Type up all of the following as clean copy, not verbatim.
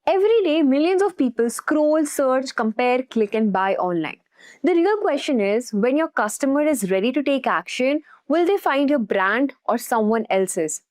Every day, millions of people scroll, search, compare, click, and buy online. The real question is when your customer is ready to take action, will they find your brand or someone else's?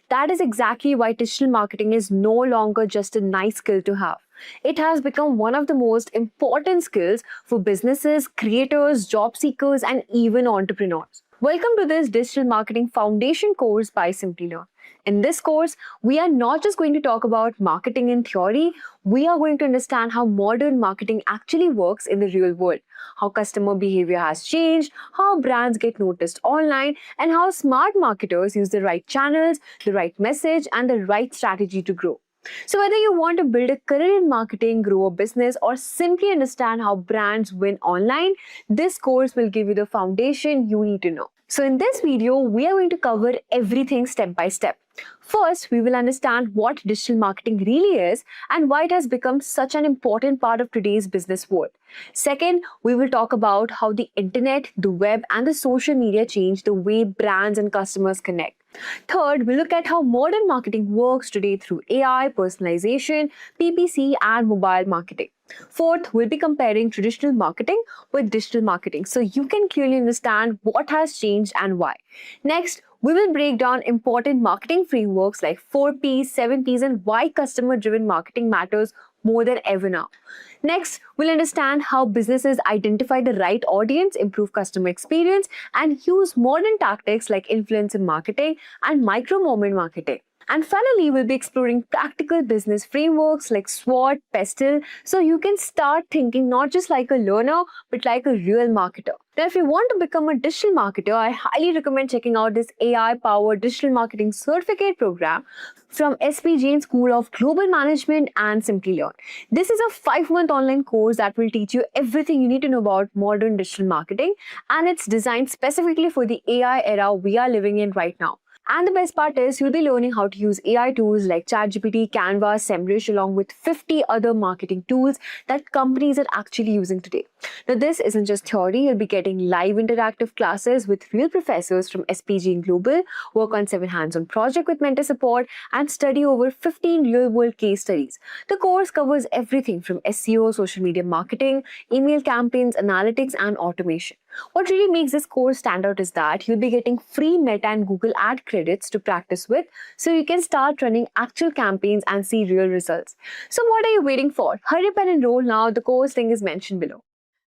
That is exactly why digital marketing is no longer just a nice skill to have. It has become one of the most important skills for businesses, creators, job seekers, and even entrepreneurs. Welcome to this Digital Marketing Foundation course by Simplilearn. In this course, we are not just going to talk about marketing in theory, we are going to understand how modern marketing actually works in the real world, how customer behavior has changed, how brands get noticed online, and how smart marketers use the right channels, the right message, and the right strategy to grow. So, whether you want to build a career in marketing, grow a business, or simply understand how brands win online, this course will give you the foundation you need to know. So, in this video, we are going to cover everything step by step. First, we will understand what digital marketing really is and why it has become such an important part of today's business world. Second, we will talk about how the internet, the web, and the social media change the way brands and customers connect. Third, we look at how modern marketing works today through AI, personalization, PPC, and mobile marketing. Fourth, we'll be comparing traditional marketing with digital marketing so you can clearly understand what has changed and why. Next, we will break down important marketing frameworks like 4Ps, 7Ps, and why customer driven marketing matters more than ever now. Next, we'll understand how businesses identify the right audience, improve customer experience, and use modern tactics like influencer marketing and micro moment marketing. And finally, we'll be exploring practical business frameworks like SWOT, PESTLE, so you can start thinking not just like a learner, but like a real marketer. Now, if you want to become a digital marketer, I highly recommend checking out this AI-powered digital marketing certificate program from SP Jain School of Global Management and Simplilearn. This is a 5-month online course that will teach you everything you need to know about modern digital marketing, and it's designed specifically for the AI era we are living in right now. And the best part is you'll be learning how to use AI tools like ChatGPT, Canva, SEMrush, along with 50 other marketing tools that companies are actually using today. Now, this isn't just theory. You'll be getting live interactive classes with real professors from SP Jain Global, work on 7 hands-on project with mentor support, and study over 15 real-world case studies. The course covers everything from SEO, social media marketing, email campaigns, analytics, and automation. What really makes this course stand out is that you'll be getting free Meta and Google ad credits to practice with, so you can start running actual campaigns and see real results. So what are you waiting for? Hurry up and enroll now. The course link is mentioned below.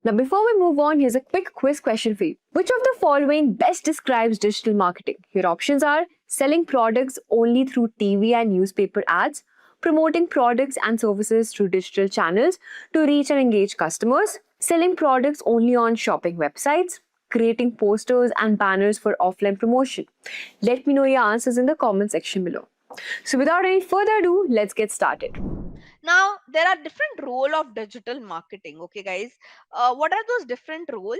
Now, before we move on, here's a quick quiz question for you. Which of the following best describes digital marketing? Your options are selling products only through TV and newspaper ads, promoting products and services through digital channels to reach and engage customers, selling products only on shopping websites, creating posters and banners for offline promotion. Let me know your answers in the comment section below. So without any further ado, let's get started. Now there are different role of digital marketing. Okay, guys, what are those different roles?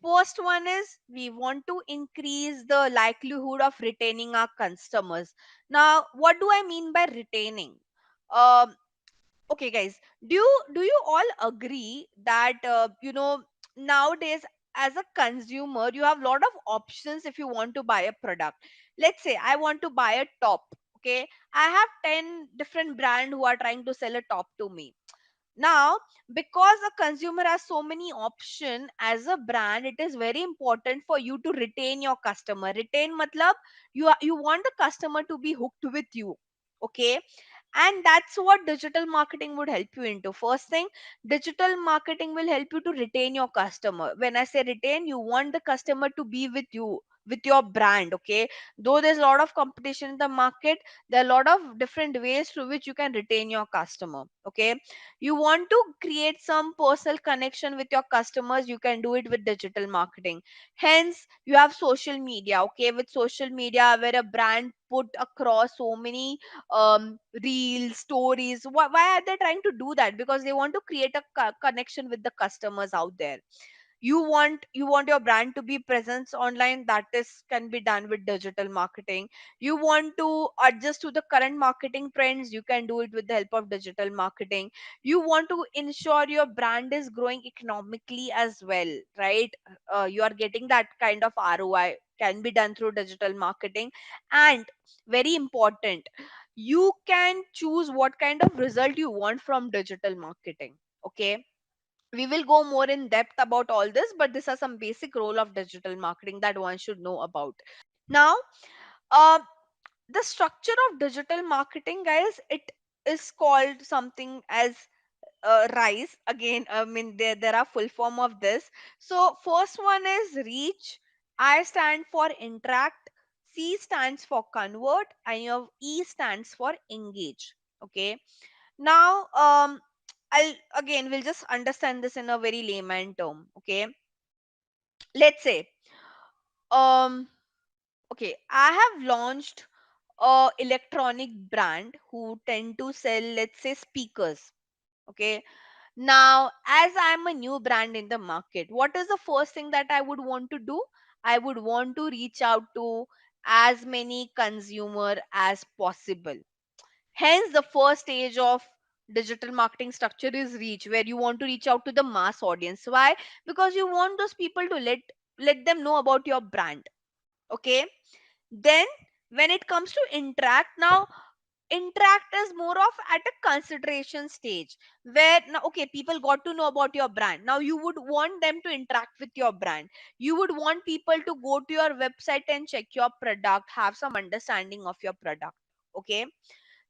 First one is we want to increase the likelihood of retaining our customers. Now, what do I mean by retaining? um, okay, guys, do you all agree that nowadays, as a consumer, you have a lot of options if you want to buy a product. Let's say I want to buy a top. Okay, I have 10 different brand who are trying to sell a top to me. Now, because a consumer has so many option, as a brand it is very important for you to retain your customer. Retain matlab you want the customer to be hooked with you. Okay, and that's what digital marketing would help you into. First thing, digital marketing will help you to retain your customer. When I say retain, you want the customer to be with you, with your brand. Okay, though there's a lot of competition in the market, there are a lot of different ways through which you can retain your customer. Okay, you want to create some personal connection with your customers, you can do it with digital marketing. Hence you have social media. Okay, with social media, where a brand put across so many reels, stories. Why are they trying to do that? Because they want to create a connection with the customers out there. You want your brand to be presence online, that is can be done with digital marketing. You want to adjust to the current marketing trends, you can do it with the help of digital marketing. You want to ensure your brand is growing economically as well, right? You are getting that kind of ROI, can be done through digital marketing. And very important, you can choose what kind of result you want from digital marketing. Okay, we will go more in depth about all this, but these are some basic role of digital marketing that one should know about. Now, uh, the structure of digital marketing, guys, it is called something as rise. Again, I mean, there are full form of this. So first one is reach. I stand for interact. C stands for convert, and your E stands for engage. Okay, now I'll again, we'll just understand this in a very layman term. Okay, let's say, um okay, I have launched a electronic brand who tend to sell, let's say, speakers. Okay, now as I'm a new brand in the market, what is the first thing that I would want to do? I would want to reach out to as many consumer as possible. Hence the first stage of digital marketing structure is reach, where you want to reach out to the mass audience. Why? Because you want those people to let them know about your brand. Okay, then when it comes to interact, now interact is more of at a consideration stage, where now, okay, people got to know about your brand. Now you would want them to interact with your brand. You would want people to go to your website and check your product, have some understanding of your product. Okay,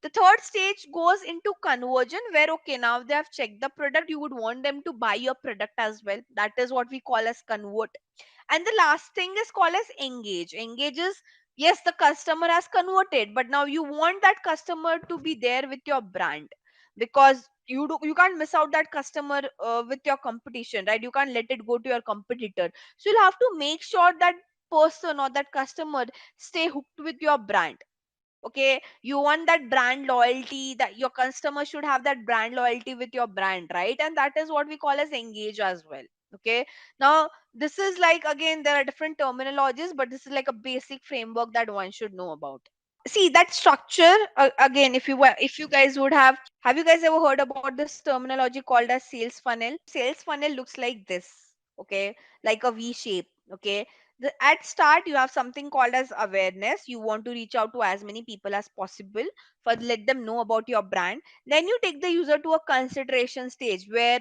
the third stage goes into conversion, where okay, now they have checked the product, you would want them to buy your product as well. That is what we call as convert. And the last thing is called as engage. Engage is, yes, the customer has converted, but now you want that customer to be there with your brand, because you can't miss out that customer with your competition, right? You can't let it go to your competitor. So you'll have to make sure that person or that customer stay hooked with your brand. Okay, you want that brand loyalty, that your customer should have that brand loyalty with your brand, right? And that is what we call as engage as well. Okay, now this is like, again, there are different terminologies, but this is like a basic framework that one should know about. See that structure, again, if you guys would have you guys ever heard about this terminology called as sales funnel? Sales funnel looks like this. Okay, like a V shape. Okay, at start you have something called as awareness. You want to reach out to as many people as possible, for let them know about your brand. Then you take the user to a consideration stage, where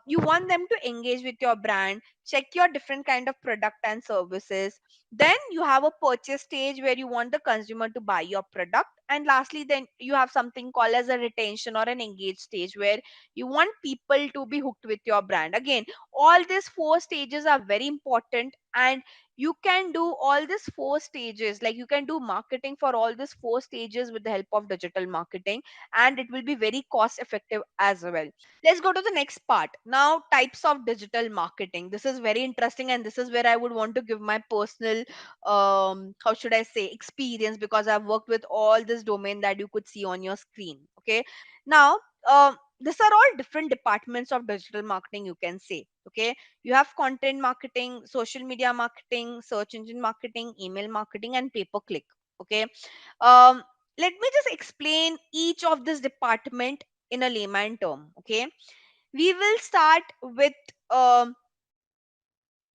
you want them to engage with your brand, check your different kind of product and services. Then you have a purchase stage, where you want the consumer to buy your product. And lastly, then you have something called as a retention or an engage stage, where you want people to be hooked with your brand. Again, all these four stages are very important, and you can do all these four stages, like you can do marketing for all these four stages with the help of digital marketing, and it will be very cost effective as well. Let's go to the next part. Now, types of digital marketing. This is very interesting, and this is where I would want to give my personal, how should I say, experience, because I've worked with all this domain that you could see on your screen. Okay, now, these are all different departments of digital marketing, you can say. Okay, you have content marketing, social media marketing, search engine marketing, email marketing, and pay per click. Okay, um, let me just explain each of this department in a layman term. Okay, we will start with um,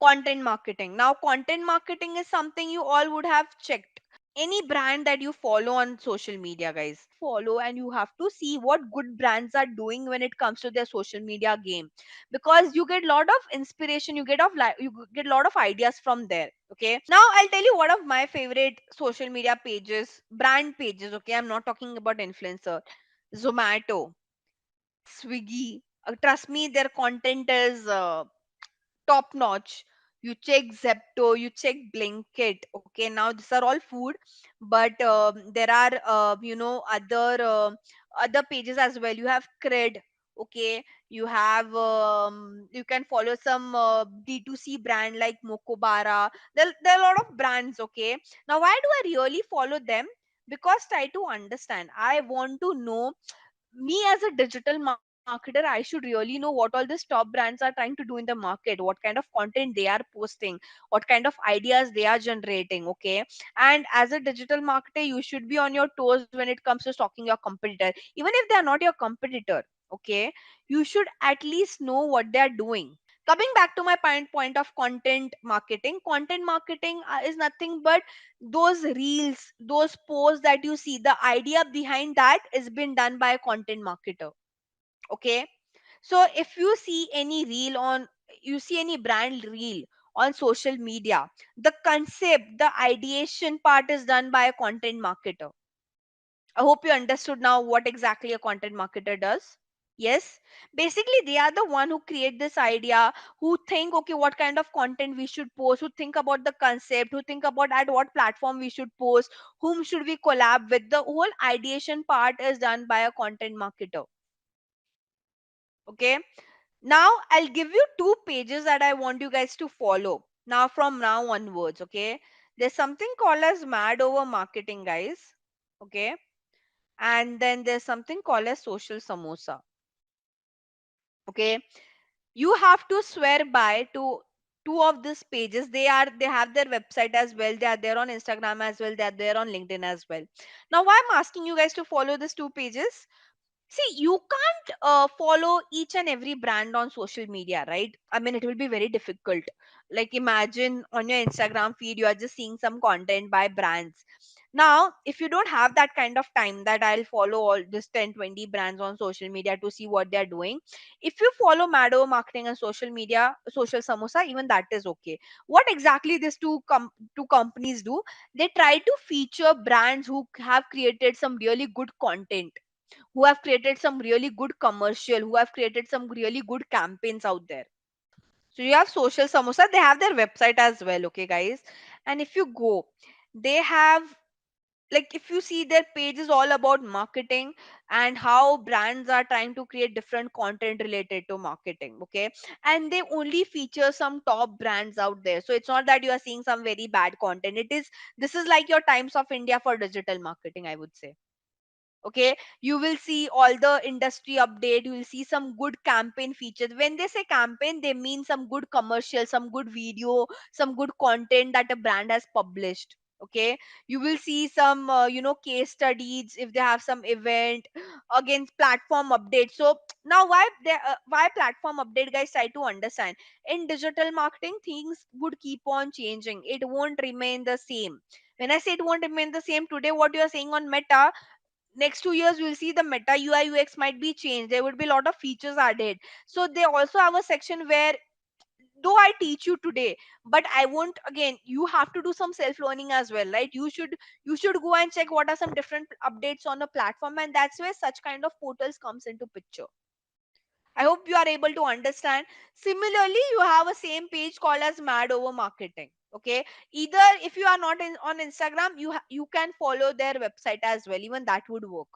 content marketing. Now, content marketing is something you all would have checked. Any brand that you follow on social media, guys, follow, and you have to see what good brands are doing when it comes to their social media game, because you get a lot of inspiration, you get a lot of ideas from there. Okay, now I'll tell you one of my favorite social media pages, brand pages. Okay, I'm not talking about influencer. Zomato, Swiggy. Trust me, their content is top notch. You check Zepto, you check Blinkit. Okay, now these are all food, but there are other pages as well. You have Cred. Okay, you have you can follow some D2C brand like Mokobara. There are a lot of brands. Okay, now why do I really follow them? Because try to understand. I want to know, me as a digital marketer, I should really know what all these top brands are trying to do in the market, what kind of content they are posting, what kind of ideas they are generating. Okay, and as a digital marketer, you should be on your toes when it comes to stalking your competitor, even if they are not your competitor. Okay, you should at least know what they are doing. Coming back to my point of content marketing is nothing but those reels, those posts that you see, the idea behind that is been done by a content marketer. Okay, so if you see any reel on, you see any brand reel on social media, the concept, the ideation part is done by a content marketer. I hope you understood now what exactly a content marketer does. Yes, basically they are the one who create this idea, who think okay what kind of content we should post, who think about the concept, who think about at what platform we should post, whom should we collab with. The whole ideation part is done by a content marketer. Okay, now I'll give you two pages that I want you guys to follow now from now onwards. Okay, there's something called as mad over marketing, guys. Okay, and then there's something called as social samosa. Okay, you have to swear by to two of these pages. They have their website as well, they are there on Instagram as well, they are there on LinkedIn as well. Now why I'm asking you guys to follow these two pages? See, you can't follow each and every brand on social media, right? I mean, it will be very difficult. Like, imagine on your Instagram feed, you are just seeing some content by brands. Now, if you don't have that kind of time that I'll follow all this 10, 20 brands on social media to see what they're doing, if you follow Mado marketing and social media, social samosa, even that is okay. What exactly these two companies do? They try to feature brands who have created some really good content, who have created some really good commercial, who have created some really good campaigns out there. So you have social samosa, they have their website as well, okay guys. And if you go, they have, like, if you see, their page is all about marketing and how brands are trying to create different content related to marketing. Okay, and they only feature some top brands out there, so it's not that you are seeing some very bad content. It is, this is like your Times of India for digital marketing, I would say. Okay, you will see all the industry update, you will see some good campaign features. When they say campaign, they mean some good commercial, some good video, some good content that a brand has published. Okay, you will see some case studies if they have some event, against platform update. So now why platform update, guys? Try to understand, in digital marketing things would keep on changing, it won't remain the same. When I say it won't remain the same today, what you are saying on Meta, next 2 years we'll see the Meta UI UX might be changed, there would be a lot of features added. So they also have a section where, though I teach you today, but I won't, again, you have to do some self learning as well, right? You should go and check what are some different updates on the platform, and that's where such kind of portals comes into picture. I hope you are able to understand. Similarly, you have a same page called as mad over marketing. Okay, either if you are not on Instagram, you can follow their website as well, even that would work.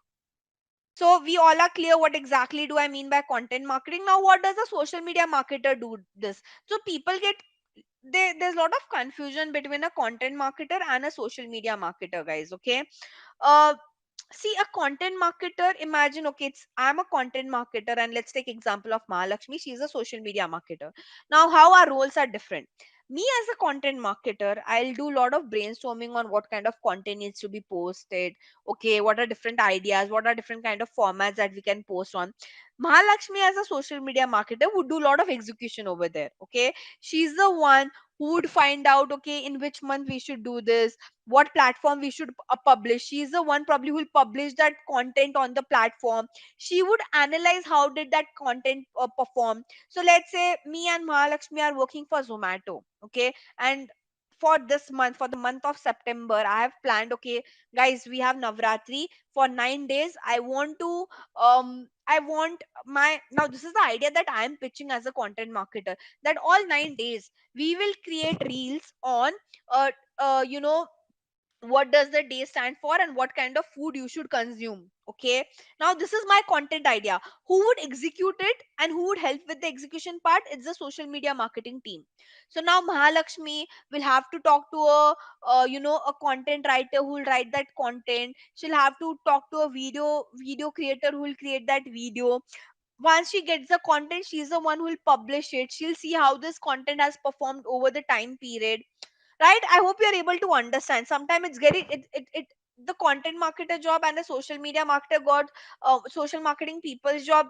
So we all are clear what exactly do I mean by content marketing. Now, what does a social media marketer do this? So people get, there's a lot of confusion between a content marketer and a social media marketer, guys. Okay, uh, see, a content marketer, imagine, okay, it's, I'm a content marketer, and let's take example of Mahalakshmi, she's a social media marketer. Now how our roles are different. Me as a content marketer, I'll do a lot of brainstorming on what kind of content needs to be posted. Okay, what are different ideas, what are different kind of formats that we can post on. Mahalakshmi as a social media marketer would do a lot of execution over there. Okay, she's the one who would find out, okay, in which month we should do this, what platform we should publish. She's the one probably who will publish that content on the platform. She would analyze how did that content perform. So let's say me and Mahalakshmi are working for Zomato. Okay, and for this month, for the month of September, I have planned, okay guys, we have Navratri for 9 days. I want my, now this is the idea that I am pitching as a content marketer, that all 9 days we will create reels on uh, you know what does the day stand for and what kind of food you should consume. Okay, now this is my content idea. Who would execute it and who would help with the execution part? It's the social media marketing team. So now Mahalakshmi will have to talk to a content writer who will write that content. She'll have to talk to a video creator who will create that video. Once she gets the content, she's the one who will publish it. She'll see how this content has performed over the time period, right? I hope you're able to understand. Sometimes it's getting it the content marketer job and the social media marketer got social marketing people's job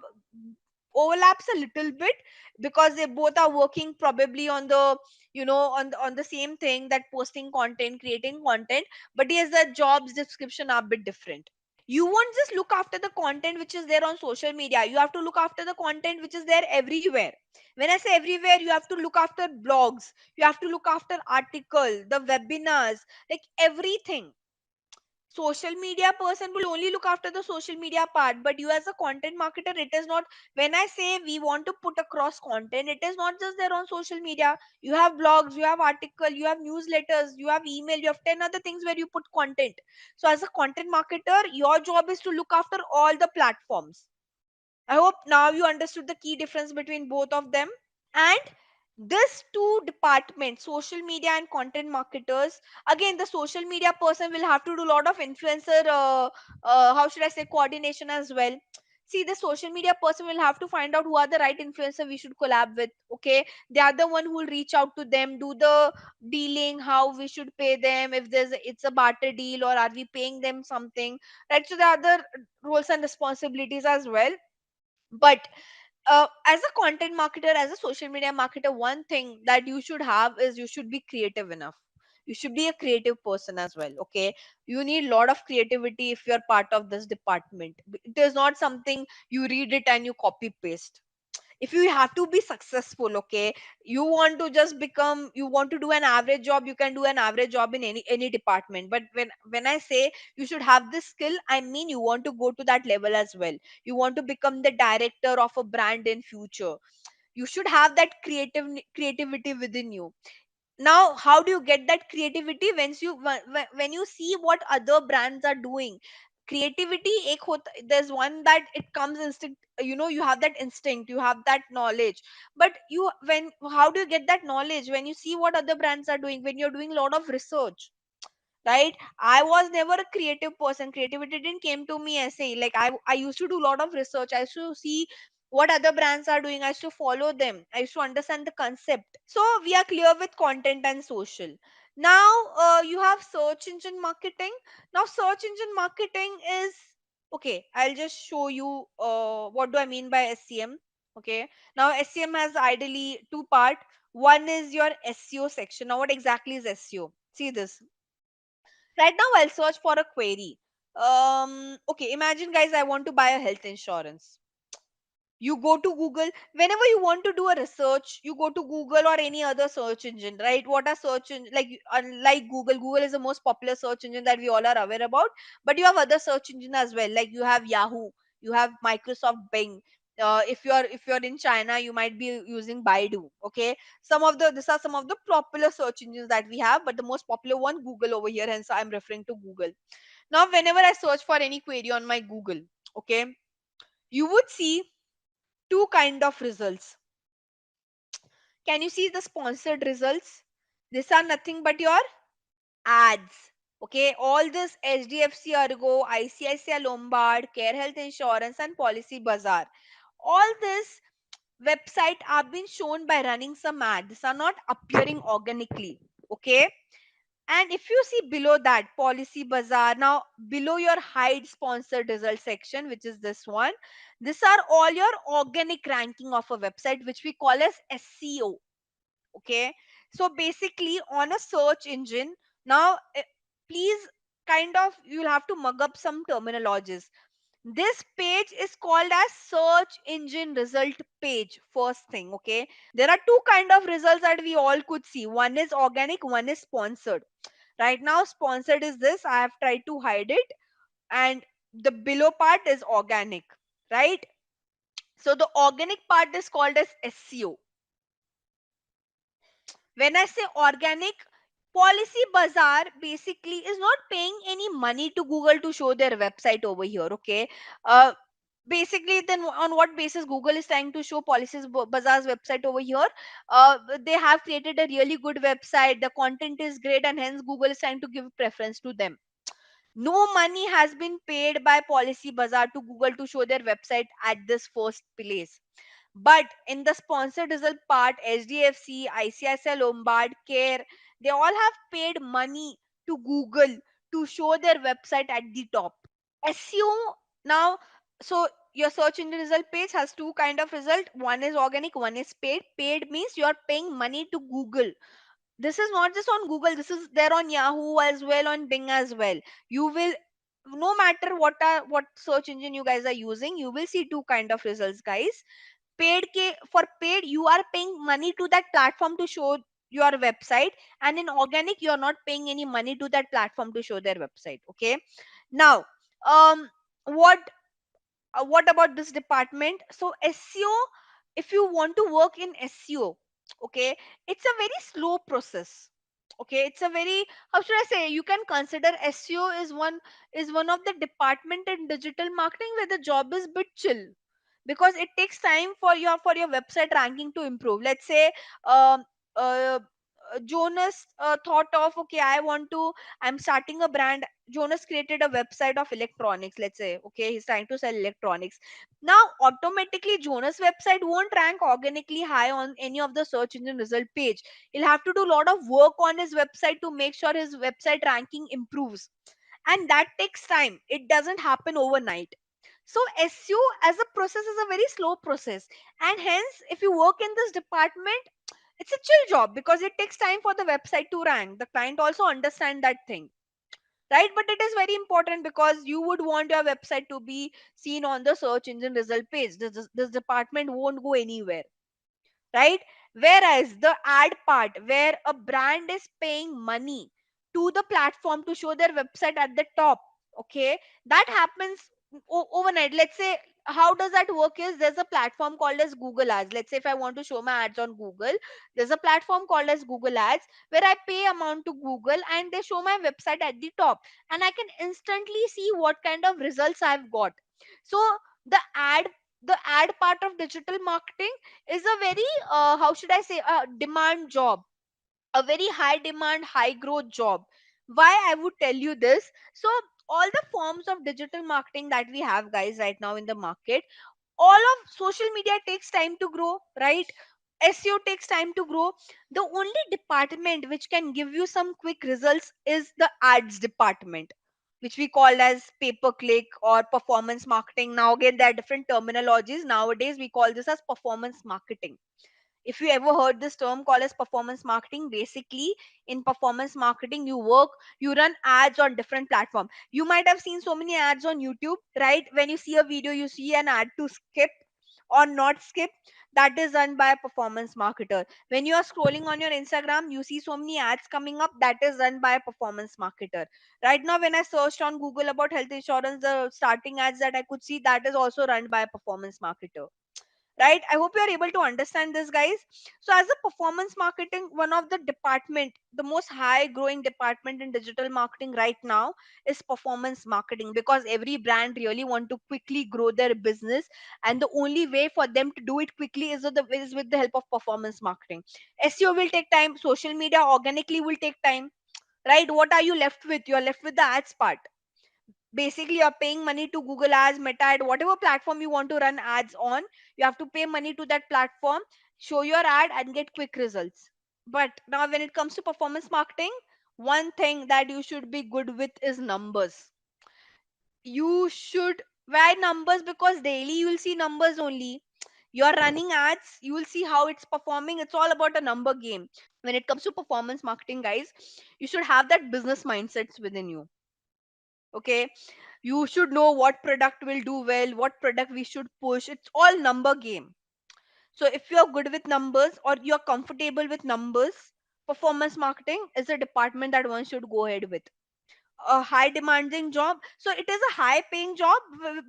overlaps a little bit, because they both are working probably on the, on the same thing, that posting content, creating content. But yes, the jobs description are a bit different. You won't just look after the content which is there on social media, you have to look after the content which is there everywhere. When I say everywhere, you have to look after blogs, you have to look after article, the webinars, like everything. Social media person will only look after the social media part, but you as a content marketer, it is not. When I say we want to put across content, it is not just there on social media. You have blogs, you have article, you have newsletters, you have email, you have 10 other things where you put content. So as a content marketer, your job is to look after all the platforms. I hope now you understood the key difference between both of them. And this two departments, social media and content marketers, again the social media person will have to do a lot of influencer, how should I say, coordination as well. See, the social media person will have to find out who are the right influencer we should collab with. Okay, they are the one who will reach out to them, do the dealing, how we should pay them, if it's a barter deal or are we paying them something, right? So there are other roles and responsibilities as well. But as a content marketer, as a social media marketer, one thing that you should have is you should be creative enough. You should be a creative person as well. Okay, you need a lot of creativity if you're part of this department. It is not something you read it and you copy paste. If you have to be successful, okay, you want to just become, you want to do an average job, you can do an average job in any department. But when I say you should have this skill, I mean you want to go to that level as well. You want to become the director of a brand in future. You should have that creativity within you. Now how do you get that creativity? When you see what other brands are doing, creativity there's one that it comes instinct, you have that instinct, you have that knowledge. But you when how do you get that knowledge? When you see what other brands are doing, when you're doing a lot of research, right? I was never a creative person, creativity didn't came to me as say, like I used to do a lot of research, I used to see what other brands are doing, I used to follow them, I used to understand the concept. So we are clear with content and social. Now you have search engine marketing. Now search engine marketing is, okay, I'll just show you what do I mean by SCM. Okay, now SCM has ideally two part. One is your SEO section. Now what exactly is SEO? See this. Right now I'll search for a query. Okay, imagine guys, I want to buy a health insurance. You go to Google. Whenever you want to do a research, you go to Google or any other search engine, right? What are search engine, like unlike Google is the most popular search engine that we all are aware about. But you have other search engine as well, like you have Yahoo, you have Microsoft Bing. If you're in China, you might be using Baidu. Okay, these are some of the popular search engines that we have, but the most popular one, Google over here, hence I'm referring to Google. Now whenever I search for any query on my Google, okay, you would see two kind of results. Can you see the sponsored results? These are nothing but your ads. Okay, all this HDFC Ergo, ICICI Lombard, Care Health Insurance, and Policy Bazaar. All this website are being shown by running some ads. These are not appearing organically. Okay, and if you see below that Policy Bazaar, now below your hide sponsored result section, which is this one, these are all your organic ranking of a website, which we call as SEO. Okay, so basically on a search engine, now please, kind of you'll have to mug up some terminologies. This page is called as search engine result page, first thing. Okay, there are two kind of results that we all could see. One is organic, one is sponsored. Right now sponsored is this, I have tried to hide it, and the below part is organic, right? So the organic part is called as SEO. When I say organic, Policy Bazaar basically is not paying any money to Google to show their website over here. Okay, uh, basically then on what basis Google is trying to show Bazaar's website over here? They have created a really good website, the content is great, and hence Google is trying to give preference to them. No money has been paid by Policy Bazaar to Google to show their website at this first place. But in the sponsored result part, HDFC, ICICI Lombard, Care, they all have paid money to Google to show their website at the top. SEO now, so your search engine result page has two kind of result. One is organic, one is paid. Paid means you are paying money to Google. This is not just on Google, this is there on Yahoo as well, on Bing as well. You will, no matter what search engine you guys are using, you will see two kind of results, guys. For paid, you are paying money to that platform to show your website, and in organic you are not paying any money to that platform to show their website. Okay. Now, um what what about this department? So SEO, if you want to work in SEO, okay, it's a very slow process. Okay, it's a very, how should I say, you can consider SEO is one of the department in digital marketing where the job is bit chill, because it takes time for your website ranking to improve. Let's say, um, uh, Jonas thought of, okay, I'm starting a brand. Jonas created a website of electronics, let's say. Okay, he's trying to sell electronics. Now automatically Jonas website won't rank organically high on any of the search engine result page. He'll have to do a lot of work on his website to make sure his website ranking improves, and that takes time. It doesn't happen overnight. So SEO as a process is a very slow process, and hence if you work in this department, it's a chill job because it takes time for the website to rank. The client also understand that thing, right? But it is very important because you would want your website to be seen on the search engine result page. This department won't go anywhere, right? Whereas the ad part, where a brand is paying money to the platform to show their website at the top, okay, that happens overnight. Let's say, how does that work is, there's a platform called as Google Ads. Let's say if I want to show my ads on Google, there's a platform called as Google Ads where I pay amount to Google and they show my website at the top, and I can instantly see what kind of results I've got. So the ad part of digital marketing is a very, how should I say, a demand job, a very high demand, high growth job. Why I would tell you this? So all the forms of digital marketing that we have, guys, right now in the market, all of social media takes time to grow, right? SEO takes time to grow. The only department which can give you some quick results is the ads department, which we call as pay per click or performance marketing. Now again, there are different terminologies. Nowadays we call this as performance marketing. If you ever heard this term called as performance marketing, basically in performance marketing you run ads on different platform. You might have seen so many ads on YouTube, right? When you see a video, you see an ad to skip or not skip. That is run by a performance marketer. When you are scrolling on your Instagram, you see so many ads coming up. That is run by a performance marketer. Right now, when I searched on Google about health insurance, the starting ads that I could see, that is also run by a performance marketer, right? I hope you are able to understand this, guys. So as a performance marketing, one of the department, the most high growing department in digital marketing right now is performance marketing, because every brand really want to quickly grow their business, and the only way for them to do it quickly is with the help of performance marketing. SEO will take time, social media organically will take time, right? What are you left with? You're left with the ads part. Basically you're paying money to Google Ads, Meta Ad, whatever platform you want to run ads on. You have to pay money to that platform, show your ad and get quick results. But now when it comes to performance marketing, one thing that you should be good with is numbers. You should, why numbers? Because daily you will see numbers only. You're running ads, you will see how it's performing. It's all about a number game. When it comes to performance marketing, guys, you should have that business mindsets within you. Okay, you should know what product will do well, what product we should push. It's all number game. So if you're good with numbers or you're comfortable with numbers, performance marketing is a department that one should go ahead with. A high demanding job, so it is a high paying job,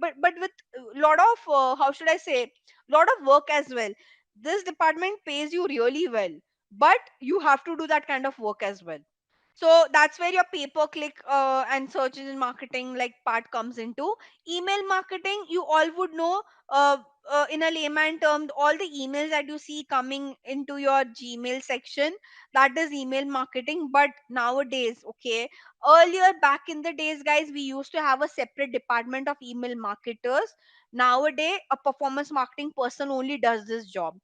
but with a lot of, how should I say, lot of work as well. This department pays you really well, but you have to do that kind of work as well. So that's where your pay per click and search engine marketing like part comes into. Email marketing, you all would know, in a layman term, all the emails that you see coming into your Gmail section, that is email marketing. But nowadays, okay, earlier back in the days, guys, we used to have a separate department of email marketers. Nowadays a performance marketing person only does this job.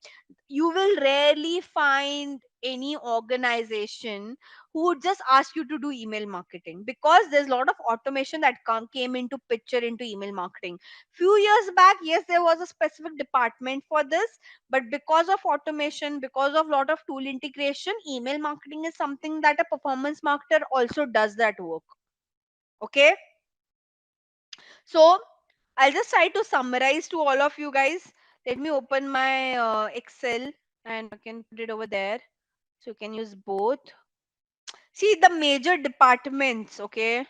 You will rarely find any organization who would just ask you to do email marketing, because there's a lot of automation that came into picture into email marketing. Few years back, yes, there was a specific department for this, but because of automation, because of lot of tool integration, email marketing is something that a performance marketer also does that work. Okay, so I'll just try to summarize to all of you guys. Let me open my Excel and I can put it over there. So you can use both. See the major departments, okay?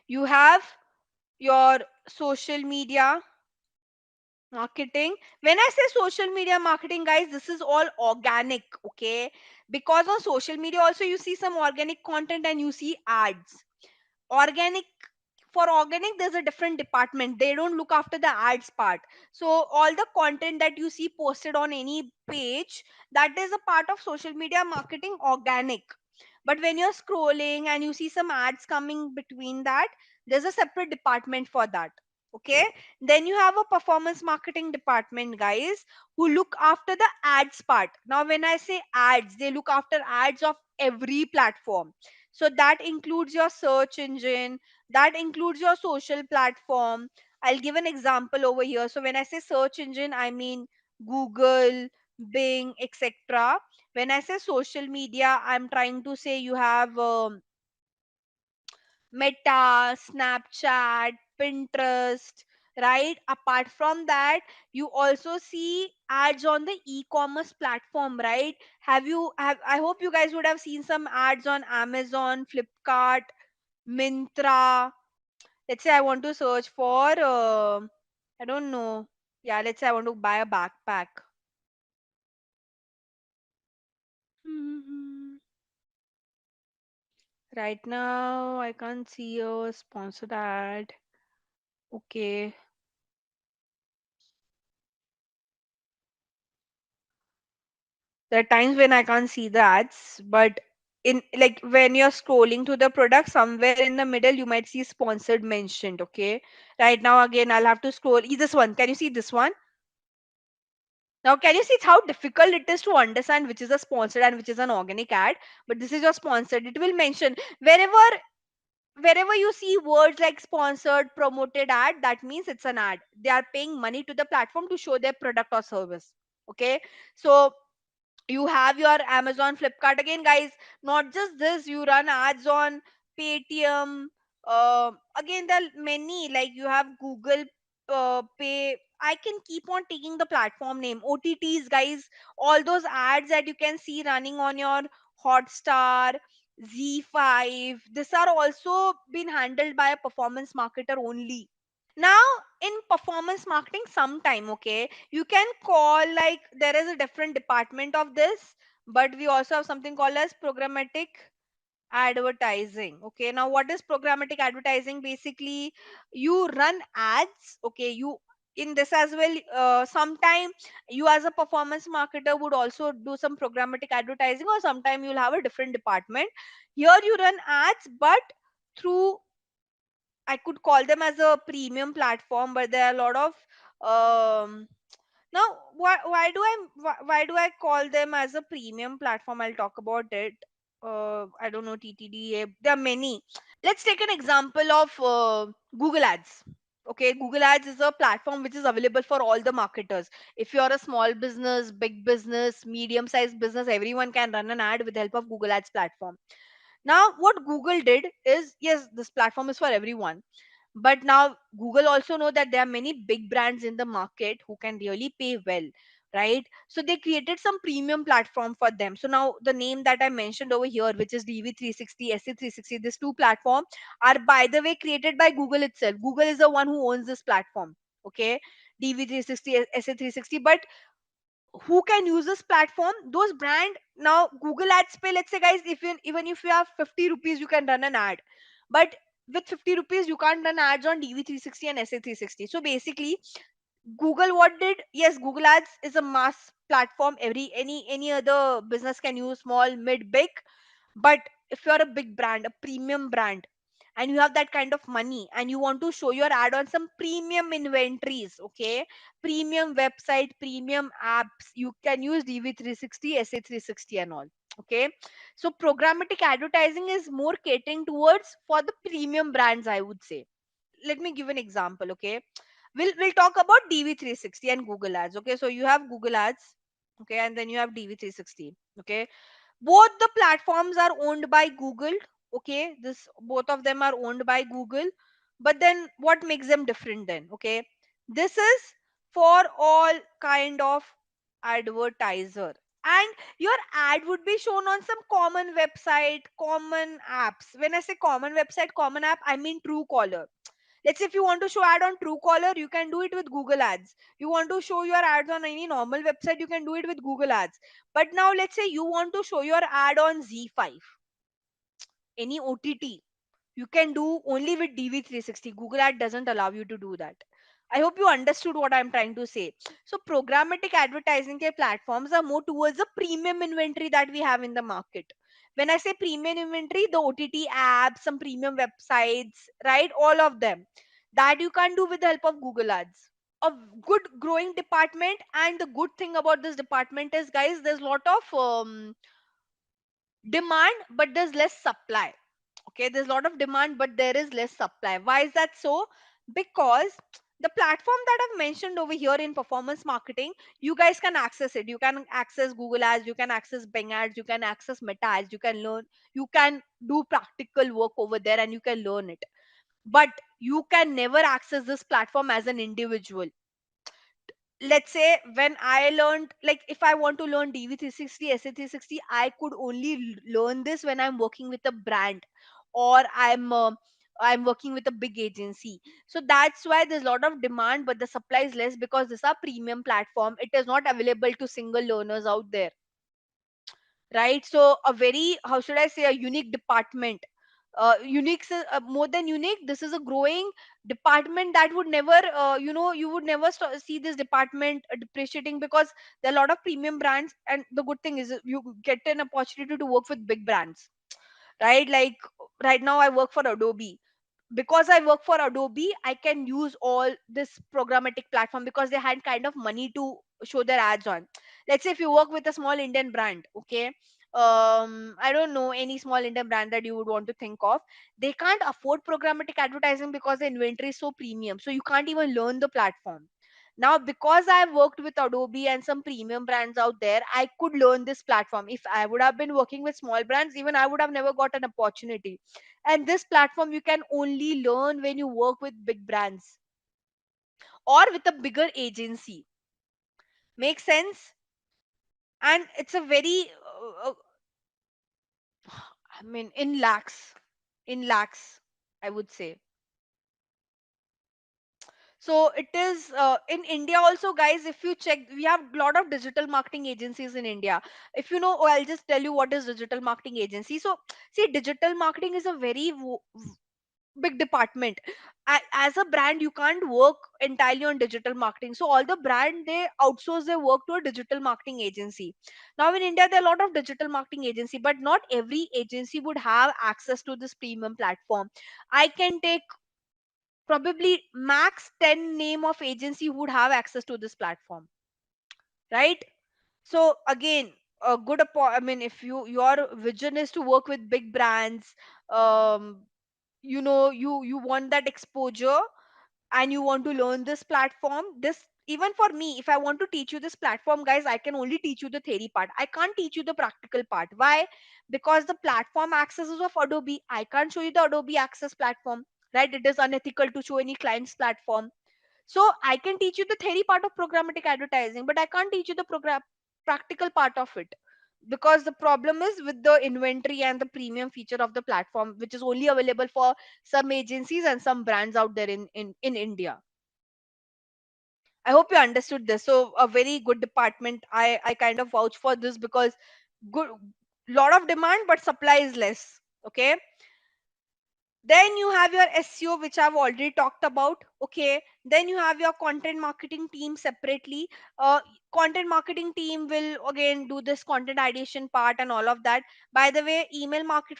You have your social media marketing. When I say social media marketing, guys, this is all organic, okay? Because on social media also you see some organic content and you see ads. Organic, for organic there's a different department, they don't look after the ads part. So all the content that you see posted on any page, that is a part of social media marketing, organic. But when you're scrolling and you see some ads coming between that, there's a separate department for that. Okay, then you have a performance marketing department, guys, who look after the ads part. Now when I say ads, they look after ads of every platform. So that includes your search engine, that includes your social platform. I'll give an example over here. So when I say search engine, I mean Google, Bing, etc. When I say social media, I'm trying to say you have Meta, Snapchat, Pinterest, right? Apart from that, you also see ads on the e-commerce platform, right? Have I hope you guys would have seen some ads on Amazon, Flipkart, Mintra. Let's say I want to search for I don't know. Yeah, let's say I want to buy a backpack. Mhm. Right now, I can't see a sponsored ad. Okay. There are times when I can't see the ads, but in like when you're scrolling to the product, somewhere in the middle you might see sponsored mentioned. Okay. Right now again I'll have to scroll. This one. Can you see this one? Now can you see how difficult it is to understand which is a sponsored and which is an organic ad? But this is your sponsored. It will mention wherever you see words like sponsored, promoted ad, that means it's an ad. They are paying money to the platform to show their product or service. Okay. So you have your Amazon, Flipkart. Again, guys, not just this, you run ads on Paytm. Again, there are many, like you have Google Pay. I can keep on taking the platform name, OTTs, guys. All those ads that you can see running on your Hotstar, Z5, these are also been handled by a performance marketer only. Now in performance marketing, sometime, okay, you can call, like there is a different department of this, but we also have something called as programmatic advertising. Okay, now what is programmatic advertising? Basically you run ads. Okay, you in this as well, sometime you as a performance marketer would also do some programmatic advertising, or sometime you'll have a different department. Here you run ads, but through, I could call them as a premium platform, but there are a lot of now why do I call them as a premium platform? I'll talk about it. I don't know, TTD. There are many. Let's take an example of Google Ads. Okay, Google Ads is a platform which is available for all the marketers. If you're a small business, big business, medium sized business, everyone can run an ad with the help of Google Ads platform. Now what Google did is, yes, this platform is for everyone, but now Google also know that there are many big brands in the market who can really pay well, right? So they created some premium platform for them. So now the name that I mentioned over here, which is DV360, SE360, these two platforms are, by the way, created by Google itself. Google is the one who owns this platform. Okay, DV360, SA360. But who can use this platform? Those brand. Now Google Ads pay, let's say, guys, if you, even if you have 50 rupees, you can run an ad. But with 50 rupees you can't run ads on DV360 and SA360. So basically Google what did, yes, Google Ads is a mass platform, any other business can use, small, mid, big. But if you're a big brand, a premium brand, and you have that kind of money and you want to show your ad on some premium inventories, okay, premium website, premium apps, you can use DV360, SA360 and all. Okay, so programmatic advertising is more catering towards for the premium brands, I would say. Let me give an example. Okay, we'll talk about DV360 and Google Ads. Okay, so you have Google Ads, okay, and then you have DV360. Okay, both the platforms are owned by Google. Okay, this both of them are owned by Google, but then what makes them different then? Okay, this is for all kind of advertiser, and your ad would be shown on some common website, common apps. When I say common website, common app, I mean Truecaller. Let's say if you want to show ad on Truecaller, you can do it with Google Ads. You want to show your ads on any normal website, you can do it with Google Ads. But now let's say you want to show your ad on Z5, any OTT, you can do only with DV360. Google Ad doesn't allow you to do that. I hope you understood what I'm trying to say. So programmatic advertising के platforms are more towards the premium inventory that we have in the market. When I say premium inventory, the OTT apps, some premium websites, right? All of them that you can do with the help of Google Ads. A good growing department, and the good thing about this department is, guys, there's a lot of demand, but there's less supply. Okay, there's a lot of demand, but there is less supply. Why is that so? Because the platform that I've mentioned over here in performance marketing, you guys can access it. You can access Google Ads, you can access Bing Ads, you can access Meta Ads, you can learn, you can do practical work over there, and you can learn it. But you can never access this platform as an individual. Let's say when I learned, like if I want to learn DV360, SA360, I could only learn this when I'm working with a brand, or I'm working with a big agency. So that's why there's a lot of demand, but the supply is less, because this is a premium platform. It is not available to single learners out there, right? So a very, how should I say, a unique department. Unique, more than unique, this is a growing department that would never, you would never see this department depreciating, because there are a lot of premium brands, and the good thing is you get an opportunity to work with big brands, right? Like right now I work for Adobe. Because I work for Adobe, I can use all this programmatic platform, because they had kind of money to show their ads on. Let's say if you work with a small Indian brand, okay, I don't know any small Indian brand that you would want to think of. They can't afford programmatic advertising because the inventory is so premium, so you can't even learn the platform. Now, because I've worked with Adobe and some premium brands out there, I could learn this platform. If I would have been working with small brands, even I would have never got an opportunity. And this platform you can only learn when you work with big brands or with a bigger agency. Makes sense? And it's a very, I mean, in lakhs, I would say. So it is in India also, guys. If you check, we have a lot of digital marketing agencies in India. If you know, oh, I'll just tell you what is digital marketing agency. So see, digital marketing is a very big department. As a brand, you can't work entirely on digital marketing, so all the brand, they outsource their work to a digital marketing agency. Now in India, there are a lot of digital marketing agency, but not every agency would have access to this premium platform. I can take probably max 10 name of agency who would have access to this platform, right? So again, a good I mean, if your vision is to work with big brands, um you want that exposure, and you want to learn this platform, this, even for me, if I want to teach you this platform, guys, I can only teach you the theory part. I can't teach you the practical part. Why? Because the platform access is of Adobe. I can't show you the Adobe access platform, right? It is unethical to show any client's platform. So I can teach you the theory part of programmatic advertising, but I can't teach you the program practical part of it, because the problem is with the inventory and the premium feature of the platform, which is only available for some agencies and some brands out there in India. I hope you understood this. So a very good department. I kind of vouch for this, because good, lot of demand but supply is less. Okay, then you have your SEO, which I've already talked about. Okay, then you have your content marketing team separately. uh, Content marketing team will again do this content ideation part and all of that. By the way,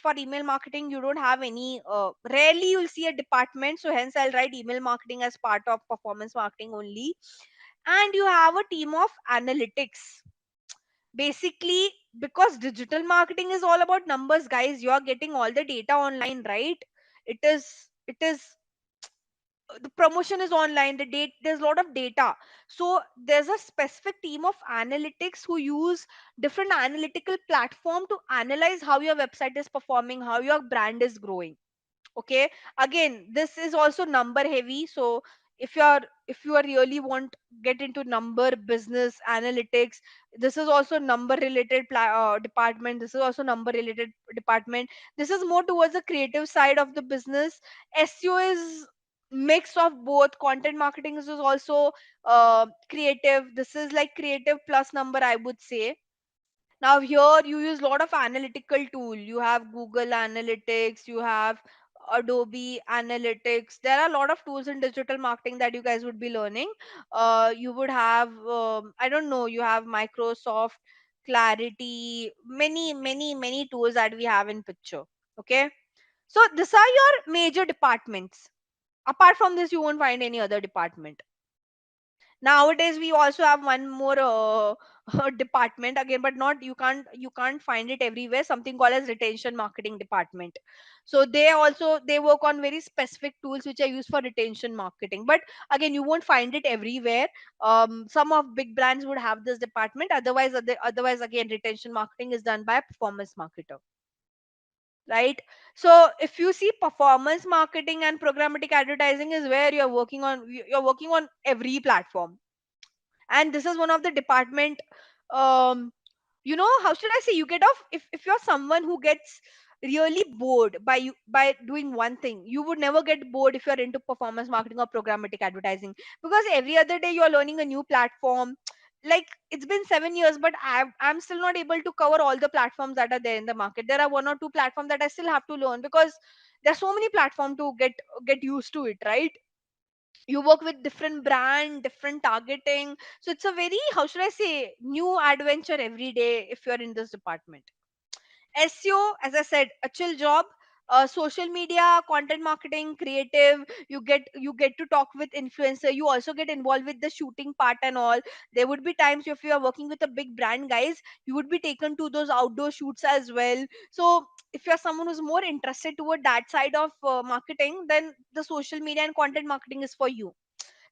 for email marketing, you don't have any, rarely you'll see a department, so hence I'll write email marketing as part of performance marketing only. And you have a team of analytics. Basically, because digital marketing is all about numbers, guys. You are getting all the data online, right? It is the promotion is online, the date, there's a lot of data. So there's a specific team of analytics who use different analytical platform to analyze how your website is performing, how your brand is growing. Okay, again, this is also number heavy. So if you are really want get into number business analytics, this is also number related department, this is also number related department. This is more towards the creative side of the business. SEO is mix of both. Content marketing is also creative. This is like creative plus number, I would say. Now here you use a lot of analytical tool. You have Google Analytics, you have Adobe Analytics. There are a lot of tools in digital marketing that you guys would be learning. You would have I don't know, you have Microsoft Clarity, many tools that we have in picture. Okay, so these are your major departments. Apart from this, you won't find any other department. Nowadays we also have one more department again, but not, you can't find it everywhere, something called as retention marketing department. So they work on very specific tools which are used for retention marketing, but again, you won't find it everywhere. Some of big brands would have this department. Otherwise again, retention marketing is done by a performance marketer, right? So if you see, performance marketing and programmatic advertising is where you're working on every platform. And this is one of the department. um how should I say, you get off if you're someone who gets really bored by doing one thing. You would never get bored if you're into performance marketing or programmatic advertising, because every other day you're learning a new platform. Like, it's been 7 years, but I'm still not able to cover all the platforms that are there in the market. There are one or two platforms that I still have to learn, because there's so many platforms to get used to it, right? You work with different brand, different targeting. So it's a very, how should I say, new adventure every day if you're in this department. SEO, as I said, a chill job. Social media, content marketing, creative. You get to talk with influencer. You also get involved with the shooting part and all. There would be times if you are working with a big brand, guys, you would be taken to those outdoor shoots as well. So if you're someone who's more interested toward that side of marketing, then the social media and content marketing is for you.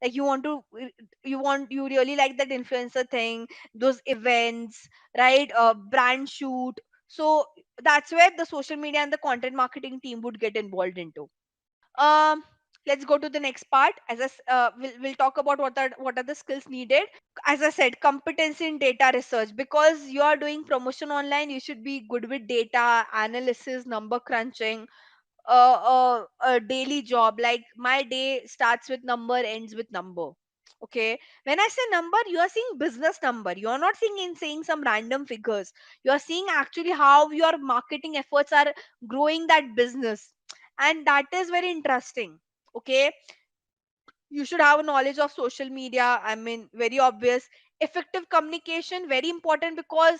Like, you really like that influencer thing, those events, right? Brand shoot. So that's where the social media and the content marketing team would get involved into. um let's go to the next part. We'll talk about what are the skills needed. As I said, competency in data research. Because you are doing promotion online, you should be good with data analysis, number crunching. A daily job, like my day starts with number, ends with number. Okay, when I say number, you are seeing business number. You are not saying some random figures. You are seeing actually how your marketing efforts are growing that business, and that is very interesting. Okay, you should have a knowledge of social media, I mean, very obvious. Effective communication, very important, because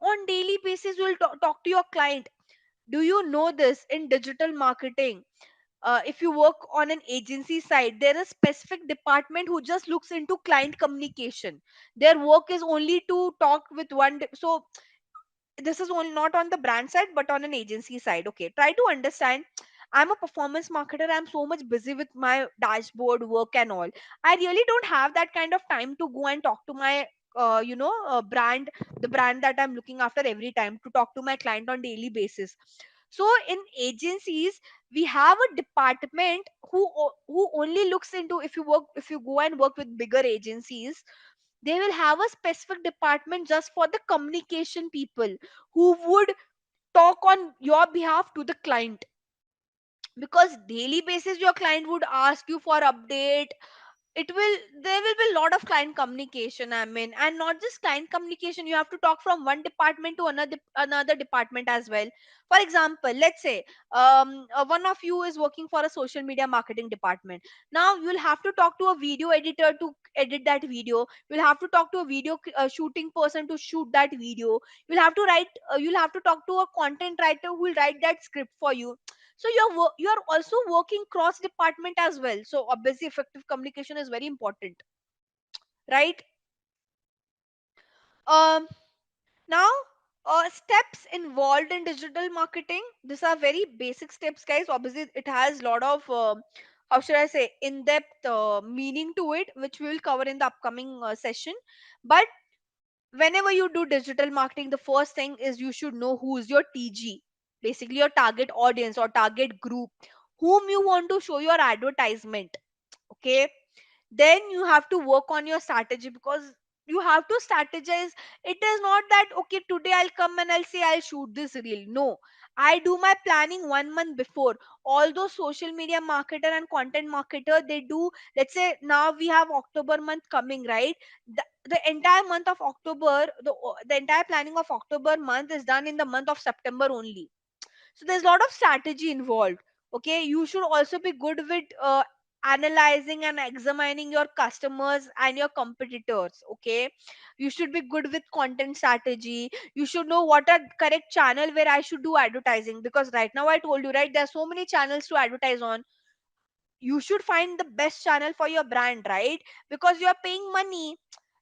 on daily basis you will talk to your client. Do you know this? In digital marketing, if you work on an agency side, there is specific department who just looks into client communication. Their work is only to talk with so this is only not on the brand side but on an agency side. Okay, try to understand. I'm a performance marketer, I'm so much busy with my dashboard work and all. I really don't have that kind of time to go and talk to my brand, the brand that I'm looking after, every time to talk to my client on daily basis. So in agencies, we have a department who only looks into, if you go and work with bigger agencies, they will have a specific department just for the communication people who would talk on your behalf to the client. Because daily basis your client would ask you for update. There will be a lot of client communication, I mean, and not just client communication. You have to talk from one department to another department as well. For example, let's say one of you is working for a social media marketing department. Now you'll have to talk to a video editor to edit that video. You'll have to talk to a video shooting person to shoot that video. You'll have to talk to a content writer who will write that script for you. So you're also working cross department as well. So obviously effective communication is very important, right? um Now, Steps involved in digital marketing. These are very basic steps, guys. Obviously, it has a lot of how should I say, in-depth meaning to it, which we will cover in the upcoming session. But whenever you do digital marketing, the first thing is you should know who is your TG, basically your target audience or target group, whom you want to show your advertisement. Okay, then you have to work on your strategy, because you have to strategize. It is not that okay, today I'll come and I'll say I'll shoot this reel. No, I do my planning 1 month before. All those social media marketer and content marketer, they do, let's say now we have October month coming, right? The entire month of October, the entire planning of October month is done in the month of September only. So there's a lot of strategy involved. Okay, you should also be good with analyzing and examining your customers and your competitors. Okay, you should be good with content strategy. You should know what are correct channel where I should do advertising, because right now I told you, right, there are so many channels to advertise on. You should find the best channel for your brand, right? Because you are paying money,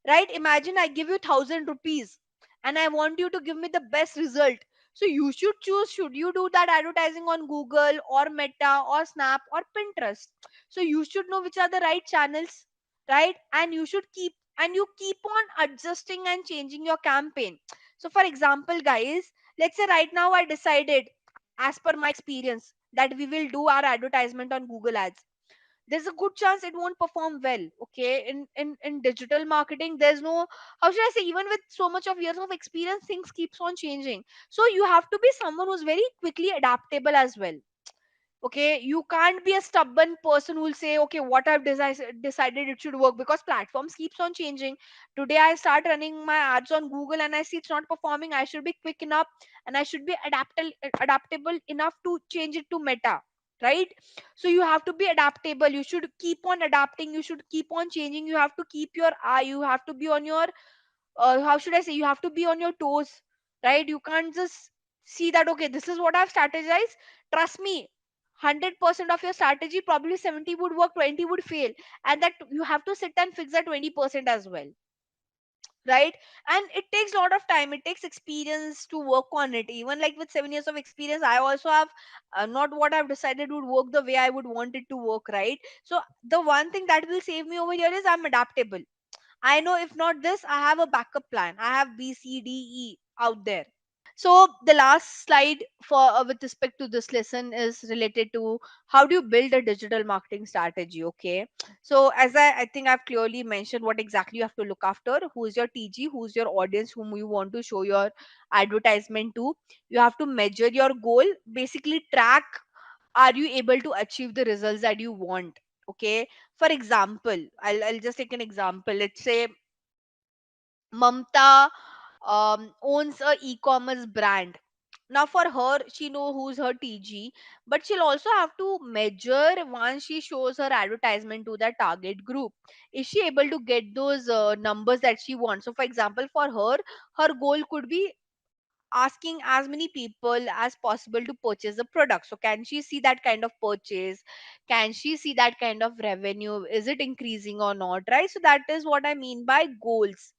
right? Imagine I give you 1,000 rupees and I want you to give me the best result. So you should choose, should you do that advertising on Google or Meta or Snap or Pinterest. So you should know which are the right channels, right? And you should keep, and you keep on adjusting and changing your campaign. So for example, guys, let's say right now I decided, as per my experience, that we will do our advertisement on Google Ads. There's a good chance it won't perform well. Okay, in digital marketing, there's no, how should I say, even with so much of years of experience, things keeps on changing. So you have to be someone who's very quickly adaptable as well. Okay, you can't be a stubborn person who will say, okay, what I've decided it should work, because platforms keeps on changing. Today I start running my ads on Google and I see it's not performing. I should be quick enough, and I should be adaptable enough to change it to Meta, right? So you have to be adaptable. You should keep on adapting, you should keep on changing. You have to keep your eye, you have to be on your how should I say, you have to be on your toes, right? You can't just see that, okay, this is what I've strategized. Trust me, 100% of your strategy, probably 70 would work, 20 would fail. And that you have to sit and fix that 20% as well, right? And it takes a lot of time, it takes experience to work on it. Even like with 7 years of experience, I also have not what I've decided would work the way I would want it to work, right? So the one thing that will save me over here is I'm adaptable. I know if not this, I have a backup plan. I have B, C, D, E out there. So the last slide for with respect to this lesson is related to how do you build a digital marketing strategy. Okay. So as I think I've clearly mentioned what exactly you have to look after. Who is your TG? Who's your audience whom you want to show your advertisement to? You have to measure your goal. Basically track, are you able to achieve the results that you want? Okay. For example, I'll just take an example. Let's say Mamta owns a e-commerce brand. Now for her, she know who's her TG, but she'll also have to measure once she shows her advertisement to that target group. Is she able to get those numbers that she wants? So for example, for her, her goal could be asking as many people as possible to purchase the product. So can she see that kind of purchase? Can she see that kind of revenue? Is it increasing or not? Right? So that is what I mean by goals.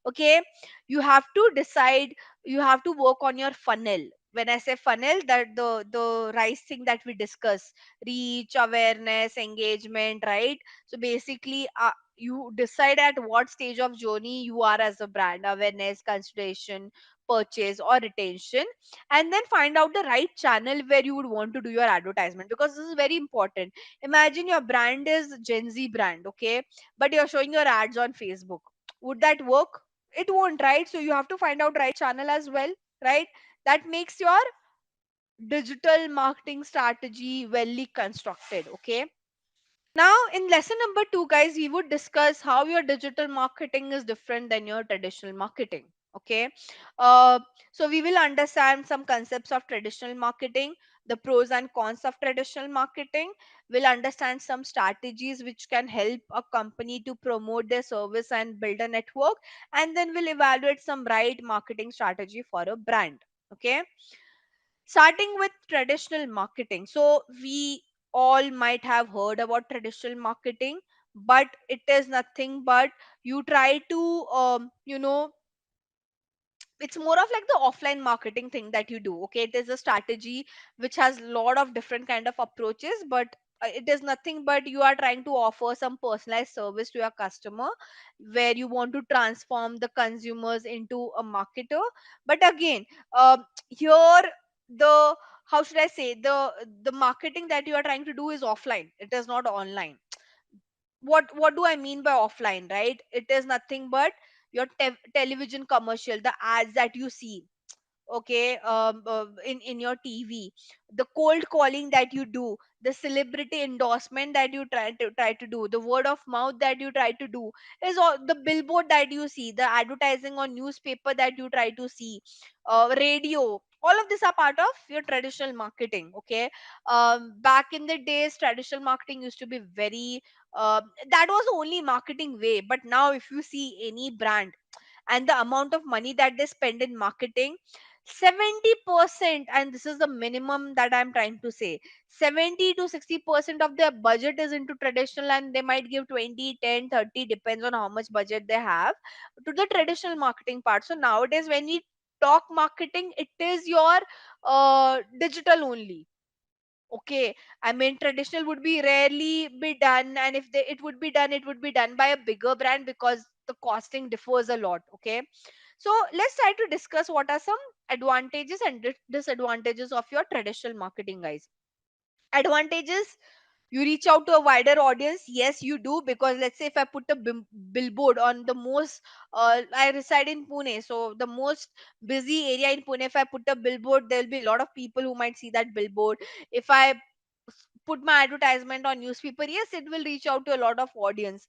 Okay, you have to decide, you have to work on your funnel. When I say funnel, that the rice thing that we discuss, reach, awareness, engagement, right? So basically you decide at what stage of journey you are as a brand: awareness, consideration, purchase, or retention. And then find out the right channel where you would want to do your advertisement, because this is very important. Imagine your brand is Gen Z brand, okay, but you're showing your ads on Facebook. Would that work? It won't, right? So you have to find out right channel as well, right? That makes your digital marketing strategy well constructed. Okay, now in lesson number 2, guys, we would discuss how your digital marketing is different than your traditional marketing. Okay, uh, so we will understand some concepts of traditional marketing, the pros and cons of traditional marketing. We'll understand some strategies which can help a company to promote their service and build a network, and then we'll evaluate some right marketing strategy for a brand. Okay, starting with traditional marketing. So we all might have heard about traditional marketing, but it is nothing but you try to it's more of like the offline marketing thing that you do. Okay, it is a strategy which has a lot of different kind of approaches, but it is nothing but you are trying to offer some personalized service to your customer, where you want to transform the consumers into a marketer. But again, here, the, how should I say, the marketing that you are trying to do is offline, it is not online. What do I mean by offline, right? It is nothing but your television commercial, the ads that you see, okay, in your TV, the cold calling that you do, the celebrity endorsement that you try to do, the word of mouth that you try to do, is all the billboard that you see, the advertising on newspaper that you try to see, radio, all of these are part of your traditional marketing. Okay, back in the days, traditional marketing used to be very, uh, that was the only marketing way. But now if you see any brand and the amount of money that they spend in marketing, 70%, and this is the minimum that I'm trying to say, 70 to 60% of their budget is into traditional, and they might give 20, 10, 30, depends on how much budget they have, to the traditional marketing part. So nowadays when we talk marketing, it is your digital only. Okay, I mean traditional would be rarely be done, and if it would be done, it would be done by a bigger brand, because the costing differs a lot. Okay, so let's try to discuss what are some advantages and disadvantages of your traditional marketing, guys. Advantages: you reach out to a wider audience. Yes, you do, because let's say if I put a billboard on the most, I reside in Pune, so the most busy area in Pune, if I put a billboard, there'll be a lot of people who might see that billboard. If I put my advertisement on newspaper, yes, it will reach out to a lot of audience.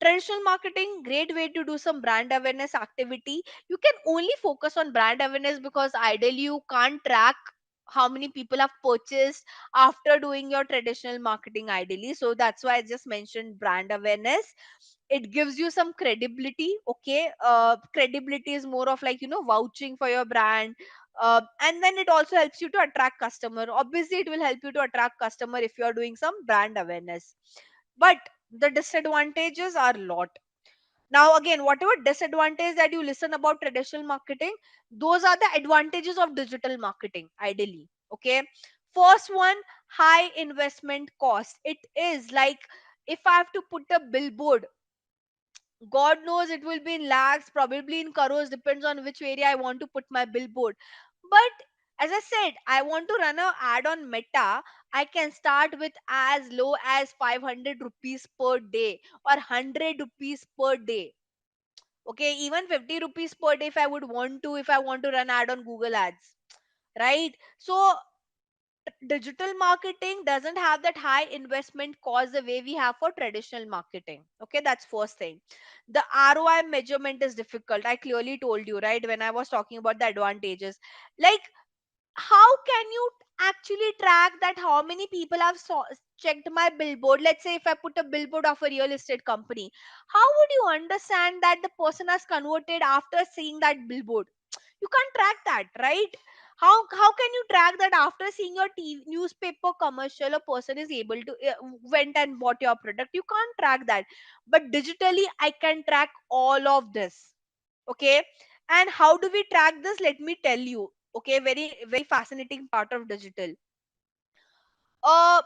Traditional marketing, great way to do some brand awareness activity. You can only focus on brand awareness, because ideally you can't track how many people have purchased after doing your traditional marketing, ideally. So that's why I just mentioned brand awareness. It gives you some credibility. Okay, credibility is more of like, vouching for your brand. And then it also helps you to attract customer. Obviously it will help you to attract customer if you are doing some brand awareness. But the disadvantages are a lot. Now again, whatever disadvantage that you listen about traditional marketing, those are the advantages of digital marketing, ideally. Okay, first one, high investment cost. It is like, if I have to put a billboard, God knows it will be in lakhs, probably in crores, depends on which area I want to put my billboard. But as I said, I want to run a ad on Meta. I can start with as low as 500 rupees per day, or 100 rupees per day. Okay, even 50 rupees per day, if I would want to, if I want to run ad on Google Ads, right? So digital marketing doesn't have that high investment cost the way we have for traditional marketing. Okay, that's first thing. The ROI measurement is difficult. I clearly told you, right, when I was talking about the advantages. Like, how can you actually track that how many people have checked my billboard? Let's say if I put a billboard of a real estate company, how would you understand that the person has converted after seeing that billboard? You can't track that, right? How can you track that after seeing your TV, newspaper commercial, a person is able to went and bought your product? You can't track that. But digitally I can track all of this. Okay, and how do we track this? Let me tell you. Okay, very very fascinating part of digital. uh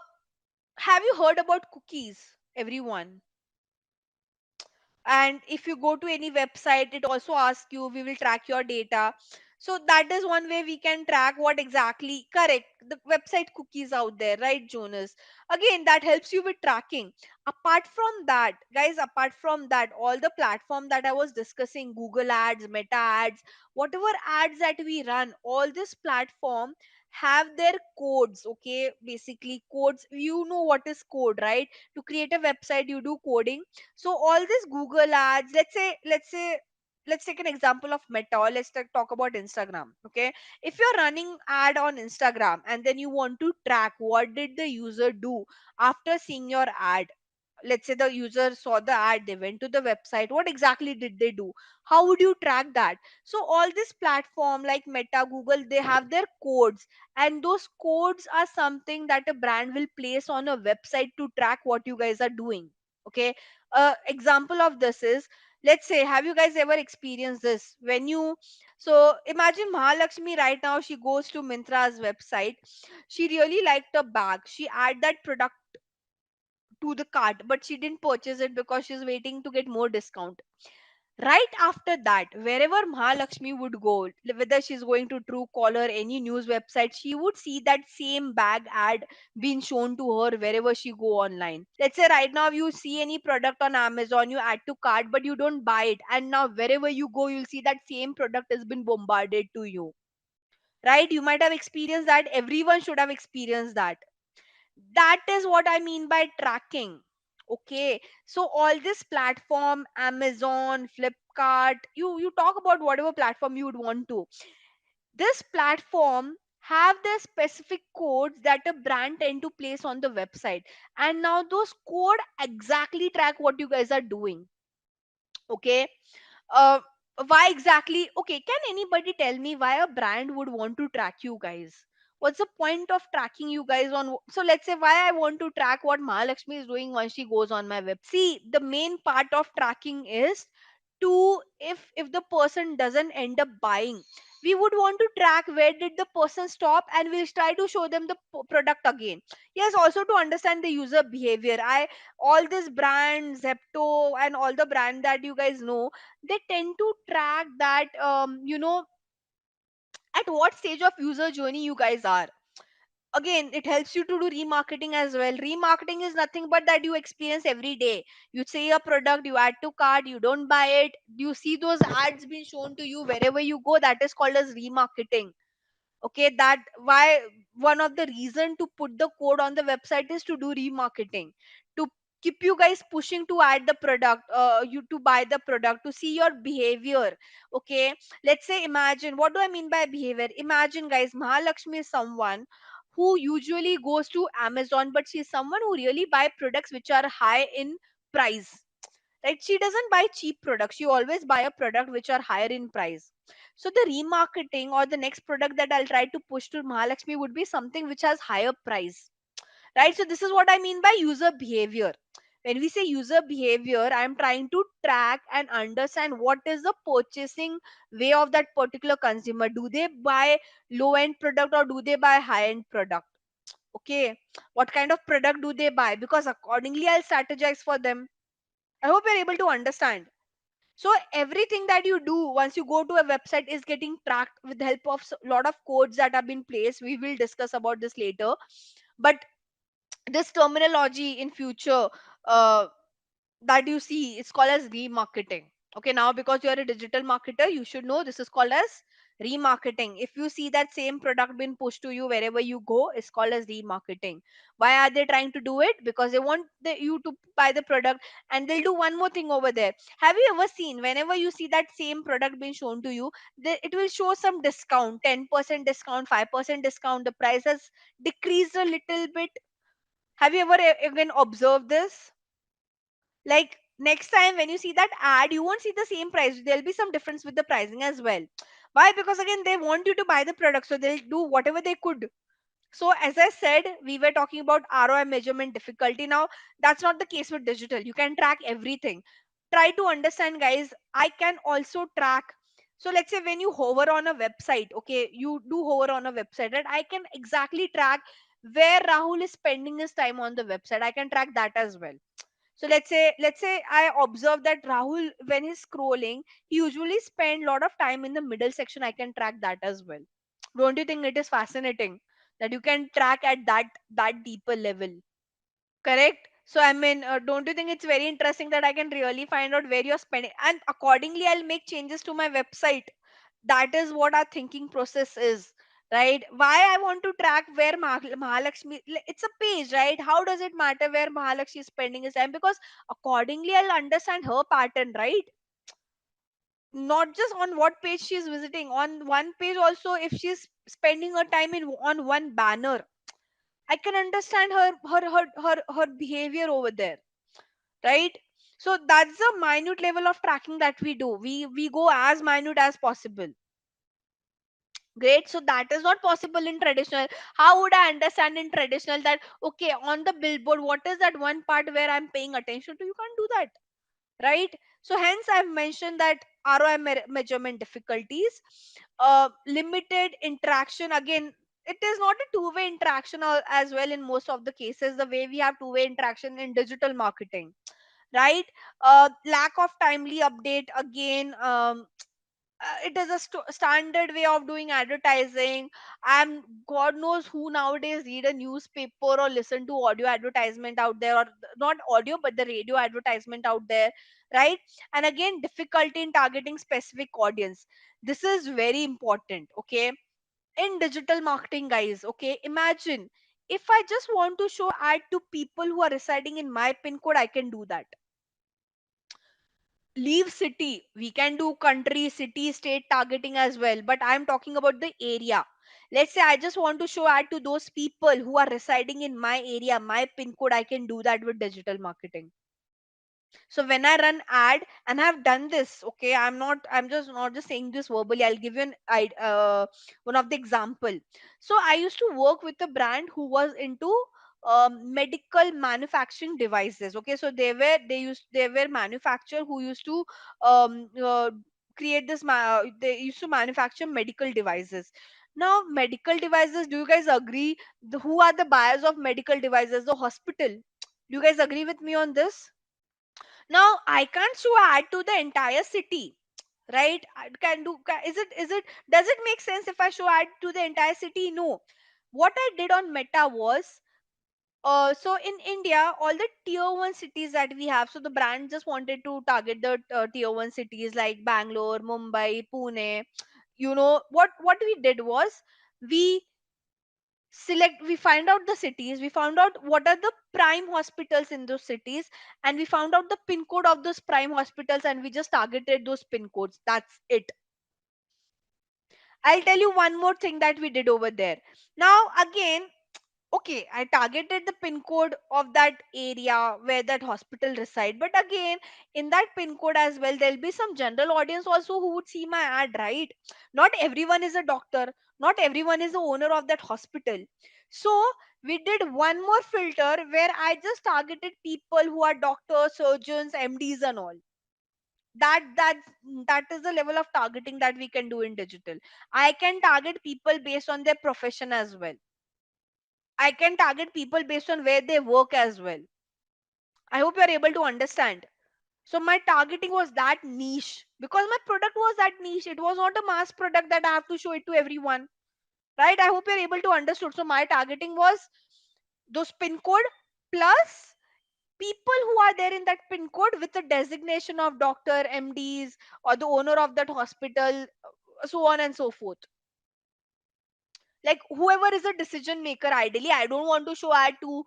have you heard about cookies, everyone? And if you go to any website, it also asks you, we will track your data. So that is one way we can track what exactly, correct, the website cookies out there, right, Jonas? Again, that helps you with tracking. Apart from that, guys, apart from that, all the platform that I was discussing, Google Ads, Meta Ads, whatever ads that we run, all this platform have their codes. Okay, basically codes, you know what is code, right? To create a website, you do coding. So all this Google Ads, let's take an example of Meta, or let's talk about Instagram. Okay, if you're running ad on Instagram and then you want to track what did the user do after seeing your ad. Let's say the user saw the ad, they went to the website, what exactly did they do? How would you track that? So all this platform like Meta, Google, they have their codes, and those codes are something that a brand will place on a website to track what you guys are doing. Okay, example of this is, Let's say, have you guys ever experienced this? When you, so imagine Mahalakshmi right now, she goes to Mintra's website. She really liked a bag. She add that product to the cart, but she didn't purchase it because she's waiting to get more discount. Right after that, wherever Mahalakshmi would go, whether she's going to Truecaller, any news website, she would see that same bag ad being shown to her wherever she go online. Let's say right now you see any product on Amazon, you add to cart, but you don't buy it, and now wherever you go, you'll see that same product has been bombarded to you. Right? You might have experienced that. Everyone should have experienced that. That is what I mean by tracking. Okay, so all this platform, Amazon, Flipkart, you talk about whatever platform you would want to, this platform have their specific codes that a brand tend to place on the website, and now those code exactly track what you guys are doing. Okay, uh, why exactly? Okay, can anybody tell me why a brand would want to track you guys? What's the point of tracking you guys on? So let's say why I want to track what Mahalakshmi is doing once she goes on my website. See, the main part of tracking is to, if the person doesn't end up buying, we would want to track where did the person stop, and we'll try to show them the product again. Yes, also to understand the user behavior. I All this brand Zepto and all the brand that you guys know, they tend to track that, at what stage of user journey you guys are. Again, it helps you to do remarketing as well. Remarketing is nothing but that you experience every day. You see a product, you add to cart, you don't buy it, you see those ads being shown to you wherever you go, that is called as remarketing. Okay, that why one of the reason to put the code on the website is to do remarketing, to keep you guys pushing to add the product, you to buy the product, to see your behavior. Okay, let's say, imagine, what do I mean by behavior? Imagine guys, Mahalakshmi is someone who usually goes to Amazon, but she's someone who really buy products which are high in price. Right? She doesn't buy cheap products. She always buy a product which are higher in price. So the remarketing or the next product that I'll try to push to Mahalakshmi would be something which has higher price. Right? So this is what I mean by user behavior. When we say user behavior, I'm trying to track and understand what is the purchasing way of that particular consumer. Do they buy low end product or do they buy high end product? Okay. What kind of product do they buy? Because accordingly I'll strategize for them. I hope you're able to understand. So everything that you do once you go to a website is getting tracked with the help of a lot of codes that have been placed. We will discuss about this later. But this terminology in future, uh, that you see, it's called as remarketing. Okay, now because you're a digital marketer, you should know this is called as remarketing. If you see that same product being pushed to you wherever you go, it's called as remarketing. Why are they trying to do it? Because they want you to buy the product. And they'll do one more thing over there. Have you ever seen, whenever you see that same product being shown to you, it will show some discount, 10% discount, 5% discount, the price has decreased a little bit. Have you ever even observed this? Like next time when you see that ad, you won't see the same price. There'll be some difference with the pricing as well. Why? Because again, they want you to buy the product, so they'll do whatever they could. So as I said, we were talking about ROI measurement difficulty. Now that's not the case with digital. You can track everything. Try to understand, guys. I can also track. So let's say when you hover on a website, okay, you do hover on a website, right? I can exactly track where Rahul is spending his time on the website. I can track that as well. So let's say I observe that Rahul, when he's scrolling, he usually spend a lot of time in the middle section. I can track that as well. Don't you think it is fascinating that you can track at that deeper level? Correct. So I mean, don't you think it's very interesting that I can really find out where you're spending, and accordingly I'll make changes to my website. That is what our thinking process is. Right? Why I want to track where Mahalakshmi, it's a page, right? How does it matter where Mahalakshmi is spending his time? Because accordingly I'll understand her pattern, right? Not just on what page she's visiting. On one page also, if she's spending her time in on one banner, I can understand her behavior over there, right? So that's the minute level of tracking that we do. We go as minute as possible. Great. So that is not possible in traditional. How would I understand in traditional that okay, on the billboard, what is that one part where I'm paying attention to? You can't do that. right? So hence I've mentioned that ROI measurement difficulties, limited interaction. Again, it is not a two-way interaction as well in most of the cases, the way we have two-way interaction in digital marketing, right? Lack of timely update. Again, it is a standard way of doing advertising. And god knows who nowadays read a newspaper or listen to audio advertisement out there, or not audio but the radio advertisement out there, right? And again, difficulty in targeting specific audience. This is very important, okay? In digital marketing, guys, okay, imagine if I just want to show ad to people who are residing in my pin code, I can do that. Leave city, we can do country, city, state targeting as well, but I'm talking about the area. Let's say I just want to show ad to those people who are residing in my area, my pin code, I can do that with digital marketing. So when I run ad, and I've done this, okay, I'm just not just saying this verbally, I'll give you one of the example. So I used to work with a brand who was into medical manufacturing devices, okay? So they were manufacturer who used to create they used to manufacture medical devices. Now medical devices, do you guys agree, who are the buyers of medical devices? The hospital. Do you guys agree with me on this? Now I can't show ad to the entire city, right? I can do. Is it does it make sense if I show ad to the entire city? No. What I did on Meta was, so in India, all the tier one cities that we have. So the brand just wanted to target the tier one cities like Bangalore, Mumbai, Pune. You know what we did was, we we find out the cities, we found out what are the prime hospitals in those cities, and we found out the pin code of those prime hospitals, and we just targeted those pin codes. That's it. I'll tell you one more thing that we did over there. Now again, okay, I targeted the pin code of that area where that hospital reside, but again, in that pin code as well, there'll be some general audience also who would see my ad, right? Not everyone is a doctor, not everyone is the owner of that hospital. So we did one more filter where I just targeted people who are doctors, surgeons, MDs and all. That that is the level of targeting that we can do in digital. I can target people based on their profession as well. I can target people based on where they work as well. I hope you are able to understand. So my targeting was that niche because my product was that niche. It was not a mass product that I have to show it to everyone. Right? I hope you're able to understood. So my targeting was those pin code plus people who are there in that pin code with the designation of doctor, MDs, or the owner of that hospital, so on and so forth. Like whoever is a decision maker, ideally I don't want to show ad to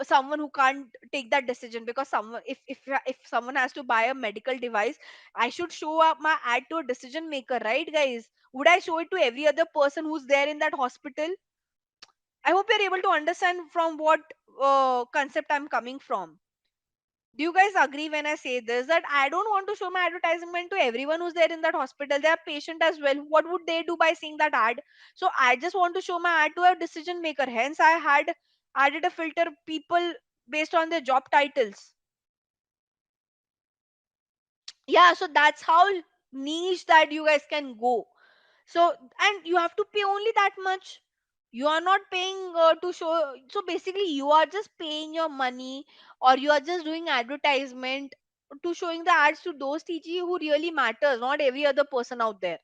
someone who can't take that decision, because someone, if someone has to buy a medical device, I should show up my ad to a decision maker, right guys? Would I show it to every other person who's there in that hospital? I hope you're able to understand from what concept I'm coming from. Do you guys agree when I say this, that I don't want to show my advertisement to everyone who's there in that hospital? They are patient as well. What would they do by seeing that ad? So I just want to show my ad to a decision maker. Hence, I had added a filter people based on their job titles. Yeah, so that's how niche that you guys can go. So, and you have to pay only that much. You are not paying to show. So basically, you are just paying your money, or you are just doing advertisement to showing the ads to those TG who really matters, not every other person out there.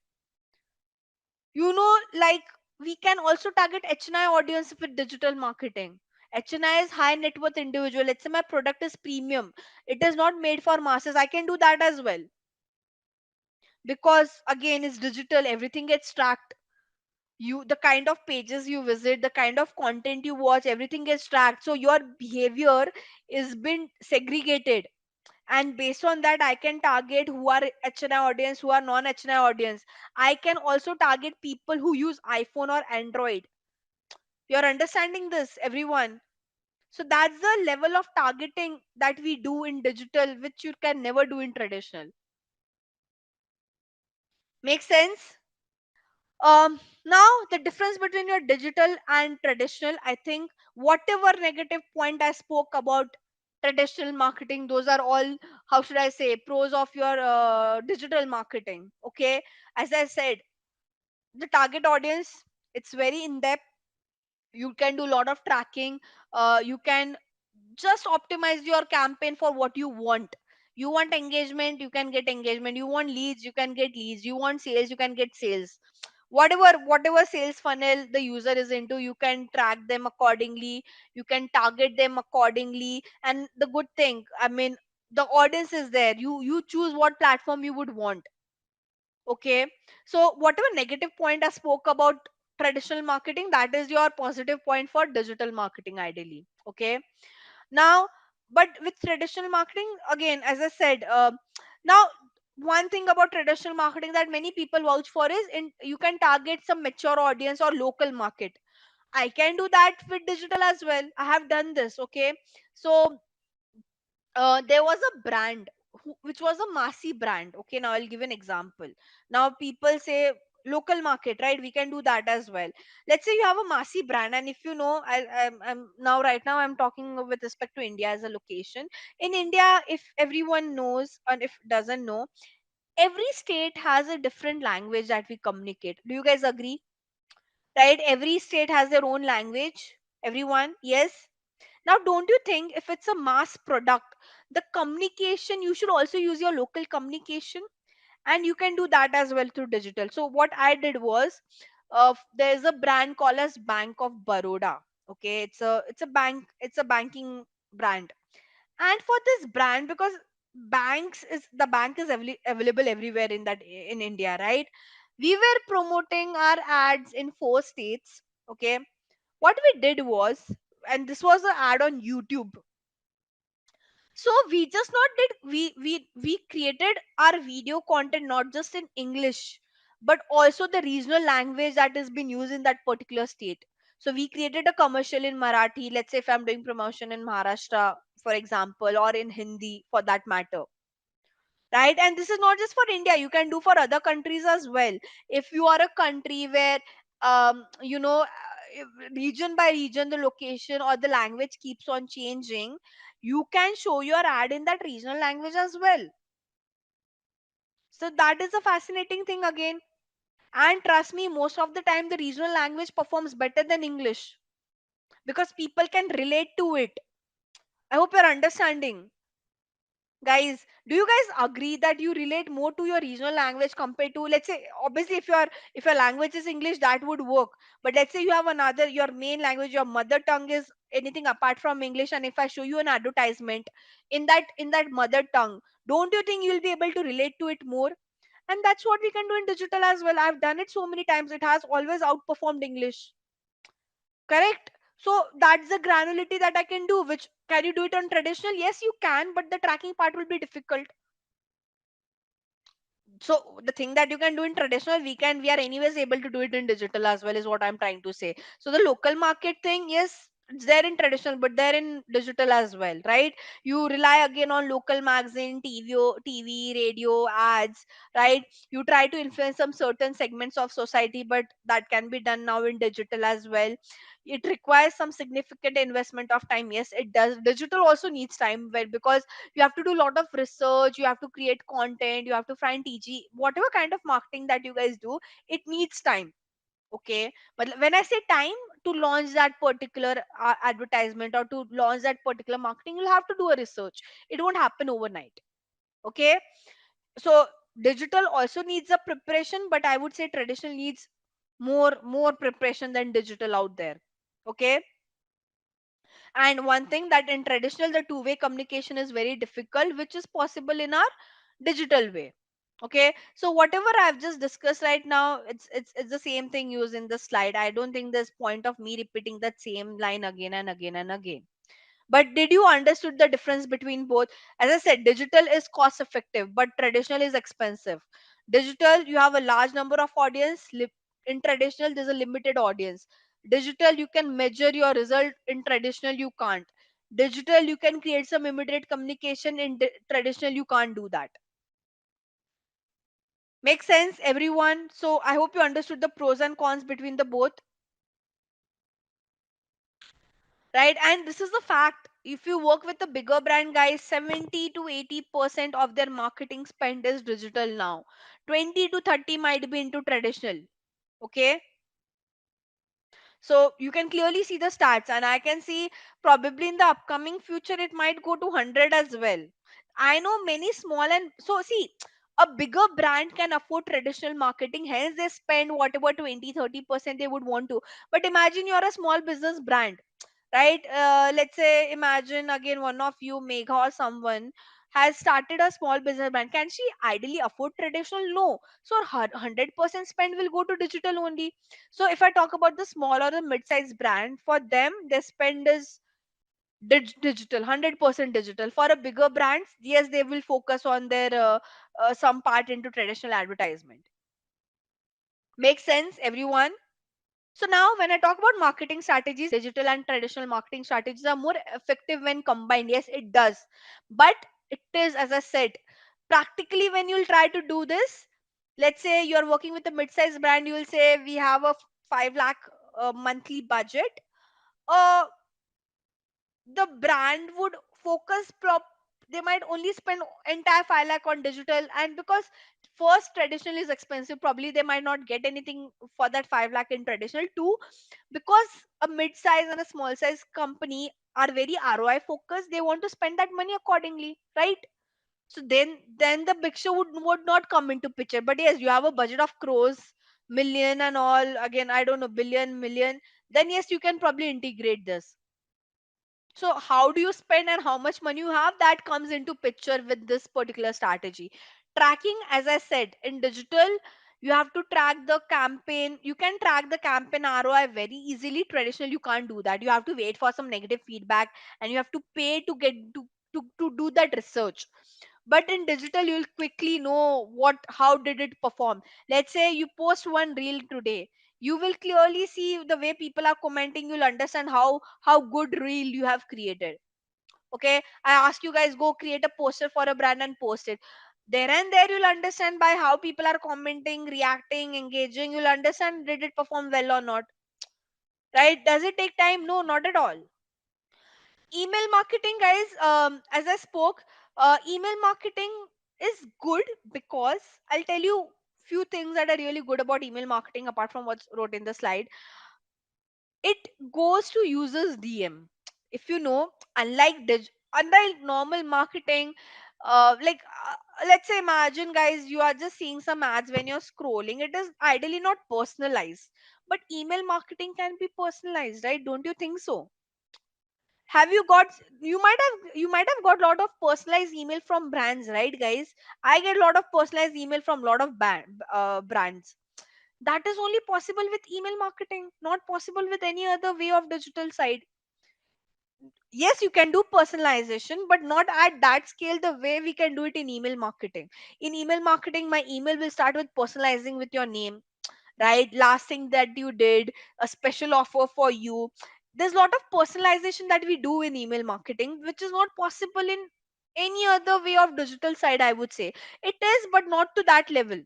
You know, like we can also target HNI audience with digital marketing. HNI is high net worth individual. Let's say my product is premium. It is not made for masses. I can do that as well, because again, it's digital. Everything gets tracked. You, the kind of pages you visit, the kind of content you watch, everything gets tracked, so your behavior is been segregated. And based on that, I can target who are HNI audience, who are non HNI audience. I can also target people who use iPhone or Android. You're understanding this, everyone? So that's the level of targeting that we do in digital, which you can never do in traditional. Make sense? Now the difference between your digital and traditional, I think whatever negative point I spoke about, traditional marketing. Those are all, how should I say, pros of your digital marketing. Okay, as I said, the target audience, it's very in depth. You can do a lot of tracking. You can just optimize your campaign for what you want. You want engagement, you can get engagement. You want leads, you can get leads. You want sales, you can get sales. Whatever sales funnel the user is into, you can track them accordingly. You can target them accordingly. And the good thing, I mean, the audience is there. You choose what platform you would want. Okay, so whatever negative point I spoke about traditional marketing, that is your positive point for digital marketing ideally. Okay, now, but with traditional marketing, again, as I said, now, one thing about traditional marketing that many people vouch for is, in you can target some mature audience or local market. I can do that with digital as well. I have done this. Okay, so there was a brand which was a massy brand. Okay, now I'll give an example. Now people say local market, right? We can do that as well. Let's say you have a massy brand, and if you know, I'm now, right now, I'm talking with respect to India as a location. In India, if everyone knows and if doesn't know, every state has a different language that we communicate. Do you guys agree? Right, every state has their own language. Everyone, yes. Now, don't you think if it's a mass product, the communication, you should also use your local communication? And you can do that as well through digital. So what I did was, there's a brand called as Bank of Baroda. Okay, it's a bank, it's a banking brand. And for this brand, because the bank is available everywhere in that in India, right? We were promoting our ads in 4 states. Okay, what we did was, and this was an ad on YouTube. So we just not did we created our video content not just in English, but also the regional language that has been used in that particular state. So we created a commercial in Marathi. Let's say if I'm doing promotion in Maharashtra, for example, or in Hindi for that matter, right? And this is not just for India, you can do for other countries as well. If you are a country where, region by region, the location or the language keeps on changing, you can show your ad in that regional language as well. So that is a fascinating thing again. And trust me, most of the time the regional language performs better than English, because people can relate to it. I hope you're understanding. Guys, do you guys agree that you relate more to your regional language compared to, let's say, obviously if your language is English, that would work. But let's say you have another, your main language, your mother tongue is anything apart from English, and if I show you an advertisement in that mother tongue, don't you think you'll be able to relate to it more? And that's what we can do in digital as well. I've done it so many times, it has always outperformed English. Correct. So that's the granularity that I can do. Which, can you do it on traditional? Yes, you can, but the tracking part will be difficult. So the thing that you can do in traditional, we are anyways able to do it in digital as well, is what I'm trying to say. So the local market thing, yes, it's there in traditional, but there in digital as well, right? You rely again on local magazine, TV, radio ads, right? You try to influence some certain segments of society, but that can be done now in digital as well. It requires some significant investment of time. Yes, it does. Digital also needs time, well, because you have to do a lot of research, you have to create content, you have to find TG, whatever kind of marketing that you guys do, it needs time. Okay, but when I say time to launch that particular advertisement, or to launch that particular marketing, you'll have to do a research. It won't happen overnight. Okay, so digital also needs a preparation, but I would say traditional needs more preparation than digital out there. Okay, and one thing that in traditional, the two-way communication is very difficult, which is possible in our digital way. Okay, so whatever I've just discussed right now, it's the same thing used in the slide. I don't think there's point of me repeating that same line again and again and again. But did you understood the difference between both? As I said, digital is cost effective, but traditional is expensive. Digital, you have a large number of audience. In traditional, there's a limited audience. Digital, you can measure your result. In traditional, you can't. Digital, you can create some immediate communication. In traditional, you can't do that. Makes sense, everyone? So I hope you understood the pros and cons between the both, right? And this is the fact. if you work with a bigger brand, guys, 70 to 80% of their marketing spend is digital now. 20 to 30 might be into traditional. Okay, so you can clearly see the stats, and I can see probably in the upcoming future it might go to 100 as well. I know many small, and so see, a bigger brand can afford traditional marketing, hence they spend whatever 20-30% they would want to. But imagine you're a small business brand, right? Let's say, imagine again, one of you, Megha or someone, has started a small business brand. Can she ideally afford traditional? No. So her 100% spend will go to digital only. So if I talk about the small or the mid-sized brand, for them their spend is digital, 100% digital. For a bigger brands, yes, they will focus on their some part into traditional advertisement. Makes sense, everyone? So now when I talk about marketing strategies, digital and traditional marketing strategies are more effective when combined. Yes, it does. But it is, as I said, practically when you'll try to do this, let's say you're working with a mid-sized brand, you will say we have a 5 lakh monthly budget. Uh, the brand would focus they might only spend entire 5 lakh on digital, and because first traditional is expensive, probably they might not get anything for that 5 lakh in traditional too, because a mid-size and a small size company are very ROI focused. They want to spend that money accordingly, right? So then the picture would not come into picture. But yes, you have a budget of crores, million and all, again I don't know, billion, million, then yes, you can probably integrate this. So how do you spend and how much money you have, that comes into picture with this particular strategy. Tracking, as I said, in digital, you have to track the campaign. You can track the campaign ROI very easily. Traditional, you can't do that. You have to wait for some negative feedback, and you have to pay to get to do that research. But in digital, you'll quickly know what how did it perform. Let's say you post one reel today, you will clearly see the way people are commenting. You'll understand how good reel you have created. Okay, I ask you guys, go create a poster for a brand and post it. There and there you'll understand by how people are commenting, reacting, engaging. You'll understand did it perform well or not, right? Does it take time? No, not at all. Email marketing, guys, as I spoke, email marketing is good, because I'll tell you few things that are really good about email marketing apart from what's wrote in the slide. It goes to users DM. If you know, unlike normal marketing, like let's say, imagine guys, you are just seeing some ads when you're scrolling. It is ideally not personalized, but email marketing can be personalized, right? Don't you think so? Have you got, you might have got a lot of personalized email from brands, right guys? I get a lot of personalized email from a lot of brands. That is only possible with email marketing, not possible with any other way of digital side. Yes, you can do personalization, but not at that scale the way we can do it in email marketing. In email marketing, my email will start with personalizing with your name, right? Last thing that you did, a special offer for you. There's a lot of personalization that we do in email marketing, which is not possible in any other way of digital side, I would say. It is, but not to that level.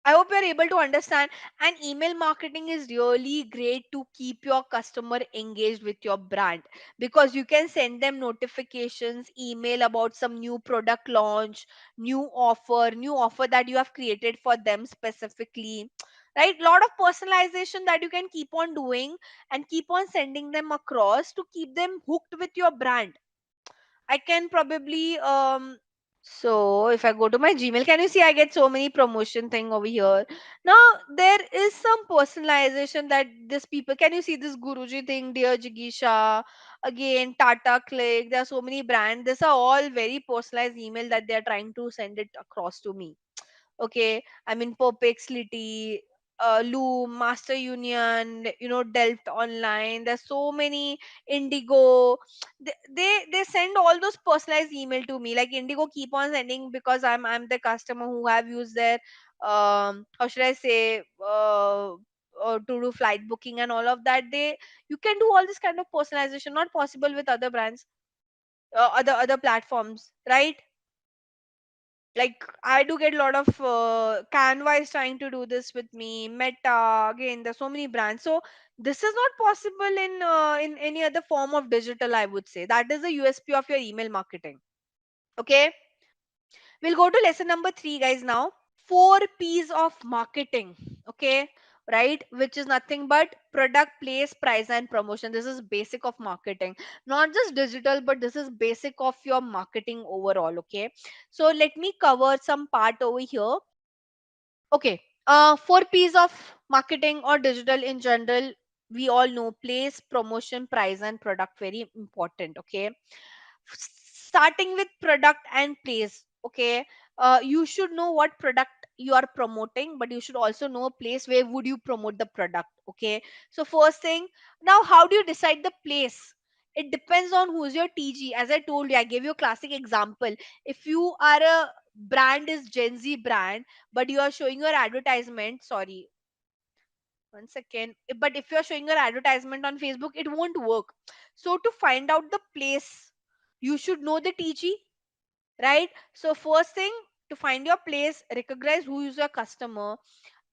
I hope you're able to understand. And email marketing is really great to keep your customer engaged with your brand, because you can send them notifications, email about some new product launch, new offer that you have created for them specifically. Right? Lot of personalization that you can keep on doing and keep on sending them across to keep them hooked with your brand. I can probably so if I go to my Gmail, can you see I get so many promotion thing over here? Now there is some personalization that this people, can you see this Guruji thing, dear Jigisha, again Tata Click, there are so many brands. These are all very personalized email that they are trying to send it across to me. Okay, I mean Perplexity, Loom, Master Union, Delft Online. There's so many, Indigo. They send all those personalized email to me. Like Indigo keep on sending, because I'm the customer who have used their how should I say, to do flight booking and all of that. You can do all this kind of personalization, not possible with other brands, other platforms, right? Like I do get a lot of Canva is trying to do this with me, Meta, again there's so many brands. So this is not possible in any other form of digital, I would say. That is the USP of your email marketing. Okay, we'll go to lesson number 3, guys, now. Four P's of marketing. Okay, right, which is nothing but product, place, price, and promotion. This is basic of marketing, not just digital, but this is basic of your marketing overall. Okay, so let me cover some part over here. Okay. Four P's of marketing or digital in general, we all know: place, promotion, price, and product. Very important. Okay. Starting with product and place. Okay. You should know what product you are promoting, but you should also know a place where would you promote the product. Okay. So first thing, now how do you decide the place? It depends on who's your TG. As I told you, I gave you a classic example. If you are a brand is Gen Z brand, but you are showing your advertisement, sorry, one second, but if you're showing your advertisement on Facebook, it won't work. So to find out the place, you should know the TG, right? So first thing, to find your place, recognize who is your customer,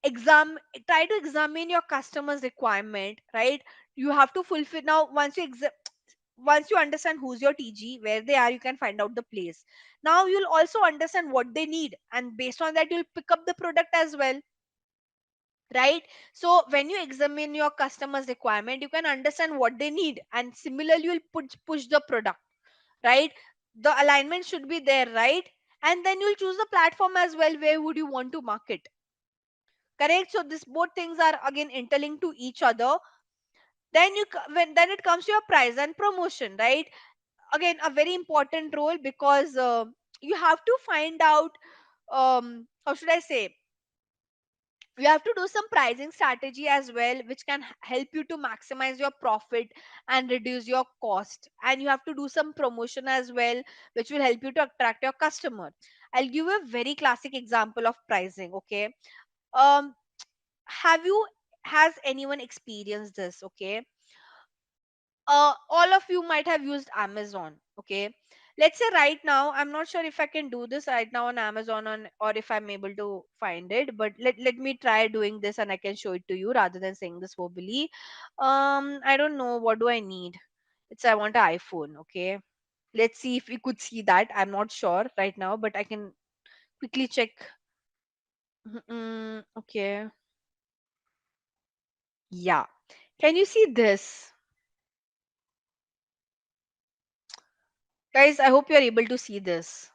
exam try to examine your customer's requirement, right? You have to fulfill. Now once you understand who's your TG, where they are, you can find out the place. Now you'll also understand what they need, and based on that, you'll pick up the product as well, right? So when you examine your customer's requirement, you can understand what they need, and similarly, you'll push the product, right? The alignment should be there, right? And then you'll choose the platform as well. Where would you want to market? Correct. So this both things are again interlinked to each other. Then then it comes to your price and promotion, right? Again, a very important role, because you have to find out, how should I say, you have to do some pricing strategy as well, which can help you to maximize your profit and reduce your cost. And you have to do some promotion as well, which will help you to attract your customer. I'll give you a very classic example of pricing. Okay. um have you has anyone experienced this? Okay. All of you might have used Amazon. Okay. Let's say right now, I'm not sure if I can do this right now on Amazon, or if I'm able to find it, but let me try doing this and I can show it to you rather than saying this verbally. I don't know, what do I need? It's, I want an iPhone. Okay. Let's see if we could see that. I'm not sure right now, but I can quickly check. Okay. Yeah. Can you see this? Guys, I hope you're able to see this.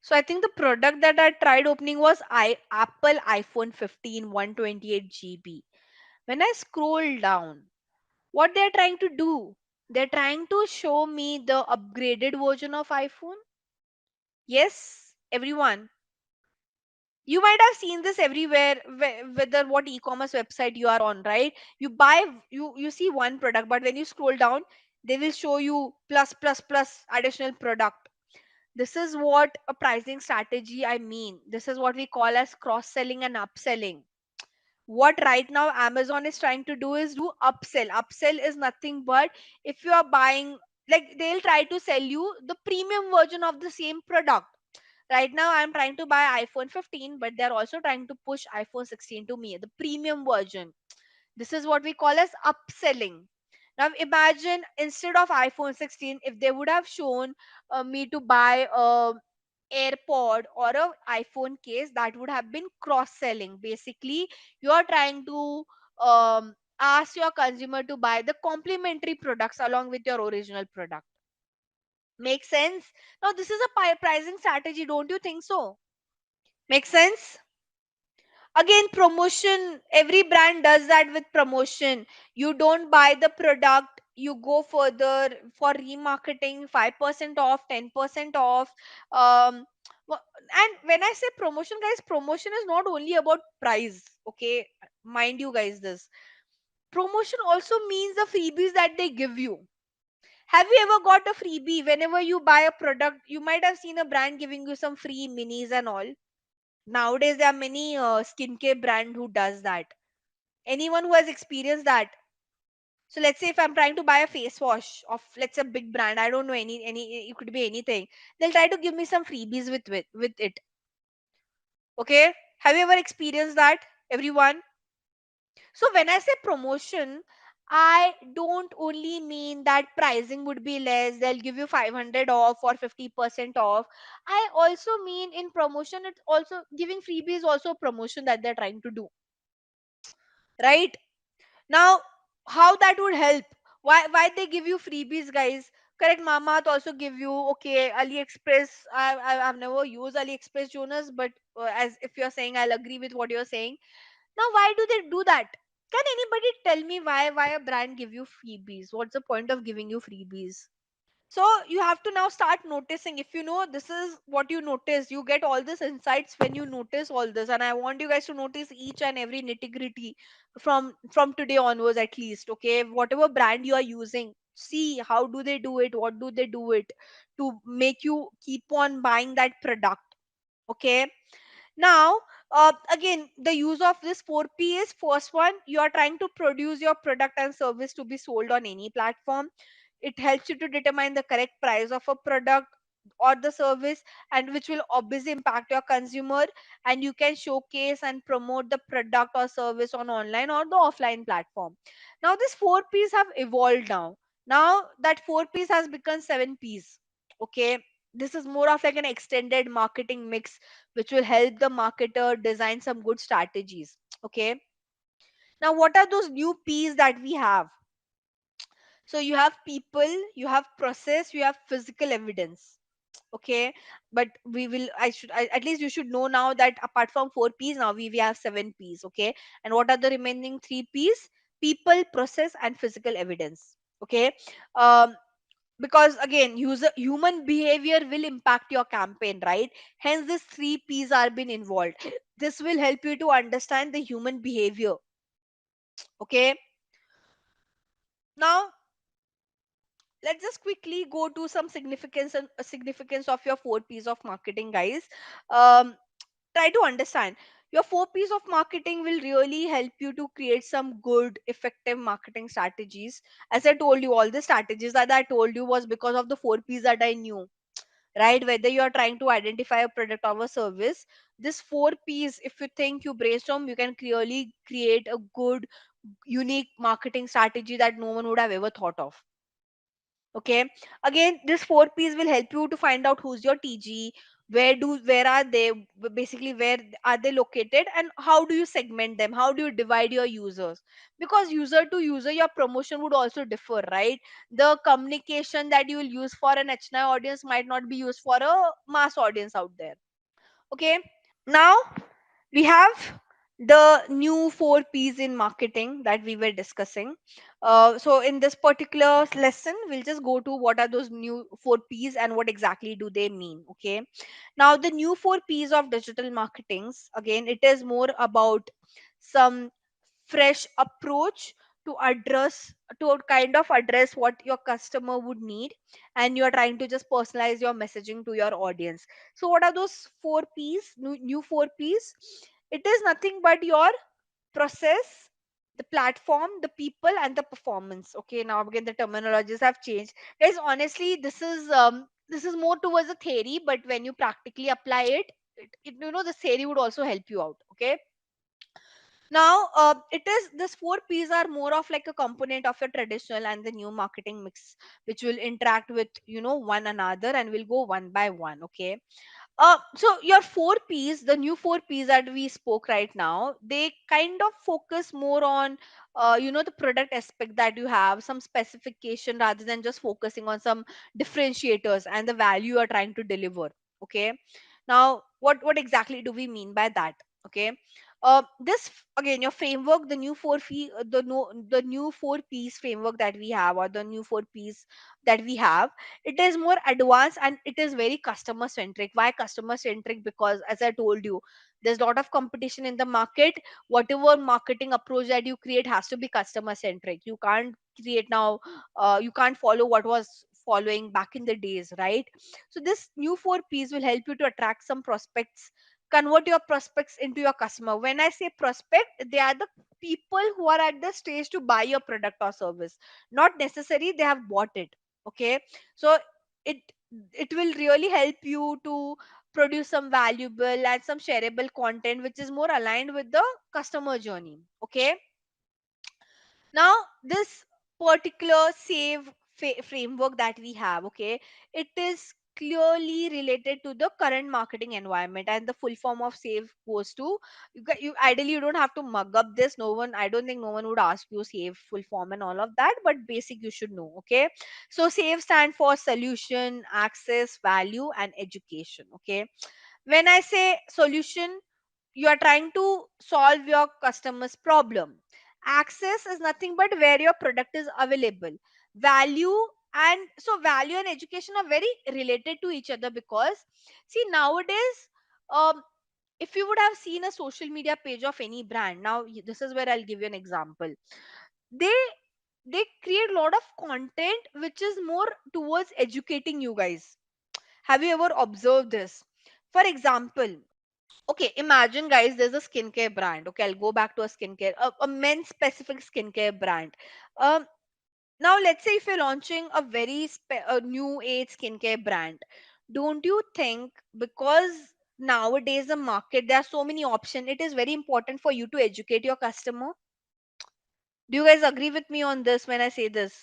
So I think the product that I tried opening was Apple iPhone 15 128 GB. When I scroll down, what they're trying to do? They're trying to show me the upgraded version of iPhone. Yes, everyone. You might have seen this everywhere, whether what e-commerce website you are on, right? You buy, you see one product, but when you scroll down, they will show you plus plus plus additional product. This is what a pricing strategy, I mean. This is what we call as cross selling and upselling. What right now Amazon is trying to do is do upsell. Upsell is nothing but, if you are buying, like they'll try to sell you the premium version of the same product. Right now I'm trying to buy iPhone 15, but they're also trying to push iPhone 16 to me, the premium version. This is what we call as upselling. Now imagine, instead of iPhone 16, if they would have shown me to buy a AirPod or a iPhone case, that would have been cross selling. Basically, you are trying to ask your consumer to buy the complementary products along with your original product. Make sense? Now this is a pricing strategy, don't you think so? Make sense? Again, promotion, every brand does that with promotion. You don't buy the product, you go further for remarketing, 5% off, 10% off. And when I say promotion, guys, promotion is not only about price. Okay, mind you guys, this promotion also means the freebies that they give you. Have you ever got a freebie? Whenever you buy a product, you might have seen a brand giving you some free minis and all. Nowadays there are many skincare brand who does that. Anyone who has experienced that? So let's say if I'm trying to buy a face wash of, let's say, a big brand, I don't know, any, it could be anything. They'll try to give me some freebies with it. Okay, have you ever experienced that, everyone? So when I say promotion, I don't only mean that pricing would be less, they'll give you 500 off or 50% off. I also mean in promotion, it's also giving freebies, also a promotion that they're trying to do, right? Now, how that would help? Why they give you freebies, guys? Correct, Mamath also give you, okay, AliExpress. I've never used AliExpress, Jonas, but as if you're saying, I'll agree with what you're saying. Now, why do they do that? Can anybody tell me why a brand give you freebies? What's the point of giving you freebies? So you have to now start noticing. If you know this is what you notice, you get all these insights when you notice all this. And I want you guys to notice each and every nitty gritty from today onwards, at least. Okay, whatever brand you are using, see how do they do it, what do they do it to make you keep on buying that product. Okay, now, again, the use of this 4P is: first one, you are trying to produce your product and service to be sold on any platform. It helps you to determine the correct price of a product or the service, and which will obviously impact your consumer. And you can showcase and promote the product or service on online or the offline platform. Now, these 4Ps have evolved now. Now, that 4Ps has become 7Ps. Okay, this is more of like an extended marketing mix which will help the marketer design some good strategies. Okay, now what are those new P's that we have? So you have people, you have process, you have physical evidence. Okay, but we will at least you should know now that apart from 4 P's, now we have 7 P's. Okay, and what are the remaining 3 P's? People, process, and physical evidence. Okay, um, because again, user human behavior will impact your campaign, right? Hence these 3 P's are been involved. This will help you to understand the human behavior. Okay, now let's just quickly go to some significance and significance of your 4 P's of marketing, guys. um, Try to understand your 4 P's of marketing will really help you to create some good effective marketing strategies. As I told you, all the strategies that I told you was because of the 4 P's that I knew, right? Whether you are trying to identify a product or a service, this 4 P's, if you think, you brainstorm, you can clearly create a good unique marketing strategy that no one would have ever thought of. Okay, again, this 4 P's will help you to find out who's your TG, where are they, basically where are they located, and how do you segment them, how do you divide your users? Because user to user, your promotion would also differ, right? The communication that you will use for an HNI audience might not be used for a mass audience out there. Okay, now we have the new 4 P's in marketing that we were discussing. So in this particular lesson, we'll just go to what are those new 4 P's and what exactly do they mean. Okay, now the new 4 P's of digital marketings, again, it is more about some fresh approach to address, to kind of address what your customer would need, and you're trying to just personalize your messaging to your audience. So what are those 4 P's, new 4 P's? It is nothing but your process, the platform, the people, and the performance. Okay, now again the terminologies have changed, guys. Honestly, this is more towards a theory, but when you practically apply it, the theory would also help you out. Okay, now, it is this 4 P's are more of like a component of your traditional and the new marketing mix, which will interact with one another, and will go one by one. Okay, so your 4 P's, the new 4 P's that we spoke right now, they kind of focus more on the product aspect that you have, some specification, rather than just focusing on some differentiators and the value you are trying to deliver. Okay, now what exactly do we mean by that? Okay, again, your framework, the new 4 P, the no, the new 4 P's framework that we have, or the new 4 P's that we have, it is more advanced and it is very customer centric. Why customer centric? Because as I told you, there's a lot of competition in the market. Whatever marketing approach that you create has to be customer centric. You can't create now, you can't follow what was following back in the days, right? So this new 4 P's will help you to attract some prospects, convert your prospects into your customer. When I say prospect, they are the people who are at the stage to buy your product or service, not necessarily they have bought it. Okay, so it it will really help you to produce some valuable and some shareable content which is more aligned with the customer journey. Okay, now this particular framework that we have, okay, it is clearly related to the current marketing environment, and the full form of save goes to you ideally you don't have to mug up this. No one, I don't think no one would ask you save full form and all of that, but basic you should know. Okay, so save stand for solution, access, value and education. Okay, when I say solution, you are trying to solve your customer's problem. Access is nothing but where your product is available. Value, and so value and education are very related to each other, because see nowadays, um if you would have seen a social media page of any brand, now this is where I'll give you an example. They they create a lot of content which is more towards educating you guys. Have you ever observed this? For example, okay, imagine guys, there's a skincare brand. Okay, I'll go back to a men's specific skincare brand. Um, Now let's say if you're launching a new age skincare brand, don't you think, because nowadays the market there are so many options, it is very important for you to educate your customer? Do you guys agree with me on this when I say this?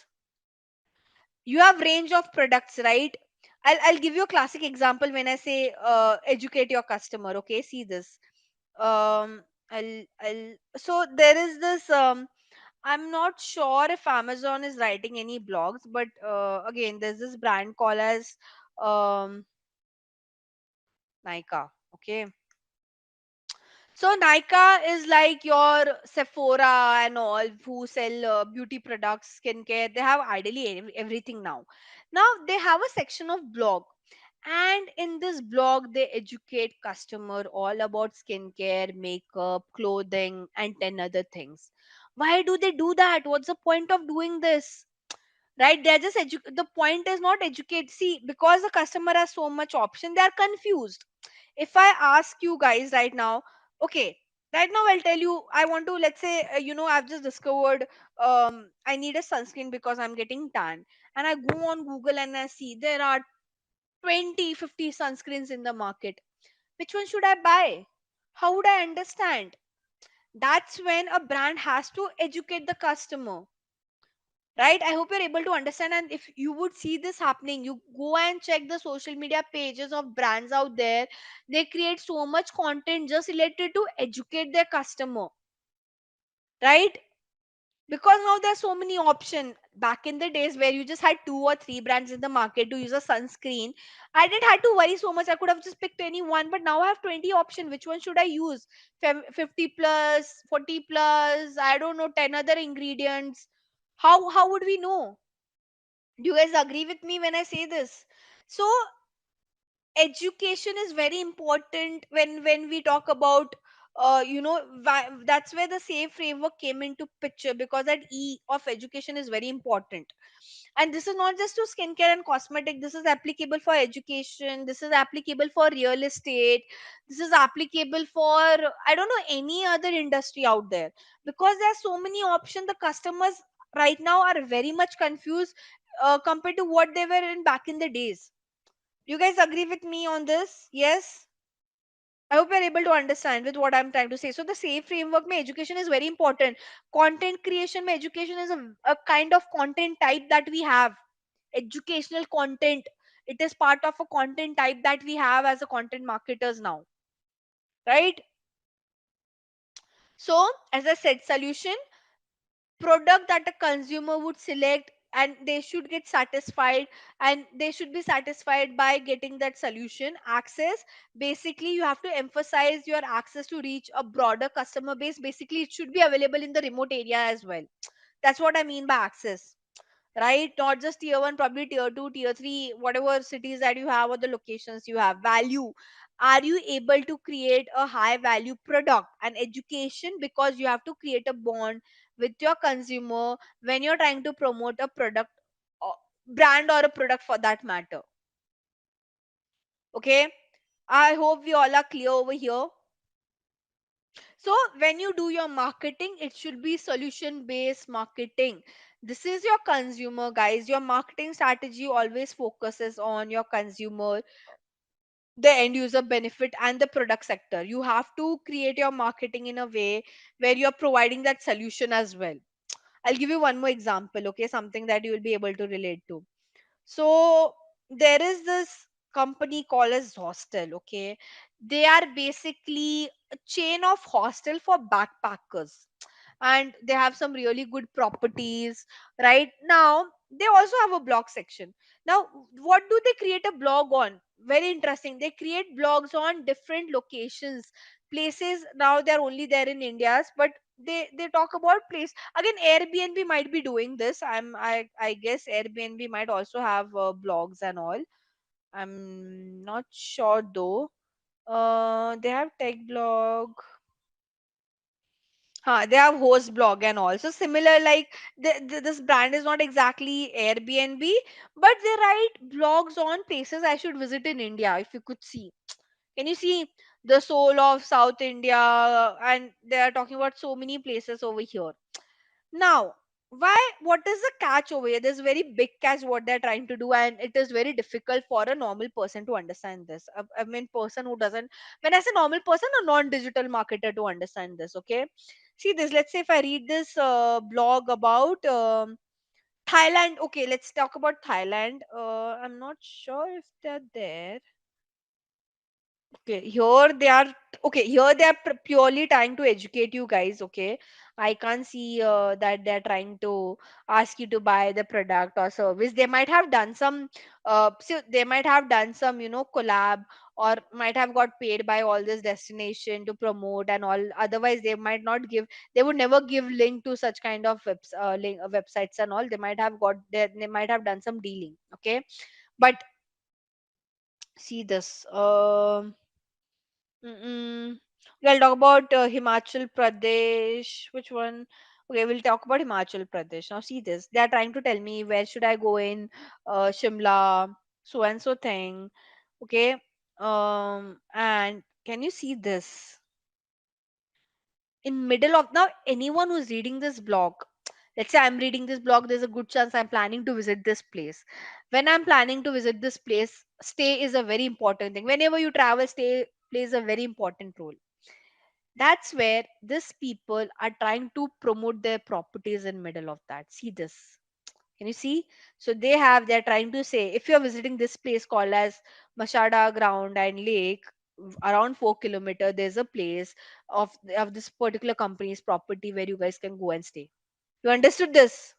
You have range of products, right? I'll give you a classic example when I say educate your customer. Okay, see this. I'll So there is this I'm not sure if Amazon is writing any blogs, but again there's this brand called as um Nika. Okay, so Nika is like your Sephora and all who sell beauty products, skincare. They have ideally everything now. Now they have a section of blog, and in this blog they educate customer all about skincare, makeup, clothing, and 10 other things. Why do they do that? What's the point of doing this? Right? They're just the point is not educate. See, because the customer has so much option, they are confused. If I ask you guys right now, okay, right now I'll tell you, I want to, let's say, I've just discovered I need a sunscreen because I'm getting tan, and I go on Google and I see there are 20, 50 sunscreens in the market. Which one should I buy? How would I understand? That's when a brand has to educate the customer. Right, I hope you're able to understand. And if you would see this happening, you go and check the social media pages of brands out there. They create so much content just related to educate their customer, right? Because now there's so many options. Back in the days where you just had 2 or 3 brands in the market to use a sunscreen, I didn't have to worry so much. I could have just picked any one, but now I have 20 options. Which one should I use? 50 plus, 40 plus, I don't know, 10 other ingredients. How would we know? Do you guys agree with me when I say this? So education is very important when we talk about that's where the safe framework came into picture, because that E of education is very important. And this is not just to skincare and cosmetic, this is applicable for education, this is applicable for real estate, this is applicable for, I don't know, any other industry out there. Because there are so many options, the customers right now are very much confused compared to what they were in back in the days. You guys agree with me on this? Yes? I hope you're able to understand with what I'm trying to say. So the safe framework mein education is very important. Content creation mein education is a kind of content type that we have. Educational content. It is part of a content type that we have as a content marketers now. Right? So, as I said, solution, product that a consumer would select, and they should get satisfied, and they should be satisfied by getting that solution. Access, basically you have to emphasize your access to reach a broader customer base. Basically it should be available in the remote area as well. That's what I mean by access, right? Not just tier 1, probably tier 2, tier 3, whatever cities that you have or the locations you have. Value, are you able to create a high value product? And education, because you have to create a bond with your consumer when you're trying to promote a product or brand, or a product for that matter. Okay, I hope we all are clear over here. So when you do your marketing, it should be solution based marketing. This is your consumer, guys. Your marketing strategy always focuses on your consumer. the end user benefit and the product sector. You have to create your marketing in a way where you're providing that solution as well. I'll give you one more example, okay? Something that you will be able to relate to. So there is this company called as Hostel, okay? They are basically a chain of hostel for backpackers, and they have some really good properties. Right now they also have a blog section. Now what do they create a blog on? Very interesting, they create blogs on different locations, places. Now they're only there in India's, but they talk about place. Again, Airbnb might be doing this. I guess Airbnb might also have blogs and all. I'm not sure though. They have tech blog. They have host blog and all. So similar, like this brand is not exactly Airbnb, but they write blogs on places I should visit in India. If you could see, can you see the soul of South India? And they are talking about so many places over here. Now, why? What is the catch over here? There's a very big catch what they're trying to do, and it is very difficult for a normal person to understand this. I mean, person who doesn't. When I say normal person, a non-digital marketer to understand this. Okay, see this. Let's say if I read this blog about Thailand. Okay, let's talk about Thailand. I'm not sure if they're there. Okay, here they are. Okay, here they are purely trying to educate you guys. Okay, I can't see that they're trying to ask you to buy the product or service. They might have done some, so they might have done some, collab, or might have got paid by all this destination to promote and all. Otherwise, they might not give. They would never give link to such kind of websites and all. They might have got. They might have done some dealing. Okay, but see this. Mm-mm. We'll talk about Himachal Pradesh. Which one? Okay, we'll talk about Himachal Pradesh. Now, see this. They are trying to tell me where should I go in Shimla, so and so thing. Okay. And can you see this? In middle of now, anyone who's reading this blog, let's say I'm reading this blog, there's a good chance I'm planning to visit this place. When I'm planning to visit this place, stay is a very important thing. Whenever you travel, stay plays a very important role. That's where these people are trying to promote their properties in middle of that. See this. Can you see? So they're trying to say if you're visiting this place called as Mashada Ground and Lake, around 4 kilometer, there's a place of this particular company's property where you guys can go and stay. You understood this?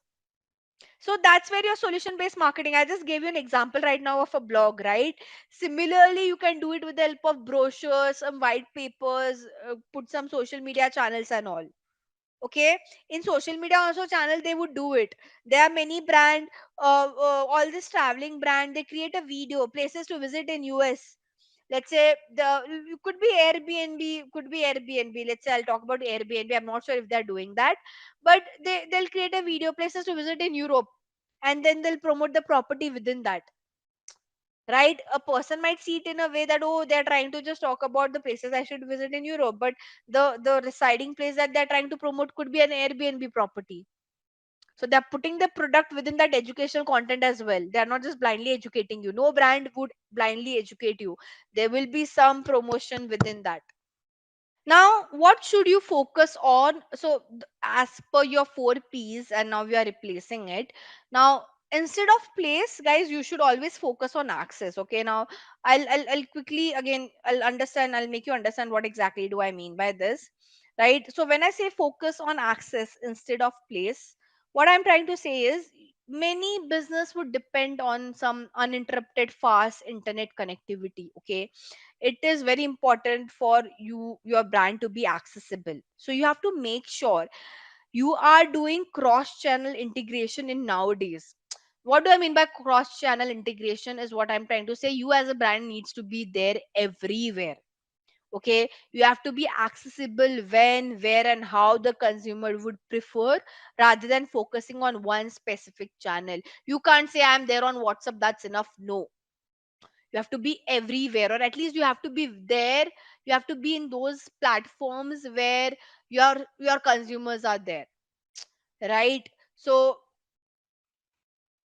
So that's where your solution based marketing. I just gave you an example right now of a blog, right? Similarly, you can do it with the help of brochures, some white papers, put some social media channels and all. Okay, in social media also channel they would do it. There are many brand, all this traveling brand, they create a video places to visit in US. Let's say the you could be Airbnb, could be Airbnb. Let's say I'll talk about Airbnb. I'm not sure if they're doing that, but they'll create a video places to visit in Europe, and then they'll promote the property within that. Right, a person might see it in a way that, oh, they're trying to just talk about the places I should visit in Europe, but the residing place that they're trying to promote could be an Airbnb property. So they're putting the product within that educational content as well. They're not just blindly educating you. No brand would blindly educate you. There will be some promotion within that. Now what should you focus on? So as per your 4 P's, and now we are replacing it. Now instead of place, guys, you should always focus on access. Okay, now I'll quickly again, I'll make you understand what exactly do I mean by this. Right, so when I say focus on access instead of place, what I'm trying to say is many business would depend on some uninterrupted fast internet connectivity. Okay, it is very important for your brand to be accessible, so you have to make sure you are doing cross channel integration in nowadays. What do I mean by cross channel integration is what I'm trying to say, you as a brand needs to be there everywhere. Okay, you have to be accessible when, where, and how the consumer would prefer, rather than focusing on one specific channel. You can't say I'm there on WhatsApp, that's enough. No, you have to be everywhere, or at least you have to be there. You have to be in those platforms where your consumers are there. Right, so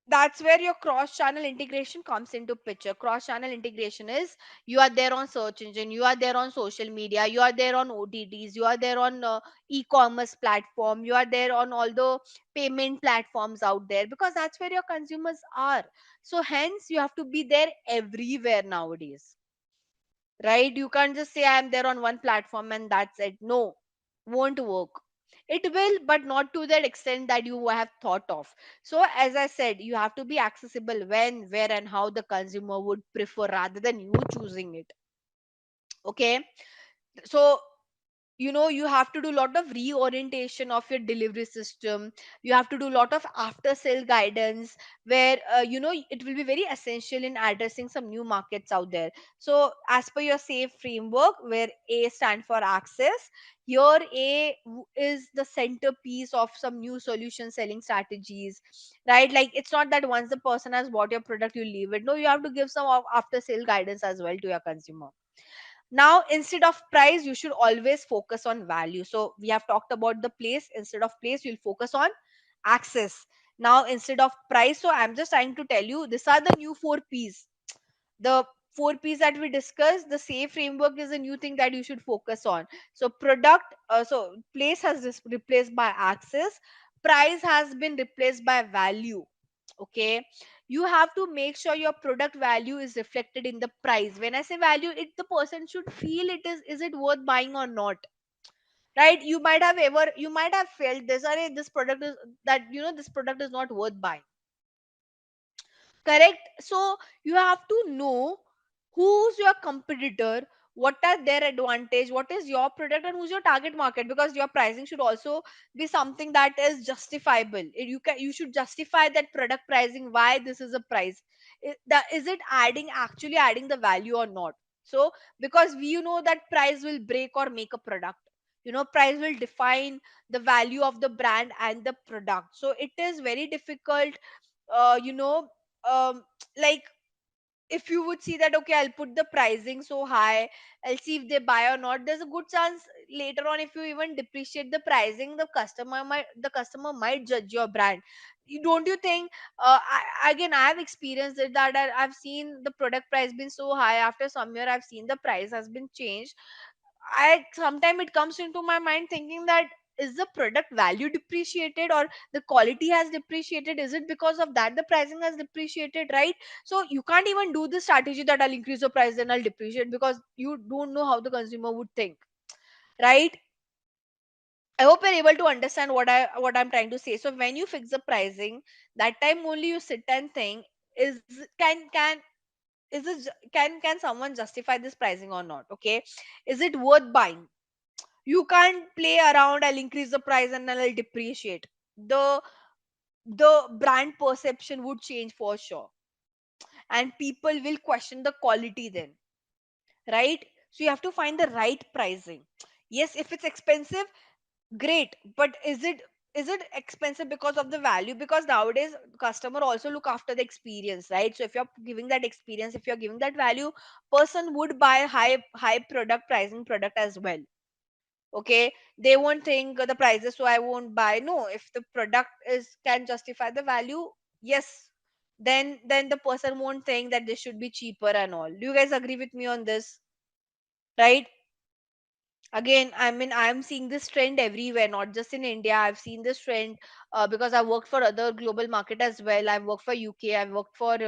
that's where your cross channel integration comes into picture. Cross channel integration is, you are there on search engine, you are there on social media, you are there on OTTs, you are there on e-commerce platform, you are there on all the payment platforms out there, because that's where your consumers are. So hence you have to be there everywhere nowadays, right? You can't just say I'm there on one platform and that's it. No, won't work. It will, but not to that extent that you have thought of. So as I said, you have to be accessible when, where, and how the consumer would prefer, rather than you choosing it. Okay, so you have to do a lot of reorientation of your delivery system. You have to do a lot of after sale guidance, where it will be very essential in addressing some new markets out there. So as per your safe framework, where A stand for access, here is the centerpiece of some new solution selling strategies, right? Like, it's not that once the person has bought your product you leave it. No, you have to give some after sale guidance as well to your consumer. Now, instead of price, you should always focus on value. So we have talked about the place. Instead of place, you'll focus on access. Now, instead of price, so I'm just trying to tell you, these are the new 4 P's. The 4 P's that we discussed, the safe framework is a new thing that you should focus on. So product, so place has replaced by access, price has been replaced by value. Okay, you have to make sure your product value is reflected in the price. When I say value, it, the person should feel it is it worth buying or not, right? You might have felt this, are this product is, that this product is not worth buying. Correct. So you have to know who's your competitor, what are their advantage, what is your product, and who's your target market, because your pricing should also be something that is justifiable. You should justify that product pricing, why this is a price. Is it actually adding the value or not? So, because we know that price will break or make a product. Price will define the value of the brand and the product. So it is very difficult, uh, you know um like, if you would see that, okay, I'll put the pricing so high, I'll see if they buy or not, there's a good chance later on, if you even depreciate the pricing, the customer might judge your brand. Don't you think? Again, I have experienced it, that I've seen the product price been so high, after some year I've seen the price has been changed. I Sometimes it comes into my mind thinking that, is the product value depreciated, or the quality has depreciated? Is it because of that the pricing has depreciated, right? So you can't even do the strategy that I'll increase the price then I'll depreciate, because you don't know how the consumer would think, right? I hope you're able to understand what I'm trying to say. So when you fix the pricing, that time only you sit and think, is can is this can someone justify this pricing or not? Okay, is it worth buying? You can't play around, I'll increase the price and then I'll depreciate. The the brand perception would change for sure, and people will question the quality then, right? So you have to find the right pricing. Yes, if it's expensive, great, but is it expensive because of the value? Because nowadays customer also look after the experience, right? So if you're giving that experience, if you're giving that value, person would buy high product pricing product as well. Okay, they won't think the prices, so I won't buy. No, if the product is can justify the value, yes, then the person won't think that this should be cheaper and all. Do you guys agree with me on this? Right? Again, I mean, I'm seeing this trend everywhere, not just in India. I've seen this trend, because I worked for other global market as well. I've worked for UK, I've worked for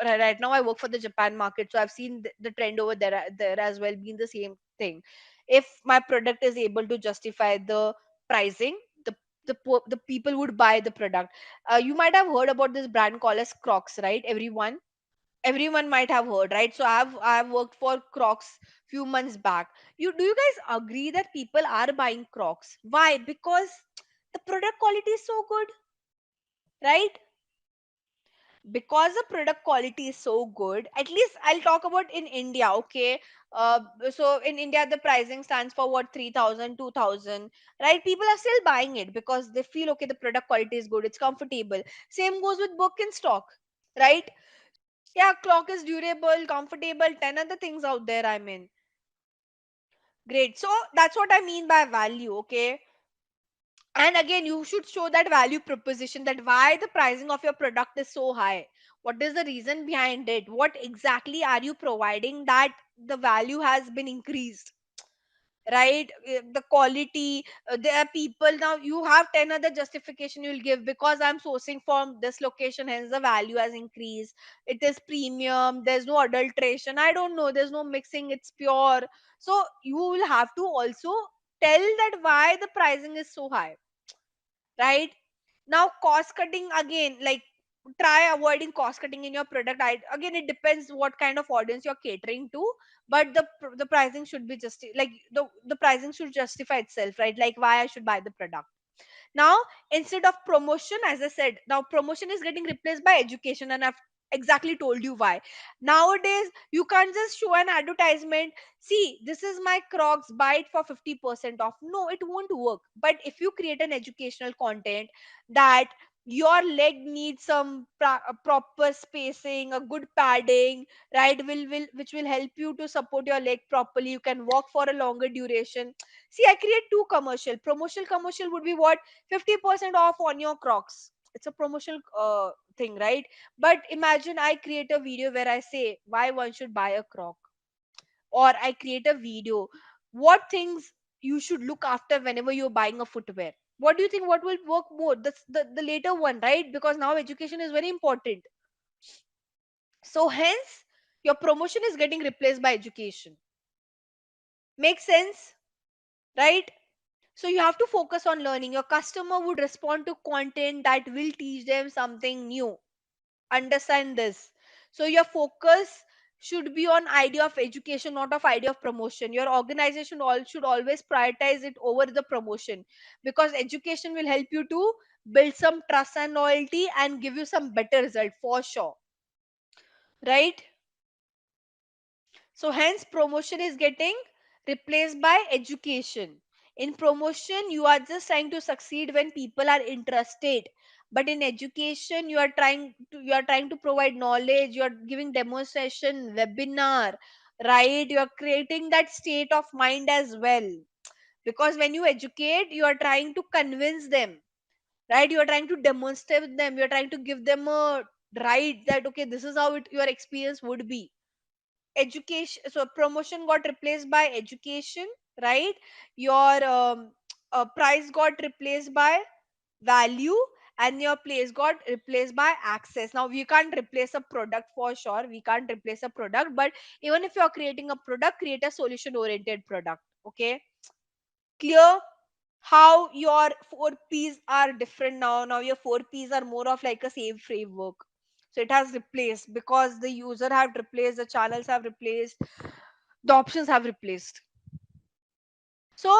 right now I work for the Japan market. So I've seen the trend over there as well, being the same thing. If my product is able to justify the pricing, the people would buy the product. You might have heard about this brand called as Crocs, right? Everyone might have heard, right? So I've worked for Crocs few months back. Do you guys agree that people are buying Crocs? Why? Because the product quality is so good, right? Because the product quality is so good. At least I'll talk about in India. Okay, uh, so in India the pricing stands for what, 3,000, 2,000, right? People are still buying it because they feel, okay, the product quality is good, it's comfortable. Same goes with Birkenstock, right? Yeah, clock is durable, comfortable, 10 other things out there, I mean. Great. So that's what I mean by value, okay? And again, you should show that value proposition, that why the pricing of your product is so high, what is the reason behind it, what exactly are you providing that the value has been increased, right? The quality, there are people, now you have 10 other justification you'll give, because I'm sourcing from this location, hence the value has increased, it is premium, there's no adulteration, I don't know, there's no mixing, it's pure. So you will have to also tell that why the pricing is so high, right? Now cost cutting, again, like, try avoiding cost cutting in your product. Again, it depends what kind of audience you're catering to, but the pricing should be just like the pricing should justify itself, right? Like why I should buy the product. Now, instead of promotion, as I said, now promotion is getting replaced by education, and I've exactly told you why. Nowadays, you can't just show an advertisement. See, this is my Crocs, buy it for 50% off. No, it won't work. But if you create an educational content that your leg needs some proper spacing, a good padding, right, will which will help you to support your leg properly, you can walk for a longer duration. See, I create two commercial would be what, 50% off on your Crocs. It's a promotional thing, right? But imagine I create a video where I say why one should buy a Croc, or I create a video what things you should look after whenever you're buying a footwear. What do you think, what will work more? The later one, right? Because now education is very important. So hence your promotion is getting replaced by education. Makes sense, right? So you have to focus on learning. Your customer would respond to content that will teach them something new. Understand this. So your focus should be on idea of education, not of idea of promotion. Your organization all should always prioritize it over the promotion, because education will help you to build some trust and loyalty and give you some better result for sure. Right? So hence promotion is getting replaced by education. In promotion, you are just trying to succeed when people are interested. But in education, you are trying to provide knowledge, you are giving demonstration, webinar, right? You are creating that state of mind as well. Because when you educate, you are trying to convince them, right? You are trying to demonstrate them, you are trying to give them a right that okay, this is how your experience would be. Education, so promotion got replaced by education, right? Your price got replaced by value, and your place got replaced by access. Now we can't replace a product, for sure we can't replace a product, but even if you're creating a product, create a solution oriented product. Okay, clear? How your 4 P's are different now. Now your 4 P's are more of like a same framework. So it has replaced because the user have replaced, the channels have replaced, the options have replaced. So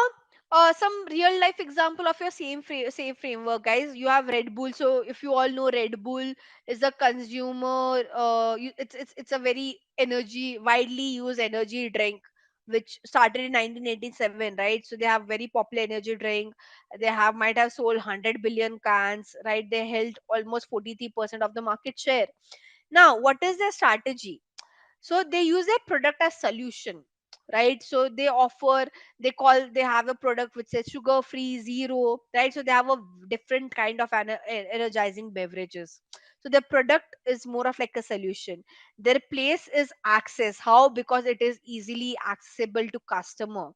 some real life example of your same framework, guys. You have Red Bull. So if you all know, Red Bull is a consumer, it's a very energy widely used energy drink, which started in 1987, right? So they have very popular energy drink. They have might have sold 100 billion cans, right? They held almost 43% of the market share. Now what is their strategy? So they use their product as solution, right? So they have a product which says sugar free, zero, right? So they have a different kind of energizing beverages. So their product is more of like a solution. Their place is access. How? Because it is easily accessible to customer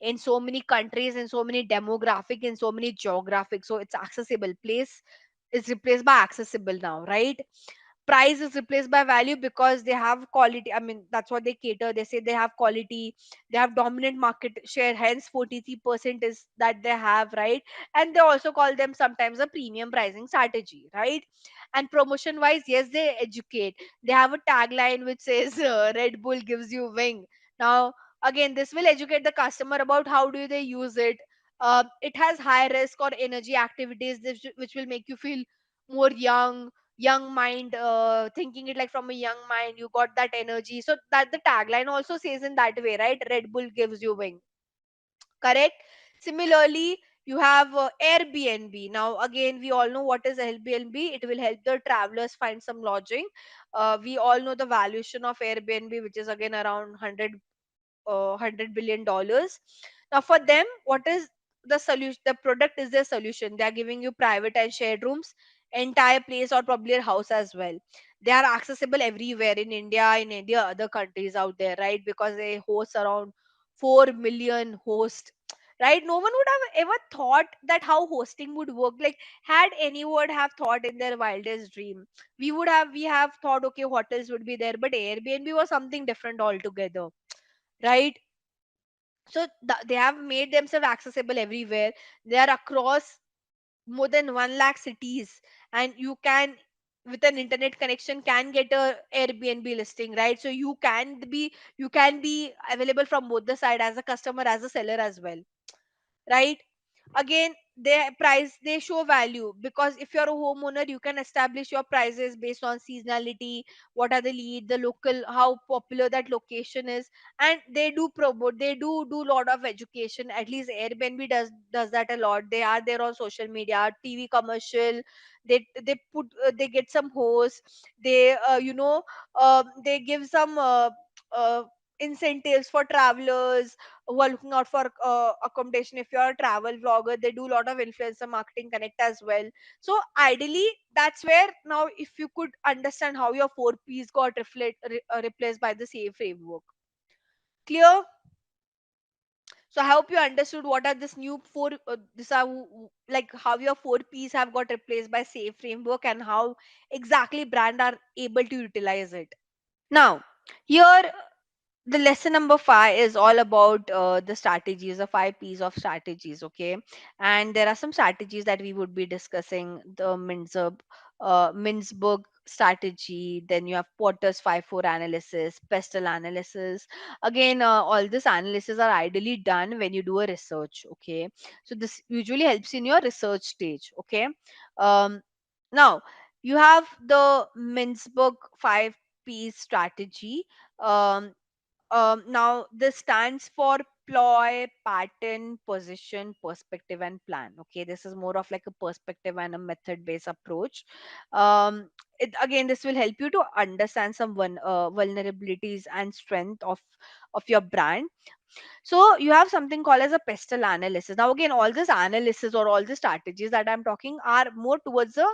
in so many countries, in so many demographic, in so many geographic. So it's accessible. Place is replaced by accessible now, right? Price is replaced by value because they have quality. I mean, that's what they cater. They say they have quality, they have dominant market share, hence 43% is that they have, right? And they also call them sometimes a premium pricing strategy, right? And promotion wise, yes, they educate. They have a tagline which says Red Bull gives you wing. Now again, this will educate the customer about how do they use it. It has high risk or energy activities which will make you feel more young mind, thinking it like from a young mind, you got that energy. So that the tagline also says in that way, right? Red Bull gives you wing. Correct. Similarly, you have Airbnb. Now again, we all know what is Airbnb. It will help the travelers find some lodging. We all know the valuation of Airbnb, which is again around 100 $100 billion. Now for them, what is the solution, the product is their solution. They are giving you private and shared rooms, entire place, or probably a house as well. They are accessible everywhere in India, other countries out there, right? Because they host around 4 million hosts, right? No one would have ever thought that how hosting would work. Like, had any would have thought in their wildest dream, we have thought, okay, hotels would be there, but Airbnb was something different altogether, right? So they have made themselves accessible everywhere. They are across more than 1 lakh cities, and you can, with an internet connection, can get a Airbnb listing, right? So you can be available from both the side, as a customer, as a seller as well, right? Again, they show value, because if you're a homeowner, you can establish your prices based on seasonality, what are the lead, the local, how popular that location is. And they do promote, they do lot of education. At least Airbnb does that a lot. They are there on social media, TV commercial. They get some hosts, they give some uh, incentives for travelers who are looking out for accommodation. If you're a travel vlogger, they do a lot of influencer marketing connect as well. So ideally, that's where, now if you could understand how your 4 P's got replaced by the same framework. Clear? So I hope you understood what are this new four this are like how your 4 P's have got replaced by same framework, and how exactly brand are able to utilize it. Now, here the lesson number 5 is all about the strategies, the 5 P's of strategies. Okay, and there are some strategies that we would be discussing: the Mintzberg strategy, then you have Porter's 5-4 analysis, pestle analysis. Again, all this analysis are ideally done when you do a research. Okay, so this usually helps in your research stage. Okay, um, now you have the Mintzberg 5 P's strategy. um, now this stands for ploy, pattern, position, perspective, and plan. Okay, this is more of like a perspective and a method based approach. Again, this will help you to understand some vulnerabilities and strength of your brand. So you have something called as a pestle analysis. Now again, all this analysis or all the strategies that I'm talking are more towards the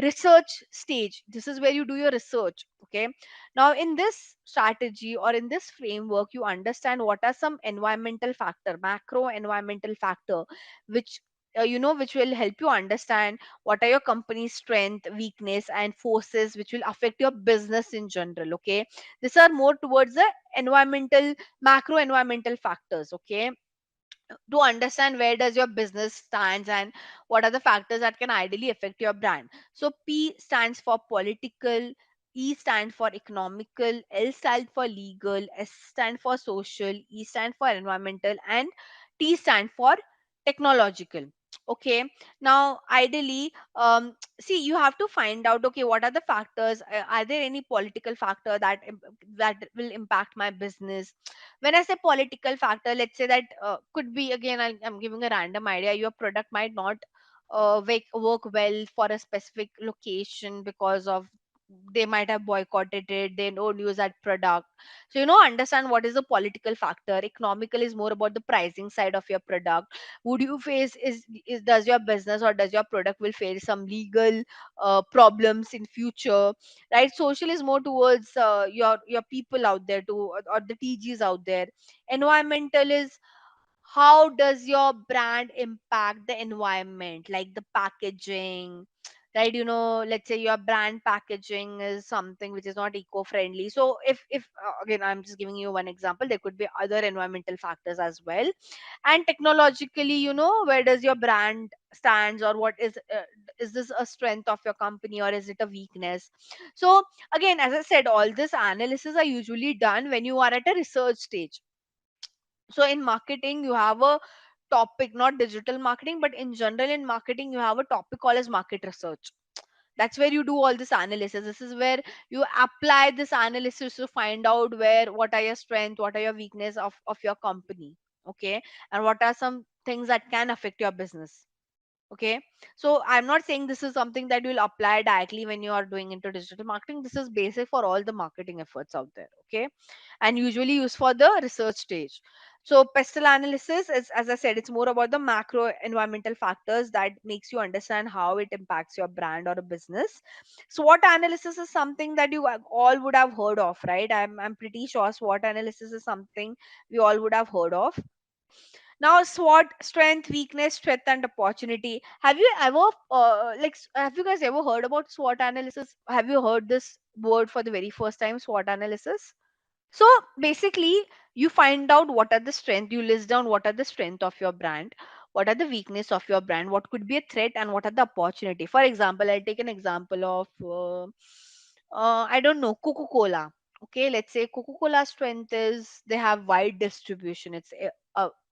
research stage. This is where you do your research. Okay, now in this strategy or in this framework, you understand what are some environmental factor, macro environmental factor, which which will help you understand what are your company's strength, weakness, and forces which will affect your business in general. Okay, these are more towards the environmental, macro environmental factors. Okay, to understand where does your business stands and what are the factors that can ideally affect your brand. So P stands for political, E stands for economical, L stands for legal, S stands for social, E stands for environmental, and T stands for technological. Okay, now ideally, see, you have to find out, okay, what are the factors, are there any political factor that will impact my business. When I say political factor, let's say that could be, again, I'm giving a random idea, your product might not work well for a specific location because of they might have boycotted it, they don't use that product. So understand what is the political factor. Economical is more about the pricing side of your product. Would you face is does your business or does your product will face some legal problems in future, right? Social is more towards your people out there too, or the TGs out there. Environmental is how does your brand impact the environment, like the packaging, right? Let's say your brand packaging is something which is not eco-friendly. So if again, I'm just giving you one example, there could be other environmental factors as well. And technologically, where does your brand stands, or what is this a strength of your company, or is it a weakness? So again, as I said, all this analysis are usually done when you are at a research stage. So in marketing, you have a topic, not digital marketing, but in general in marketing, you have a topic called as market research. That's where you do all this analysis. This is where you apply this analysis to find out where what are your strength, what are your weakness of your company. Okay, and what are some things that can affect your business. Okay, so I'm not saying this is something that you'll apply directly when you are doing into digital marketing. This is basic for all the marketing efforts out there. Okay, and usually used for the research stage. So pestle analysis is, as I said, it's more about the macro environmental factors that makes you understand how it impacts your brand or a business. SWOT analysis is something that you all would have heard of, right? I'm pretty sure SWOT analysis is something we all would have heard of. Now, SWOT: strength, weakness, strength, and opportunity. Have you ever have you guys ever heard about SWOT analysis? Have you heard this word for the very first time, SWOT analysis? So basically, you find out what are the strength, you list down what are the strength of your brand, what are the weakness of your brand, what could be a threat, and what are the opportunity. For example, I'll take an example of I don't know, Coca-Cola. Okay, let's say Coca-Cola strength is they have wide distribution. It's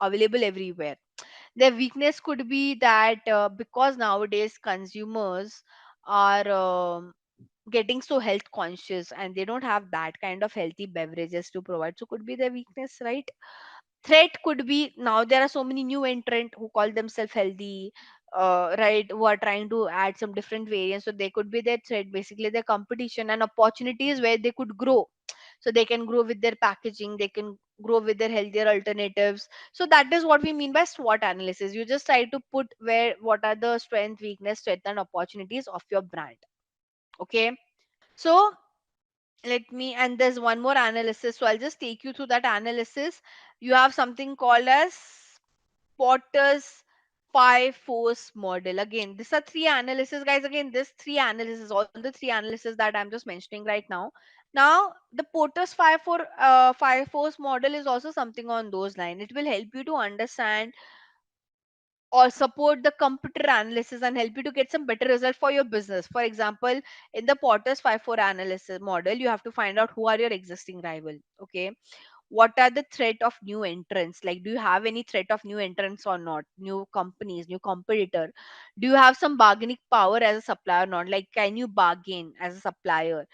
available everywhere. Their weakness could be that because nowadays consumers are getting so health conscious and they don't have that kind of healthy beverages to provide, so could be their weakness, right? Threat could be now there are so many new entrant who call themselves healthy, right, who are trying to add some different variants, so they could be their threat, basically their competition. And opportunities where they could grow, so they can grow with their packaging, they can grow with their healthier alternatives. So that is what we mean by SWOT analysis. You just try to put where what are the strength, weakness, strength, and opportunities of your brand. Okay, so let me, and there's one more analysis, so I'll just take you through that analysis. You have something called as Potter's five force model. Again, these are three analysis, guys. Again, this three analysis, all the three analysis that I'm just mentioning right now. Now the Potter's five force model is also something on those lines. It will help you to understand or support the computer analysis and help you to get some better result for your business. For example, in the Potter's 5-4 analysis model, you have to find out who are your existing rival. Okay, what are the threat of new entrants, like do you have any threat of new entrants or not, new companies, new competitor? Do you have some bargaining power as a supplier or not, like can you bargain as a supplier?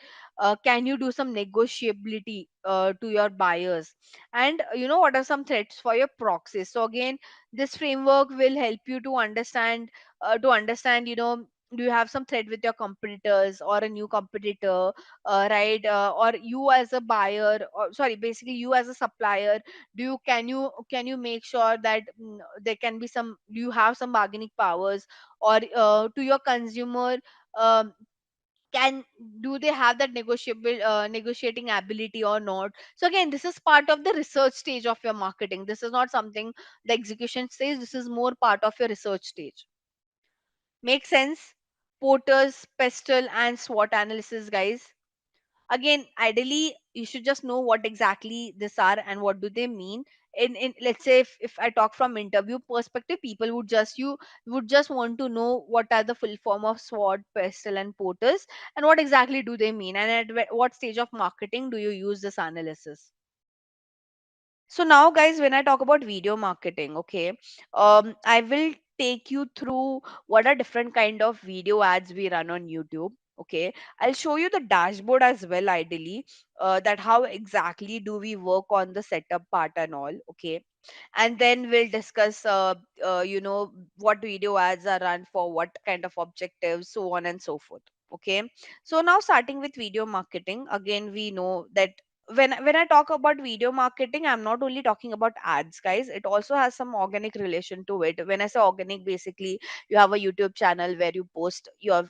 Can you do some negotiability to your buyers? And what are some threats for your proxies? So again, this framework will help you to understand, do you have some threat with your competitors or a new competitor, right? Or you as a buyer, or sorry, basically you as a supplier, can you make sure that there can be some, do you have some bargaining powers? Or to your consumer, um, can do they have that negotiating ability or not? So again, this is part of the research stage of your marketing. This is not something the execution stage, this is more part of your research stage. Make sense? Porters, pestle, and SWOT analysis, guys. Again, ideally you should just know what exactly this are and what do they mean. In let's say, if I talk from interview perspective, people would just want to know what are the full form of SWOT, pestle, and porters, and what exactly do they mean, and at what stage of marketing do you use this analysis. So now, guys, when I talk about video marketing, okay, I will take you through what are different kind of video ads we run on YouTube. Okay, I'll show you the dashboard as well, ideally, that how exactly do we work on the setup part and all. Okay, and then we'll discuss, what video ads are run for, what kind of objectives, so on and so forth. Okay, so now starting with video marketing, again, we know that when I talk about video marketing, I'm not only talking about ads, guys. It also has some organic relation to it. When I say organic, basically you have a YouTube channel where you post your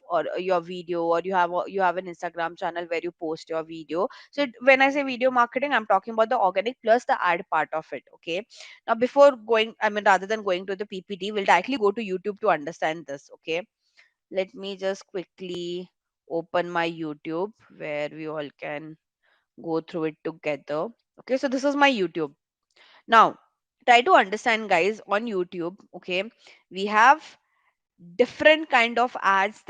video, or you have an Instagram channel where you post your video. So when I say video marketing, I'm talking about the organic plus the ad part of it. Okay, now before going, I mean, rather than going to the PPT, we'll directly go to YouTube to understand this. Okay, let me just quickly open my YouTube where we all can go through it together. Okay, so this is my YouTube. Now, try to understand, guys, on YouTube. Okay, we have different kind of ads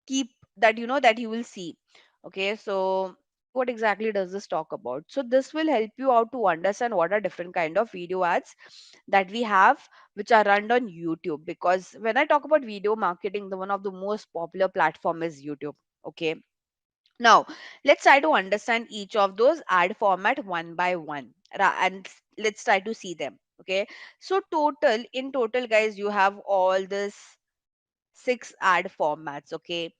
keep that that you will see. Okay, so what exactly does this talk about? So this will help you out to understand what are different kind of video ads that we have, which are run on YouTube. Because when I talk about video marketing, the one of the most popular platform is YouTube. Okay, now, let's try to understand each of those ad format one by one, and let's try to see them. Okay, so in total, guys, you have all this six ad formats. Okay,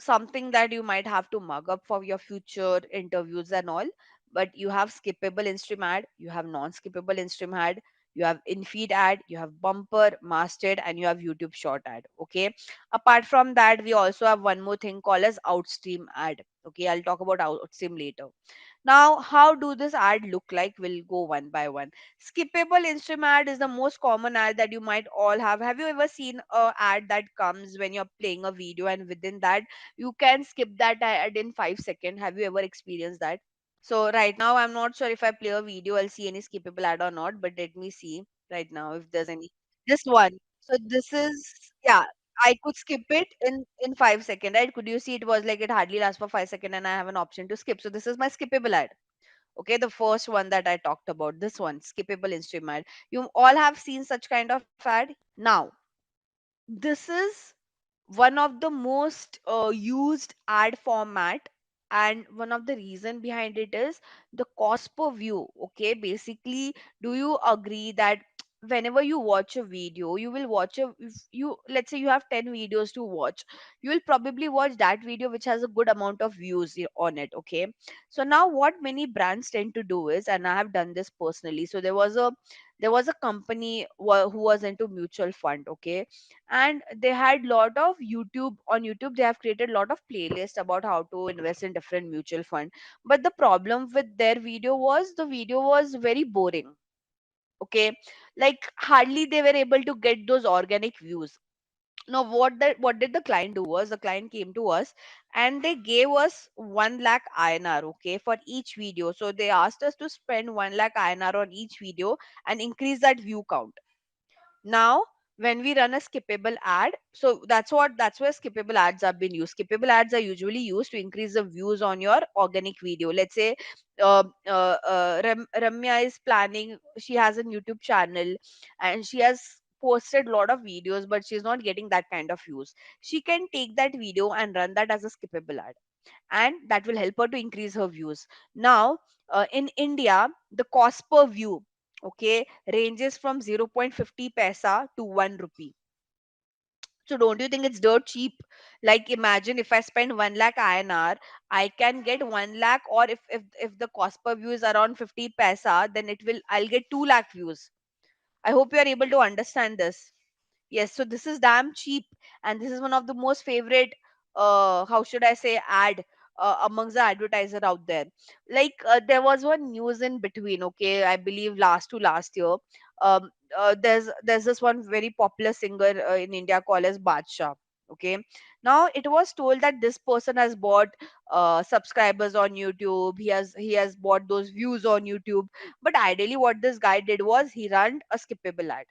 something that you might have to mug up for your future interviews and all. But you have skippable in-stream ad, you have non-skippable in-stream ad, you have in-feed ad, you have bumper, masthead, and you have YouTube short ad. Okay. Apart from that, we also have one more thing called as outstream ad. Okay, I'll talk about outstream later. Now, how do this ad look like? We'll go one by one. Skippable in-stream ad is the most common ad that you might all have. Have you ever seen a ad that comes when you're playing a video and within that you can skip that ad in 5 seconds? Have you ever experienced that? So right now, I'm not sure if I play a video, I'll see any skippable ad or not. But let me see right now if there's any. This one. So this is, yeah. I could skip it in 5 seconds, right? Could you see it was like it hardly lasts for 5 seconds, and I have an option to skip. So this is my skippable ad. Okay, the first one that I talked about, this one, skippable in-stream ad. You all have seen such kind of ad. Now, this is one of the most used ad format, and one of the reason behind it is the cost per view. Okay, basically, do you agree that whenever you watch a video, you will watch a, if you, let's say you have 10 videos to watch, you will probably watch that video which has a good amount of views on it. Okay, so now what many brands tend to do is, and I have done this personally, so there was a company who was into mutual fund. Okay, and they had lot of YouTube. On YouTube they have created a lot of playlists about how to invest in different mutual fund. But the problem with their video was the video was very boring. Okay, like hardly they were able to get those organic views. Now what did the client do was, the client came to us and they gave us 1 lakh INR, okay, for each video. So they asked us to spend 1 lakh INR on each video and increase that view count. Now when we run a skippable ad, so that's where skippable ads have been used. Skippable ads are usually used to increase the views on your organic video. Let's say Ramya is planning, she has a YouTube channel and she has posted a lot of videos, but she's not getting that kind of views. She can take that video and run that as a skippable ad, and that will help her to increase her views. Now, in India, the cost per view, okay, ranges from 0.50 paisa to 1 rupee. So don't you think it's dirt cheap? Like imagine if I spend 1 lakh INR, I can get 1 lakh, or if the cost per view is around 50 paisa, then I'll get 2 lakh views. I hope you are able to understand this. Yes, so this is damn cheap, and this is one of the most favorite, how should I say, ad amongst the advertiser out there. Like there was one news in between. Okay, I believe last to last year. There's this one very popular singer in India called as Badshah. Okay, now it was told that this person has bought subscribers on YouTube. He has bought those views on YouTube. But ideally, what this guy did was he ran a skippable ad,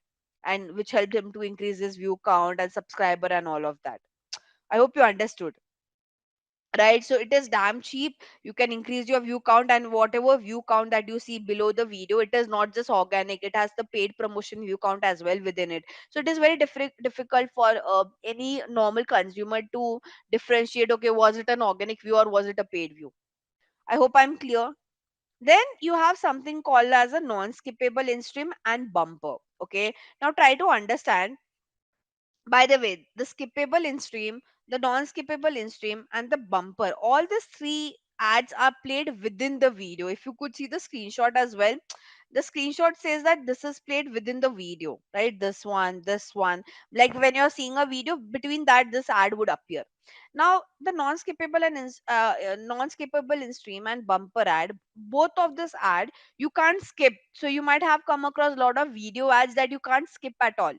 and which helped him to increase his view count and subscriber and all of that. I hope you understood. Right, so it is damn cheap. You can increase your view count, and whatever view count that you see below the video, it is not just organic, it has the paid promotion view count as well within it. So it is very difficult for any normal consumer to differentiate, okay, was it an organic view or was it a paid view. I hope I'm clear. Then you have something called as a non-skippable in-stream and bumper. Okay, now try to understand. By the way, the skippable in stream, the non skippable in stream, and the bumper, all these three ads are played within the video. If you could see the screenshot as well, the screenshot says that this is played within the video, right? This one. Like when you're seeing a video, between that, this ad would appear. Now, the non skippable in stream and bumper ad, both of this ad, you can't skip. So you might have come across a lot of video ads that you can't skip at all,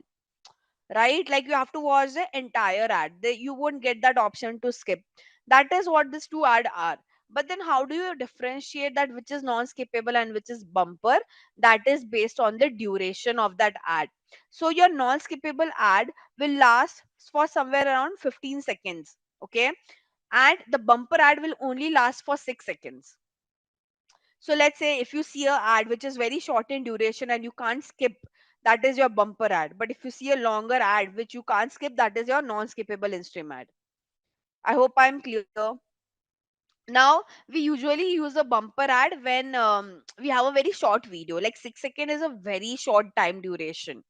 right? Like you have to watch the entire ad. You won't get that option to skip. That is what these two ad are. But then how do you differentiate that which is non-skippable and which is bumper? That is based on the duration of that ad. So your non-skippable ad will last for somewhere around 15 seconds. Okay, and the bumper ad will only last for 6 seconds. So let's say if you see a ad which is very short in duration and you can't skip, that is your bumper ad. But if you see a longer ad which you can't skip, that is your non-skippable in-stream ad. I hope I'm clear. Now we usually use a bumper ad when we have a very short video. Like 6 seconds is a very short time duration,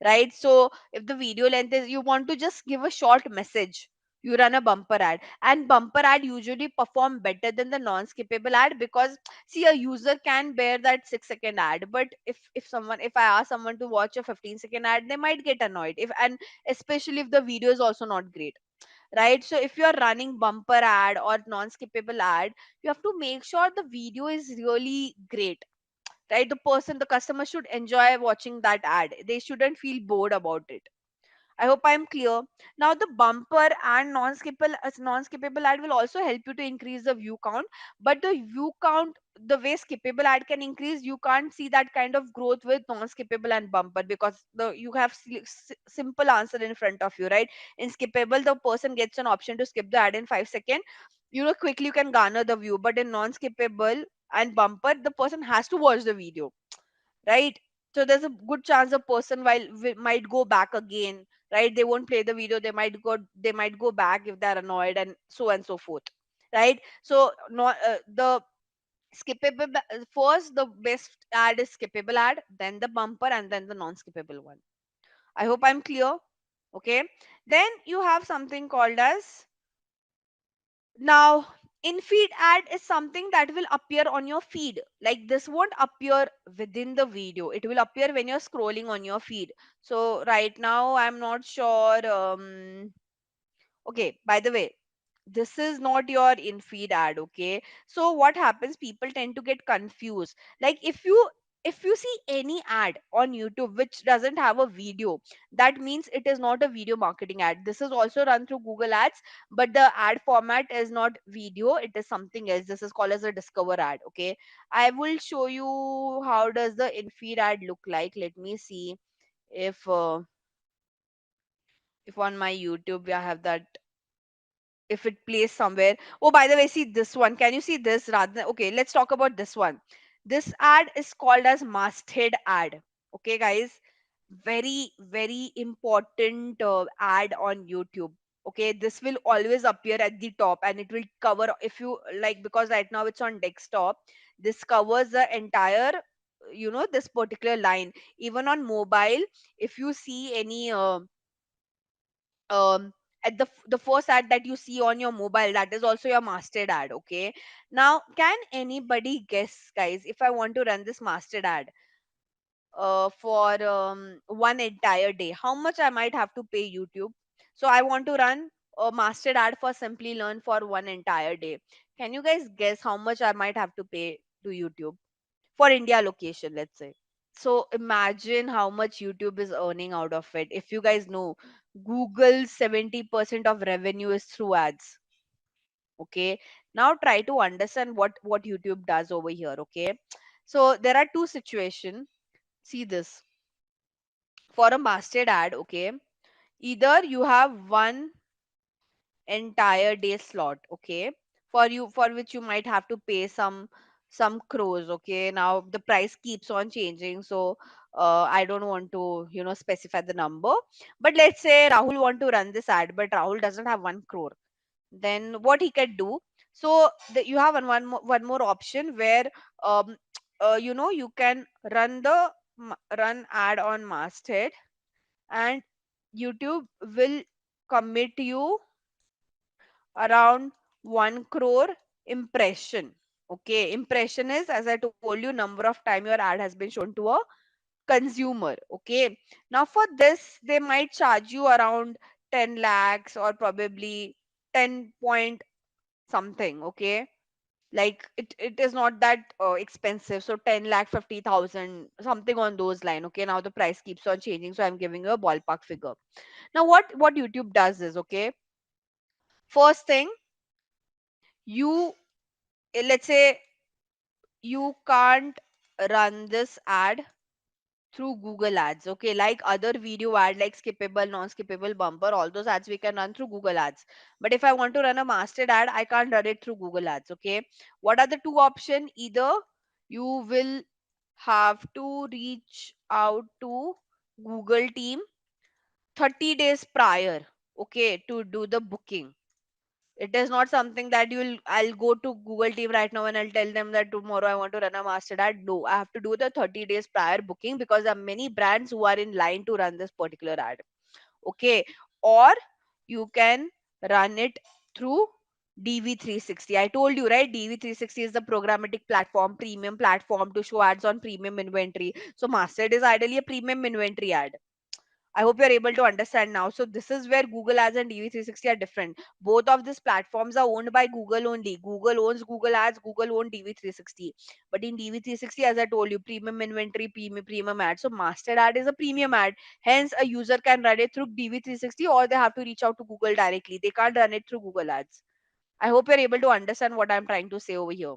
right? So if the video length is, you want to just give a short message, You run a bumper ad, and bumper ad usually perform better than the non-skippable ad, because see, a user can bear that 6-second ad, but if I ask someone to watch a 15-second ad, they might get annoyed, if and especially if the video is also not great, right? So if you are running bumper ad or non-skippable ad, you have to make sure the video is really great, right? The customer should enjoy watching that ad, they shouldn't feel bored about it. I hope I'm clear. Now, the bumper and non-skippable ad will also help you to increase the view count. But the view count, the way skippable ad can increase, you can't see that kind of growth with non-skippable and bumper, because the you have simple answer in front of you, right? In skippable, the person gets an option to skip the ad in 5 seconds. Quickly you can garner the view. But in non-skippable and bumper, the person has to watch the video, right? So there's a good chance a person might go back again, right? They won't play the video, they might go back if they're annoyed, and so forth, right? So no, the first, the best ad is skippable ad, then the bumper, and then the non-skippable one. I hope I'm clear. Okay, then you have something called as, now, in feed ad is something that will appear on your feed. Like, this won't appear within the video. It will appear when you're scrolling on your feed. So right now, I'm not sure. Okay, by the way, this is not your in feed ad, okay? So what happens, people tend to get confused. Like, if you see any ad on YouTube which doesn't have a video, that means it is not a video marketing ad. This is also run through Google Ads, but the ad format is not video, it is something else. This is called as a discover ad, okay? I will show you how does the in feed ad look like. Let me see if if on my YouTube I have that, if it plays somewhere. Oh, by the way, see this one. Can you see this rather than, okay, let's talk about this one. This ad is called as masthead ad. Okay, guys. Very, very important ad on YouTube. Okay, this will always appear at the top, and it will cover, if you like, because right now it's on desktop. This covers the entire, this particular line. Even on mobile, if you see any um at the first ad that you see on your mobile, that is also your mastered ad. Okay, now can anybody guess, guys, if I want to run this mastered ad for one entire day, how much I might have to pay YouTube? So I want to run a mastered ad for Simply Learn for one entire day. Can you guys guess how much I might have to pay to YouTube for India location, let's say? So imagine how much YouTube is earning out of it. If you guys know, Google's 70% of revenue is through ads. Okay. Now try to understand what YouTube does over here. Okay. So there are two situations. See this. For a mastered ad, okay, either you have one entire day slot, okay, for which you might have to pay some crores. Okay, now the price keeps on changing, so I don't want to specify the number, but let's say Rahul want to run this ad, but Rahul doesn't have 1 crore. Then what he can do, so you have one more option where um you can run ad on masthead, and YouTube will commit you around 1 crore impression. Okay, impression is, as I told you, number of time your ad has been shown to a consumer. Okay, now for this, they might charge you around 10 lakhs or probably 10 point something. Okay, like it is not that expensive. So 10 lakh 50,000, something on those line. Okay, now the price keeps on changing, so I'm giving you a ballpark figure. Now what YouTube does is, okay, first thing, you let's say you can't run this ad through Google Ads. Okay, like other video ad, like skippable, non-skippable, bumper, all those ads we can run through Google Ads. But if I want to run a mastered ad, I can't run it through Google Ads. Okay, what are the two options? Either you will have to reach out to Google team 30 days prior, okay, to do the booking. It is not something that I'll go to Google team right now and I'll tell them that tomorrow I want to run a master ad. No, I have to do the 30 days prior booking, because there are many brands who are in line to run this particular ad. Okay. Or you can run it through DV360. I told you, right? DV360 is the programmatic platform, premium platform to show ads on premium inventory. So Masthead is ideally a premium inventory ad. I hope you're able to understand now. So this is where Google Ads and DV360 are different. Both of these platforms are owned by Google only. Google owns Google Ads, Google owns DV360. But in DV360, as I told you, premium inventory, premium ad. So master ad is a premium ad. Hence, a user can run it through DV360 or they have to reach out to Google directly. They can't run it through Google Ads. I hope you're able to understand what I'm trying to say over here,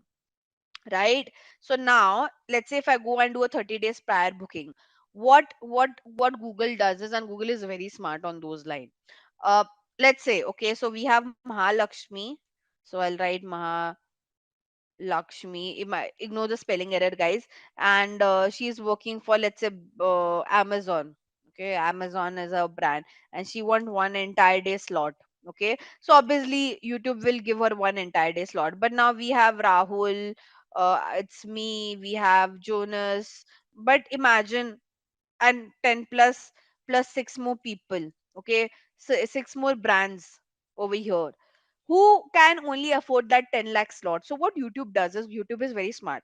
right? So now let's say if I go and do a 30 days prior booking, what Google does is, and Google is very smart on those lines. uh let's say, okay, so we have Mahalakshmi. So I'll write Lakshmi. Ignore the spelling error, guys. And she's working for, let's say, Amazon. Okay, Amazon is a brand, and she want one entire day slot. Okay, so obviously YouTube will give her one entire day slot. But now we have Rahul, it's me, we have Jonas. But imagine, and 10 plus six more people. Okay, so six more brands over here who can only afford that 10 lakh slot. So what YouTube does is, YouTube is very smart.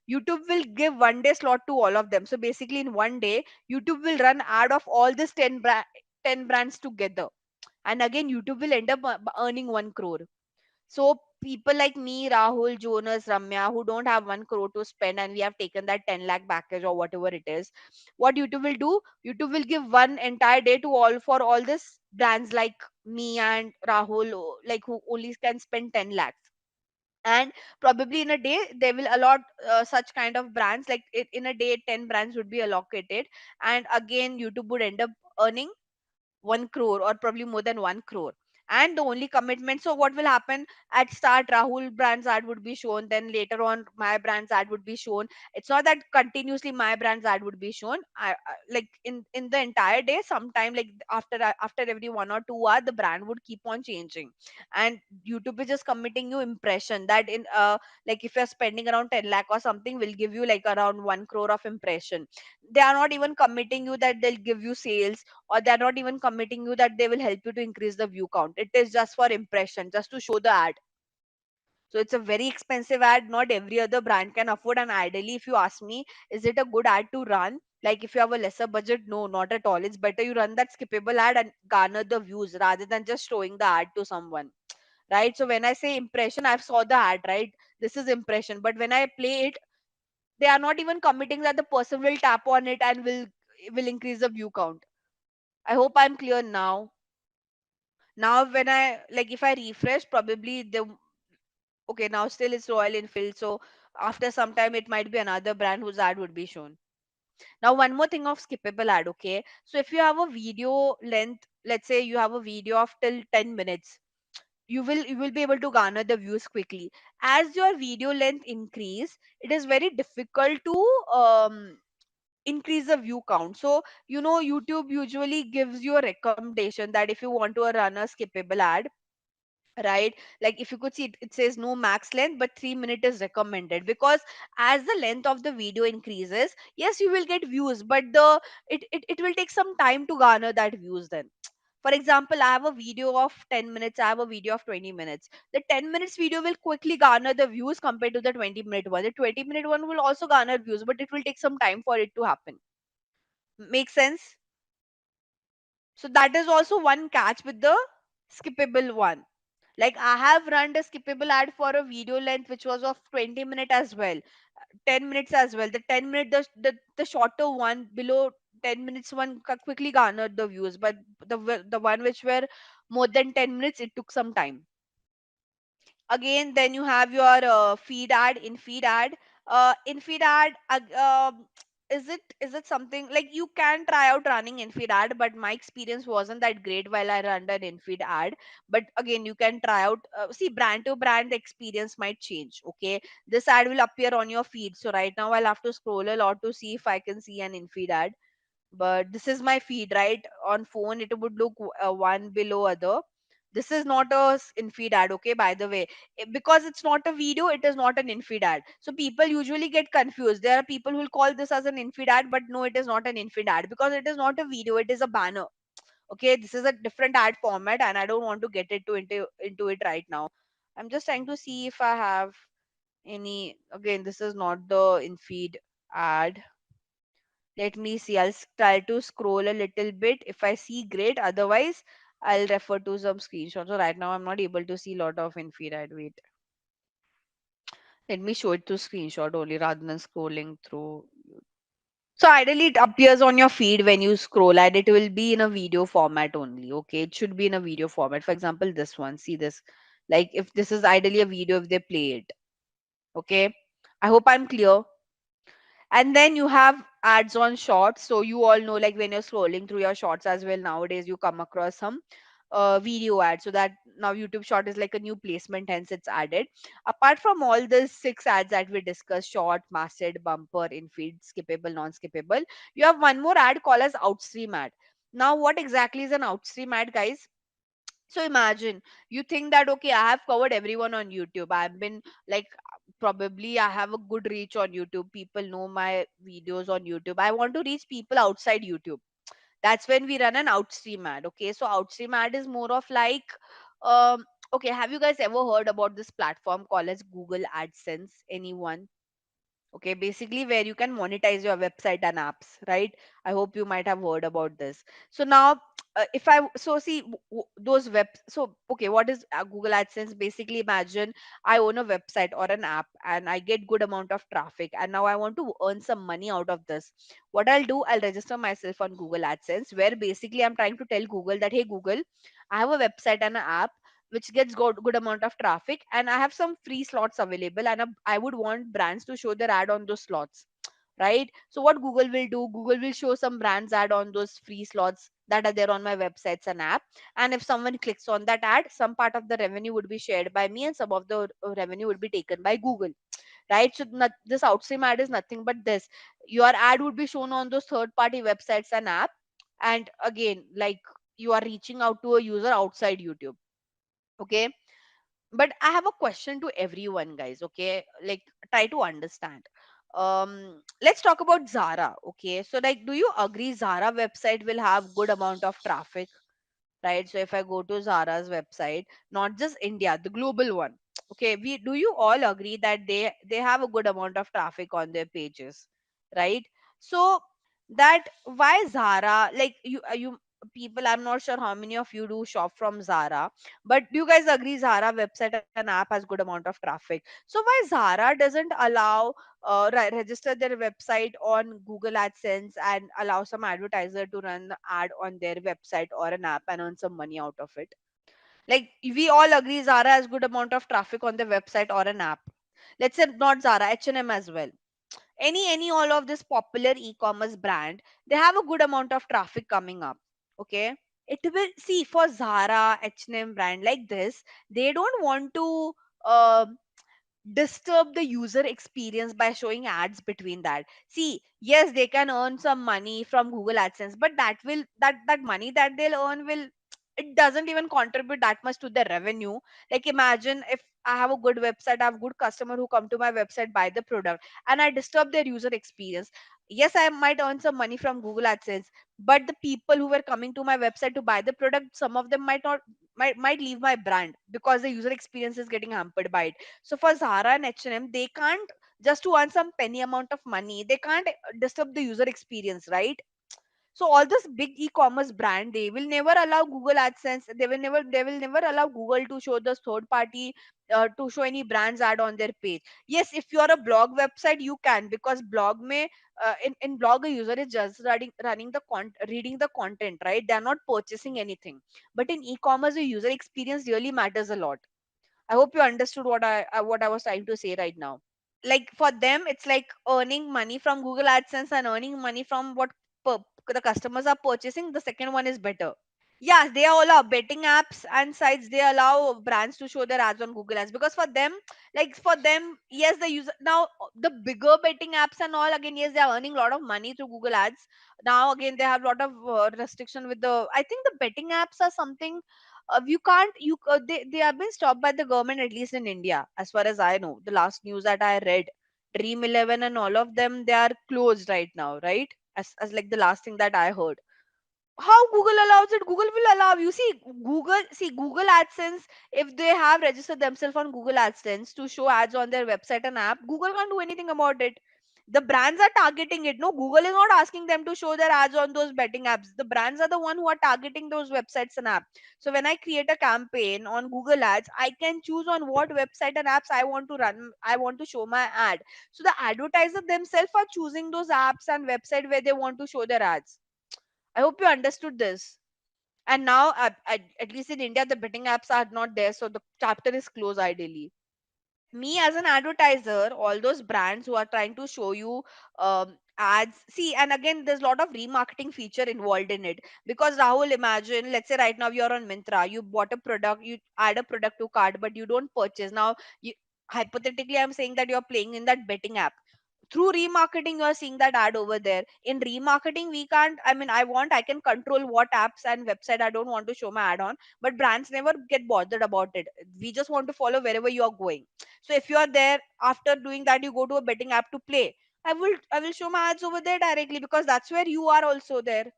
YouTube will give one day slot to all of them. So basically in one day YouTube will run ad of all these 10 brands together, and again YouTube will end up earning 1 crore. So people like me, Rahul, Jonas, Ramya, who don't have 1 crore to spend, and we have taken that 10 lakh package or whatever it is, what YouTube will do? YouTube will give one entire day to all, for all this brands like me and Rahul, like who only can spend 10 lakhs. And probably in a day they will allot such kind of brands, like in a day 10 brands would be allocated, and again YouTube would end up earning 1 crore or probably more than 1 crore. And the only commitment, so what will happen, at start Rahul brand's ad would be shown, then later on my brand's ad would be shown. It's not that continuously my brand's ad would be shown. Like in the entire day, sometime like after every 1 or 2 hour the brand would keep on changing. And YouTube is just committing you impression that in like if you're spending around 10 lakh or something, will give you like around 1 crore of impression. They are not even committing you that they'll give you sales, or they're not even committing you that they will help you to increase the view count. It is just for impression, just to show the ad. So it's a very expensive ad, not every other brand can afford. And ideally, if you ask me, is it a good ad to run? Like if you have a lesser budget, no, not at all. It's better you run that skippable ad and garner the views rather than just showing the ad to someone, right? So when I say impression, I've saw the ad, right? This is impression, but when I play it, they are not even committing that the person will tap on it and will increase the view count. I hope I'm clear now. Now when I, like if I refresh, probably the, okay, now still it's Royal Enfield. So after some time it might be another brand whose ad would be shown. Now one more thing of skippable ad, okay? So if you have a video length, let's say you have a video of till 10 minutes, you will be able to garner the views quickly. As your video length increase, it is very difficult to increase the view count. So YouTube usually gives you a recommendation that if you want to run a skippable ad, right? Like if you could see, it says no max length, but 3 minute is recommended, because as the length of the video increases, yes, you will get views, but it will take some time to garner that views then. For example, I have a video of 10 minutes, I have a video of 20 minutes. The 10 minutes video will quickly garner the views compared to the 20-minute one. The 20-minute one will also garner views, but it will take some time for it to happen. Make sense? So that is also one catch with the skippable one. Like I have run a skippable ad for a video length which was of 20 minutes as well, 10 minutes as well. The 10 minute, the shorter one below 10 minutes one quickly garnered the views, but the one which were more than 10 minutes, it took some time. Again, then you have your feed ad. In feed ad, is it something like you can try out running in feed ad, but my experience wasn't that great while I ran an in feed ad. But again, you can try out, see, brand to brand, the experience might change. Okay, this ad will appear on your feed, so right now I'll have to scroll a lot to see if I can see an in feed ad. But this is my feed, right? On phone it would look one below other. This is not a in-feed ad, okay, by the way. Because it's not a video, it is not an in-feed ad, so people usually get confused. There are people who will call this as an in-feed ad, but no, it is not an in-feed ad, because it is not a video, it is a banner. Okay, this is a different ad format, and I don't want to get into it right now. I'm just trying to see if I have any. Again, this is not the in feed ad. Let me see. I'll try to scroll a little bit. If I see, great. Otherwise, I'll refer to some screenshots. So right now, I'm not able to see a lot of in feed ad. Wait, let me show it to screenshot only rather than scrolling through. So ideally, it appears on your feed when you scroll, and it will be in a video format only. Okay, it should be in a video format. For example, this one. See this. Like if this is ideally a video, if they play it. Okay. I hope I'm clear. And then you have ads on shorts. So you all know, like when you're scrolling through your shorts as well, nowadays you come across some video ads. So that now YouTube short is like a new placement, hence it's added. Apart from all the six ads that we discussed, short, masthead, bumper, in-feed, skippable, non-skippable, you have one more ad called as outstream ad. Now what exactly is an outstream ad, guys? So imagine you think that okay, I have covered everyone on YouTube. I've been like, probably I have a good reach on YouTube. People know my videos on YouTube. I want to reach people outside YouTube. That's when we run an outstream ad. Okay, so outstream ad is more of like, um, okay, have you guys ever heard about this platform called as Google AdSense? Anyone? Okay, basically where you can monetize your website and apps, right? I hope you might have heard about this. So now, if I so see those web, so okay, what is Google AdSense? Basically, imagine I own a website or an app and I get good amount of traffic, and now I want to earn some money out of this. What I'll do, I'll register myself on Google AdSense, where basically I'm trying to tell Google that, hey Google, I have a website and an app which gets good amount of traffic, and I have some free slots available, and I would want brands to show their ad on those slots, right? So what Google will do, Google will show some brands ad on those free slots that are there on my websites and app, and if someone clicks on that ad, some part of the revenue would be shared by me and some of the revenue would be taken by Google, right? So this outstream ad is nothing but this. Your ad would be shown on those third party websites and app, and again, like, you are reaching out to a user outside YouTube. Okay, but I have a question to everyone, guys. Okay, like, try to understand. Let's talk about Zara. Okay, so like, do you agree Zara website will have good amount of traffic, right? So if I go to Zara's website, not just India, the global one, okay, we do you all agree that they have a good amount of traffic on their pages, right? So that, why Zara, like, you people, I'm not sure how many of you do shop from Zara, but do you guys agree Zara website and app has good amount of traffic? So why Zara doesn't allow register their website on Google AdSense and allow some advertiser to run the ad on their website or an app and earn some money out of it? Like, we all agree Zara has good amount of traffic on their website or an app. Let's say not Zara, H&M as well. Any all of this popular e-commerce brand, they have a good amount of traffic coming up. Okay, it will see for Zara, H&M brand like this, they don't want to um disturb the user experience by showing ads between that. See, yes, they can earn some money from Google AdSense, but that money that they'll earn will, it doesn't even contribute that much to the revenue. Like, imagine if I have a good website, I have good customer who come to my website, buy the product, and I disturb their user experience. Yes, I might earn some money from Google AdSense, but the people who were coming to my website to buy the product, some of them might not, might leave my brand because the user experience is getting hampered by it. So for Zara and H&M, they can't, just to earn some penny amount of money, they can't disturb the user experience, right? So all this big e-commerce brand, they will never allow Google AdSense. They will never allow Google to show the third party, to show any brands ad on their page. Yes, if you are a blog website, you can, because blog may, in blog, a user is just reading the content, right? They are not purchasing anything. But in e-commerce, the user experience really matters a lot. I hope you understood what I was trying to say right now. Like, for them, it's like earning money from Google AdSense and earning money from what the customers are purchasing. The second one is better. Yeah, they all are betting apps and sites. They allow brands to show their ads on Google Ads, because for them, like, for them, yes, the user now, the bigger betting apps and all, again, yes, they are earning a lot of money through Google Ads. Now again, they have a lot of restriction with the. I think the betting apps are something. You can't. They have been stopped by the government, at least in India, as far as I know. The last news that I read, Dream 11 and all of them, they are closed right now, right? As like the last thing that I heard. How Google allows it? Google will allow, you see, Google AdSense, if they have registered themselves on Google AdSense to show ads on their website and app, Google can't do anything about it. The brands are targeting it. No, Google is not asking them to show their ads on those betting apps. The brands are the one who are targeting those websites and apps. So when I create a campaign on Google Ads, I can choose on what website and apps I want to run, I want to show my ad. So the advertiser themselves are choosing those apps and website where they want to show their ads. I hope you understood this. And now, at least in India, the betting apps are not there, so the chapter is closed ideally. Me as an advertiser, all those brands who are trying to show you ads, see, and again, there's a lot of remarketing feature involved in it. Because Rahul, imagine, let's say right now you're on Mintra, you bought a product, you add a product to cart, but you don't purchase. Now, you, hypothetically, I'm saying that you're playing in that betting app. Through remarketing, you are seeing that ad over there. In remarketing, we can't, I mean, I can control what apps and website I don't want to show my ad on, but brands never get bothered about it. We just want to follow wherever you are going. So if you are there, after doing that, you go to a betting app to play, I will show my ads over there directly, because that's where you are also there.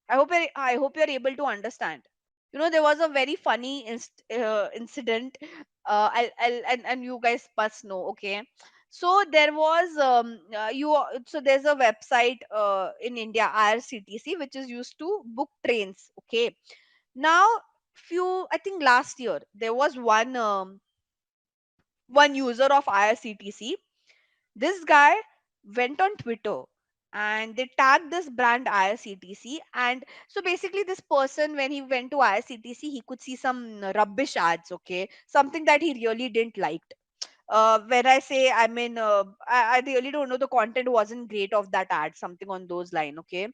I hope you're able to understand. You know, there was a very funny incident. And you guys must know. Okay, so there was so there's a website in India, IRCTC, which is used to book trains. Okay, now, few, I think last year there was one user of IRCTC. This guy went on Twitter and they tagged this brand IRCTC. And so basically, this person, when he went to IRCTC, he could see some rubbish ads, okay? Something that he really didn't like. When I say, I mean, I really don't know, the content wasn't great of that ad, something on those line, okay?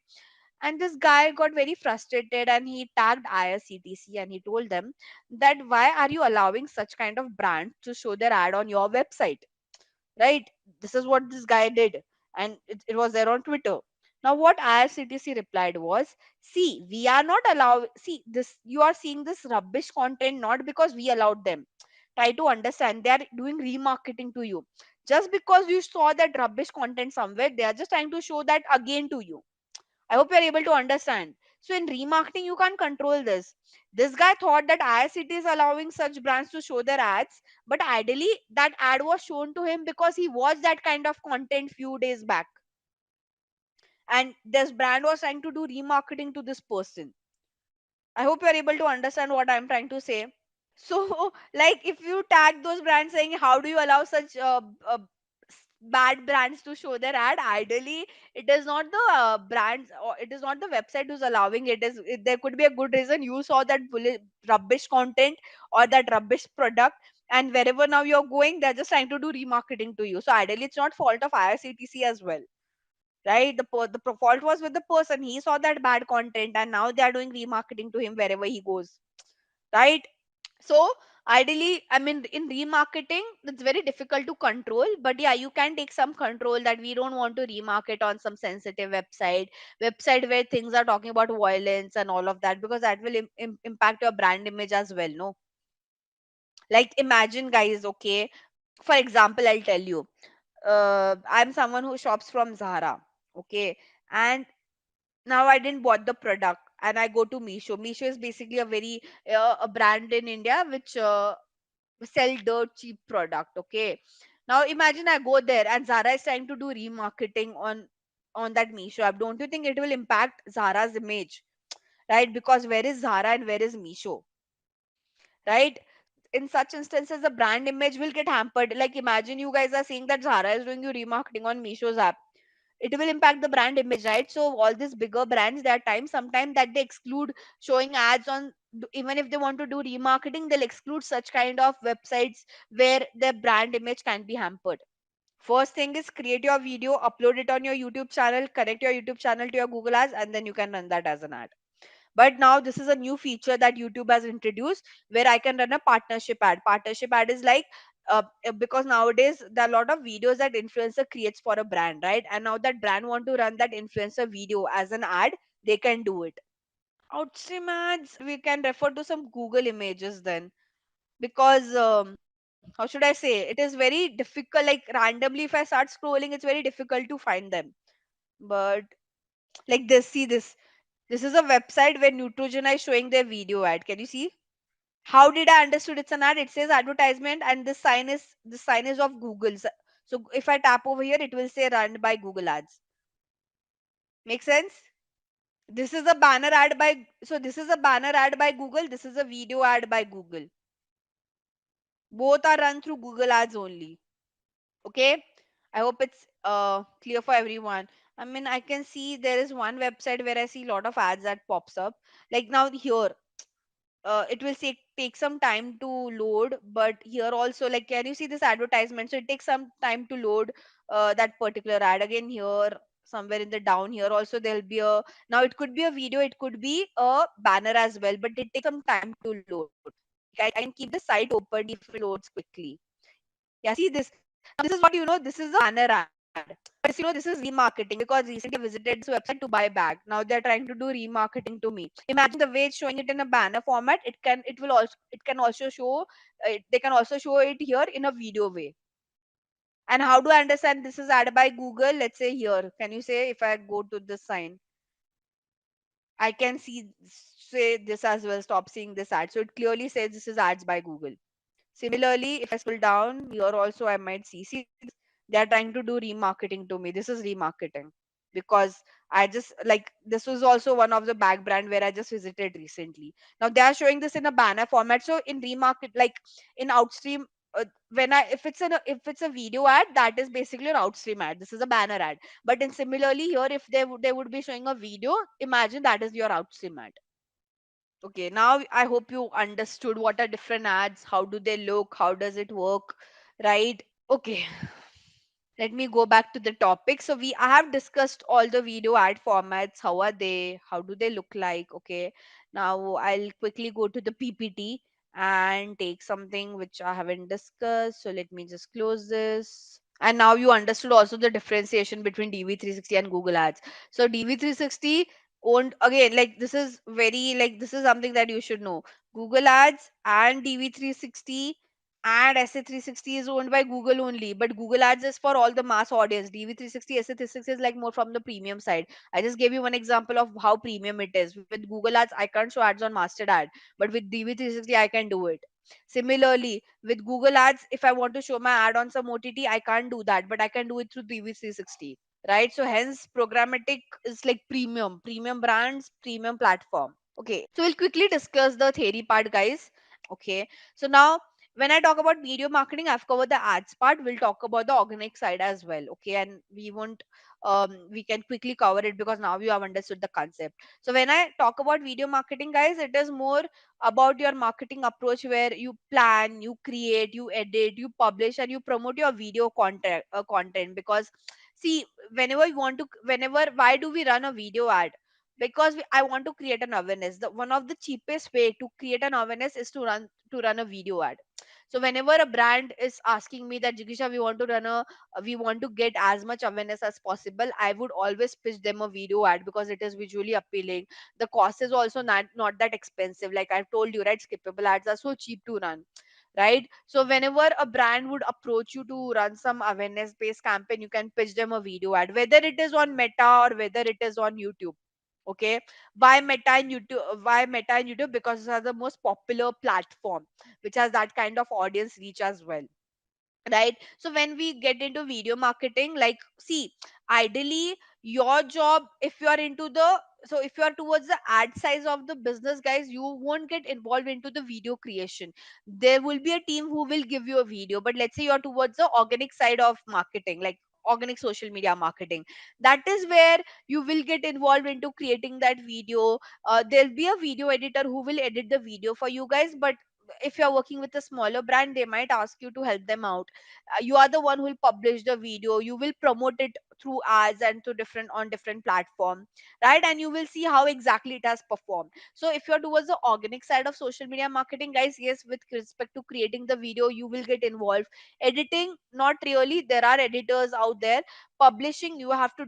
And this guy got very frustrated and he tagged IRCTC and he told them that, why are you allowing such kind of brand to show their ad on your website? Right? This is what this guy did, and it was there on Twitter. Now, what IRCTC replied was, see, we are not allowed, see, this, you are seeing this rubbish content not because we allowed them. Try to understand, they are doing remarketing to you. Just because you saw that rubbish content somewhere, they are just trying to show that again to you. I hope you're able to understand. So in remarketing, you can't control this. This guy thought that IRCT is allowing such brands to show their ads, but ideally that ad was shown to him because he watched that kind of content few days back. And this brand was trying to do remarketing to this person. I hope you're able to understand what I'm trying to say. So, like, if you tag those brands saying, how do you allow such bad brands to show their ad? Ideally, it is not the brands, or it is not the website who's allowing it. There could be a good reason you saw that rubbish content or that rubbish product, and wherever now you're going, they're just trying to do remarketing to you. So, ideally, it's not fault of IRCTC as well. Right, fault was with the person. He saw that bad content, and now they are doing remarketing to him wherever he goes. Right, so ideally, I mean, in remarketing, it's very difficult to control. But yeah, you can take some control that we don't want to remarket on some sensitive website where things are talking about violence and all of that, because that will impact your brand image as well. No, like imagine, guys. Okay, for example, I'll tell you. I'm someone who shops from Zara. Okay, and now I didn't bought the product and I go to Meesho. Meesho is basically a brand in India which sell dirt cheap product. Okay, now imagine I go there and Zara is trying to do remarketing on that Meesho app. Don't you think it will impact Zara's image? Right, because where is Zara and where is Meesho? Right, in such instances the brand image will get hampered. Like imagine you guys are saying that Zara is doing you remarketing on Meesho's app, it will impact the brand image, right? So all these bigger brands, there are times sometimes that they exclude showing ads on, even if they want to do remarketing, they'll exclude such kind of websites where their brand image can be hampered. First thing is, create your video, upload it on your YouTube channel, connect your YouTube channel to your Google ads, and then you can run that as an ad. But now this is a new feature that YouTube has introduced where I can run a partnership ad. Partnership ad is like, because nowadays there are a lot of videos that influencer creates for a brand, right? And now that brand want to run that influencer video as an ad, they can do it. Outstream ads, we can refer to some Google images then, because how should I say? It is very difficult. Like randomly, if I start scrolling, it's very difficult to find them. But like this, see this. This is a website where Neutrogena is showing their video ad. Can you see? How did I understood it's an ad? It says advertisement, and this sign is of Google's. So if I tap over here, it will say run by Google Ads. Make sense? This is a banner ad by this is a banner ad by Google. This is a video ad by Google. Both are run through Google Ads only. Okay. I hope it's clear for everyone. I mean, I can see there is one website where I see a lot of ads that pops up. Like now here, it will take some time to load, but here also, like, can you see this advertisement? So it takes some time to load that particular ad. Again here, somewhere in the down here also there'll be a, now it could be a video, it could be a banner as well, but it takes some time to load. Like, I can keep the site open if it loads quickly. Yeah, see this. Now this is what, this is a banner ad. But this, this is remarketing, because recently I visited this website to buy a bag. Now they're trying to do remarketing to me. Imagine the way it's showing it in a banner format. It can also show, they can also show it here in a video way. And how do I understand this is added by Google? Let's say here. Can you say, if I go to this sign, I can say this as well. Stop seeing this ad. So it clearly says this is ads by Google. Similarly, if I scroll down here also, I might see this. They are trying to do remarketing to me. This is remarketing, because I just, like, this was also one of the bag brand where I just visited recently. Now they are showing this in a banner format. So in remarket, like in outstream, when I if it's a video ad, that is basically an outstream ad. This is a banner ad. But in similarly here, if they would be showing a video, imagine that is your outstream ad. Okay, now I hope you understood what are different ads, how do they look, how does it work, right? Okay, let me go back to the topic. So I have discussed all the video ad formats. How are they? How do they look like? Okay, now I'll quickly go to the PPT and take something which I haven't discussed. So let me just close this. And now you understood also the differentiation between DV360 and Google Ads. So DV360 owned, again, like, this is very, like, this is something that you should know. Google Ads and DV360 and SA360 is owned by Google only, but Google Ads is for all the mass audience. DV360, SA360 is like more from the premium side. I just gave you one example of how premium it is. With Google Ads, I can't show ads on mastered ad, but with DV360, I can do it. Similarly, with Google Ads, if I want to show my ad on some OTT, I can't do that, but I can do it through DV360, right? So hence, programmatic is like premium brands, premium platform. Okay, so we'll quickly discuss the theory part, guys. Okay, so now when I talk about video marketing, I've covered the ads part. We'll talk about the organic side as well. Okay, and we can quickly cover it because now you have understood the concept. So when I talk about video marketing, guys, it is more about your marketing approach, where you plan, you create, you edit, you publish, and you promote your video content. Because see, whenever, why do we run a video ad? Because I want to create an awareness. One of the cheapest way to create an awareness is to run a video ad. So whenever a brand is asking me that, Jigisha, we want to get as much awareness as possible, I would always pitch them a video ad, because it is visually appealing. The cost is also not that expensive. Like I've told you, right, skippable ads are so cheap to run, right? So whenever a brand would approach you to run some awareness based campaign, you can pitch them a video ad, whether it is on Meta or whether it is on YouTube. Okay, why Meta and YouTube? Because these are the most popular platform which has that kind of audience reach as well, right? So when we get into video marketing, like, see, ideally, your job, if you are into the, so if you are towards the ad size of the business, guys, you won't get involved into the video creation. There will be a team who will give you a video. But let's say you are towards the organic side of marketing, like organic social media marketing, that is where you will get involved into creating that video. There'll be a video editor who will edit the video for you guys. But if you're working with a smaller brand, they might ask you to help them out. You are the one who will publish the video, you will promote it through ads and to different platform, right? And you will see how exactly it has performed. So if you're towards the organic side of social media marketing, guys, yes, with respect to creating the video, you will get involved. Editing, not really. There are editors out there. Publishing, you have to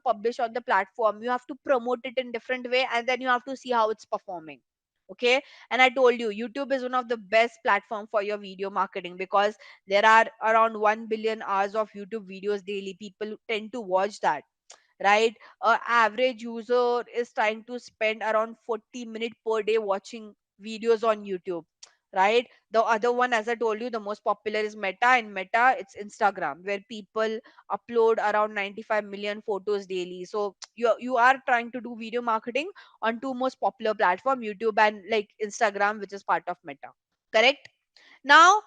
publish on the platform, you have to promote it in different way, and then you have to see how it's performing. Okay, and I told you, YouTube is one of the best platform for your video marketing, because there are around 1 billion hours of YouTube videos daily. People tend to watch that, right? Average user is trying to spend around 40 minutes per day watching videos on YouTube, right? The other one, as I told you, the most popular is Meta. In Meta, it's Instagram, where people upload around 95 million photos daily. So you are trying to do video marketing on two most popular platform, YouTube and like Instagram, which is part of Meta. Correct? Now,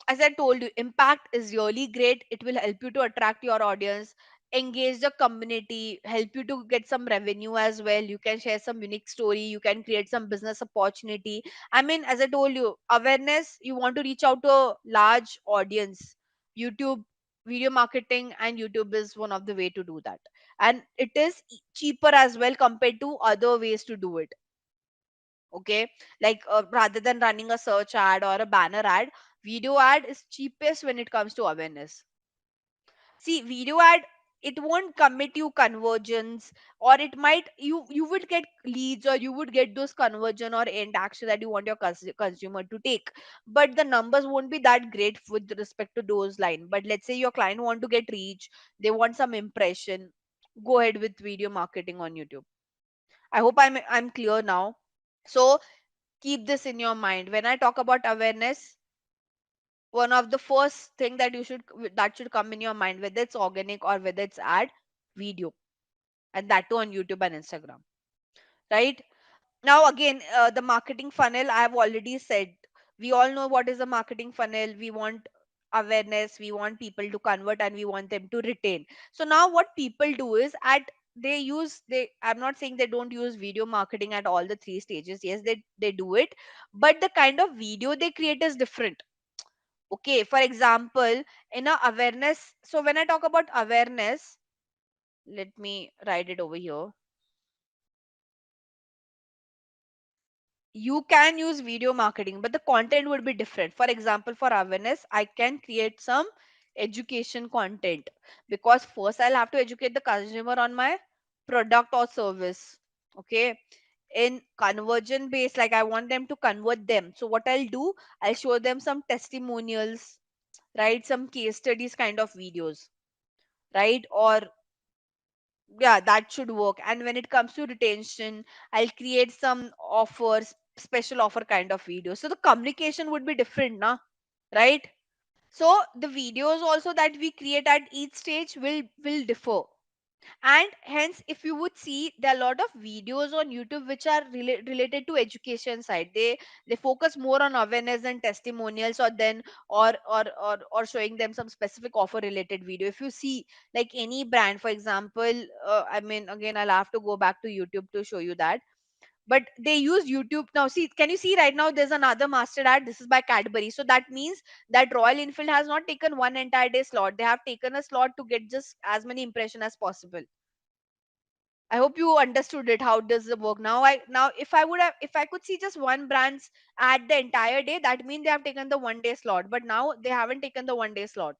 as I told you, impact is really great. It will help you to attract your audience, engage the community, help you to get some revenue as well. You can share some unique story, you can create some business opportunity. I mean, as I told you, awareness, you want to reach out to a large audience. YouTube video marketing and YouTube is one of the way to do that. And it is cheaper as well compared to other ways to do it. Okay, like rather than running a search ad or a banner ad, video ad is cheapest when it comes to awareness. See, video ad, it won't commit you conversions, or it might, you would get leads, or you would get those conversion or end action that you want your consumer to take, but the numbers won't be that great with respect to those line. But let's say your client want to get reach, they want some impression, go ahead with video marketing on YouTube. I hope I'm clear now. So keep this in your mind. When I talk about awareness, one of the first thing that that should come in your mind, whether it's organic or whether it's ad, video, and that too on YouTube and Instagram, right? Now again, the marketing funnel, I have already said, we all know what is a marketing funnel. We want awareness, we want people to convert, and we want them to retain. So now what people do is, at they use they I'm not saying they don't use video marketing at all the three stages. Yes, they do it, but the kind of video they create is different. Okay, for example, in a awareness, so when I talk about awareness, let me write it over here. You can use video marketing, but the content would be different. For example, for awareness, I can create some education content, because first I'll have to educate the consumer on my product or service. Okay, in conversion base, like I want them to convert them, so what I'll do, I'll show them some testimonials, right? Some case studies kind of videos, right? Or yeah, that should work. And when it comes to retention, I'll create some offers, special offer kind of videos, so the communication would be different now, right? So the videos also that we create at each stage will differ. And hence, if you would see, there are a lot of videos on YouTube which are related to education side. They focus more on awareness and testimonials, or then or showing them some specific offer related video. If you see, like any brand, for example, I mean, again, I'll have to go back to YouTube to show you that, but they use YouTube. Now see, can you see right now there's another master ad, this is by Cadbury. So that means that Royal Enfield has not taken one entire day slot, they have taken a slot to get just as many impression as possible. I hope you understood it. How does it work now? Now if I could see just one brand's ad the entire day, that means they have taken the 1 day slot. But now they haven't taken the 1 day slot.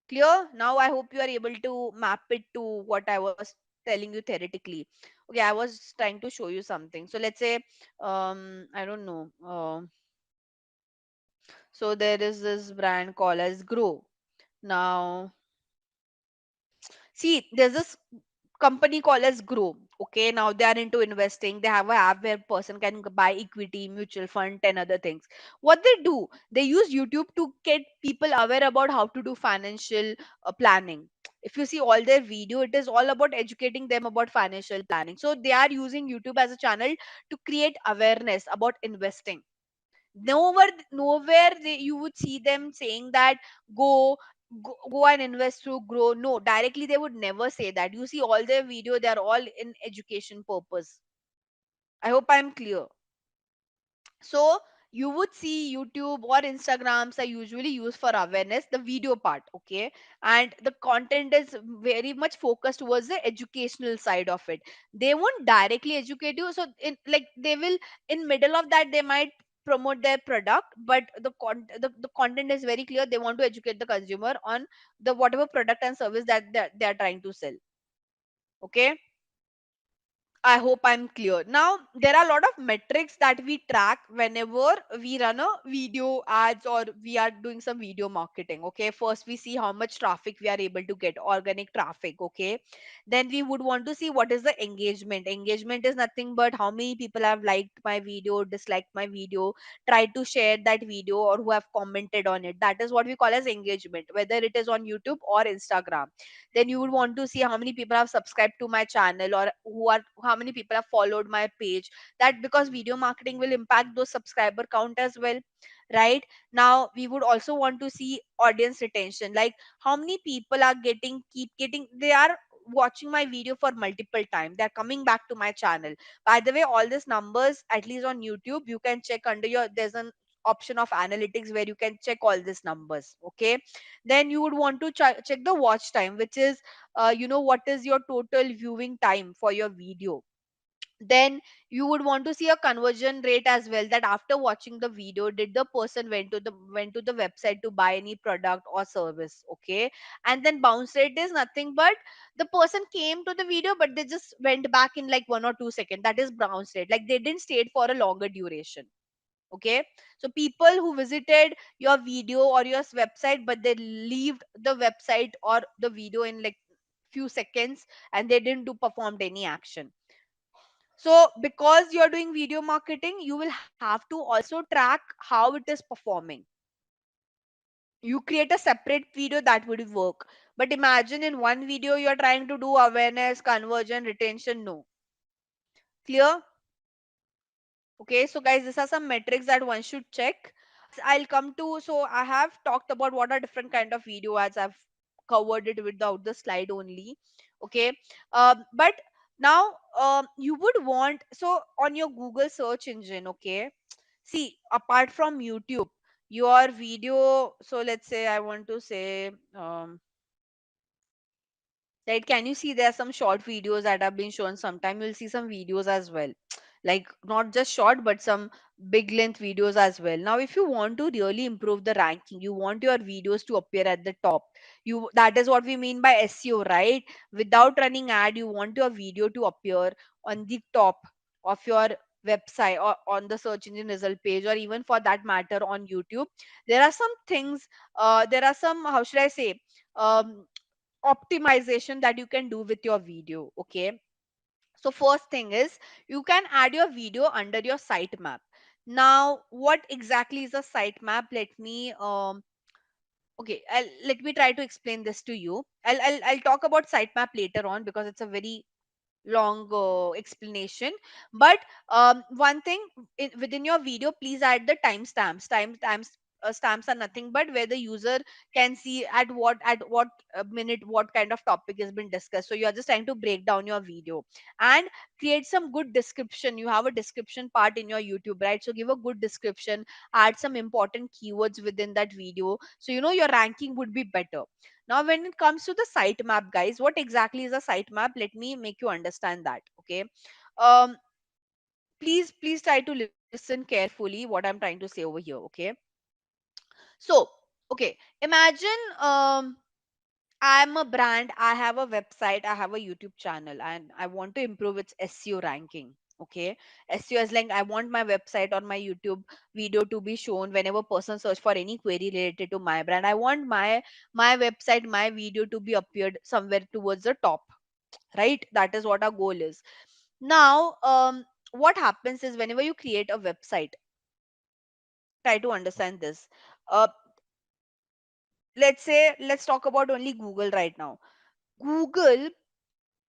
Clear? Now I hope you are able to map it to what I was telling you theoretically. Okay, I was trying to show you something. So let's say I don't know. So there is this brand called as Grow. Now see, there's this company called as Grow. Okay, now they are into investing. They have a app where person can buy equity, mutual fund, and other things. What they do, they use YouTube to get people aware about how to do financial planning. If you see all their video, it is all about educating them about financial planning. So they are using YouTube as a channel to create awareness about investing. Nowhere you would see them saying that go, go and invest through Grow. No, directly they would never say that. You see all their video, they are all in education purpose. I hope I'm clear. So you would see YouTube or Instagrams are usually used for awareness, the video part, okay, and the content is very much focused towards the educational side of it. They won't directly educate you, so in like they will, in middle of that they might promote their product, but the content is very clear. They want to educate the consumer on the whatever product and service that they are trying to sell. Okay, I hope I'm clear. Now, there are a lot of metrics that we track whenever we run a video ads or we are doing some video marketing. Okay. First, we see how much traffic we are able to get, organic traffic. Okay. Then we would want to see what is the engagement. Engagement is nothing but how many people have liked my video, disliked my video, tried to share that video, or who have commented on it. That is what we call as engagement, whether it is on YouTube or Instagram. Then you would want to see how many people have subscribed to my channel, or how many people have followed my page. That, because video marketing will impact those subscriber count as well, right? Now we would also want to see audience retention, like how many people are keep getting, they are watching my video for multiple time, they're coming back to my channel. By the way, all these numbers, at least on YouTube, you can check under your, there's an option of analytics where you can check all these numbers. Okay. Then you would want to check the watch time, which is what is your total viewing time for your video. Then you would want to see a conversion rate as well, that after watching the video, did the person went to the website to buy any product or service. Okay. And then bounce rate is nothing but the person came to the video but they just went back in like 1 or 2 seconds. That is bounce rate, like they didn't stay for a longer duration. Okay. So people who visited your video or your website but they leave the website or the video in like few seconds, and they didn't do performed any action. So because you're doing video marketing, you will have to also track how it is performing. You create a separate video that would work, but imagine in one video you're trying to do awareness, conversion, retention. No. Clear? Okay, so guys, these are some metrics that one should check. I'll come to, so I have talked about what are different kind of video ads. I've covered it without the slide only. Okay. But now you would want, so on your Google search engine, okay, see, apart from YouTube, your video, so let's say I want to say, right, can you see there are some short videos that have been shown? Sometime you'll see some videos as well, like not just short but some big length videos as well. Now if you want to really improve the ranking, you want your videos to appear at the top. You, that is what we mean by SEO, right? Without running ad, you want your video to appear on the top of your website or on the search engine result page, or even for that matter on YouTube. There are some things, there are some, how should I say, um optimization that you can do with your video. Okay. So first thing is, you can add your video under your sitemap. Now what exactly is a sitemap? Let me okay, let me try to explain this to you. I'll talk about sitemap later on because it's a very long explanation. But one thing, within your video, please add the timestamps. Timestamps, stamps are nothing but where the user can see at what minute what kind of topic has been discussed. So you are just trying to break down your video and create some good description. You have a description part in your YouTube, right? So give a good description, add some important keywords within that video, so your ranking would be better. Now, when it comes to the sitemap, guys, what exactly is a sitemap? Let me make you understand that. Okay. Um, please try to listen carefully what I'm trying to say over here. Okay. So, okay, imagine I'm a brand, I have a website, I have a YouTube channel, and I want to improve its SEO ranking. Okay. SEO is like, I want my website or my YouTube video to be shown whenever person search for any query related to my brand. I want my website, my video to be appeared somewhere towards the top, right? That is what our goal is. Now, what happens is whenever you create a website, try to understand this. Uh, let's say, let's talk about only Google right now. Google,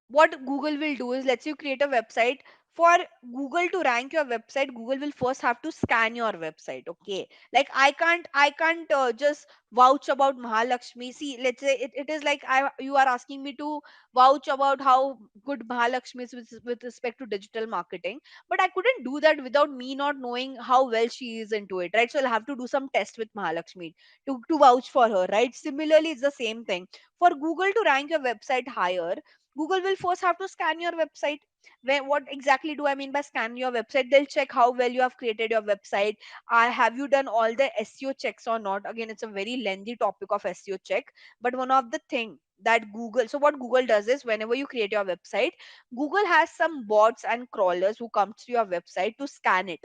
what Google will do is, let's you create a website. For Google to rank your website, Google will first have to scan your website. Okay. Like I can't just vouch about Mahalakshmi. See, let's say it is like, you are asking me to vouch about how good Mahalakshmi is with respect to digital marketing, but I couldn't do that without me not knowing how well she is into it, right? So I'll have to do some test with Mahalakshmi to vouch for her, right? Similarly, it's the same thing. For Google to rank your website higher, Google will first have to scan your website. What exactly do I mean by scan your website? They'll check how well you have created your website. Have you done all the SEO checks or not? Again, it's a very lengthy topic of SEO check, but one of the thing. that Google, so what Google does is whenever you create your website, Google has some bots and crawlers who comes to your website to scan it.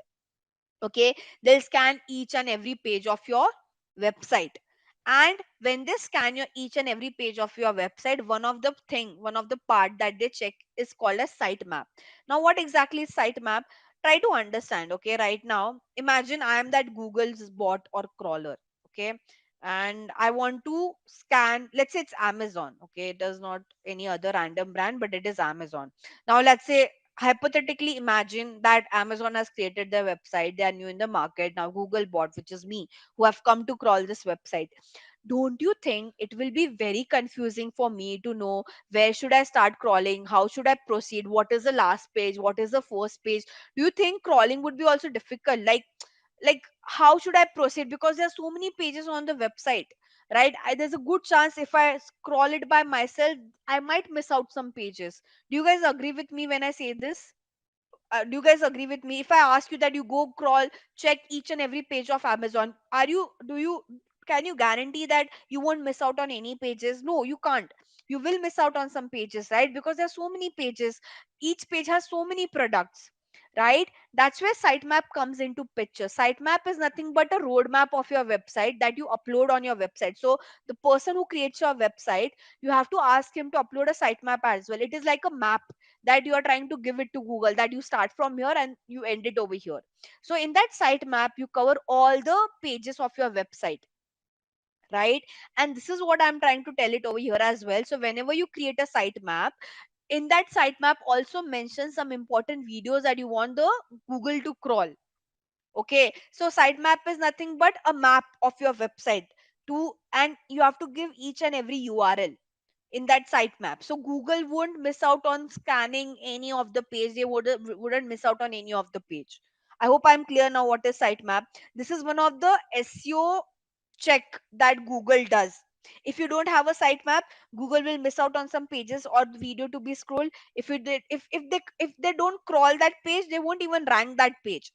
Okay, they'll scan each and every page of your website, and when they scan your each and every page of your website, one of the part that they check is called a sitemap. Now what exactly is sitemap? Try to understand. Okay, right now imagine I am that Google's bot or crawler. Okay, and I want to scan, let's say it's Amazon. Okay, it does not any other random brand, but it is Amazon. Now let's say, hypothetically imagine that Amazon has created their website, they are new in the market. Now Google bot, which is me, who have come to crawl this website, don't you think it will be very confusing for me to know where should I start crawling, how should I proceed, what is the last page, what is the first page? Do you think crawling would be also difficult? Like how should I proceed, because there are so many pages on the website, right? There's a good chance if I scroll it by myself, I might miss out some pages. Do you guys agree with me when I say this? Do you guys agree with me if I ask you that you go crawl, check each and every page of Amazon? Are you do you Can you guarantee that you won't miss out on any pages? No, you can't. You will miss out on some pages, right? Because there's so many pages, each page has so many products, right? That's where sitemap comes into picture. Sitemap is nothing but a roadmap of your website that you upload on your website. So the person who creates your website, you have to ask him to upload a sitemap as well. It is like a map that you are trying to give it to Google, that you start from here and you end it over here. So in that sitemap you cover all the pages of your website, right? And this is what I'm trying to tell it over here as well. So whenever you create a sitemap, in that sitemap also mention some important videos that you want the Google to crawl. Okay, so sitemap is nothing but a map of your website to, and you have to give each and every URL in that sitemap, so Google won't miss out on scanning any of the page. They wouldn't miss out on any of the page. I hope I'm clear now what is sitemap. This is one of the SEO check that Google does. If you don't have a sitemap, Google will miss out on some pages or the video to be scrolled. If they don't crawl that page, they won't even rank that page.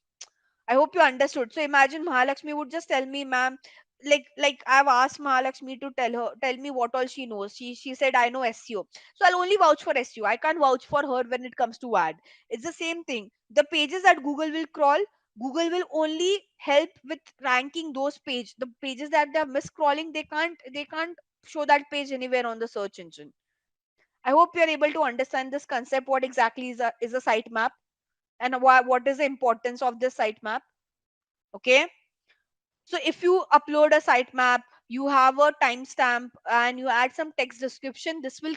I hope you understood. So imagine Mahalakshmi would just tell me, ma'am, like I've asked Mahalakshmi to tell me what all she knows. She said I know SEO. So I'll only vouch for SEO. I can't vouch for her when it comes to ad. It's the same thing. The pages that Google will crawl, Google will only help with ranking those page. The pages that they're miscrawling, they can't show that page anywhere on the search engine. I hope you're able to understand this concept. What exactly is a sitemap, and what is the importance of this sitemap? Okay, so if you upload a sitemap, you have a timestamp and you add some text description, this will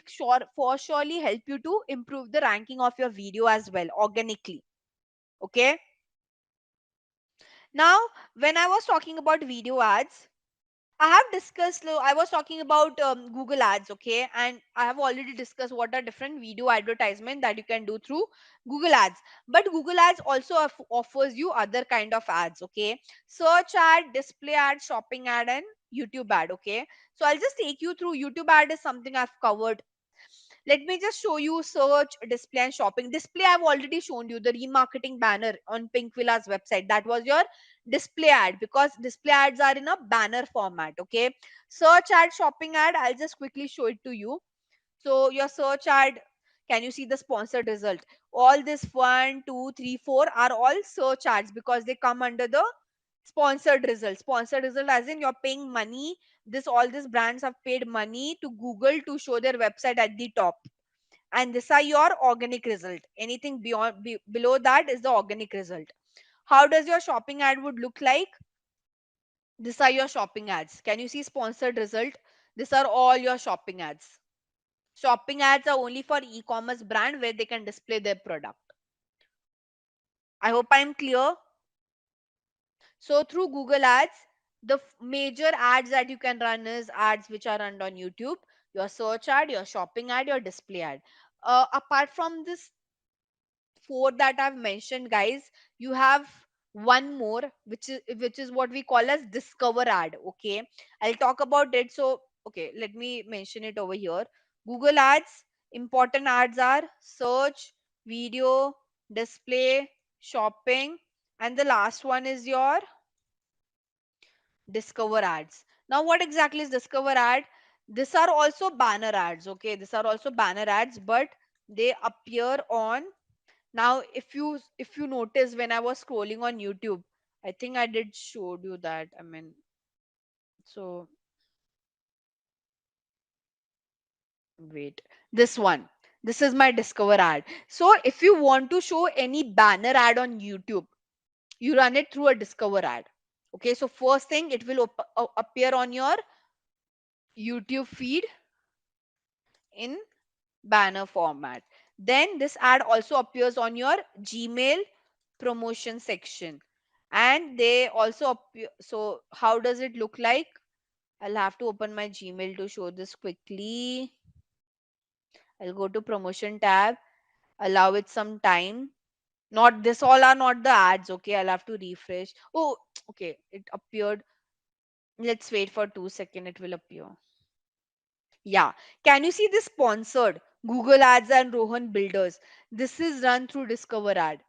surely help you to improve the ranking of your video as well organically. Okay, now when I was talking about video ads, I have discussed, I was talking about Google Ads, okay, and I have already discussed what are different video advertisement that you can do through Google Ads. But Google Ads also offers you other kind of ads, okay, search ad, display ad, shopping ad, and YouTube ad, okay. So I'll just take you through. YouTube ad is something I've covered. Let me just show you search, display, and shopping. Display, I've already shown you the remarketing banner on Pink Villa's website. That was your display ad, because display ads are in a banner format. Okay. Search ad, shopping ad, I'll just quickly show it to you. So your search ad, can you see the sponsored result? All this one, two, three, four are all search ads because they come under the sponsored result. Sponsored result as in you're paying money. This all these brands have paid money to Google to show their website at the top. And these are your organic result. Anything below that is the organic result. How does your shopping ad would look like? These are your shopping ads. Can you see sponsored result? These are all your shopping ads. Shopping ads are only for e-commerce brand where they can display their product. I hope I'm clear. So through Google Ads, the major ads that you can run is ads which are run on YouTube, your search ad, your shopping ad, your display ad. Apart from this four that I've mentioned, guys, you have one more, which is what we call as discover ad. Okay, I'll talk about it. So okay, let me mention it over here. Google Ads, important ads are search, video, display, shopping, and the last one is your discover ads. Now what exactly is discover ad? These are also banner ads, okay? These are also banner ads, but they appear on. Now if you notice, when I was scrolling on YouTube, I think I did showed you that. I mean, so wait, this one. This is my discover ad. So if you want to show any banner ad on YouTube, you run it through a discover ad. Okay, so first thing, it will appear on your YouTube feed in banner format. Then this ad also appears on your Gmail promotion section, and they also appear. So how does it look like? I'll have to open my Gmail to show this quickly. I'll go to promotion tab, allow it some time. Not this, all are not the ads, okay? I'll have to refresh. Oh, okay, it appeared. Let's wait for 2 seconds, it will appear. Yeah. Can you see this sponsored Google Ads and Rohan Builders? This is run through Discover Ad.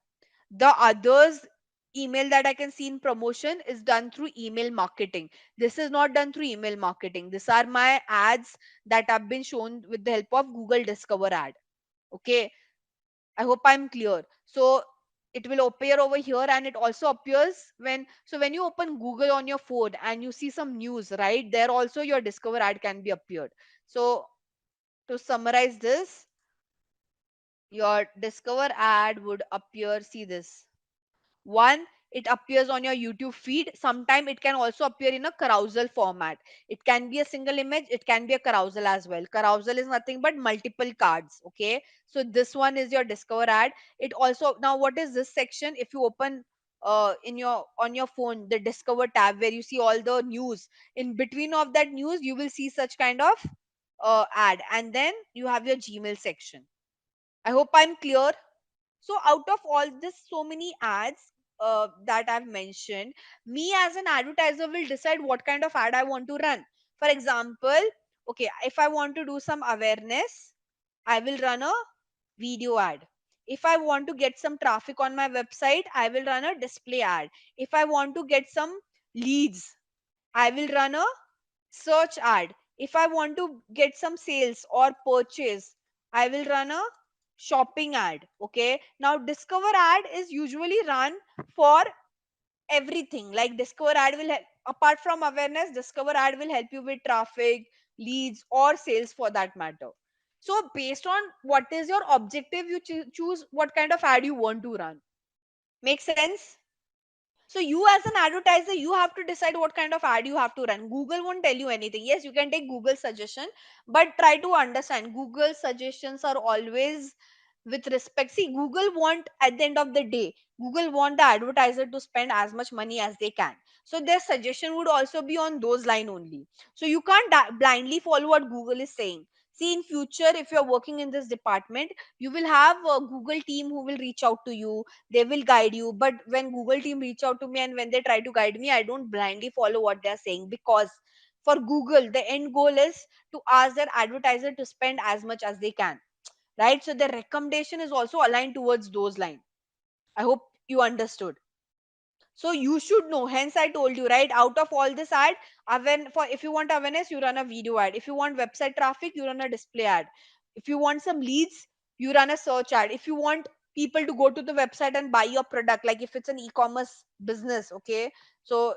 The others email that I can see in promotion is done through email marketing. This is not done through email marketing. These are my ads that have been shown with the help of Google Discover Ad. Okay. I hope I'm clear. So it will appear over here, and it also appears when you open Google on your phone and you see some news, right? There also your Discover ad can be appeared. So to summarize this, your Discover ad would appear, see this. One, it appears on your YouTube feed. Sometime it can also appear in a carousel format. It can be a single image, it can be a carousel as well. Carousel is nothing but multiple cards. Okay. So this one is your Discover ad. It also, now what is this section? If you open in your on your phone the Discover tab where you see all the news, in between of that news you will see such kind of ad, and then you have your Gmail section. I hope I'm clear. So out of all this, so many ads that I've mentioned, me as an advertiser will decide what kind of ad I want to run. For example, okay, if I want to do some awareness, I will run a video ad. If I want to get some traffic on my website, I will run a display ad. If I want to get some leads, I will run a search ad. If I want to get some sales or purchase, I will run a shopping ad. Okay. Now, Discover ad is usually run for everything. Like Discover ad will help, apart from awareness, Discover ad will help you with traffic, leads, or sales for that matter. So, based on what is your objective, you choose what kind of ad you want to run. Make sense? So you as an advertiser, you have to decide what kind of ad you have to run. Google won't tell you anything. Yes, you can take Google suggestion, but try to understand Google suggestions are always with respect. See, Google want, at the end of the day, Google want the advertiser to spend as much money as they can. So their suggestion would also be on those line only. So you can't blindly follow what Google is saying. See, in future, if you're working in this department, you will have a Google team who will reach out to you, they will guide you. But when Google team reach out to me and when they try to guide me, I don't blindly follow what they're saying, because for Google the end goal is to ask their advertiser to spend as much as they can, right? So the recommendation is also aligned towards those lines. I hope you understood. So you should know, hence I told you, right? Out of all this ad, for if you want awareness, you run a video ad. If you want website traffic, you run a display ad. If you want some leads, you run a search ad. If you want people to go to the website and buy your product, like if it's an e-commerce business, okay, so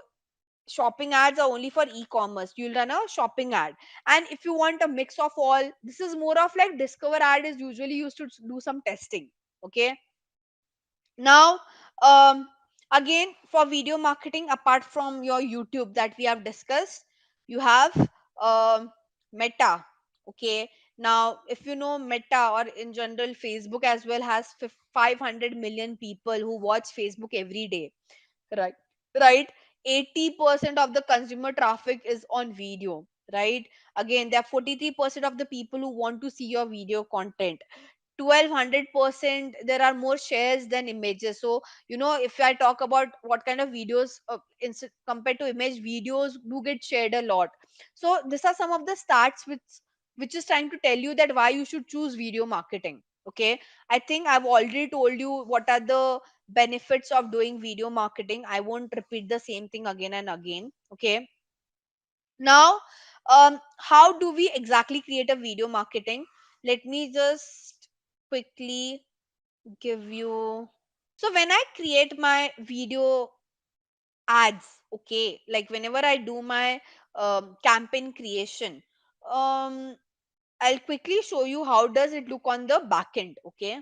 shopping ads are only for e-commerce, you'll run a shopping ad. And if you want a mix of all, this is more of like Discover ad is usually used to do some testing. Okay. Now, um, again, for video marketing, apart from your YouTube that we have discussed, you have Meta. Okay. Now, if you know Meta, or in general, Facebook as well has 500 million people who watch Facebook every day. Right. Right. 80% of the consumer traffic is on video. Right. Again, there are 43% of the people who want to see your video content. 1200% there are more shares than images. So if I talk about what kind of videos, compared to image, videos do get shared a lot. So these are some of the stats which is trying to tell you that why you should choose video marketing. Okay. I think I've already told you what are the benefits of doing video marketing. I won't repeat the same thing again and again. Okay. Now, How do we exactly create a video marketing? Let me just quickly give you. So when I create my video ads, okay, like whenever I do my campaign creation, um I'll quickly show you how does it look on the back end. Okay,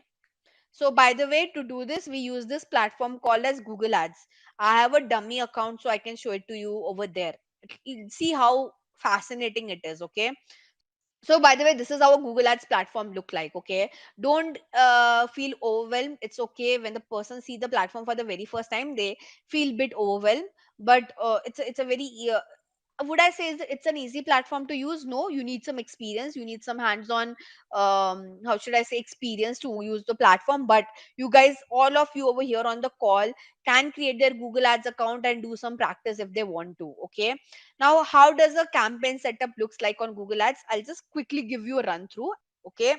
so by the way, to do this we use this platform called as Google Ads. I have a dummy account, so I can show it to you over there. See how fascinating it is. Okay, so by the way, this is how a Google Ads platform look like. Okay, don't feel overwhelmed. It's okay when the person see the platform for the very first time, they feel bit overwhelmed. But it's a very would I say it's an easy platform to use? No, you need some experience, you need some hands-on, how should I say, experience to use the platform. But you guys, all of you over here on the call, can create their Google Ads account and do some practice if they want to. Okay, now how does a campaign setup looks like on Google Ads? I'll just quickly give you a run through. Okay,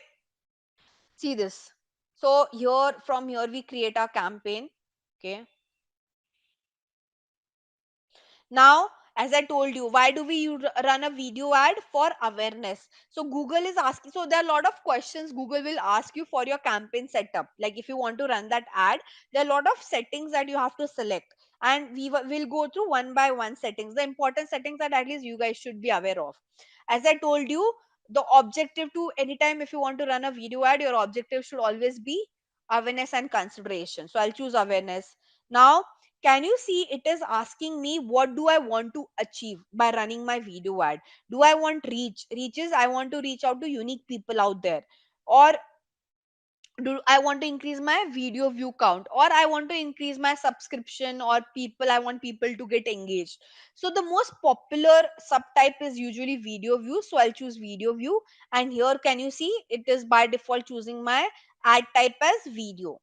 see this. So here, from here we create our campaign. Okay, now, as I told you, why do we run a video ad? For awareness. So Google is asking, so there are a lot of questions Google will ask you for your campaign setup. Like if you want to run that ad, there are a lot of settings that you have to select. And will go through one by one settings, the important settings that at least you guys should be aware of. As I told you, the objective to anytime if you want to run a video ad, your objective should always be awareness and consideration. So I'll choose awareness. Now, can you see it is asking me what do I want to achieve by running my video ad? Do I want reaches? I want to reach out to unique people out there, or do I want to increase my video view count, or I want to increase my subscription, or people, I want people to get engaged. So the most popular subtype is usually video view, so I'll choose video view. And here, can you see it is by default choosing my ad type as video.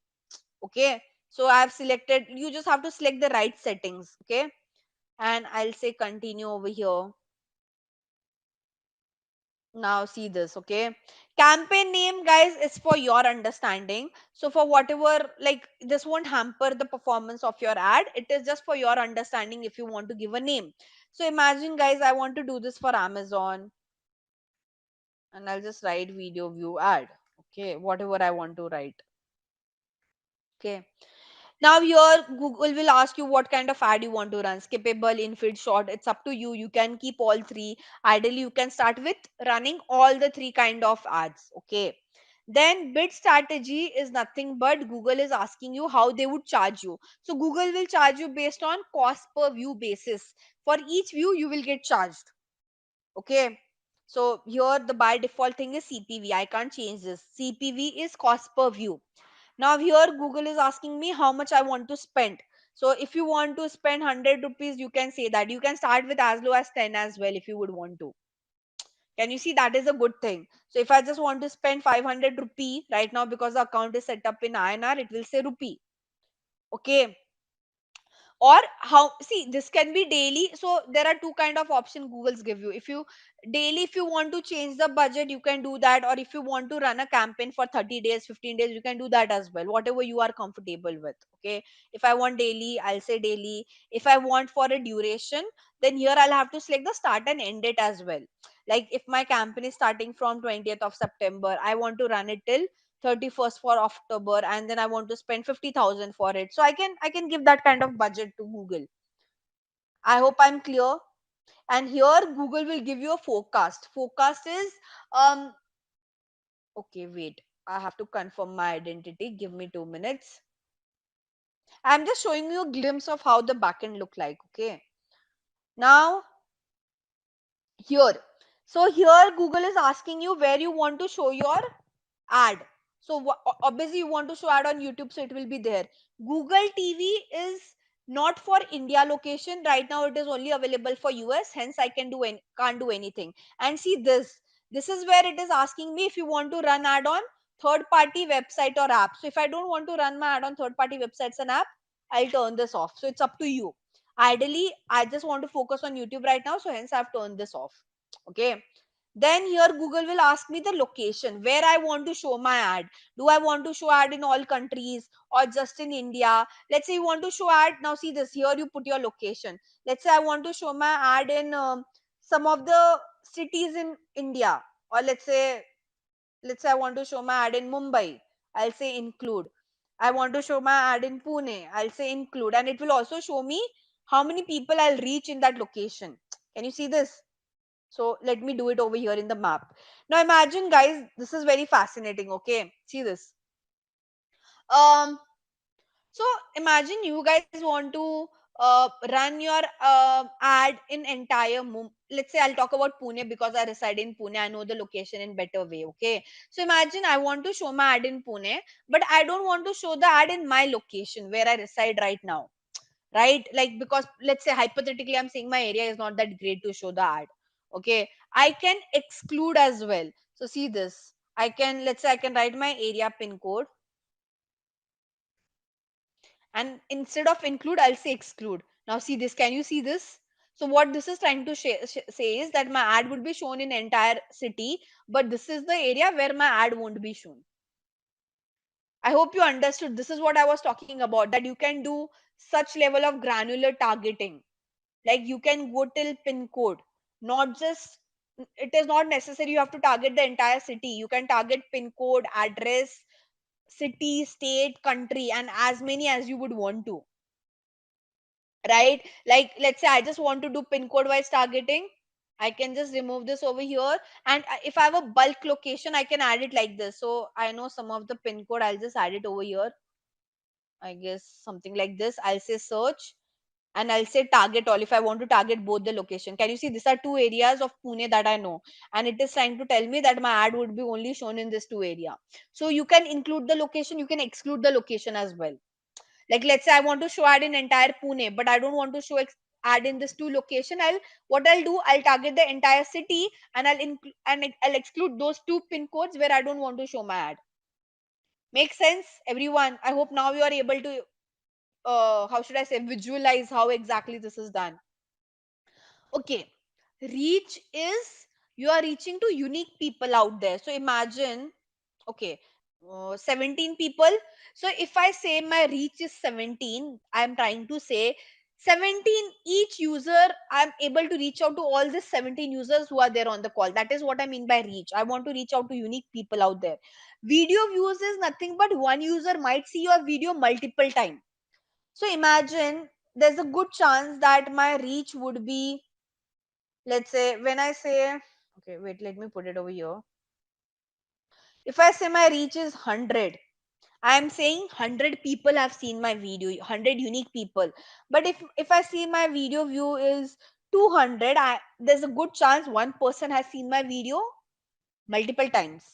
Okay, so I've selected, you just have to select the right settings. Okay, and I'll say continue over here. Now see this. Okay, campaign name, guys, is for your understanding. So for whatever, like, this won't hamper the performance of your ad, it is just for your understanding if you want to give a name. So imagine, guys, I want to do this for Amazon, and I'll just write video view ad. Okay, whatever I want to write. Okay, now here Google will ask you what kind of ad you want to run. Skippable, infield, short. It's up to you. You can keep all three. Ideally, you can start with running all the three kind of ads. Okay. Then bid strategy is nothing but Google is asking you how they would charge you. So Google will charge you based on cost per view basis. For each view, you will get charged. Okay. So here the by default thing is CPV. I can't change this. CPV is cost per view. Now here Google is asking me how much I want to spend. So if you want to spend 100 rupees, you can say that. You can start with as low as 10 as well if you would want to. Can you see, that is a good thing? So if I just want to spend 500 rupee right now, because the account is set up in INR, it will say rupee. Okay, or how, see, this can be daily. So there are two kind of option Google's give you. If you daily, if you want to change the budget, you can do that. Or if you want to run a campaign for 30 days, 15 days, you can do that as well, whatever you are comfortable with. Okay, if I want daily, I'll say daily. If I want for a duration, then here I'll have to select the start and end date as well. Like if my campaign is starting from 20th of September, I want to run it till 31st for October, and then I want to spend 50,000 for it. So I can give that kind of budget to Google. I hope I'm clear. And here Google will give you a forecast. Forecast is okay, wait. I have to confirm my identity. Give me 2 minutes. I'm just showing you a glimpse of how the backend look like. Okay. Now here. So here Google is asking you where you want to show your ad. So obviously you want to show ad on YouTube, so it will be there. Google TV is not for India location right now. It is only available for US. Hence, I can't do anything. And see this. This is where it is asking me if you want to run ad on third party website or app. So if I don't want to run my ad on third party websites and app, I'll turn this off. So it's up to you. Ideally, I just want to focus on YouTube right now. So hence I've turned this off. Okay, then here Google will ask me the location where I want to show my ad. Do I want to show ad in all countries or just in India? Let's say you want to show ad. Now see this, here you put your location. Let's say I want to show my ad in some of the cities in India, or let's say I want to show my ad in Mumbai, I'll say include. I want to show my ad in Pune, I'll say include, and it will also show me how many people I'll reach in that location. Can you see this? So let me do it over here in the map. Now imagine, guys, this is very fascinating. Okay, see this. Um, so imagine you guys want to run your ad in entire let's say I'll talk about Pune because I reside in Pune. I know the location in better way. Okay. So imagine I want to show my ad in Pune, but I don't want to show the ad in my location where I reside right now. Right? Like, because let's say hypothetically I'm saying my area is not that great to show the ad. Okay. I can exclude as well. So see this. I can, let's say I can write my area pin code, and instead of include I'll say exclude. Now see this, can you see this? So what this is trying to say is that my ad would be shown in entire city, but this is the area where my ad won't be shown. I hope you understood. This is what I was talking about, that you can do such level of granular targeting. Like you can go till pin code, not just, it is not necessary you have to target the entire city. You can target pin code, address, city, state, country, and as many as you would want to. Right? Like let's say I just want to do pin code wise targeting. I can just remove this over here, and if I have a bulk location I can add it like this. So I know some of the pin code, I'll just add it over here. I guess something like this. I'll say search, and I'll say target all if I want to target both the location. Can you see these are two areas of Pune that I know, and it is trying to tell me that my ad would be only shown in this two area. So you can include the location, you can exclude the location as well. Like let's say I want to show ad in entire Pune, but I don't want to show ad in this two location. I'll do, I'll target the entire city, and I'll exclude those two pin codes where I don't want to show my ad. Make sense, everyone? I hope now you are able to how should I say, visualize how exactly this is done. Okay. Reach is, you are reaching to unique people out there. So imagine, okay, 17 people. So if I say my reach is 17, I'm trying to say 17 each user, I'm able to reach out to all the 17 users who are there on the call. That is what I mean by reach. I want to reach out to unique people out there. Video views is nothing but one user might see your video multiple times. So imagine there's a good chance that my reach would be, let's say, when I say, okay, wait, let me put it over here. If I say my reach is 100, I am saying 100 people have seen my video, 100 unique people. But if I see my video view is 200, there's a good chance one person has seen my video multiple times.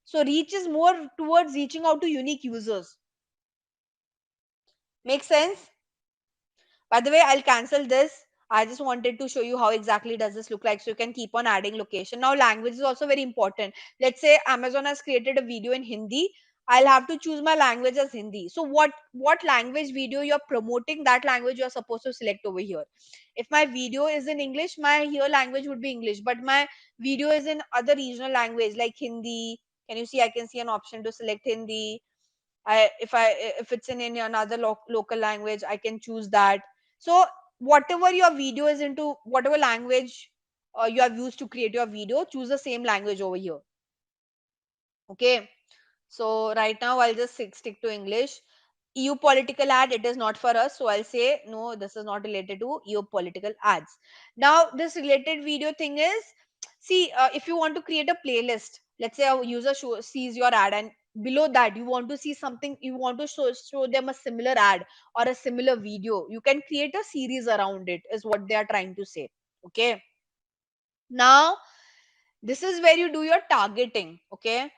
So reach is more towards reaching out to unique users. Make sense? By the way, I'll cancel this. I just wanted to show you how exactly does this look like, so you can keep on adding location. Now language is also very important. Let's say Amazon has created a video in Hindi. I'll have to choose my language as Hindi. So what language video you're promoting, that language you're supposed to select over here. If my video is in English, my here language would be English. But my video is in other regional language like Hindi. Can you see? I can see an option to select Hindi. If it's in any another local language, I can choose that. So whatever your video is into, whatever language you have used to create your video, choose the same language over here. Okay. So right now I'll just stick to English. EU political ad, it is not for us. So I'll say no, this is not related to EU political ads. Now this related video thing is, see, if you want to create a playlist, let's say a user sees your ad, and below that you want to see something, you want to show them a similar ad or a similar video, you can create a series around it, is what they are trying to say. Okay. Now this is where you do your targeting. Okay.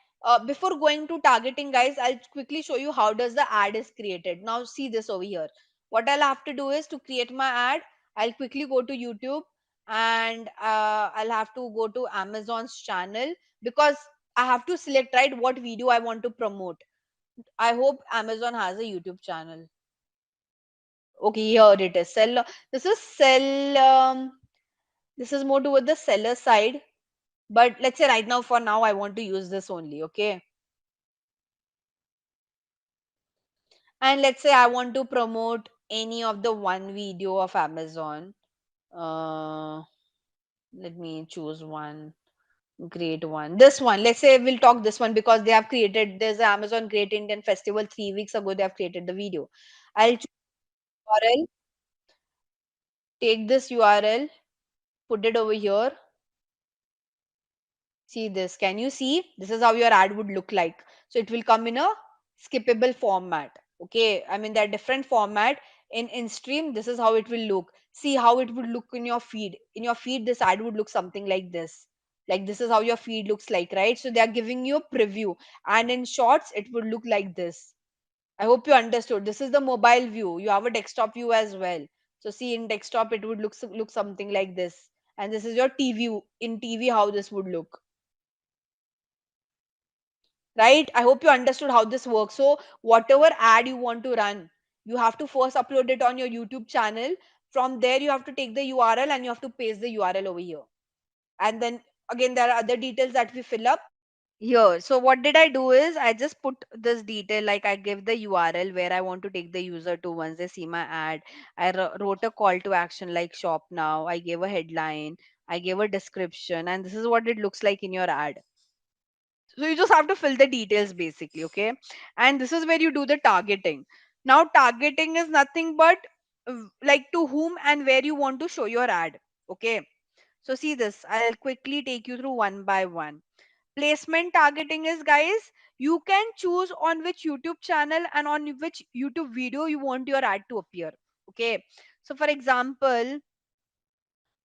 Before going to targeting, guys, I'll quickly show you how does the ad is created. Now see this over here. What I'll have to do is, to create my ad, I'll quickly go to YouTube, and I'll have to go to Amazon's channel, because I have to select, right, what video I want to promote. I hope Amazon has a YouTube channel. Okay, here it is. This is sell this is more toward the seller side. But let's say right now, for now, I want to use this only. Okay. And let's say I want to promote any of the one video of Amazon. Uh, Let me choose one great one. This one, let's say we'll talk this one because they have created, there's an Amazon Great Indian Festival 3 weeks ago, they have created the video. I'll choose URL, take this URL, put it over here. See this. Can you see? This is how your ad would look like. So it will come in a skippable format. Okay. I mean, there are different format in InStream. This is how it will look. See how it would look in your feed. In your feed, this ad would look something like this. Like this is how your feed looks like, right? So they are giving you a preview. And in shorts, it would look like this. I hope you understood. This is the mobile view. You have a desktop view as well. So see in desktop, it would look something like this. And this is your TV. In TV, how this would look, right? I hope you understood how this works. So whatever ad you want to run, you have to first upload it on your YouTube channel. From there you have to take the URL and you have to paste the URL over here, and then again there are other details that we fill up here. So what did I do is I just put this detail, like I give the URL where I want to take the user to once they see my ad. I wrote a call to action like shop now. I gave a headline, I gave a description, and this is what it looks like in your ad. So you just have to fill the details basically, okay? And this is where you do the targeting. Now targeting is nothing but like to whom and where you want to show your ad, okay? So see this, I'll quickly take you through one by one. Placement targeting is, guys, you can choose on which YouTube channel and on which YouTube video you want your ad to appear, okay? So for example,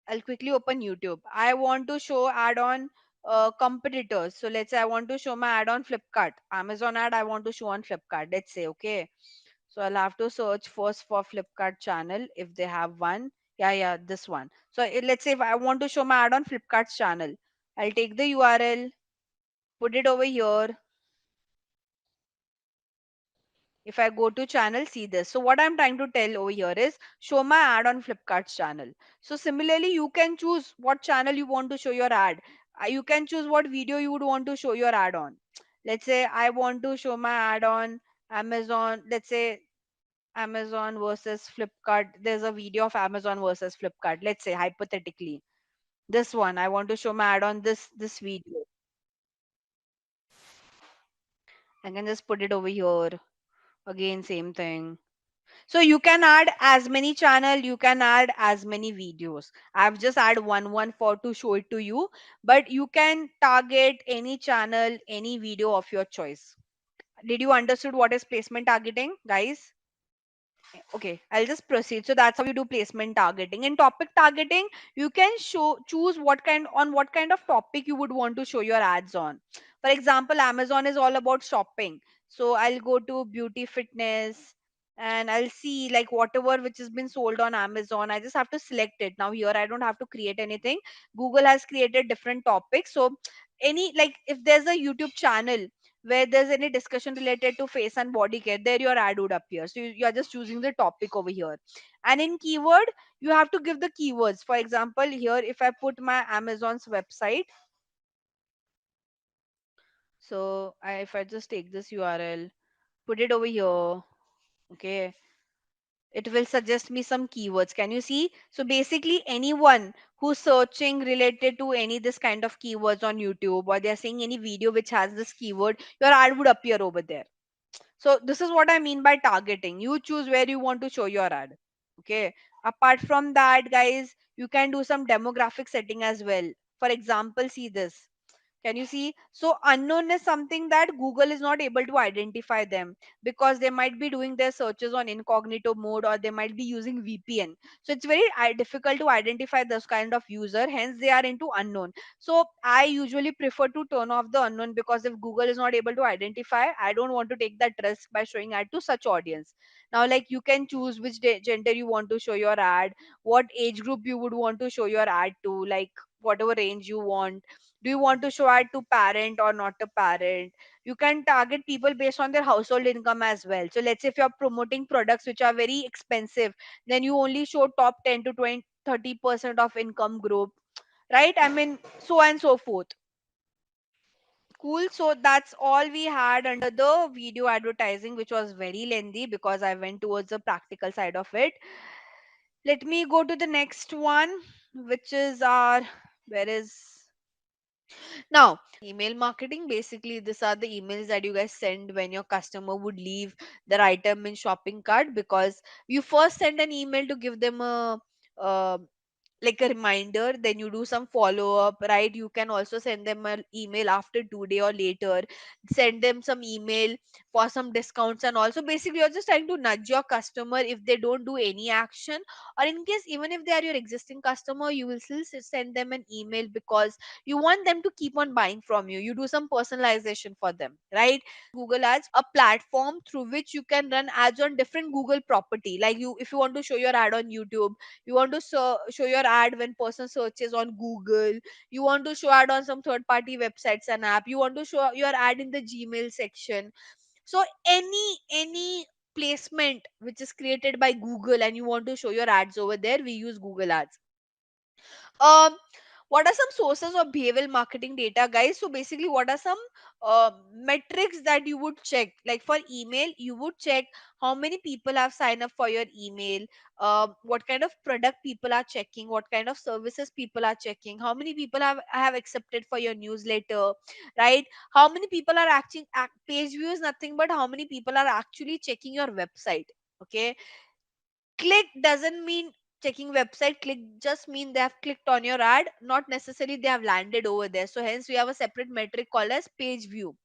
I'll quickly open YouTube. I want to show ad on competitors. So let's say I want to show my ad on Flipkart. Amazon ad I want to show on Flipkart. Let's say, okay. So I'll have to search first for Flipkart channel if they have one. Yeah, this one. So let's say if I want to show my ad on Flipkart's channel, I'll take the URL, put it over here. If I go to channel, see this. So what I'm trying to tell over here is show my ad on Flipkart's channel. So similarly, you can choose what channel you want to show your ad. You can choose what video you would want to show your ad on. Let's say I want to show my ad on Amazon. Let's say Amazon versus Flipkart. There's a video of Amazon versus Flipkart. Let's say hypothetically, this one I want to show my ad on this video. I can just put it over here. Again, same thing. So you can add as many channel, you can add as many videos. I've just add one for to show it to you, but you can target any channel, any video of your choice. Did you understood what is placement targeting, guys? Okay, I'll just proceed. So that's how you do placement targeting. In topic targeting, you can choose what kind of topic you would want to show your ads on. For example, Amazon is all about shopping. So I'll go to beauty fitness and I'll see like whatever which has been sold on Amazon. I just have to select it. Now here I don't have to create anything. Google has created different topics. So any like if there's a YouTube channel where there's any discussion related to face and body care, there your ad would appear. So you are just choosing the topic over here. And in keyword, you have to give the keywords. For example, here if I put my Amazon's website, so if I just take this URL, put it over here, okay, it will suggest me some keywords. Can you see? So basically anyone who's searching related to any this kind of keywords on YouTube, or they're seeing any video which has this keyword, your ad would appear over there. So this is what I mean by targeting. You choose where you want to show your ad. Okay. Apart from that, guys, you can do some demographic setting as well. For example, see this. Can you see? So unknown is something that Google is not able to identify them because they might be doing their searches on incognito mode or they might be using VPN. So it's very difficult to identify this kind of user. Hence, they are into unknown. So I usually prefer to turn off the unknown because if Google is not able to identify, I don't want to take that risk by showing ad to such audience. Now, like you can choose which gender you want to show your ad, what age group you would want to show your ad to, like whatever range you want. Do you want to show ad to parent or not a parent? You can target people based on their household income as well. So let's say if you're promoting products which are very expensive, then you only show top 10 to 20 30% of income group, right? I mean, so on and so forth. Cool. So that's all we had under the video advertising, which was very lengthy because I went towards the practical side of it. Let me go to the next one, which is our Where is now email marketing? Basically, these are the emails that you guys send when your customer would leave their item in shopping cart, because you first send an email to give them a like a reminder, then you do some follow up, right? You can also send them an email after 2 day or later, send them some email for some discounts, and also basically you're just trying to nudge your customer if they don't do any action, or in case even if they are your existing customer, you will still send them an email because you want them to keep on buying from you. You do some personalization for them, right? Google Ads, a platform through which you can run ads on different Google property. Like you, if you want to show your ad on YouTube, you want to show your ad when person searches on Google, you want to show ad on some third party websites and app, you want to show your ad in the Gmail section. So any placement which is created by Google and you want to show your ads over there, we use Google Ads. um what are some sources of behavioral marketing data, guys? So basically, what are some metrics that you would check? Like for email, you would check how many people have signed up for your email, what kind of product people are checking, what kind of services people are checking, how many people have accepted for your newsletter, right? How many people are actually page view is nothing but how many people are actually checking your website. Okay, click doesn't mean checking website. Click just mean they have clicked on your ad, not necessarily they have landed over there. So hence we have a separate metric called as page view,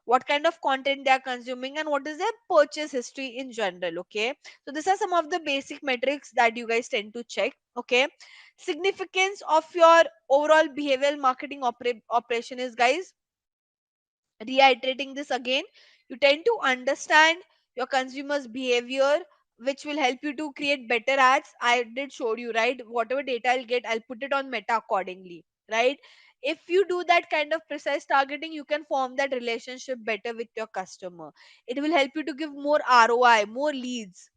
what kind of content they are consuming and what is their purchase history in general. Okay, so these are some of the basic metrics that you guys tend to check. Okay, significance of your overall behavioral marketing operation is, guys, reiterating this again, you tend to understand your consumers behavior, which will help you to create better ads. I did show you, right? Whatever data I'll get, I'll put it on Meta accordingly, right? If you do that kind of precise targeting, you can form that relationship better with your customer. It will help you to give more ROI, more leads,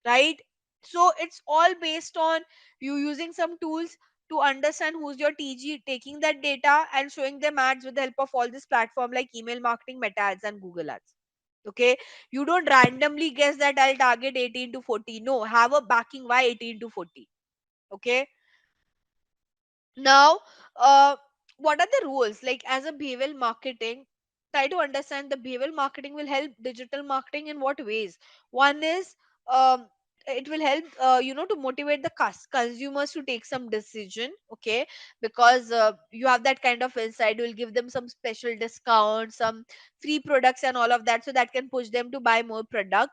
right? So it's all based on you using some tools to understand who's your TG, taking that data and showing them ads with the help of all this platform like email marketing, Meta ads, and Google ads. Okay, you don't randomly guess that I'll target 18 to 40. No, have a backing why 18 to 40. Okay, now what are the rules? Like as a behavioral marketing, try to understand the behavioral marketing will help digital marketing in what ways. One is, it will help to motivate the consumers to take some decision. Okay, because you have that kind of insight, you will give them some special discounts, some free products and all of that, so that can push them to buy more product.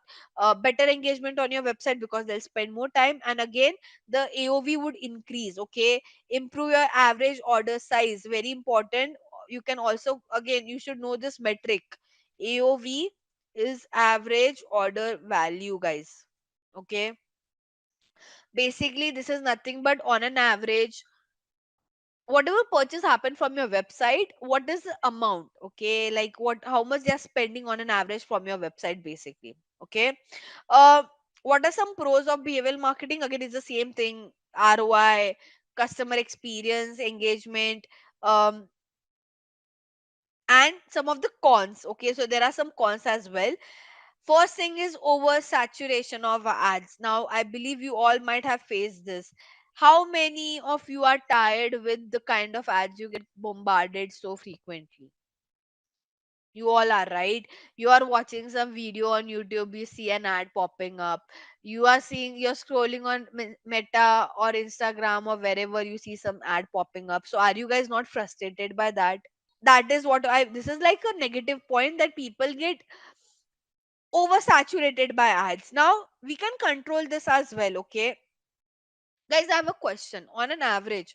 Better engagement on your website because they'll spend more time, and again the AOV would increase. Okay, improve your average order size, very important. You can also, again, you should know this metric. AOV is average order value, guys. Okay, basically this is nothing but on an average, whatever purchase happen from your website, what is the amount? Okay, like what, how much they are spending on an average from your website, basically. Okay, uh what are some pros of behavioral marketing? Again, it's the same thing: ROI, customer experience, engagement, um and some of the cons. Okay, so there are some cons as well. First thing is oversaturation of ads. Now I believe you all might have faced this. How many of you are tired with the kind of ads you get bombarded so frequently? You all are, right? You are watching some video on YouTube, you see an ad popping up, you are seeing, you're scrolling on Meta or Instagram or wherever, you see some ad popping up. So are you guys not frustrated by that? That is what I, this is like a negative point, that people get oversaturated by ads. Now we can control this as well. Okay, guys, I have a question. On an average,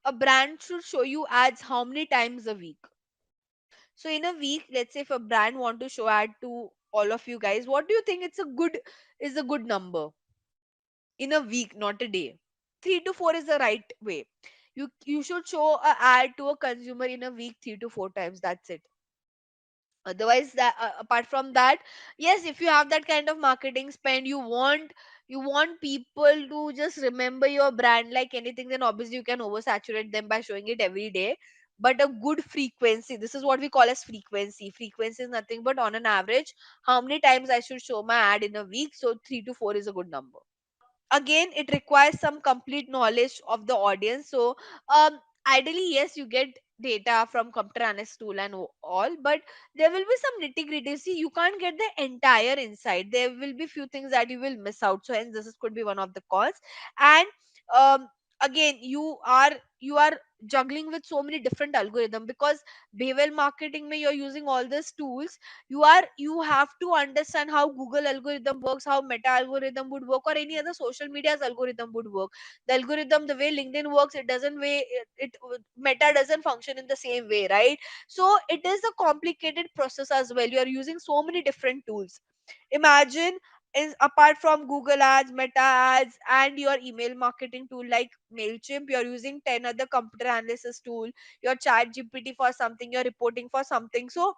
a brand should show you ads how many times a week? So in a week, let's say if a brand want to show ad to all of you guys, what do you think it's a good, is a good number in a week, not a day? 3 to 4 is the right way. You should show a ad to a consumer in a week 3 to 4 times. That's it. Otherwise, that apart from that, yes, if you have that kind of marketing spend, you want people to just remember your brand like anything, then obviously you can oversaturate them by showing it every day. But a good frequency, this is what we call as frequency is nothing but on an average how many times I should show my ad in a week. So 3 to 4 is a good number. Again, it requires some complete knowledge of the audience. So Ideally, yes, you get data from computer analyst tool and all, but there will be some nitty gritty. See, you can't get the entire insight. There will be few things that you will miss out. So hence could be one of the cons. And um again, you are juggling with so many different algorithm, because behavioral marketing mein you're using all these tools. You have to understand how Google algorithm works, how Meta algorithm would work, or any other social media's algorithm would work. The algorithm, the way LinkedIn works, it doesn't way it Meta doesn't function in the same way, right? So it is a complicated process as well. You are using so many different tools. Imagine, is apart from Google ads, Meta ads, and your email marketing tool like Mailchimp, you're using 10 other computer analysis tool, your chat GPT for something, you're reporting for something. So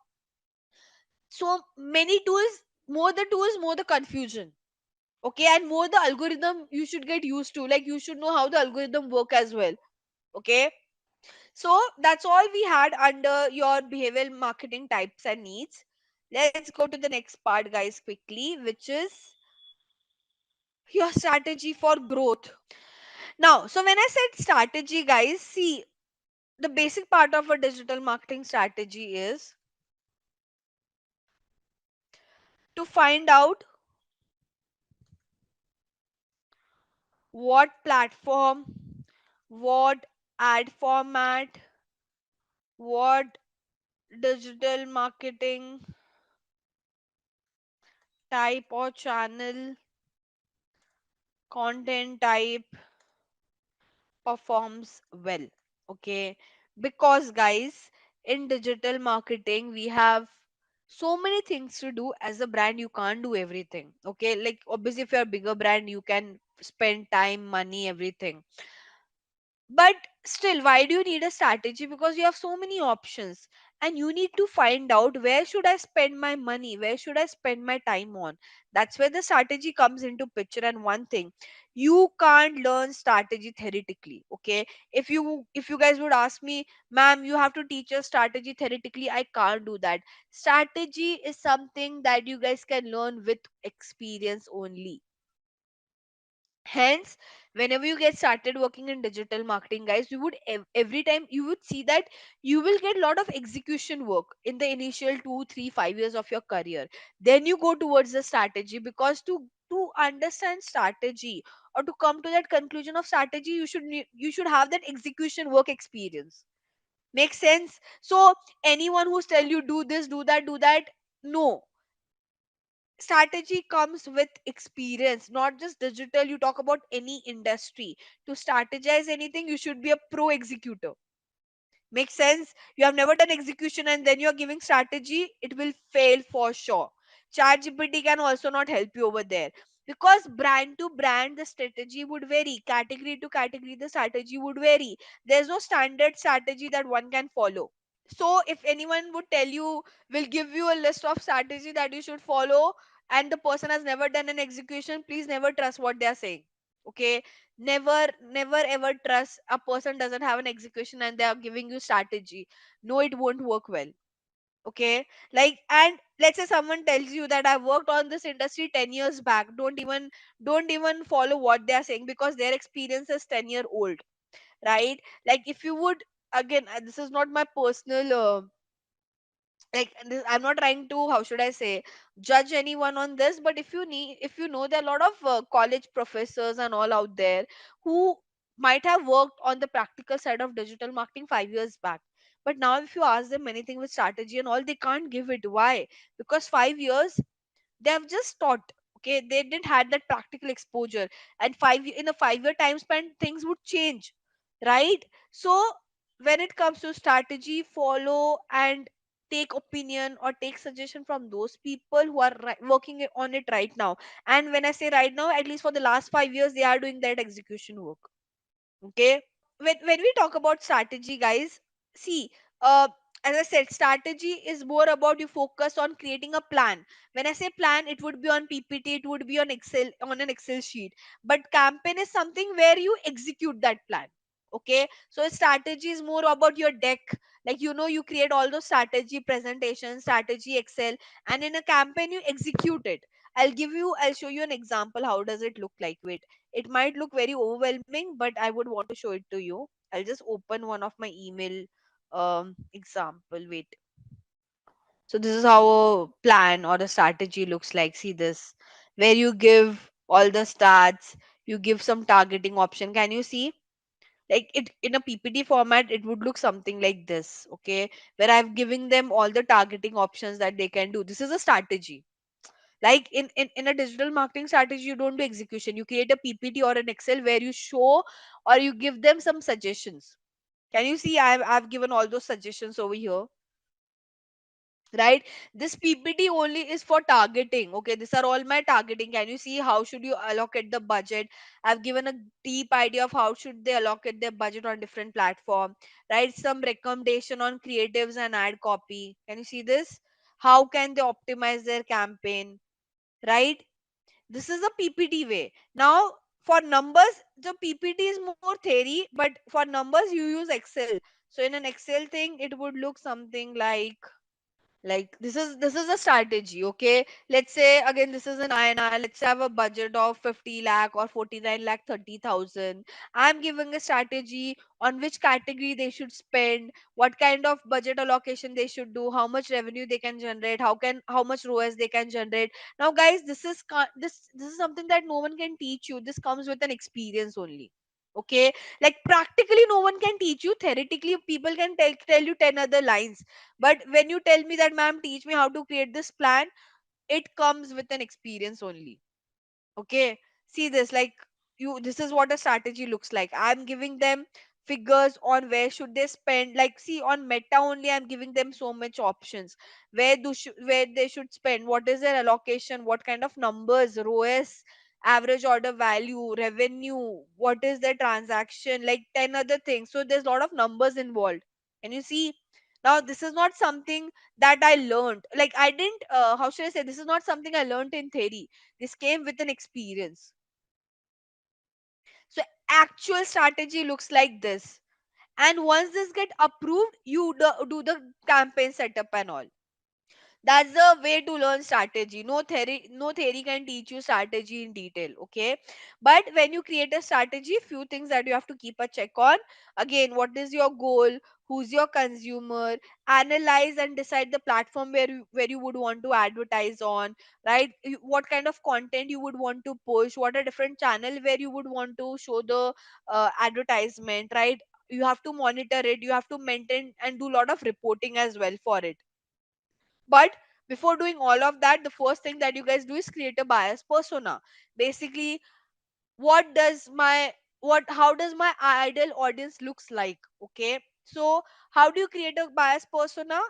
many tools, more the tools, more the confusion. Okay, and more the algorithm you should get used to, like you should know how the algorithm work as well. Okay, so that's all we had under your behavioral marketing types and needs. Let's go to the next part, guys, quickly, which is your strategy for growth. Now, so when I said strategy, guys, see, the basic part of a digital marketing strategy is to find out what platform, what ad format, what digital marketing type or channel, content type performs well. Okay, because guys, in digital marketing we have so many things to do. As a brand, you can't do everything. Okay, like obviously if you're a bigger brand, you can spend time, money, everything. But still, why do you need a strategy? Because you have so many options, and you need to find out where should I spend my money, where should I spend my time on. That's where the strategy comes into picture. And one thing, you can't learn strategy theoretically. Okay, if you guys would ask me, ma'am, you have to teach us strategy theoretically, I can't do that. Strategy is something that you guys can learn with experience only. Hence, whenever you get started working in digital marketing, guys, you would every time you would see that you will get a lot of execution work in the initial 2 3 5 years of your career. Then you go towards the strategy, because to understand strategy, or to come to that conclusion of strategy, you should have that execution work experience. Makes sense? So anyone who's tell you do this, do that, no. Strategy comes with experience, not just digital. You talk about any industry. To strategize anything, you should be a pro executor. Makes sense? You have never done execution and then you're giving strategy, it will fail for sure. ChatGPT can also not help you over there, because brand to brand the strategy would vary, category to category the strategy would vary. There's no standard strategy that one can follow. So if anyone would tell you, will give you a list of strategy that you should follow, and the person has never done an execution, please never trust what they are saying. Okay, never ever trust a person doesn't have an execution and they are giving you strategy. No, it won't work well. Okay, like, and let's say someone tells you that I worked on this industry 10 years back, don't even follow what they are saying, because their experience is 10-year old, right? Like if you would, again, this is not my personal like this, I'm not trying to, how should I say, judge anyone on this, but if you know, there are a lot of college professors and all out there who might have worked on the practical side of digital marketing 5 years back, but now if you ask them anything with strategy and all, they can't give it. Why? Because 5 years they have just taught. Okay, they didn't had that practical exposure, and in a 5 year time span things would change, right? So when it comes to strategy, follow and take opinion or take suggestion from those people who are working on it right now. And when I say right now, at least for the last 5 years they are doing that execution work. Okay, when we talk about strategy, guys, see, uh as I said, strategy is more about you focus on creating a plan. When I say plan, it would be on PPT, it would be on Excel, on an Excel sheet. But campaign is something where you execute that plan. Okay, so strategy is more about your deck. Like, you create all those strategy presentations, strategy Excel, and in a campaign you execute it. I'll show you an example how does it look like. Wait, it might look very overwhelming, but I would want to show it to you. I'll just open one of my email example. Wait. So this is how a plan or a strategy looks like. See this, where you give all the stats, you give some targeting option. Can you see? Like it in a PPT format, it would look something like this, okay? Where I've given them all the targeting options that they can do. This is a strategy. Like in a digital marketing strategy, you don't do execution. You create a PPT or an Excel where you show or you give them some suggestions. Can you see? I've given all those suggestions over here, right? This PPT only is for targeting. Okay, these are all my targeting. Can you see how should you allocate the budget? I've given a deep idea of how should they allocate their budget on different platform, right? Some recommendation on creatives and ad copy. Can you see this? How can they optimize their campaign, right? This is a PPT way. Now for numbers, the PPT is more theory, but for numbers you use Excel. So in an Excel thing, it would look something like this is a strategy. Okay, let's say again this is an INR. Let's say I have a budget of 50 lakh or 49 lakh 30,000. I'm giving a strategy on which category they should spend, what kind of budget allocation they should do, how much revenue they can generate, how much ROAS they can generate. Now guys, this is something that no one can teach you. This comes with an experience only. Okay, like practically no one can teach you. Theoretically people can tell you 10 other lines, but when you tell me that, ma'am, teach me how to create this plan, it comes with an experience only. Okay, see this, like you, this is what a strategy looks like. I'm giving them figures on where should they spend. Like see, on Meta only I'm giving them so much options where they should spend, what is their allocation, what kind of numbers, ROAS, average order value, revenue, what is their transaction, like 10 other things. So there's a lot of numbers involved. And you see, now this is not something that I learned. Like I didn't how should I say, this is not something I learned in theory. This came with an experience. So actual strategy looks like this. And once this get approved, you do the campaign setup and all. That's the way to learn strategy. No theory can teach you strategy in detail. Okay, but when you create a strategy, few things that you have to keep a check on. Again, what is your goal, who's your consumer, analyze and decide the platform where you would want to advertise on, right? What kind of content you would want to push, what are different channel where you would want to show the advertisement, right? You have to monitor it, you have to maintain and do a lot of reporting as well for it. But before doing all of that, the first thing that you guys do is create a bias persona. Basically, what does my what how does my ideal audience looks like? Okay, so how do you create a bias persona?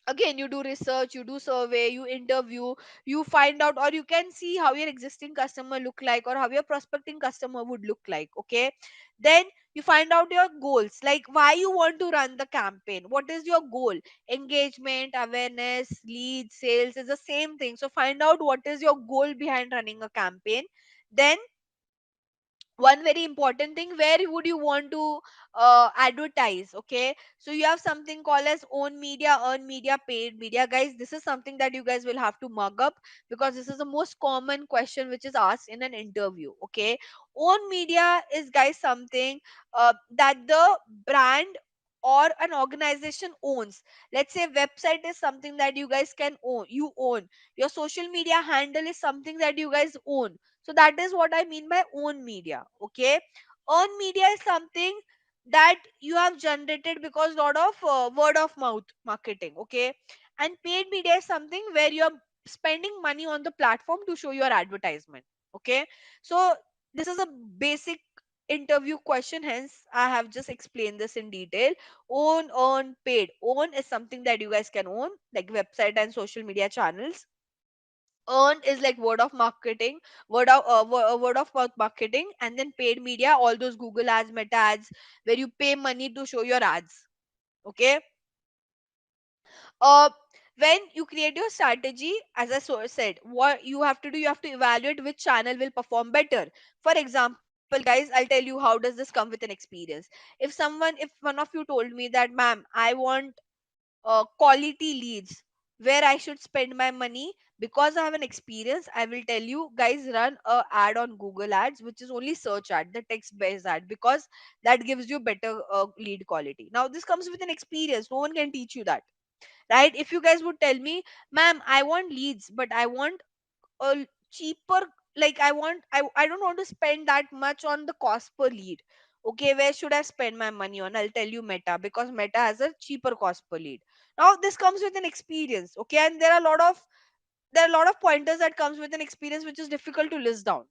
Again, you do research, you do survey, you interview, you find out, or you can see how your existing customer look like or how your prospecting customer would look like. Okay, then you find out your goals, like why you want to run the campaign, what is your goal. Engagement, awareness, lead, sales is the same thing. So find out what is your goal behind running a campaign. Then one very important thing, where would you want to advertise? Okay, so you have something called as own media, earn media, paid media. Guys, this is something that you guys will have to mug up, because this is the most common question which is asked in an interview. Okay, own media is, guys, something that the brand or an organization owns. Let's say website is something that you guys can own, you own. Your social media handle is something that you guys own. So that is what I mean by own media. Okay, earn media is something that you have generated because lot of word of mouth marketing. Okay, and paid media is something where you are spending money on the platform to show your advertisement. Okay, so this is a basic interview question, hence I have just explained this in detail. Own, earn, paid. Own is something that you guys can own, like website and social media channels. Earn is like word of mouth marketing. And then paid media, all those Google ads, Meta ads, where you pay money to show your ads. Okay, uh when you create your strategy, as I said, what you have to do, you have to evaluate which channel will perform better. For example, guys, I'll tell you how does this come with an experience. If one of you told me that, ma'am, I want quality leads, where I should spend my money. Because I have an experience, I will tell you guys, run a ad on Google Ads, which is only search ad, the text based ad, because that gives you better lead quality. Now this comes with an experience, no one can teach you that, right? If you guys would tell me, ma'am, I want leads, but I want a cheaper, like I don't want to spend that much on the cost per lead. Okay, where should I spend my money on? I'll tell you Meta, because Meta has a cheaper cost per lead. Now this comes with an experience, okay, and there are a lot of pointers that comes with an experience which is difficult to list down.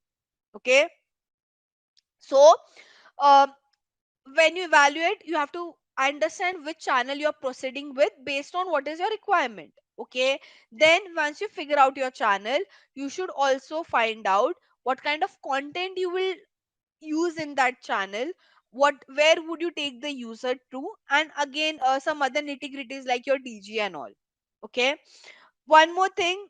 Okay, so um, when you evaluate, you have to understand which channel you're proceeding with based on what is your requirement. Okay, then once you figure out your channel, you should also find out what kind of content you will use in that channel, what where would you take the user to, and again some other nitty gritties like your DG and all. Okay, one more thing,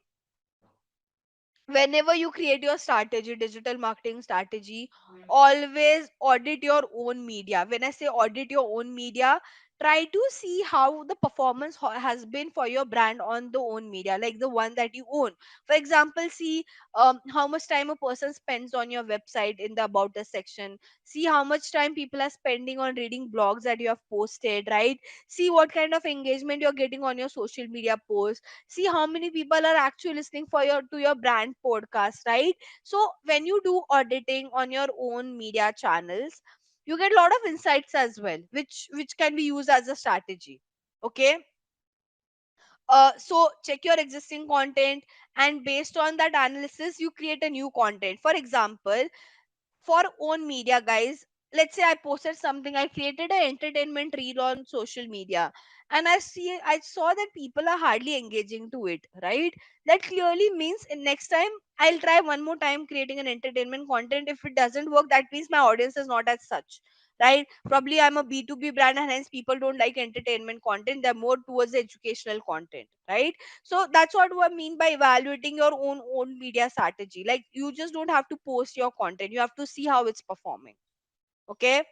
whenever you create your strategy, digital marketing strategy, always audit your own media. When I say audit your own media, try to see how the performance has been for your brand on the own media, like the one that you own. For example, see how much time a person spends on your website in the about us section. See how much time people are spending on reading blogs that you have posted, right? See what kind of engagement you're getting on your social media posts. See how many people are actually listening for your to your brand podcast, right? So when you do auditing on your own media channels, you get a lot of insights as well, which can be used as a strategy. Okay, so check your existing content, and based on that analysis you create a new content. For example, for own media, guys, let's say I posted something, I created an entertainment reel on social media, and I saw that people are hardly engaging to it, right? That clearly means in next time I'll try one more time creating an entertainment content. If it doesn't work, that means my audience is not as such, right? Probably I'm a B2B brand, and hence people don't like entertainment content, they're more towards the educational content, right? So that's what I mean by evaluating your own media strategy. Like, you just don't have to post your content, you have to see how it's performing. Okay,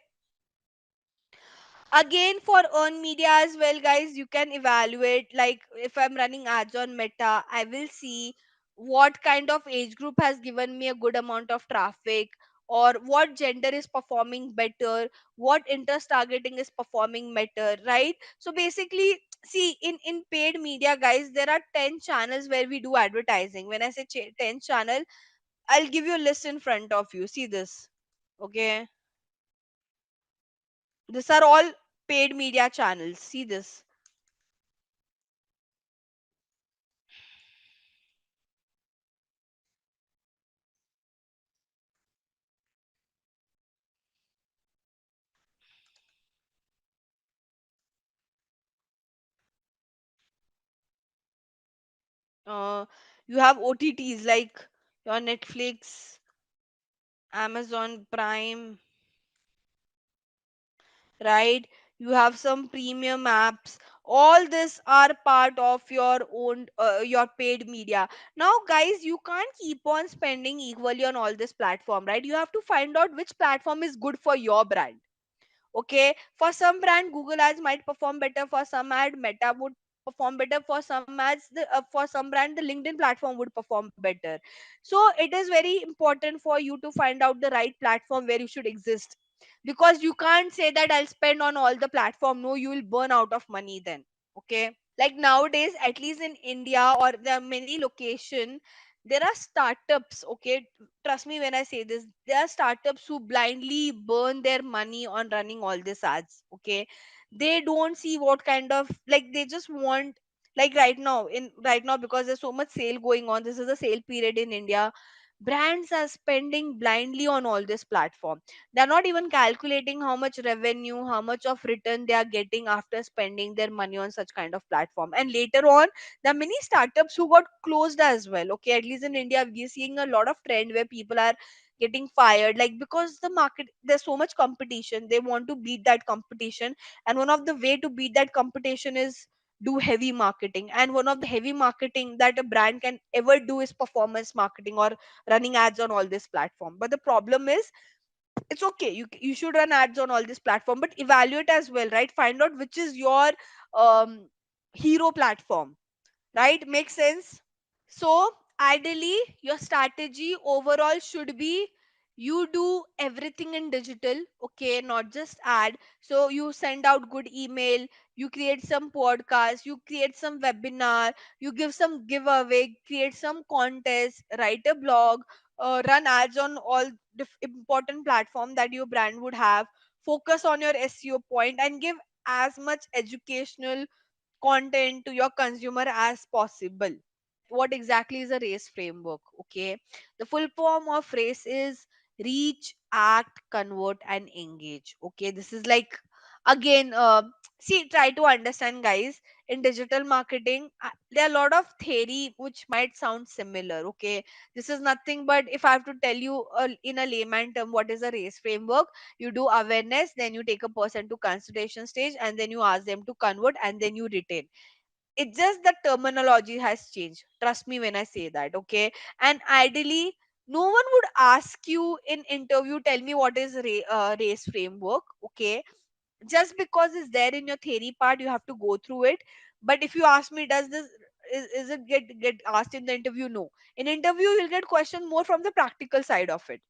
again, for earned media as well, guys, you can evaluate, like if I'm running ads on Meta, I will see what kind of age group has given me a good amount of traffic, or what gender is performing better, what interest targeting is performing better, right? So basically, see, in paid media, guys, there are 10 channels where we do advertising. When I say 10 channel, I'll give you a list in front of you. See this. Okay, these are all paid media channels. See this. uh, you have OTTs like your Netflix, Amazon Prime, right? You have some premium apps. All this are part of your own your paid media. Now, guys, you can't keep on spending equally on all this platform, right? You have to find out which platform is good for your brand. Okay, for some brand Google ads might perform better, for some ad Meta would perform better, for some ads for some brand the LinkedIn platform would perform better. So it is very important for you to find out the right platform where you should exist, because you can't say that I'll spend on all the platform. No, you will burn out of money then. Okay, like nowadays, at least in India, or there are many location, there are startups. Okay, trust me when I say this, there are startups who blindly burn their money on running all these ads. Okay, they don't see what kind of, like, they just want, like right now, because there's so much sale going on, this is a sale period in India. Brands are spending blindly on all this platform. They're not even calculating how much revenue, how much of return they are getting after spending their money on such kind of platform. And later on, there are many startups who got closed as well. Okay, at least in India, we're seeing a lot of trend where people are getting fired, like because the market, there's so much competition, they want to beat that competition. And one of the way to beat that competition is do heavy marketing. And one of the heavy marketing that a brand can ever do is performance marketing, or running ads on all this platform. But the problem is, it's okay, you should run ads on all this platform, but evaluate as well, right? Find out which is your um hero platform. right? Makes sense. So, ideally, your strategy overall should be you do everything in digital, okay, not just ad. So, you send out good email, you create some podcast, you create some webinar, you give some giveaway, create some contest, write a blog, run ads on all important platform that your brand would have. Focus on your SEO point and give as much educational content to your consumer as possible. What exactly is a race framework? Okay, the full form of race is reach, act, convert, and engage. Okay, this is like, again, see, try to understand, guys. In digital marketing, there are a lot of theory which might sound similar. Okay, this is nothing but, if I have to tell you in a layman term what is a race framework, you do awareness, then you take a person to consultation stage, and then you ask them to convert, and then you retain. It's just the terminology has changed, trust me when I say that. Okay, and ideally, no one would ask you in interview, tell me what is race framework. Okay, just because it's there in your theory part, you have to go through it. But if you ask me, does this, is it get asked in the interview? No. In interview, you'll get questions more from the practical side of it.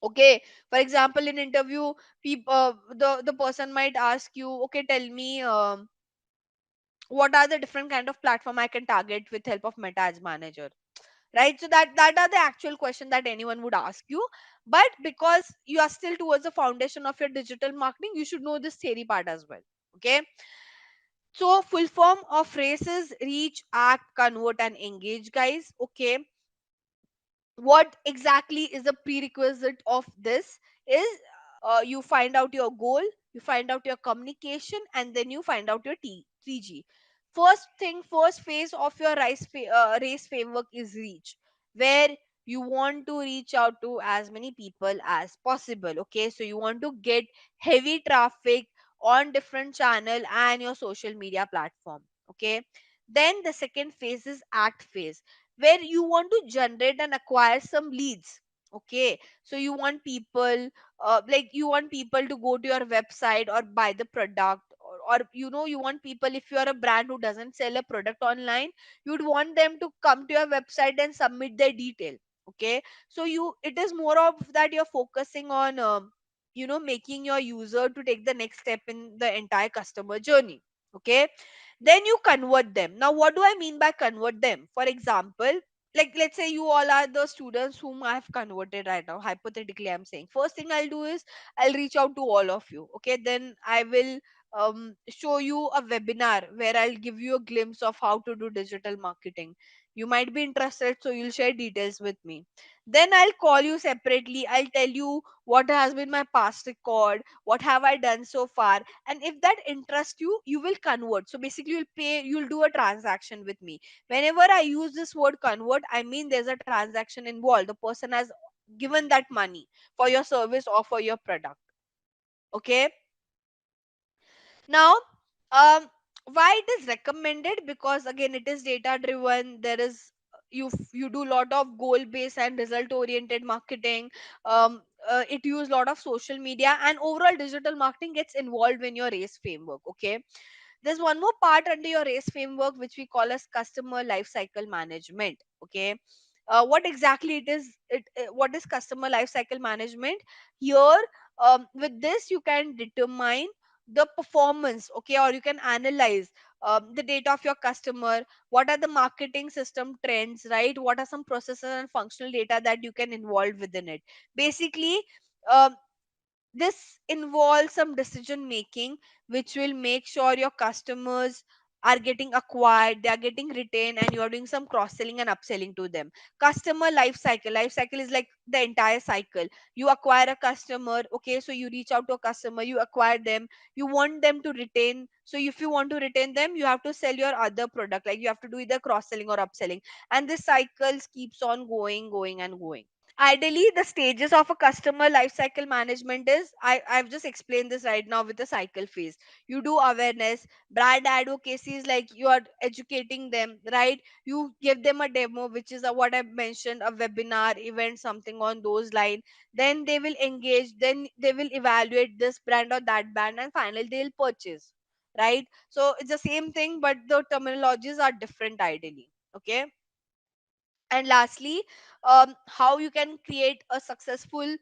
Okay, for example, in interview, people, the person might ask you, okay, tell me, what are the different kind of platform I can target with help of meta ads manager, right? So that are the actual question that anyone would ask you. But because you are still towards the foundation of your digital marketing, you should know this theory part as well. Okay, so full form of races: reach, act, convert, and engage, guys. Okay, what exactly is the prerequisite of this is, you find out your goal, you find out your communication, and then you find out your 3G. First thing, first phase of your race framework is reach, where you want to reach out to as many people as possible. Okay, so you want to get heavy traffic on different channel and your social media platform. Okay, then the second phase is act phase, where you want to generate and acquire some leads. Okay, so you want people, like, you want people to go to your website or buy the product, or you want people, if you are a brand who doesn't sell a product online, you'd want them to come to your website and submit their detail. Okay, so it is more of that you're focusing on, making your user to take the next step in the entire customer journey. Okay, then you convert them. Now, what do I mean by convert them? For example, like, let's say you all are the students whom I have converted right now. Hypothetically, I'm saying, first thing I'll do is I'll reach out to all of you. Okay, then I will show you a webinar where I'll give you a glimpse of how to do digital marketing. You might be interested, so you'll share details with me. Then I'll call you separately. I'll tell you what has been my past record, what have I done so far, and if that interests you, you will convert. So basically, you'll do a transaction with me. Whenever I use this word convert, I mean there's a transaction involved. The person has given that money for your service or for your product. Okay, now, um why it is recommended? Because again, it is data driven. There is, you do lot of goal based and result oriented marketing. It use lot of social media, and overall digital marketing gets involved in your race framework. Okay, there's one more part under your race framework which we call as customer lifecycle management. Okay, what exactly it is, what is customer lifecycle management here? With this, you can determine the performance, okay, or you can analyze the data of your customer. What are the marketing system trends, right? What are some processes and functional data that you can involve within it? Basically, um, this involves some decision making which will make sure your customers are getting acquired, they are getting retained, and you are doing some cross selling and upselling to them. Customer life cycle is like the entire cycle. You acquire a customer, okay, so you reach out to a customer, you acquire them, you want them to retain. So if you want to retain them, you have to sell your other product, like you have to do either cross selling or upselling, and this cycle keeps on going and going. Ideally, the stages of a customer lifecycle management is, I've just explained this right now with the cycle phase. You do awareness, brand advocacy is like you are educating them, right? You give them a demo, which is what I mentioned, a webinar event, something on those lines. Then they will engage, then they will evaluate this brand or that brand, and finally they'll purchase. right? So it's the same thing, but the terminologies are different ideally. Okay. And lastly, how you can create a successful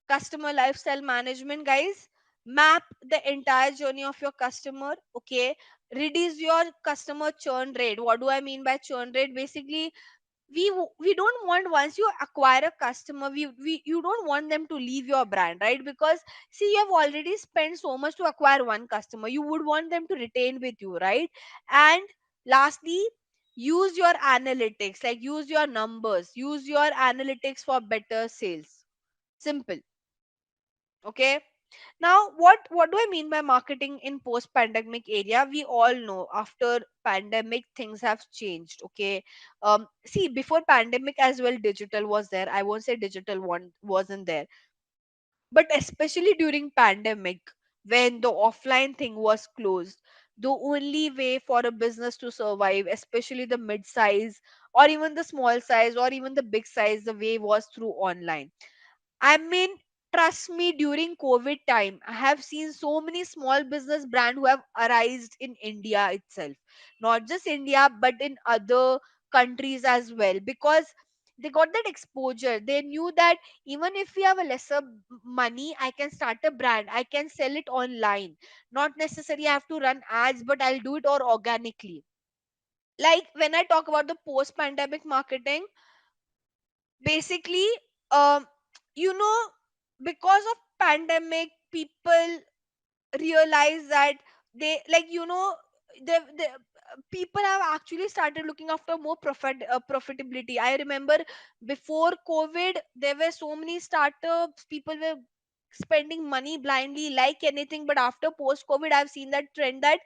customer lifestyle management, guys. Map the entire journey of your customer. Okay. Reduce your customer churn rate. What do I mean by churn rate? Basically, we don't want, once you acquire a customer, we you don't want them to leave your brand, right? Because see, you have already spent so much to acquire one customer, you would want them to retain with you, right? And lastly, use your analytics, like use your numbers, use your analytics for better sales. Simple. Okay. Now, what do I mean by marketing in post pandemic area? We all know after pandemic things have changed. Okay. See, before pandemic as well, digital was there. I won't say digital one wasn't there, but especially during pandemic, when the offline thing was closed, the only way for a business to survive, especially the mid size or even the small size or even the big size, the way was through online. I mean, trust me, during COVID time, I have seen so many small business brand who have arisen in India itself. Not just India, but in other countries as well. Because they got that exposure. They knew that even if we have a lesser money, I can start a brand. I can sell it online. Not necessarily I have to run ads, but I'll do it or organically. Like when I talk about the post-pandemic marketing, basically, um you know, because of pandemic, people realize that they, like, you know, the people have actually started looking after more profitability. I remember before COVID there were so many startups, people were spending money blindly like anything, but after post COVID I've seen that trend, that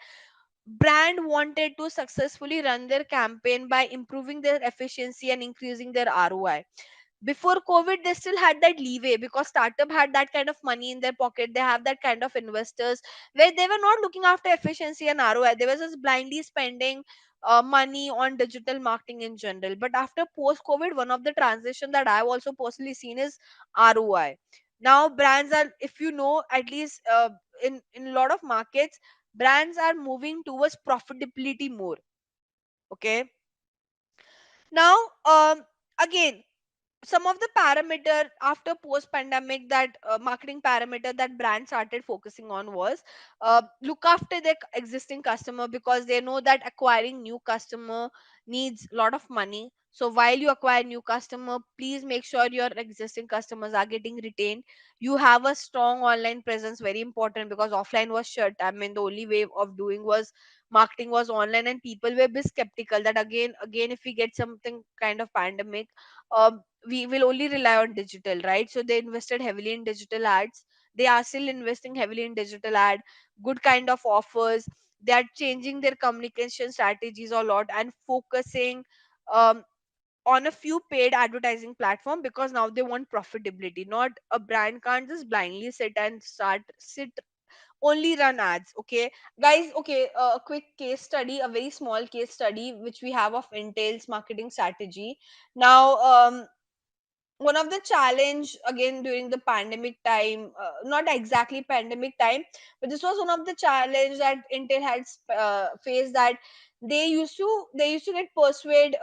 brand wanted to successfully run their campaign by improving their efficiency and increasing their ROI. Before COVID they still had that leeway because startup had that kind of money in their pocket, they have that kind of investors, where they were not looking after efficiency and ROI, they were just blindly spending money on digital marketing in general. But after post COVID, one of the transition that I've also personally seen is ROI. Now brands are, if you know, at least in a lot of markets, brands are moving towards profitability more. Okay. Now, again, some of the parameter after post pandemic, that marketing parameter that brand started focusing on was, look after their existing customer, because they know that acquiring new customer needs a lot of money. So while you acquire new customer, please make sure your existing customers are getting retained. You have a strong online presence, very important, because offline was shut. I mean, the only way of doing was marketing was online, and people were a bit skeptical that again if we get something kind of pandemic, we will only rely on digital, right? So they invested heavily in digital ads. They are still investing heavily in digital ad, good kind of offers. They are changing their communication strategies a lot and focusing um, on a few paid advertising platform, because now they want profitability. Not a brand can't just blindly sit only run ads. Okay, guys. Okay, a quick case study, a very small case study which we have of Intel's marketing strategy. Now, one of the challenge again during the pandemic time, not exactly pandemic time, but this was one of the challenge that Intel had faced, that they used to get persuade,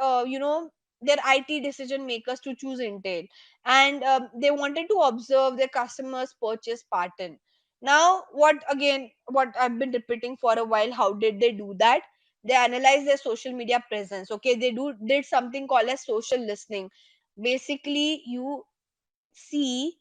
their IT decision makers to choose Intel. And they wanted to observe their customers purchase pattern. Now, what I've been repeating for a while, how did they do that? They analyze their social media presence. Okay, they did something called as social listening. Basically, you see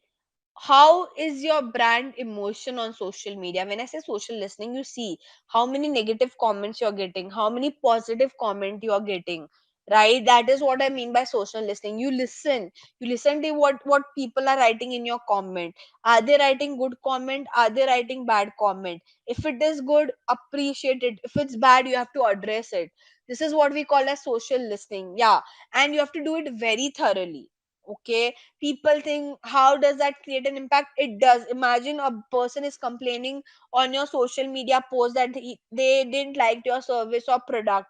how is your brand emotion on social media. When I say social listening, you see how many negative comments you're getting, how many positive comment you're getting, right? That is what I mean by social listening. You listen to what people are writing in your comment. Are they writing good comment? Are they writing bad comment? If it is good, appreciate it. If it's bad, you have to address it. This is what we call as social listening. Yeah. And you have to do it very thoroughly. Okay. People think, how does that create an impact? It does. Imagine a person is complaining on your social media post that they didn't like your service or product.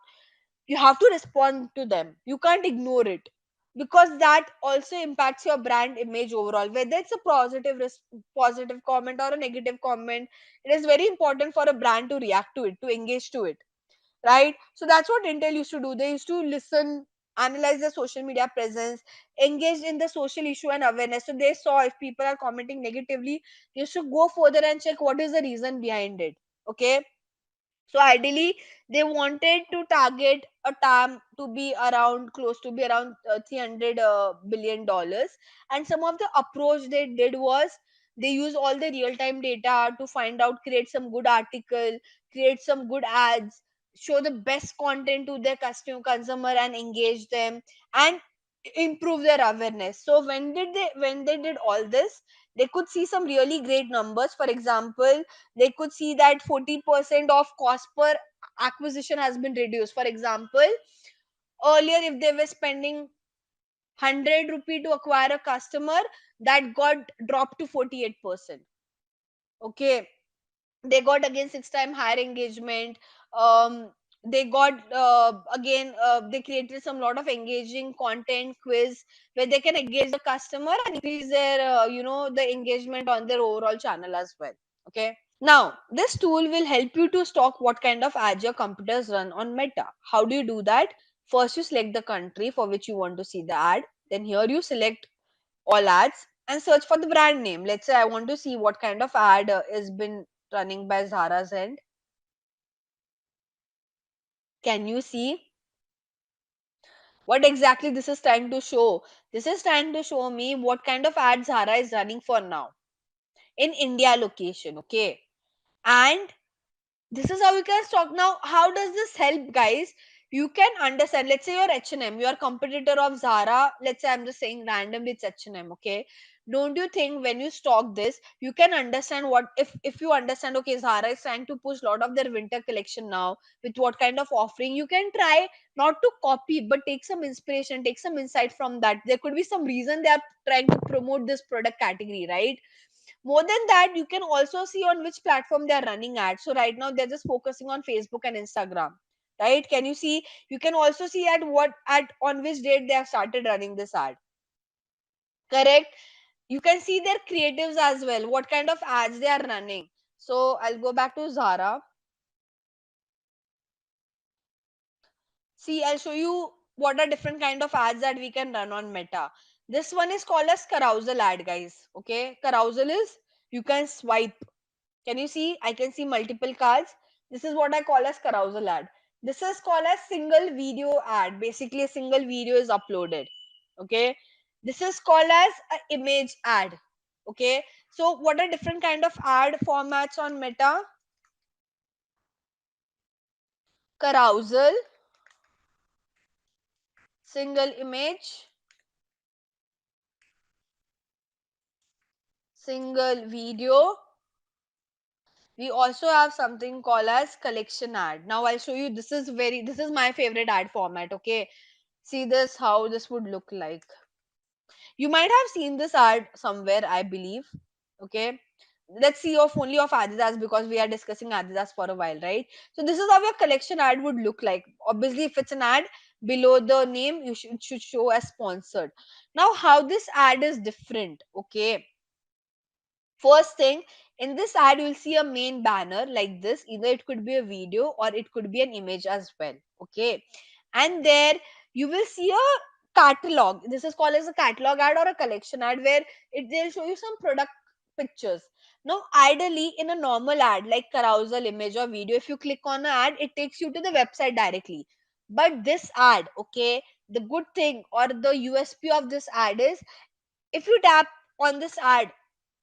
You have to respond to them, you can't ignore it. because that also impacts your brand image overall, whether it's a positive comment or a negative comment. It is very important for a brand to react to it, to engage to it, right? So that's what Intel used to do. They used to listen, analyze the social media presence, engage in the social issue and awareness. So they saw if people are commenting negatively, they used to go further and check what is the reason behind it. Okay, so ideally, they wanted to target a TAM to be around close to be around 300 billion dollars. And some of the approach they did was they use all the real time data to find out, create some good article, create some good ads, show the best content to their consumer and engage them and improve their awareness. So when they did all this, they could see some really great numbers. For example, they could see that 40% of cost per acquisition has been reduced. For example, earlier if they were spending 100 rupee to acquire a customer, that got dropped to 48%. Okay, they got again 6 time higher engagement. They got again they created some lot of engaging content quiz where they can engage the customer and increase their the engagement on their overall channel as well. Okay, now, this tool will help you to stock what kind of ads your computers run on Meta. How do you do that? First, you select the country for which you want to see the ad. Then here you select all ads and search for the brand name. Let's say I want to see what kind of ad is been running by Zara's end. Can you see what exactly this is trying to show? This is trying to show me what kind of ad Zara is running for now in India location. Okay, and this is how we can stock. Now how does this help, guys? You can understand, let's say you're H&M, you're competitor of Zara. Let's say I'm just saying randomly it's H&M. Okay, don't you think when you stock this, you can understand what, if you understand, okay, Zara is trying to push a lot of their winter collection now with what kind of offering, you can try not to copy but take some inspiration, take some insight from that. There could be some reason they are trying to promote this product category, right? More than that, you can also see on which platform they are running ads. So right now they're just focusing on Facebook and Instagram, right? Can you see? You can also see at what at on which date they have started running this ad. Correct. You can see their creatives as well, what kind of ads they are running. So I'll go back to Zara. See, I'll show you what are different kind of ads that we can run on Meta. This one is called as carousel ad, guys. Okay, carousel is you can swipe. Can you see? I can see multiple cards. This is what I call as carousel ad. This is called as single video ad. Basically, a single video is uploaded. Okay. This is called as an image ad. Okay. So, what are different kind of ad formats on Meta? Carousel, single image, single video. We also have something called as collection ad. Now I'll show you. This is my favorite ad format. Okay, see this, how this would look like. You might have seen this ad somewhere, I believe. Okay, let's see of only of Adidas because we are discussing Adidas for a while, right? So this is how your collection ad would look like. Obviously, if it's an ad, below the name you should show as sponsored. Now how this ad is different? Okay, first thing, in this ad, you'll see a main banner like this. Either it could be a video or it could be an image as well. Okay. And there you will see a catalog. This is called as a catalog ad or a collection ad where they'll show you some product pictures. Now, ideally, in a normal ad like carousel image or video, if you click on an ad, it takes you to the website directly. But this ad, okay, the good thing or the USP of this ad is if you tap on this ad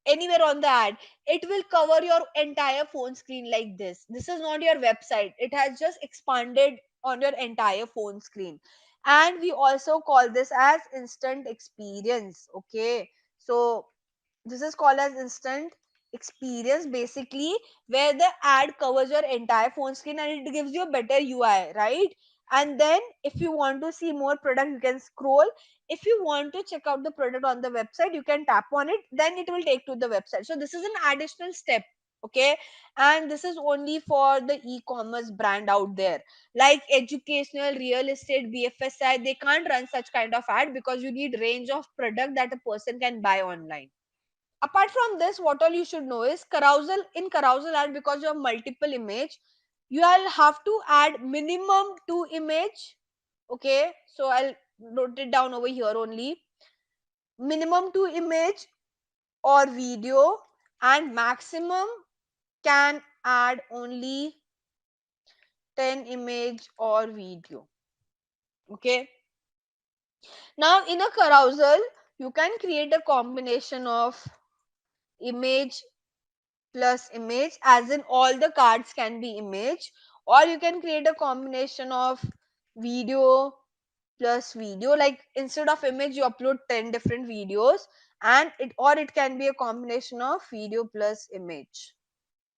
anywhere on the ad, it will cover your entire phone screen like this. This is not your website, it has just expanded on your entire phone screen. And we also call this as instant experience. Okay, so this is called as instant experience, basically where the ad covers your entire phone screen and it gives you a better UI, right? And then if you want to see more product, you can scroll. If you want to check out the product on the website, you can tap on it, then it will take to the website. So this is an additional step. Okay, and this is only for the e-commerce brand out there, like educational, real estate, BFSI. They can't run such kind of ad because you need range of product that a person can buy online. Apart from this, what all you should know is carousel. In carousel ad, because you have multiple image, you will have to add minimum 2 image. Okay, so I'll note it down over here only. Minimum 2 image or video, and maximum can add only 10 image or video. Okay, now in a carousel you can create a combination of image plus image, as in all the cards can be image, or you can create a combination of video plus video, like instead of image you upload 10 different videos, and it, or it can be a combination of video plus image.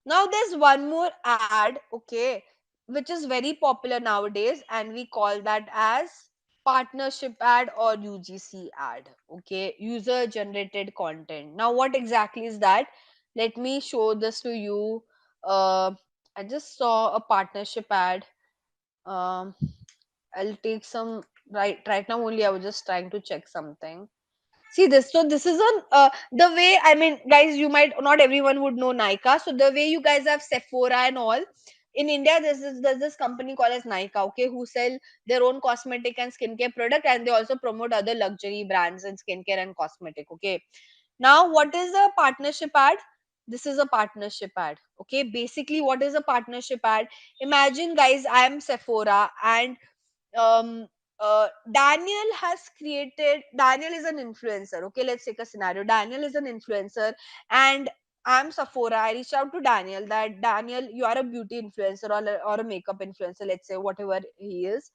Now there's one more ad, okay, which is very popular nowadays, and we call that as partnership ad or UGC ad. Okay, user generated content. Now what exactly is that? Let me show this to you. uh, I just saw a partnership ad. um, I'll take some. Right now only I was just trying to check something. See this. So this is on the way. I mean, guys, you might not everyone would know Nykaa. So the way you guys have Sephora and all in India, there's this company called as Nykaa. Okay, who sell their own cosmetic and skincare product, and they also promote other luxury brands in skincare and cosmetic. Okay, now what is a partnership ad? This is a partnership ad. Okay, basically, what is a partnership ad? Imagine, guys, I am Sephora, and um Daniel is an influencer. Okay, let's take a scenario. Daniel is an influencer, and I'm Sephora. I reached out to Daniel that Daniel, you are a beauty influencer, or a makeup influencer, let's say, whatever he is.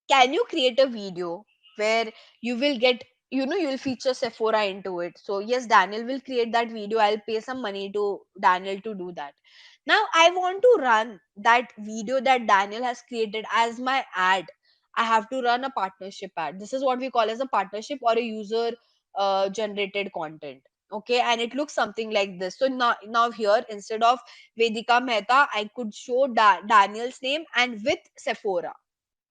Can you create a video where you will get, you will feature Sephora into it? So yes, Daniel will create that video. I'll pay some money to Daniel to do that. Now I want to run that video that Daniel has created as my ad. I have to run a partnership ad. This is what we call as a partnership or a user generated content. Okay, and it looks something like this. So now here, instead of Vedika Mehta, I could show Daniel's name and with Sephora.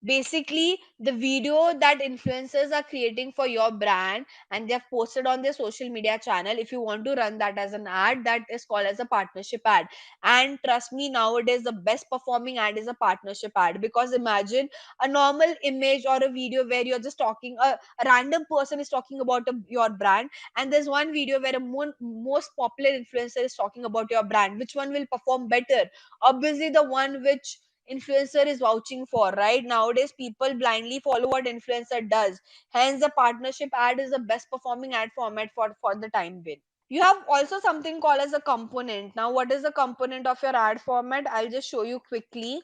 Basically, the video that influencers are creating for your brand, and they have posted on their social media channel, if you want to run that as an ad, that is called as a partnership ad. And trust me, nowadays the best performing ad is a partnership ad, because imagine a normal image or a video where you're just talking, a random person is talking about your brand, and there's one video where a most popular influencer is talking about your brand. Which one will perform better? Obviously the one which influencer is vouching for. Right, nowadays people blindly follow what influencer does. Hence the partnership ad is the best performing ad format for the time being. You have also something called as a component. Now what is the component of your ad format? I'll just show you quickly.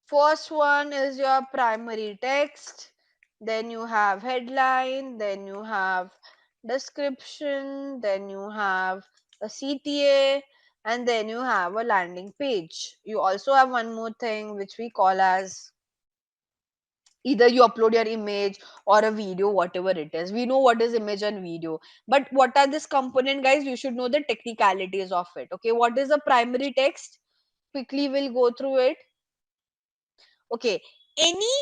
First one is your primary text, then you have headline, then you have description, then you have a CTA, and then you have a landing page. You also have one more thing which we call as, either you upload your image or a video, whatever it is. We know what is image and video, but what are this component, guys? You should know the technicalities of it. Okay, what is a primary text? Quickly we'll go through it. Okay, any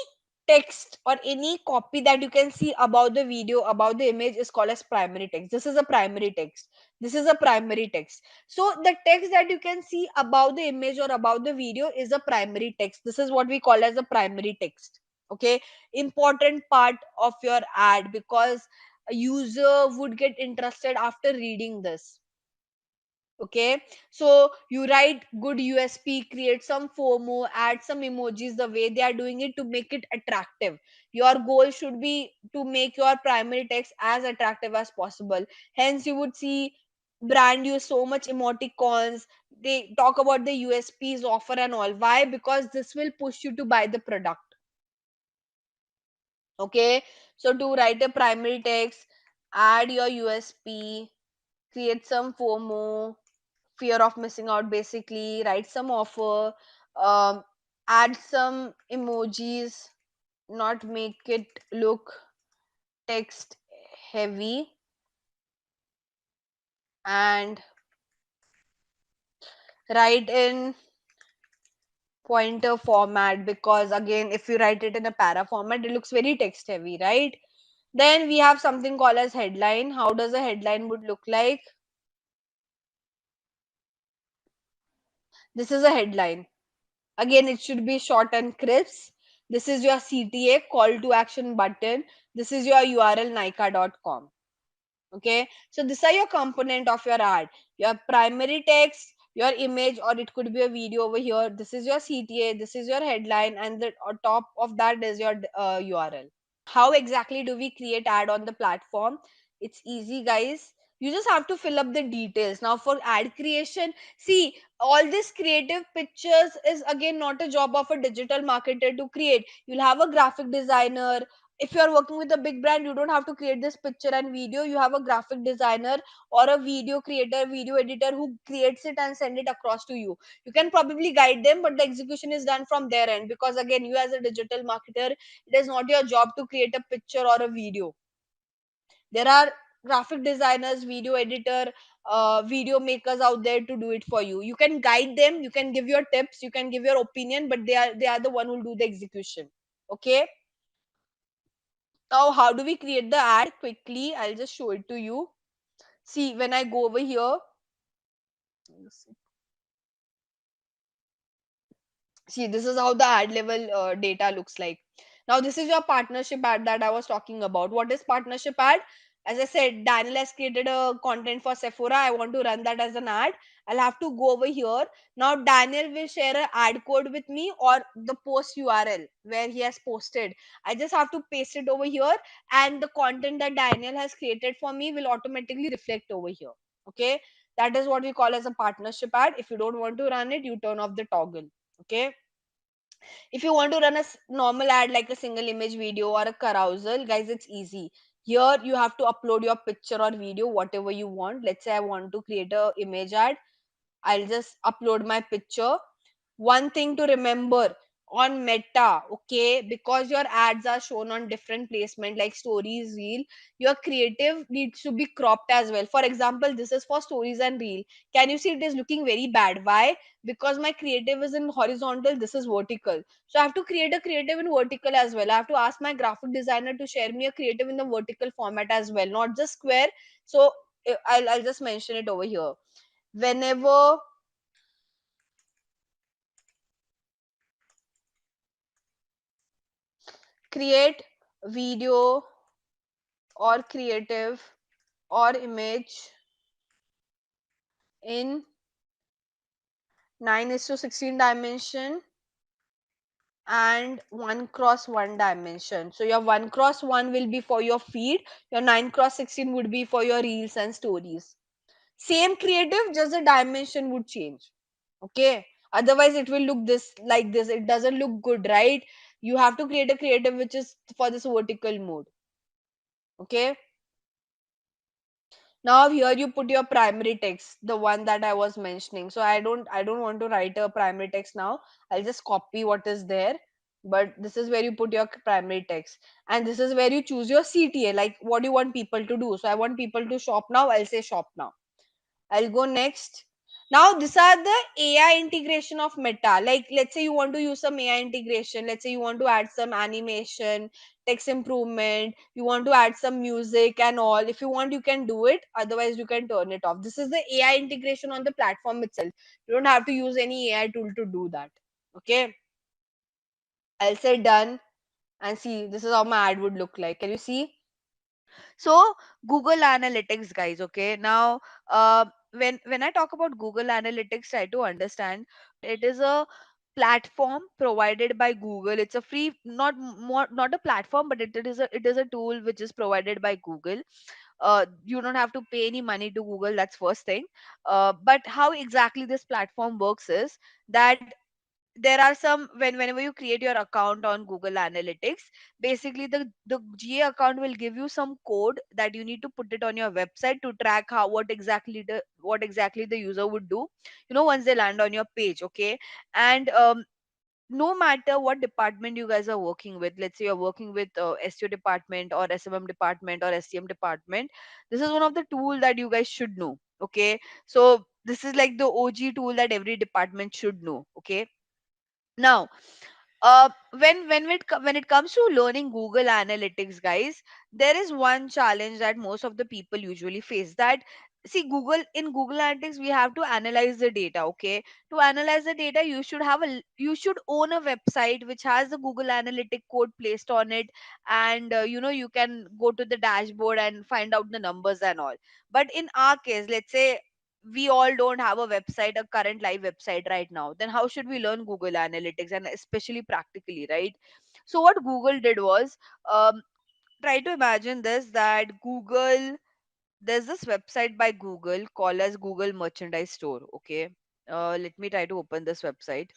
text or any copy that you can see about the video, about the image, is called as primary text. This is a primary text. This is a primary text. So the text that you can see about the image or about the video is a primary text. This is what we call as a primary text. Okay, important part of your ad, because a user would get interested after reading this. Okay, so you write good USP, create some FOMO, add some emojis the way they are doing it to make it attractive. Your goal should be to make your primary text as attractive as possible. Hence you would see brand use so much emoticons. They talk about the USPs, offer and all. Why? Because this will push you to buy the product. Okay, so to write a primary text, add your USP, create some FOMO, fear of missing out, basically write some offer, um, add some emojis, not make it look text heavy. and write in pointer format, because again if you write it in a para format it looks very text heavy, right? Then we have something called as headline. How does a headline would look like? This is a headline. Again, it should be short and crisp. This is your CTA, call to action button. This is your URL, nika.com. Okay, so these are your component of your ad. Your primary text, your image, or it could be a video over here. This is your CTA, this is your headline, and the on top of that is your URL. How exactly do we create ad on the platform? It's easy, guys. You just have to fill up the details. Now for ad creation, see, all this creative pictures is again not a job of a digital marketer to create. You'll have a graphic designer. If you're working with a big brand, you don't have to create this picture and video. You have a graphic designer or a video creator, video editor who creates it and send it across to you. You can probably guide them, but the execution is done from their end, because again, you as a digital marketer, it is not your job to create a picture or a video. There are graphic designers, video editor, video makers out there to do it for you. You can guide them, you can give your tips, you can give your opinion, but they are the one who will do the execution. Okay, now how do we create the ad? Quickly, I'll just show it to you. See, when I go over here, see, this is how the ad level data looks like. Now this is your partnership ad that I was talking about. What is partnership ad? As I said, Daniel has created a content for Sephora. I want to run that as an ad. I'll have to go over here. Now Daniel will share an ad code with me, or the post URL where he has posted. I just have to paste it over here, and the content that Daniel has created for me will automatically reflect over here. Okay, that is what we call as a partnership ad. If you don't want to run it, you turn off the toggle. Okay, if you want to run a normal ad like a single image video or a carousel, guys, it's easy. Here you have to upload your picture or video, whatever you want. Let's say I want to create a image ad. I'll just upload my picture. One thing to remember on Meta, okay, because your ads are shown on different placement like stories, reel, your creative needs to be cropped as well. For example, this is for stories and reel. Can you see it is looking very bad? Why? Because my creative is in horizontal, this is vertical. So I have to create a creative in vertical as well. I have to ask my graphic designer to share me a creative in the vertical format as well, not just square. So I'll just mention it over here. Whenever create video or creative or image in 9 is to 16 dimension and 1 cross 1 dimension. So your 1 cross 1 will be for your feed, your 9 cross 16 would be for your reels and stories. Same creative, just the dimension would change. Okay, otherwise it will look this like this, it doesn't look good, right? You have to create a creative which is for this vertical mode. Okay, now here you put your primary text, the one that I was mentioning. So I don't want to write a primary text now. I'll just copy what is there. But this is where you put your primary text, and this is where you choose your CTA, like what do you want people to do. So I want people to shop now, I'll say shop now. I'll go next. Now, these are the AI integration of Meta. Like, let's say you want to use some AI integration. Let's say you want to add some animation, text improvement. You want to add some music and all. If you want, you can do it. Otherwise, you can turn it off. This is the AI integration on the platform itself. You don't have to use any AI tool to do that. Okay. I'll say done and see. This is how my ad would look like. Can you see? So Google Analytics, guys. Okay, now when I talk about Google Analytics, try to understand it is a platform provided by Google. It's a free, not a platform, but it is a tool which is provided by Google. You don't have to pay any money to Google. That's first thing. But how exactly this platform works is that there are some, whenever you create your account on Google Analytics, basically the GA account will give you some code that you need to put it on your website to track how what exactly the user would do, once they land on your page. Okay, and no matter what department you guys are working with, let's say you're working with SEO department or SMM department or SCM department, this is one of the tool that you guys should know. Okay, so this is like the OG tool that every department should know. Okay, now when it comes to learning Google Analytics, guys, there is one challenge that most of the people usually face. That, see, Google Analytics, we have to analyze the data. Okay, to analyze the data, you should own a website which has the Google Analytic code placed on it, and you can go to the dashboard and find out the numbers and all. But in our case, let's say we all don't have a website, a current live website right now, then how should we learn Google Analytics, and especially practically, right? So what Google did was, um, try to imagine this, that Google, there's this website by Google called as Google Merchandise Store. Okay, let me try to open this website.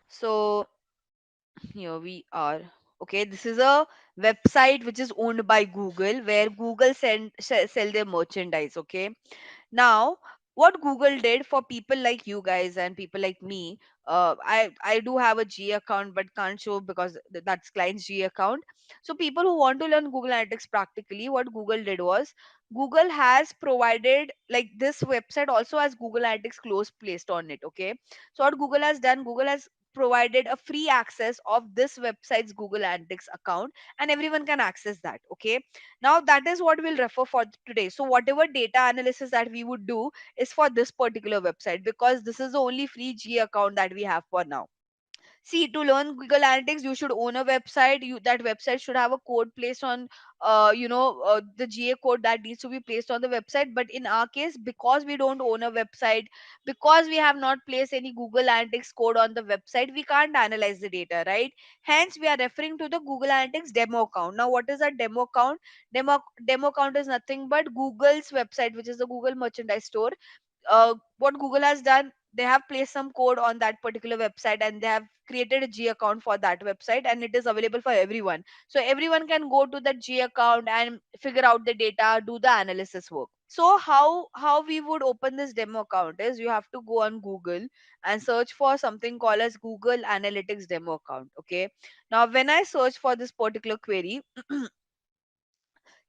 So here we are. Okay, this is a website which is owned by Google, where Google sell their merchandise. Okay, now what Google did for people like you guys and people like me, I do have a G account but can't show because that's client's G account. So people who want to learn Google Analytics practically, what Google did was, Google has provided, like, this website also has Google Analytics close placed on it. Okay, so what Google has done, Google has provided a free access of this website's Google Analytics account, and everyone can access that. Okay, now that is what we'll refer for today. So whatever data analysis that we would do is for this particular website, because this is the only free G account that we have for now. See, to learn Google Analytics, you should own a website. That website should have a code placed on, the GA code that needs to be placed on the website. But in our case, because we don't own a website, because we have not placed any Google Analytics code on the website, we can't analyze the data, right? Hence, we are referring to the Google Analytics demo account. Now, what is a demo account? Demo account is nothing but Google's website, which is the Google Merchandise Store. What Google has done, they have placed some code on that particular website, and they have created a G account for that website, and it is available for everyone. So everyone can go to that G account and figure out the data, do the analysis work. So how we would open this demo account is, you have to go on Google and search for something called as Google Analytics demo account. Okay, now when I search for this particular query,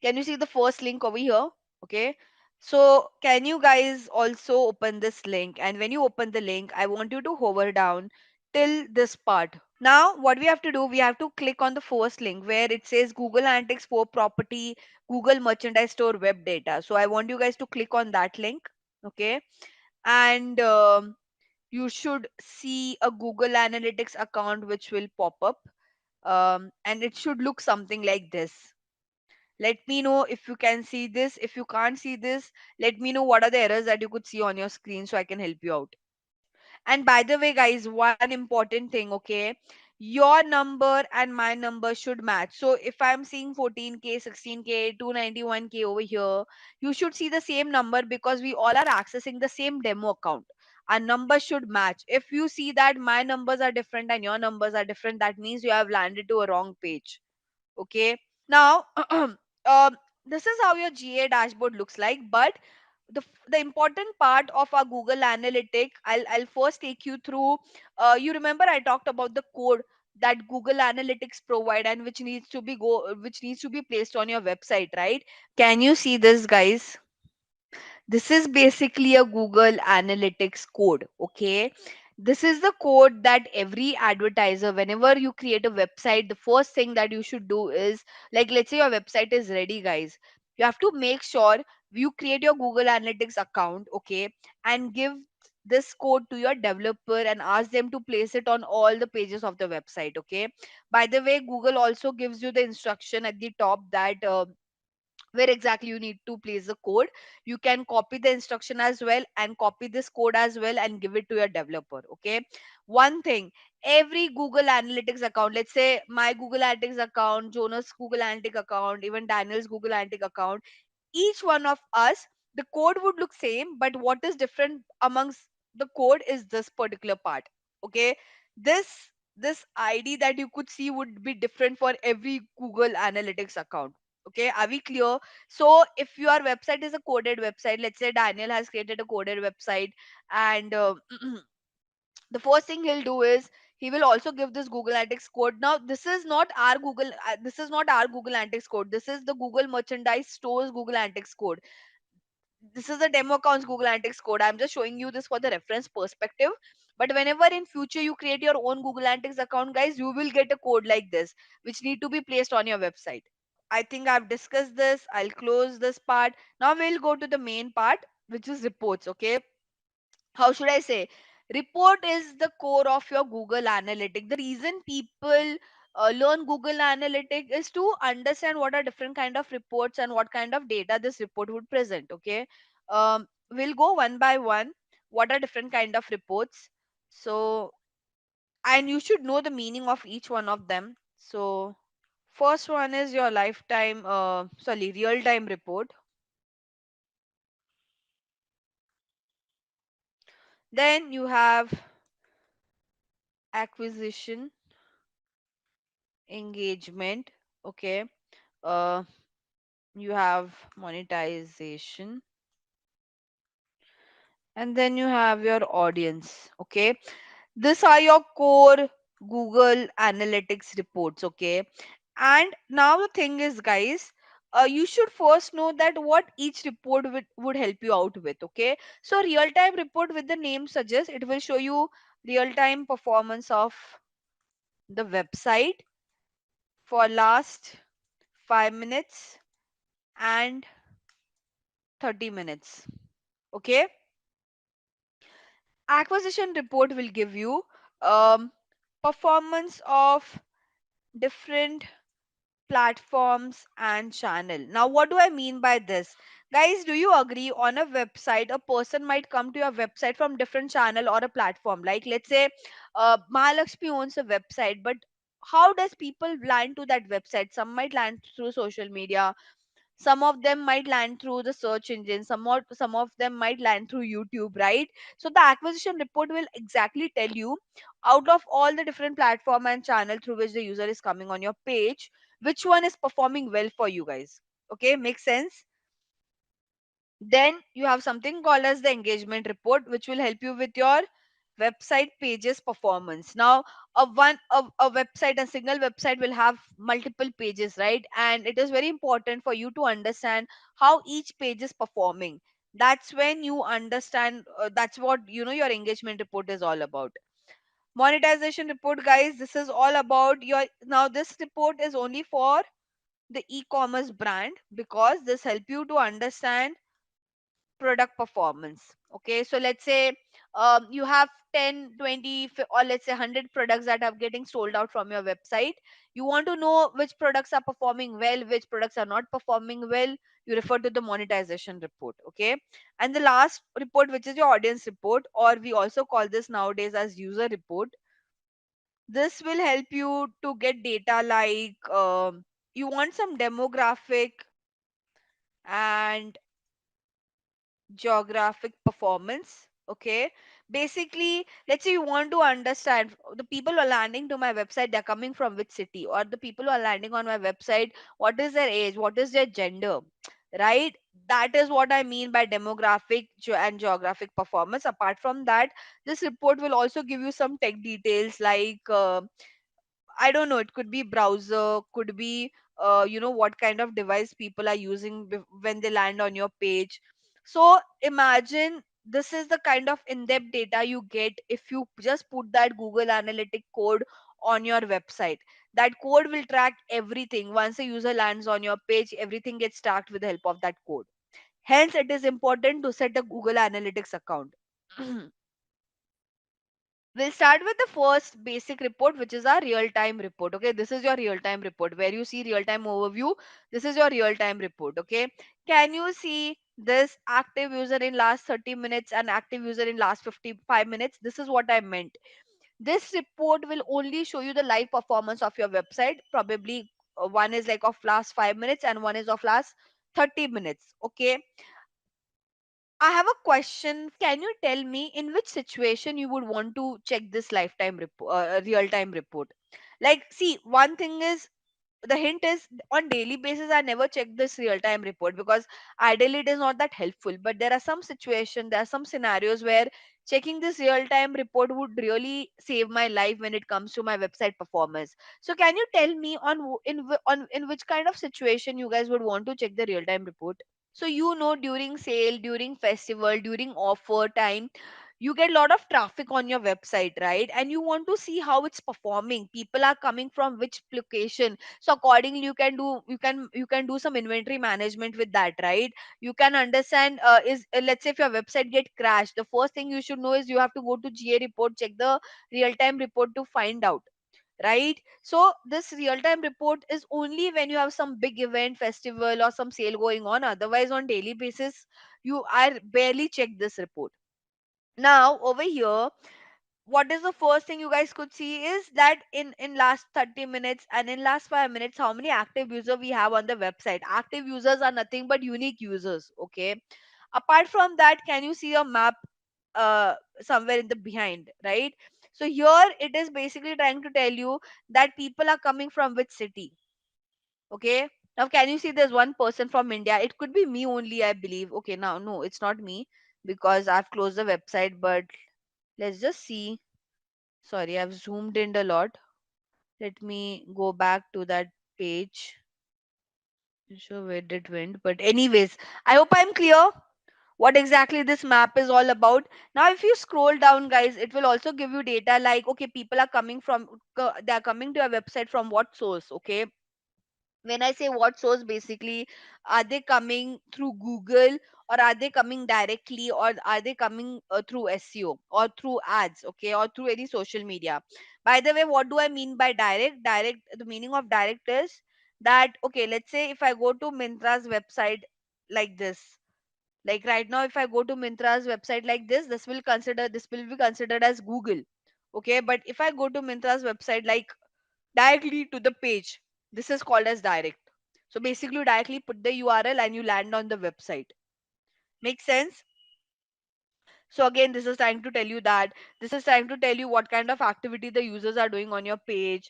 can you see the first link over here? Okay. So can you guys also open this link? And when you open the link, I want you to hover down till this part. Now, what we have to do, we have to click on the first link where it says Google Analytics for Property, Google Merchandise Store Web Data. So I want you guys to click on that link. Okay. And you should see a Google Analytics account which will pop up. And it should look something like this. Let me know if you can see this. If you can't see this, let me know what are the errors that you could see on your screen so I can help you out. And by the way, guys, one important thing, okay? Your number and my number should match. So if I'm seeing 14K, 16K, 291K over here, you should see the same number, because we all are accessing the same demo account. Our numbers should match. If you see that my numbers are different and your numbers are different, that means you have landed to a wrong page. Okay, now this is how your GA dashboard looks like. But the important part of our Google Analytic, I'll first take you through. You remember I talked about the code that Google Analytics provide, and which needs to be placed on your website, right? Can you see this, guys? This is basically a Google Analytics code. Okay, this is the code that every advertiser, whenever you create a website, the first thing that you should do is, like, let's say your website is ready, guys, you have to make sure you create your Google Analytics account. Okay, and give this code to your developer and ask them to place it on all the pages of the website. Okay, by the way, Google also gives you the instruction at the top that where exactly you need to place the code. You can copy the instruction as well and copy this code as well and give it to your developer. Okay, one thing, every Google Analytics account, let's say my Google Analytics account, Jonas Google Analytics account, even Daniel's Google Analytics account, each one of us, the code would look same, but what is different amongst the code is this particular part. Okay, this ID that you could see would be different for every Google Analytics account. Okay, are we clear? So if your website is a coded website, let's say Daniel has created a coded website, and the first thing he'll do is he will also give this Google Analytics code. Now this is not our Google Analytics code, this is the Google merchandise stores Google Analytics code. This is the demo accounts Google Analytics code. I'm just showing you this for the reference perspective. But whenever in future you create your own Google Analytics account, guys, you will get a code like this, which need to be placed on your website. I think I've discussed this. I'll close this part. Now we'll go to the main part, which is reports. Okay, how should I say? Report is the core of your Google Analytic. The reason people learn Google Analytic is to understand what are different kind of reports and what kind of data this report would present. Okay, we'll go one by one. What are different kind of reports? So, and you should know the meaning of each one of them. So, first one is your real time report. Then you have acquisition, engagement. Okay, uh, you have monetization, and then you have your audience. Okay, these are your core Google Analytics reports. Okay, and now the thing is, guys, you should first know that what each report would help you out with. Okay, so real time report, with the name suggests, it will show you real time performance of the website for last 5 minutes and 30 minutes. Okay, acquisition report will give you um, performance of different platforms and channel. Now what do I mean by this, guys? Do you agree, on a website a person might come to your website from different channel or a platform? Like, let's say Mahalakshmi owns a website, but how does people land to that website? Some might land through social media, some of them might land through the search engine, some of them might land through YouTube, right? So the acquisition report will exactly tell you, out of all the different platform and channel through which the user is coming on your page, which one is performing well for you guys. Okay, makes sense. Then you have something called as the engagement report, which will help you with your website pages performance. Now, a website, a single website will have multiple pages, right? And it is very important for you to understand how each page is performing. That's when you understand. That's what your engagement report is all about. Monetization report, guys, this is all about your. Now, this report is only for the e-commerce brand, because this help you to understand product performance. Okay, so let's say you have 10, 20, or let's say 100 products that are getting sold out from your website. You want to know which products are performing well, which products are not performing well. You refer to the monetization report. Okay, and the last report, which is your audience report, or we also call this nowadays as user report. This will help you to get data like, you want some demographic and geographic performance. Okay, basically, let's say you want to understand the people who are landing to my website, they're coming from which city, or the people who are landing on my website, what is their age, what is their gender, right? That is what I mean by demographic and geographic performance. Apart from that, this report will also give you some tech details like, I don't know, it could be browser, could be what kind of device people are using when they land on your page. So imagine, this is the kind of in-depth data you get if you just put that Google Analytic code on your website. That code will track everything. Once a user lands on your page, everything gets tracked with the help of that code. Hence, it is important to set a Google Analytics account. We'll start with the first basic report, which is our real-time report. Okay, this is your real-time report where you see real-time overview. This is your real-time report. Okay, can you see this active user in last 30 minutes and active user in last 55 minutes? This is what I meant. This report will only show you the live performance of your website. Probably one is like of last 5 minutes and one is of last 30 minutes. Okay, I have a question. Can you tell me in which situation you would want to check this lifetime report, real time report? Like, see, one thing is the hint is, on daily basis I never check this real time report, because ideally it is not that helpful, but there are some situation, there are some scenarios where checking this real time report would really save my life when it comes to my website performance. So can you tell me on in which kind of situation you guys would want to check the real time report? So during sale, during festival, during offer time, you get a lot of traffic on your website, right? And you want to see how it's performing, people are coming from which location. So accordingly you can do some inventory management with that, right? You can understand, is let's say if your website get crashed, the first thing you should know is you have to go to GA report, check the real time report to find out, right? So this real time report is only when you have some big event, festival, or some sale going on. Otherwise on daily basis you are barely check this report. Now over here, what is the first thing you guys could see is that in last 30 minutes and in last 5 minutes, how many active users we have on the website. Active users are nothing but unique users, okay? Apart from that, can you see a map somewhere in the behind, right? So here it is basically trying to tell you that people are coming from which city, okay? Now can you see there's one person from India? It could be me only, I believe. Okay, now no, it's not me, because I've closed the website. But let's just see. Sorry, I've zoomed in a lot. Let me go back to that page. Not sure where it went, but anyways, I hope I'm clear what exactly this map is all about. Now if you scroll down, guys, it will also give you data like, okay, people are coming from, they are coming to a website from what source, okay? When I say what source, basically, are they coming through Google, or are they coming directly, or are they coming through SEO or through ads, okay, or through any social media? By the way, what do I mean by direct? The meaning of direct is that, okay, let's say if I go to Mintra's website like this, like right now if I go to Mintra's website like this will be considered as Google, okay? But if I go to Mintra's website like directly to the page, this is called as direct. So basically you directly put the URL and you land on the website. Make sense? So again, this is trying to tell you that, this is trying to tell you what kind of activity the users are doing on your page.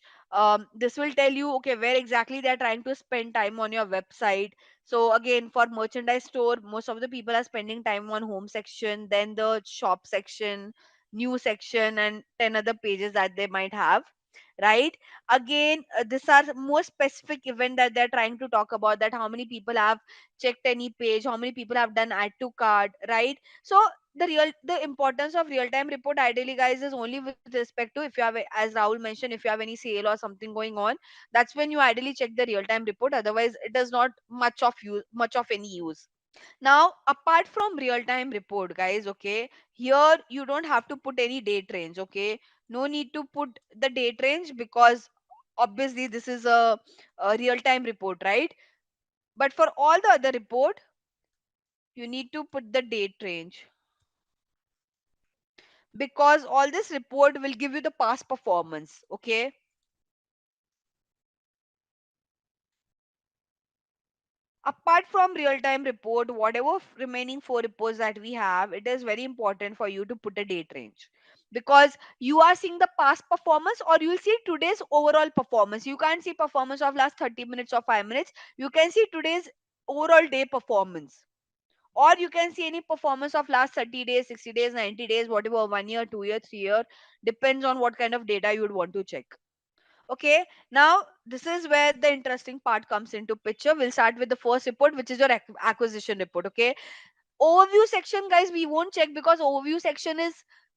This will tell you, okay, where exactly they are trying to spend time on your website. So again, for merchandise store, most of the people are spending time on home section, then the shop section, new section, and 10 other pages that they might have, right? Again, these are more specific event that they're trying to talk about, that how many people have checked any page, how many people have done add to cart, right? So the importance of real time report ideally, guys, is only with respect to, if you have as Rahul mentioned, if you have any sale or something going on, that's when you ideally check the real time report. Otherwise it does not much of any use. Now apart from real time report, guys, okay, here you don't have to put any date range, okay? No need to put the date range, because obviously this is a real time report, right? But for all the other report, you need to put the date range, because all this report will give you the past performance, okay? Apart from real time report, whatever remaining four reports that we have, it is very important for you to put a date range, because you are seeing the past performance, or you will see today's overall performance. You can't see performance of last 30 minutes or 5 minutes. You can see today's overall day performance, or you can see any performance of last 30 days, 60 days, 90 days, whatever, 1 year, 2 year, 3 year, depends on what kind of data you would want to check. Okay, now this is where the interesting part comes into picture. We'll start with the first report, which is your acquisition report. Okay, overview section, guys, we won't check, because overview section is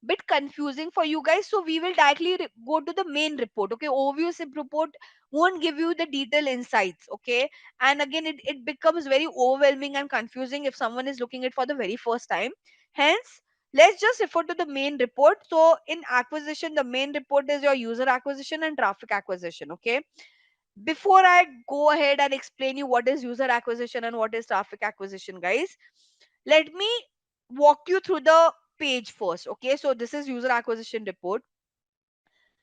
bit confusing for you guys. So we will directly go to the main report. Okay, overview report won't give you the detailed insights. Okay, and again it becomes very overwhelming and confusing if someone is looking it for the very first time. Hence, let's just refer to the main report. So in acquisition, the main report is your user acquisition and traffic acquisition. Okay, before I go ahead and explain you what is user acquisition and what is traffic acquisition, guys, let me walk you through the page first. Okay, so this is user acquisition report.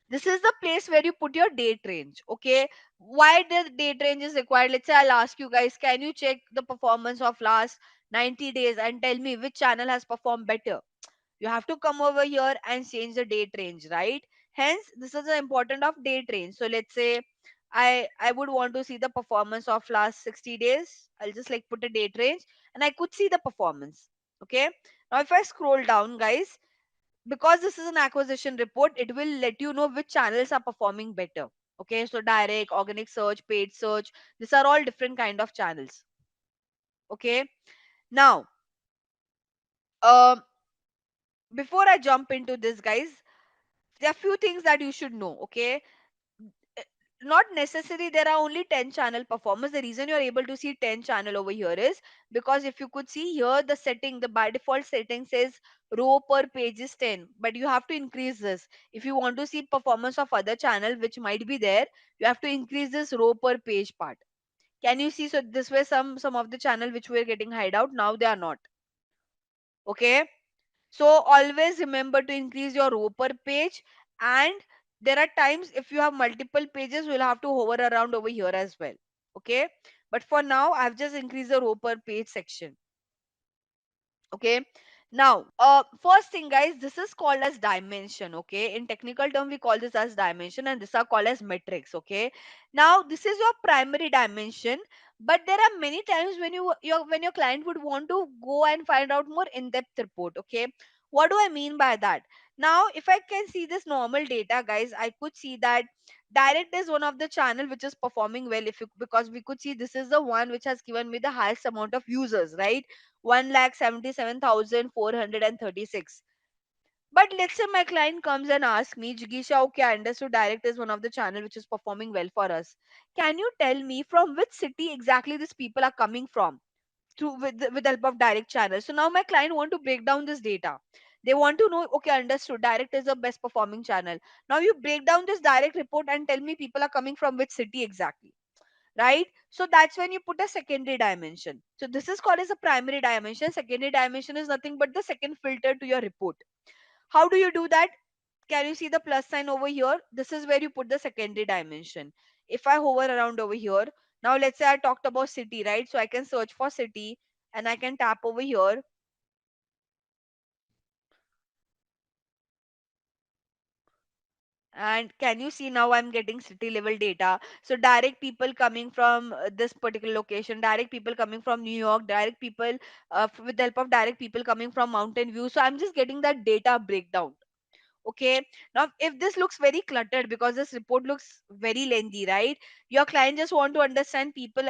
This is the place where you put your date range. Okay, why the date range is required? Let's say I'll ask you guys, can you check the performance of last 90 days and tell me which channel has performed better? You have to come over here and change the date range, right? Hence this is the important of date range. So let's say I would want to see the performance of last 60 days. I'll just like put a date range and I could see the performance. Okay. Now if I scroll down, guys, because this is an acquisition report, it will let you know which channels are performing better. Okay, so direct, organic search, paid search, these are all different kind of channels. Okay. Now, um before I jump into this, guys, there are few things that you should know. Okay, uh, not necessary there are only 10 channel performers. The reason you're able to see 10 channel over here is because if you could see here, the setting, the by default setting says row per page is 10, but you have to increase this. If you want to see performance of other channel which might be there, you have to increase this row per page part. Can you see? So this way some of the channel which were getting hide out, now they are not. Okay, so always remember to increase your row per page. And there are times if you have multiple pages, you'll have to hover around over here as well. Okay. But for now, I've just increased the row per page section. Okay. Now, first thing, guys, this is called as dimension. Okay, in technical term we call this as dimension, and this are called as metrics. Okay, now this is your primary dimension, but there are many times when your client would want to go and find out more in-depth report. Okay, what do I mean by that? Now if I can see this normal data, guys, I could see that direct is one of the channel which is performing well. If you, because we could see this is the one which has given me the highest amount of users, right? 1,77,436. But let's say my client comes and asks me, Jigisha, okay, I understood direct is one of the channel which is performing well for us. Can you tell me from which city exactly these people are coming from through with the help of direct channel? So now my client want to break down this data. They want to know, okay, understood, direct is the best performing channel. Now you break down this direct report and tell me people are coming from which city exactly, right? So that's when you put a secondary dimension. So this is called as a primary dimension. Secondary dimension is nothing but the second filter to your report. How do you do that? Can you see the plus sign over here? This is where you put the secondary dimension. If I hover around over here, now let's say I talked about city, right? So I can search for city and I can tap over here. And can you see, now I'm getting city level data? So direct people coming from this particular location, direct people coming from New York, direct people with the help of direct people coming from Mountain View. So I'm just getting that data breakdown. Okay, now if this looks very cluttered because this report looks very lengthy, right? Your client just want to understand people,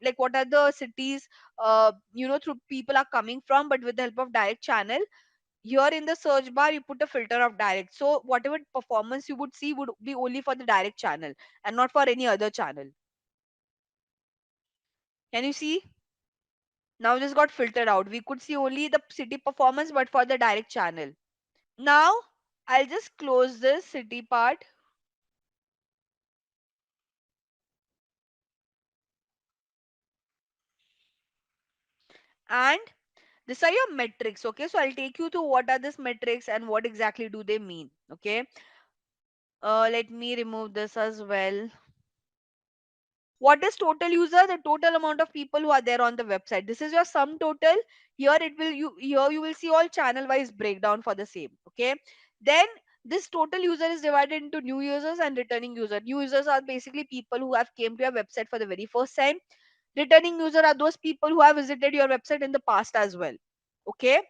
like what are the cities through people are coming from, but with the help of direct channel, here in the search bar you put a filter of direct, so whatever performance you would see would be only for the direct channel and not for any other channel. Can you see? Now this got filtered out, we could see only the city performance but for the direct channel. Now I'll just close this city part. And these are your metrics. Okay, so I'll take you to what are these metrics and what exactly do they mean. Okay, let me remove this as well. What is total user? The total amount of people who are there on the website. This is your sum total. Here it will you here you will see all channel wise breakdown for the same. Okay, then this total user is divided into new users and returning user. New users are basically people who have came to your website for the very first time. Returning user are those people who have visited your website in the past as well. Okay,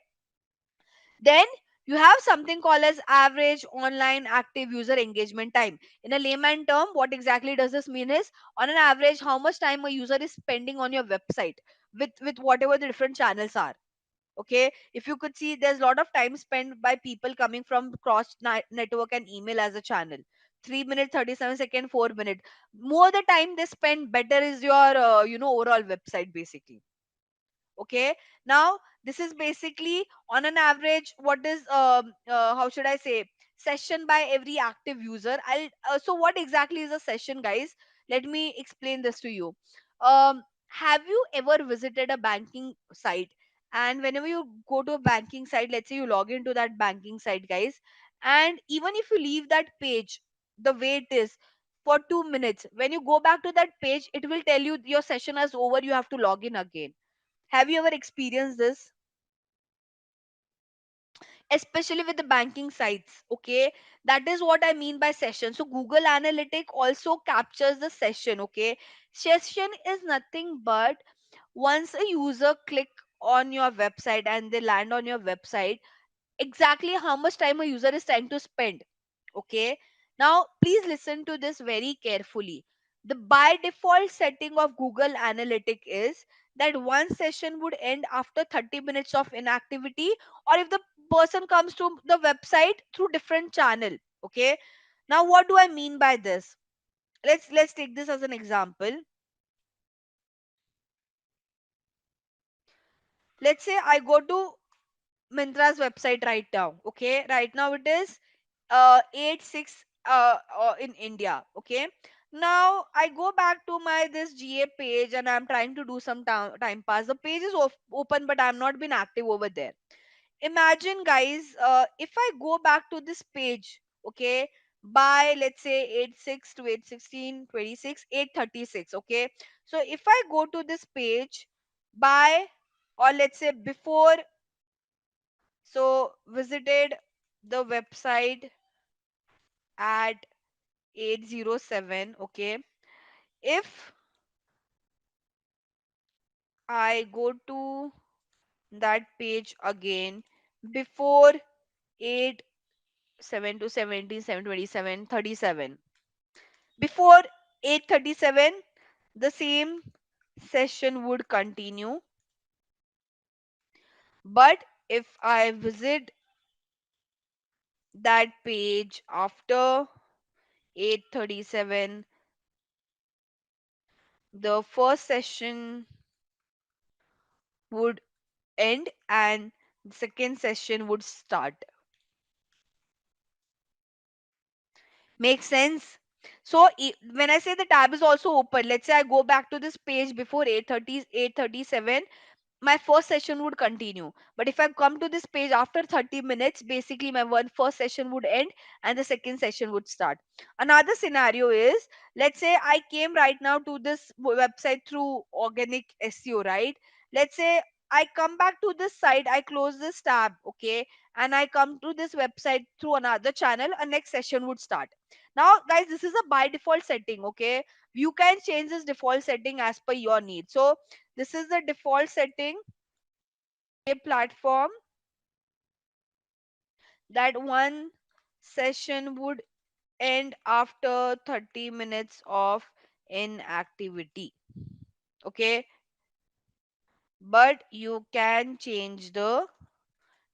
then you have something called as average online active user engagement time. In a layman term, what exactly does this mean is, on an average, how much time a user is spending on your website with whatever the different channels are. Okay, if you could see, there's a lot of time spent by people coming from network and email as a channel. 3 minutes, 37 seconds, 4 minutes. More the time they spend, better is your overall website basically. Okay, now this is basically on an average what is how should I say, session by every active user. I'll So what exactly is a session, guys? Let me explain this to you. Have you ever visited a banking site, and whenever you go to a banking site, let's say you log into that banking site, guys, and even if you leave that page the way it is for 2 minutes, when you go back to that page, it will tell you your session is over, you have to log in again. Have you ever experienced this? especially with the banking sites. Okay, that is what I mean by session. So Google Analytic also captures the session. Okay, session is nothing but once a user click on your website and they land on your website, exactly how much time a user is trying to spend. Okay, now please listen to this very carefully. The by default setting of Google Analytic is that one session would end after 30 minutes of inactivity, or if the person comes to the website through different channel. Okay, now what do I mean by this? Let's take this as an example. Let's say I go to Mintra's website right now. Okay, right now it is 8 6 in India. Okay, now I go back to my this GA page and I'm trying to do some time pass. The page is open, but I'm not been active over there. Imagine, guys, if I go back to this page, okay, by let's say 8 6 to 8 16 26 8:36. Okay, so if I go to this page by, or let's say before, so visited the website at 8:07. Okay, if I go to that page again before 8 7 to 17 7 27 37, before 8:37 the same session would continue, but if I visit that page after 8:37, the first session would end and the second session would start. Makes sense? So when I say the tab is also open, let's say I go back to this page before 8:30 8:37, my first session would continue. But if I come to this page after 30 minutes, basically my one first session would end and the second session would start. Another scenario is, let's say I came right now to this website through organic SEO, right? Let's say I come back to this site, I close this tab, okay, and I come to this website through another channel, a next session would start. Now, guys, this is a by default setting, okay? You can change this default setting as per your need. So, this is the default setting a platform that one session would end after 30 minutes of inactivity. Okay, but you can change the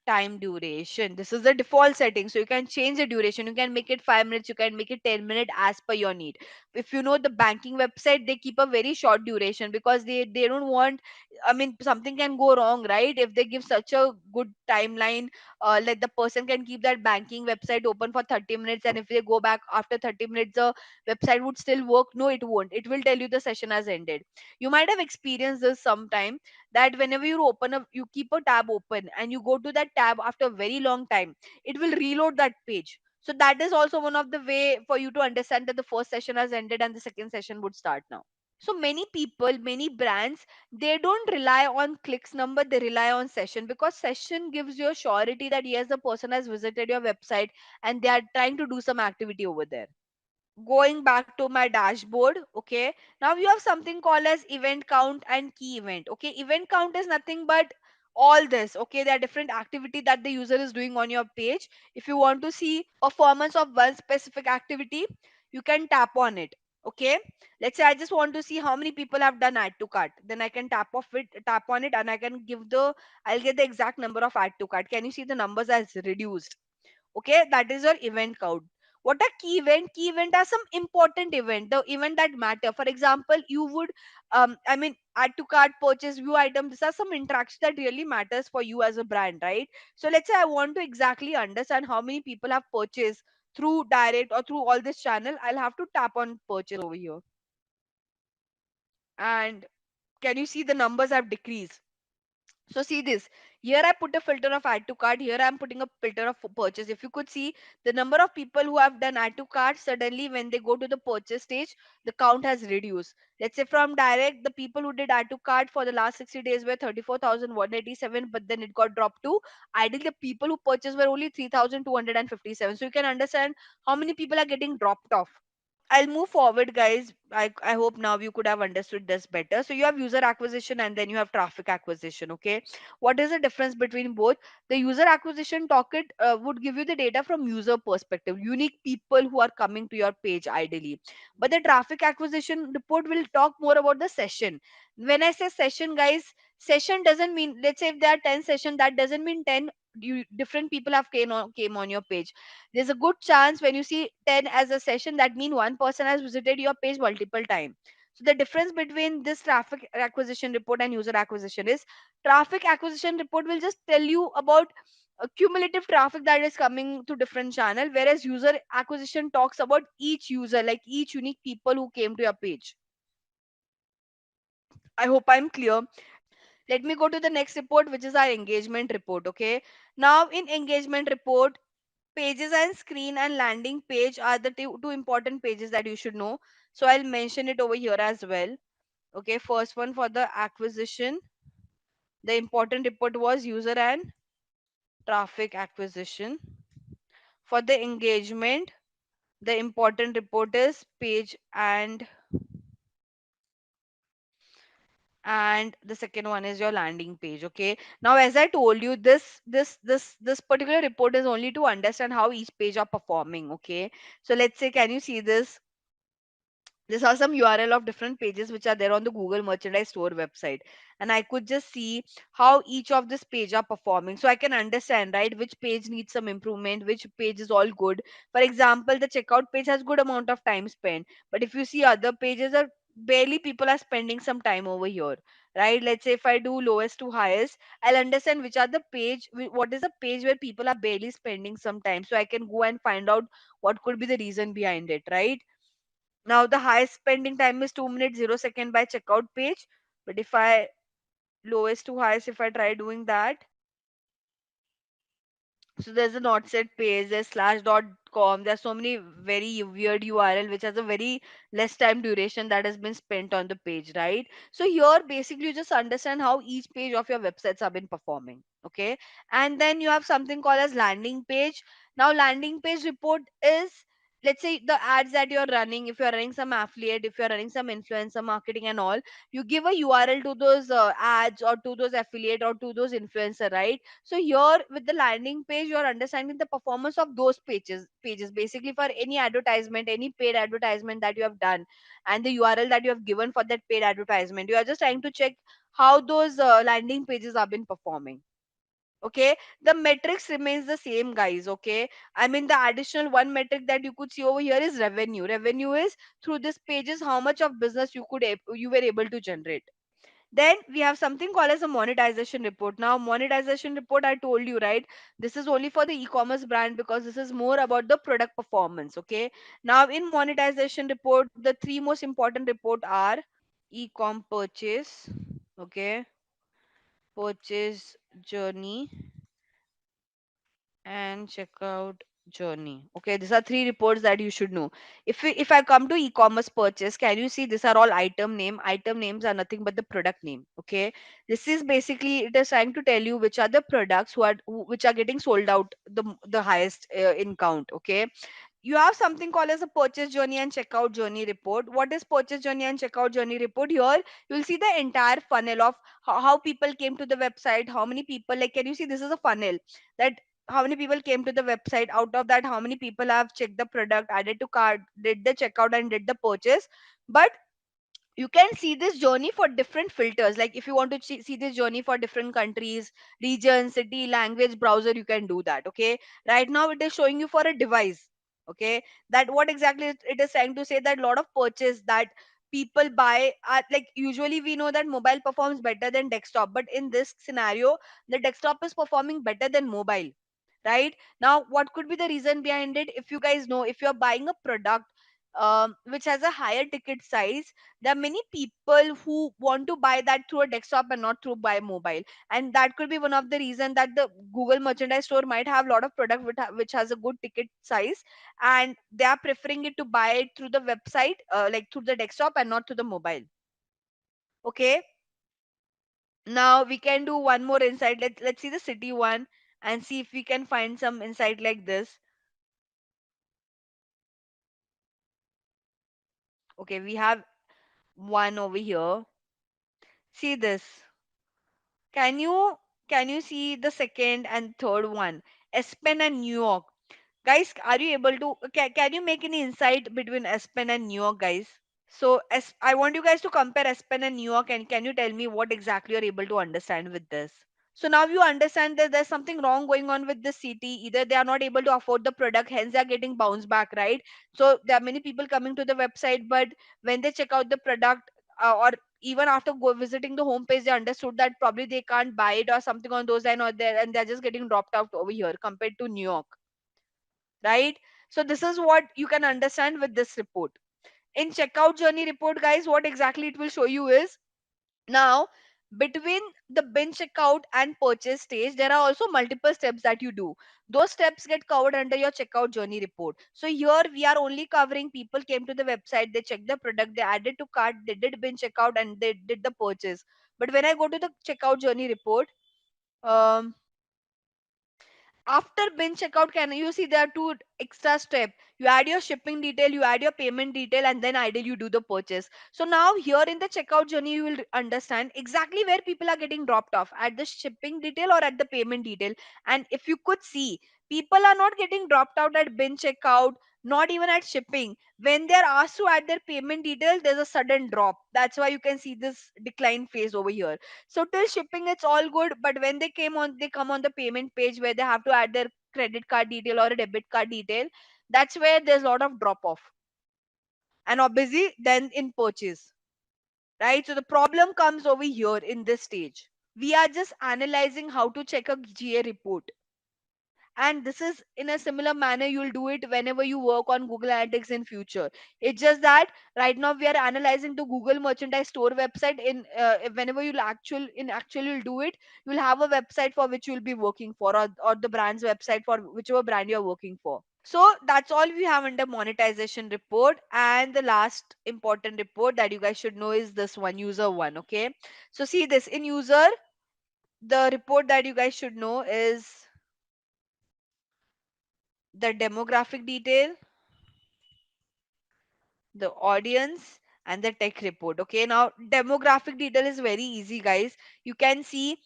time duration. This is the default setting, so you can change the duration. You can make it 5 minutes, you can make it 10 minutes as per your need. If you know the banking website, they keep a very short duration because they don't want, I mean, something can go wrong, right? If they give such a good timeline, like the person can keep that banking website open for 30 minutes, and if they go back after 30 minutes the website would still work. No, it won't. It will tell you the session has ended. You might have experienced this sometime, that whenever you open up, you keep a tab open and you go to that tab after a very long time, it will reload that page. So that is also one of the way for you to understand that the first session has ended and the second session would start now. So many people, many brands, they don't rely on clicks number, they rely on session, because session gives you a surety that yes, the person has visited your website and they are trying to do some activity over there. Going back to my dashboard, okay, now you have something called as event count and key event. Okay, event count is nothing but all this. Okay, there are different activity that the user is doing on your page. If you want to see performance of one specific activity, you can tap on it. Okay, let's say I just want to see how many people have done add to cart, then I can tap on it, and I can give the, I'll get the exact number of add to cart. Can you see the numbers as reduced? Okay, that is your event count. What a key event? Key event are some important event, the event that matter. For example, you would I mean, add to cart, purchase, view item, these are some interaction that really matters for you as a brand, right? So let's say I want to exactly understand how many people have purchased through direct or through all this channel. I'll have to tap on purchase over here, and can you see the numbers have decreased? So see this, Here I put a filter of add to cart. Here I'm putting a filter of purchase. If you could see the number of people who have done add to cart, suddenly when they go to the purchase stage, the count has reduced. Let's say from direct, the people who did add to cart for the last 60 days were 34,187, but then it got dropped to ideally the people who purchased were only 3,257. So you can understand how many people are getting dropped off. I'll move forward, guys. I hope now you could have understood this better. So you have user acquisition and then you have traffic acquisition. Okay, what is the difference between both? The user acquisition token would give you the data from user perspective, unique people who are coming to your page ideally. But the traffic acquisition report will talk more about the session. When I say session, guys, session doesn't mean, let's say if there are 10 sessions, that doesn't mean 10 different people have came on your page. There's a good chance when you see 10 as a session, that means one person has visited your page multiple times. So the difference between this traffic acquisition report and user acquisition is, traffic acquisition report will just tell you about cumulative traffic that is coming to different channel, whereas user acquisition talks about each user, like each unique people who came to your page. I hope I'm clear. Let me go to the next report, which is our engagement report. Okay, now in engagement report, pages and screen and landing page are the two important pages that you should know. So I'll mention it over here as well. Okay, first one for the acquisition, the important report was user and traffic acquisition. For the engagement, the important report is page and the second one is your landing page. Okay, now as I told you, this particular report is only to understand how each page are performing. Okay, so let's say, can you see this? These are some URL of different pages which are there on the Google Merchandise Store website. And I could just see how each of this page are performing. So I can understand, right, which page needs some improvement, which page is all good. For example, the checkout page has good amount of time spent. But if you see other pages are barely people are spending some time over here. Right? Let's say if I do lowest to highest, I'll understand which are the page, what is the page where people are barely spending some time. So I can go and find out what could be the reason behind it, right? Now the highest spending time is 2 minutes 0 second by checkout page. But if I lowest to highest, if I try doing that, so there's a not set page, there's slash.com. There's so many very weird URL which has a very less time duration that has been spent on the page, right? So here basically you just understand how each page of your websites have been performing. Okay. And then you have something called as landing page. Now landing page report is, let's say the ads that you're running, if you're running some affiliate, if you're running some influencer marketing and all, you give a URL to those ads or to those affiliate or to those influencer, right? So here with the landing page, you are understanding the performance of those pages basically for any advertisement, any paid advertisement that you have done, and the URL that you have given for that paid advertisement. You are just trying to check how those landing pages have been performing. Okay, the metrics remains the same, guys. Okay, I mean the additional one metric that you could see over here is revenue. Revenue is through this pages how much of business you were able to generate. Then we have something called as a monetization report. Now monetization report, I told you, right, this is only for the e-commerce brand because this is more about the product performance. Okay, now in monetization report, the three most important report are e-com purchase, okay, purchase journey, and checkout journey. Okay, these are three reports that you should know. If I come to e-commerce purchase, can you see these are all item name? Item names are nothing but the product name. Okay, this is basically, it is trying to tell you which are the products which are getting sold out the highest in count. Okay, you have something called as a purchase journey and checkout journey report. What is purchase journey and checkout journey report? Here you will see the entire funnel of how people came to the website, how many people, like, can you see this is a funnel that how many people came to the website, out of that how many people have checked the product, added to cart, did the checkout and did the purchase. But you can see this journey for different filters, like if you want to see this journey for different countries, region, city, language, browser, you can do that. Okay, right now it is showing you for a device. Okay, that what exactly it is trying to say, that lot of purchase that people buy are, like, usually we know that mobile performs better than desktop, but in this scenario the desktop is performing better than mobile. Right now, what could be the reason behind it? If you guys know, if you're buying a product, which has a higher ticket size, there are many people who want to buy that through a desktop and not through by mobile, and that could be one of the reason that the Google merchandise store might have a lot of product which has a good ticket size, and they are preferring it to buy it through the website, like through the desktop and not through the mobile. Okay, now we can do one more insight. Let's see the city one and see if we can find some insight like this. Okay, we have one over here. See this. Can you can you see the second and third one? Aspen and New York. Guys, are you able to can you make any insight between Aspen and New York, guys? So as I want you guys to compare Aspen and New York, and can you tell me what exactly you're able to understand with this? So now you understand that there's something wrong going on with the city. Either they are not able to afford the product, hence they are getting bounced back, right? So there are many people coming to the website, but when they check out the product, or even after visiting the homepage, they understood that probably they can't buy it or something on those line, or there, and they're just getting dropped out over here compared to New York, right? So this is what you can understand with this report. In checkout journey report, guys, what exactly it will show you is, now, between the bin checkout and purchase stage, there are also multiple steps that you do. Those steps get covered under your checkout journey report. So here we are only covering people came to the website, they checked the product, they added to cart, they did bin checkout, and they did the purchase. But when I go to the checkout journey report, um, after bin checkout, can you see there are two extra step? You add your shipping detail, you add your payment detail, and then ideally you do the purchase. So now here in the checkout journey, you will understand exactly where people are getting dropped off, at the shipping detail or at the payment detail. And if you could see, people are not getting dropped out at bin checkout, not even at shipping. When they're asked to add their payment detail, there's a sudden drop. That's why you can see this decline phase over here. So till shipping, it's all good. But when they come on the payment page where they have to add their credit card detail or a debit card detail. That's where there's a lot of drop off. And obviously, then in purchase, right? So the problem comes over here in this stage. We are just analyzing how to check a GA report, and this is in a similar manner you'll do it whenever you work on Google Analytics in future. It's just that right now we are analyzing the Google merchandise store website. In whenever you'll you'll do it, you'll have a website for which you'll be working for, or the brand's website for whichever brand you're working for. So that's all we have under monetization report. And the last important report that you guys should know is this one, user one. Okay, so see this in user, the report that you guys should know is the demographic detail, the audience, and the tech report. Okay, now demographic detail is very easy, guys. You can see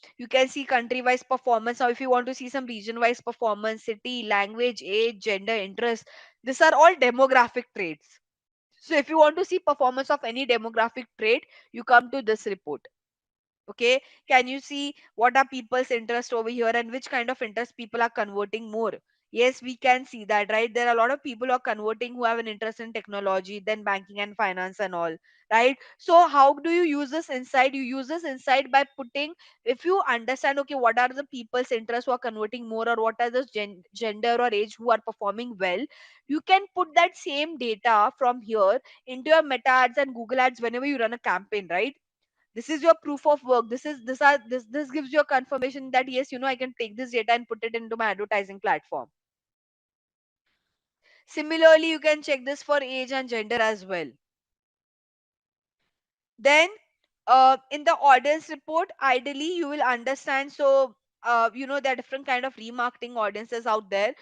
country wise performance. Now if you want to see some region wise performance, city, language, age, gender, interest, these are all demographic traits. So if you want to see performance of any demographic trait, you come to this report. Okay, can you see what are people's interest over here and which kind of interest people are converting more? Yes, we can see that, right? There are a lot of people who are converting who have an interest in technology, then banking and finance and all, right? So how do you use this insight? You use this insight by putting, if you understand, okay, what are the people's interests who are converting more, or what are the gender or age who are performing well, you can put that same data from here into your meta ads and Google ads whenever you run a campaign, right? This is your proof of work. This gives you a confirmation that yes, I can take this data and put it into my advertising platform. Similarly, you can check this for age and gender as well. Then in the audience report, ideally you will understand. So there are different kind of remarketing audiences out there.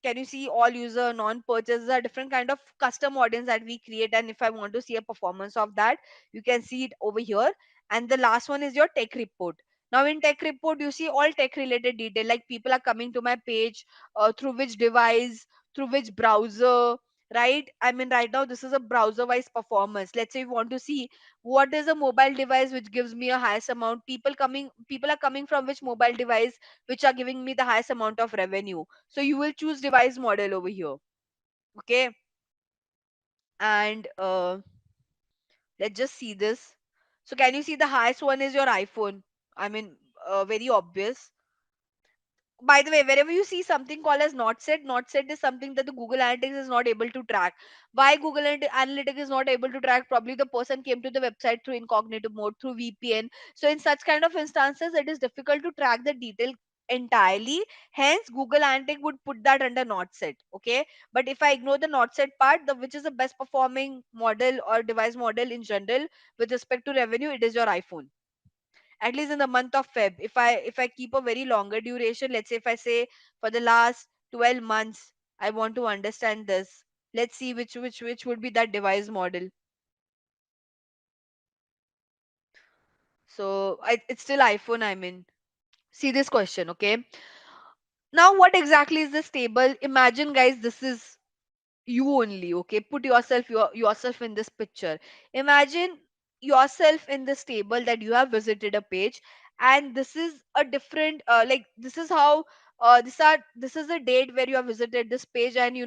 Can you see all user non-purchases are different kind of custom audience that we create, and if I want to see a performance of that, you can see it over here. And the last one is your tech report. Now in tech report, you see all tech related detail, like people are coming to my page through which device, through which browser, right? I mean, right now this is a browser wise performance. Let's say you want to see what is a mobile device which gives me a highest amount, people are coming from which mobile device which are giving me the highest amount of revenue. So you will choose device model over here. Okay, and let's just see this. So can you see the highest one is your iPhone? I mean, very obvious. by the way, wherever you see something called as not set is something that the Google Analytics is not able to track. Why Google Analytics is not able to track? Probably the person came to the website through incognito mode, through VPN. So in such kind of instances, it is difficult to track the detail entirely. Hence, Google Analytics would put that under not set. Okay, but if I ignore the not set part, the which is the best performing model or device model in general with respect to revenue, it is your iPhone. At least in the month of Feb, if I keep a very longer duration, let's say if I say for the last 12 months, I want to understand this. Let's see which would be that device model. So it's still iPhone, I mean. See this question, okay? Now what exactly is this table? Imagine, guys, this is you only. Okay, put yourself in this picture. Imagine yourself in this table that you have visited a page, and this is a different like this is how this is the date where you have visited this page, and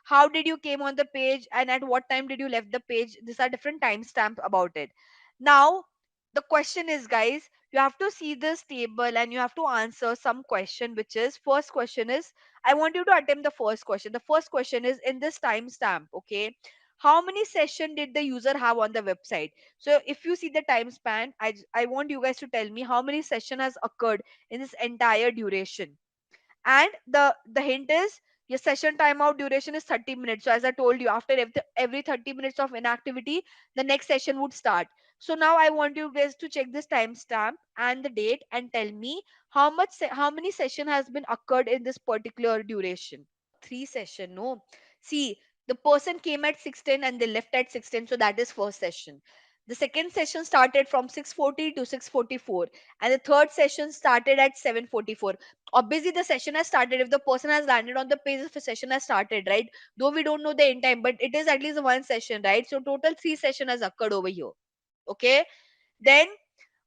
how did you came on the page, and at what time did you left the page. These are different timestamp about it. Now the question is, guys, you have to see this table and you have to answer some question, which is first question is, I want you to attempt the first question. The first question is in this timestamp, okay? How many session did the user have on the website? So if you see the time span, I want you guys to tell me how many session has occurred in this entire duration. And the hint is your session timeout duration is 30 minutes. So as I told you, after every 30 minutes of inactivity, the next session would start. So now I want you guys to check this timestamp and the date and tell me how many session has been occurred in this particular duration. Three session, no. See, the person came at 6:10 and they left at 6:10, so that is first session. The second session started from 6:40 to 6:44, and the third session started at 7:44. Obviously the session has started if the person has landed on the page, if a session has started, right? Though we don't know the end time, but it is at least one session, right? So total three session has occurred over here. Okay, then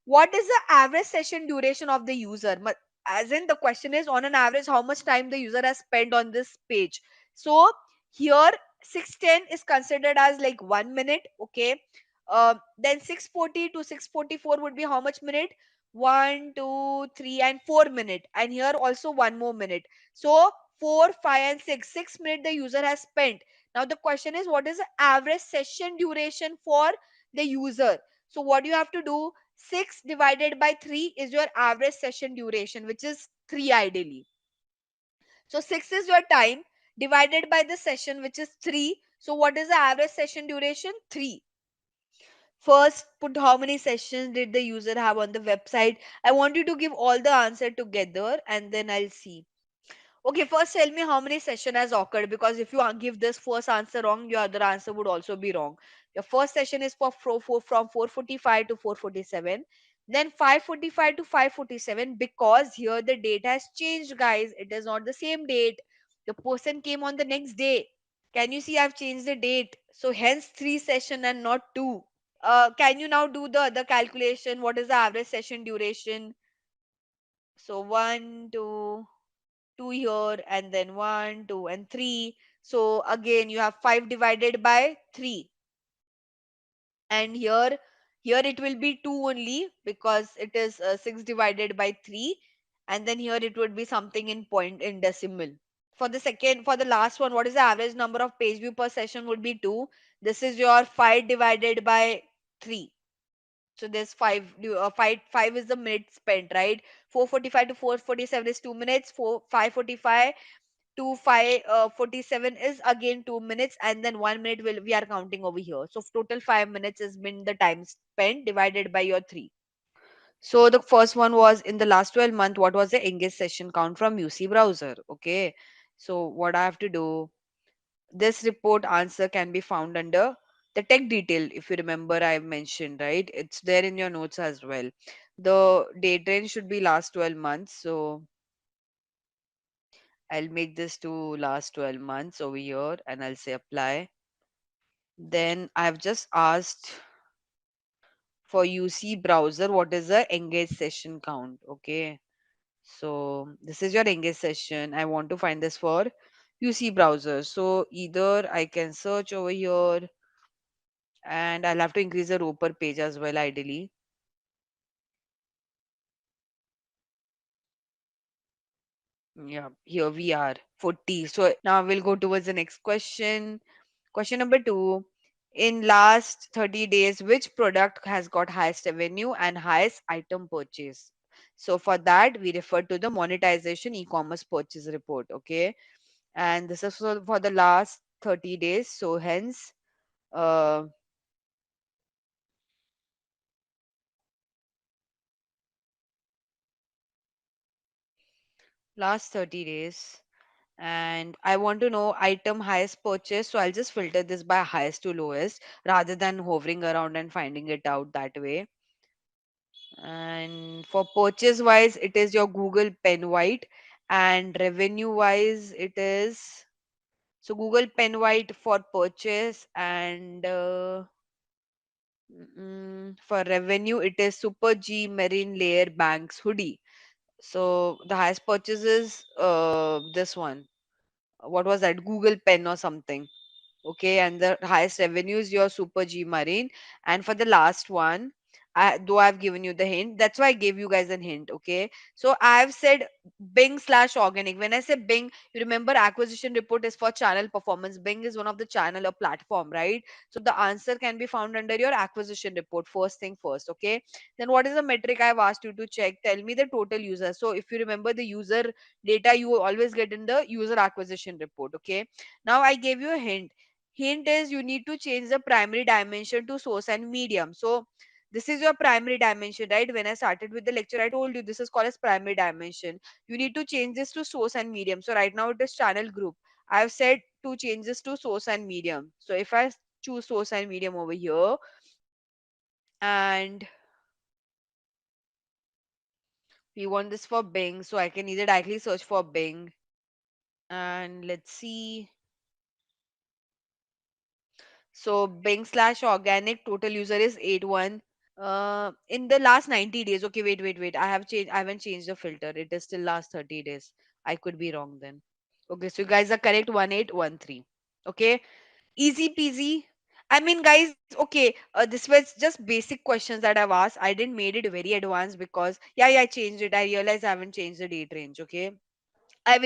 what is the average session duration of the user? As in the question is on an average how much time the user has spent on this page. So here 6:10 is considered as like 1 minute. Okay, then 6:40 to 6:44 would be how much minute? 1 2 3 and 4 minute, and here also one more minute. So 4 5 and 6 minutes the user has spent. Now the question is, what is the average session duration for the user? So what you have to do, 6 divided by 3 is your average session duration, which is 3 ideally. So 6 is your time divided by the session, which is 3. So what is the average session duration? 3. First, put how many sessions did the user have on the website. I want you to give all the answer together and then I'll see. Okay, first tell me how many session has occurred, because if you give this first answer wrong, your other answer would also be wrong. Your first session is from 4:45 to 4:47, then 5:45 to 5:47, because here the date has changed, guys. It is not the same date. The person came on the next day. Can you see I've changed the date? So hence three session and not two. Can you now do the other calculation? What is the average session duration? So one, two here, and then 1 2 and 3. So again you have 5 divided by 3, and here it will be 2 only, because it is 6 divided by 3, and then here it would be something in point in decimal. For the last one, what is the average number of page view per session? Would be 2. This is your 5 divided by 3. So there's 5 is the minute spent, right? 4:45 to 4:47 is 2 minutes. 5:45 to 5:47 is again 2 minutes, and then 1 minute will we are counting over here. So total 5 minutes has been the time spent divided by your 3. So the first one was in the last 12 month, what was the engaged session count from UC browser? Okay, so what I have to do, this report answer can be found under the tech detail. If you remember, I've mentioned, right? It's there in your notes as well. The date range should be last 12 months. So I'll make this to last 12 months over here and I'll say apply. Then I've just asked for UC browser what is the engaged session count. Okay. So this is your engaged session. I want to find this for UC browser. So either I can search over here, and I'll have to increase the row per page as well, ideally. Yeah, here we are, 40. So now we'll go towards the next question. Question number two. In last 30 days, which product has got highest revenue and highest item purchase? So for that, we refer to the monetization e-commerce purchase report. Okay. And this is for the last 30 days. So hence, uh, last 30 days. And I want to know item highest purchase. So I'll just filter this by highest to lowest rather than hovering around and finding it out that way. And for purchase wise, it is your Google Pen White, and revenue wise, it is so Google Pen White for purchase, and for revenue, it is Super G Marine Layer Banks hoodie. So the highest purchase is this one. What was that? Google Pen or something. Okay, and the highest revenue is your Super G Marine. And for the last one, though I've given you the hint, that's why I gave you guys a hint. Okay, so I've said Bing slash organic. When I say Bing, you remember acquisition report is for channel performance. Bing is one of the channel or platform, right? So the answer can be found under your acquisition report. First thing first. Okay, then what is the metric I've asked you to check? Tell me the total users. So if you remember the user data, you always get in the user acquisition report. Okay, now I gave you a hint is you need to change the primary dimension to source and medium. So this is your primary dimension, right? When I started with the lecture, I told you this is called as primary dimension. You need to change this to source and medium. So right now it is channel group. I've said to change this to source and medium. So if I choose source and medium over here, and we want this for Bing, so I can either directly search for Bing, and let's see. So Bing slash organic total user is 81. In the last 90 days. Okay, wait. I haven't changed the filter. It is still last 30 days. I could be wrong then. Okay, so you guys are correct. 1813. Okay, easy peasy. I mean, guys, okay, this was just basic questions that I've asked. I didn't made it very advanced because, yeah, I changed it. I realized I haven't changed the date range. Okay, I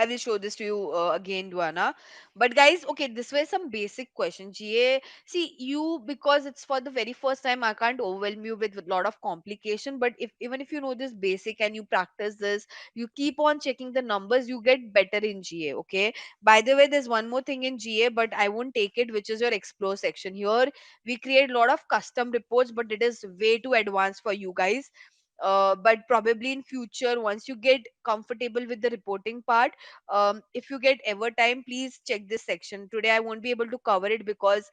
will show this to you again, Duana. But guys, okay, this were some basic questions. GA, see you because it's for the very first time. I can't overwhelm you with a lot of complication. But if even if you know this basic and you practice this, you keep on checking the numbers, you get better in GA. Okay. By the way, there's one more thing in GA, but I won't take it, which is your explore section. Here we create a lot of custom reports, but it is way too advanced for you guys. But probably in future, once you get comfortable with the reporting part, if you get ever time, please check this section. Today I won't be able to cover it because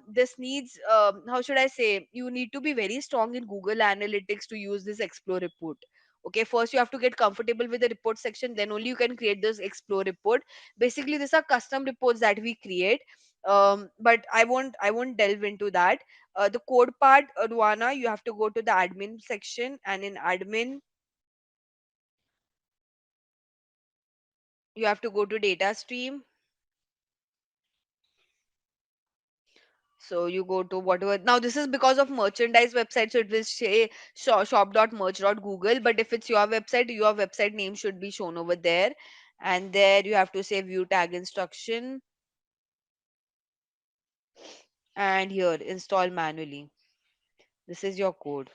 this needs, how should I say, you need to be very strong in Google Analytics to use this explore report. Okay, first you have to get comfortable with the report section, then only you can create this explore report. Basically these are custom reports that we create, but I won't delve into that. The code part, Ruana, you have to go to the admin section, and in admin, you have to go to data stream. So you go to whatever. Now this is because of merchandise website, so it will say shop.merch.google. But if it's your website name should be shown over there. And there you have to say view tag instruction, and here install manually. This is your code.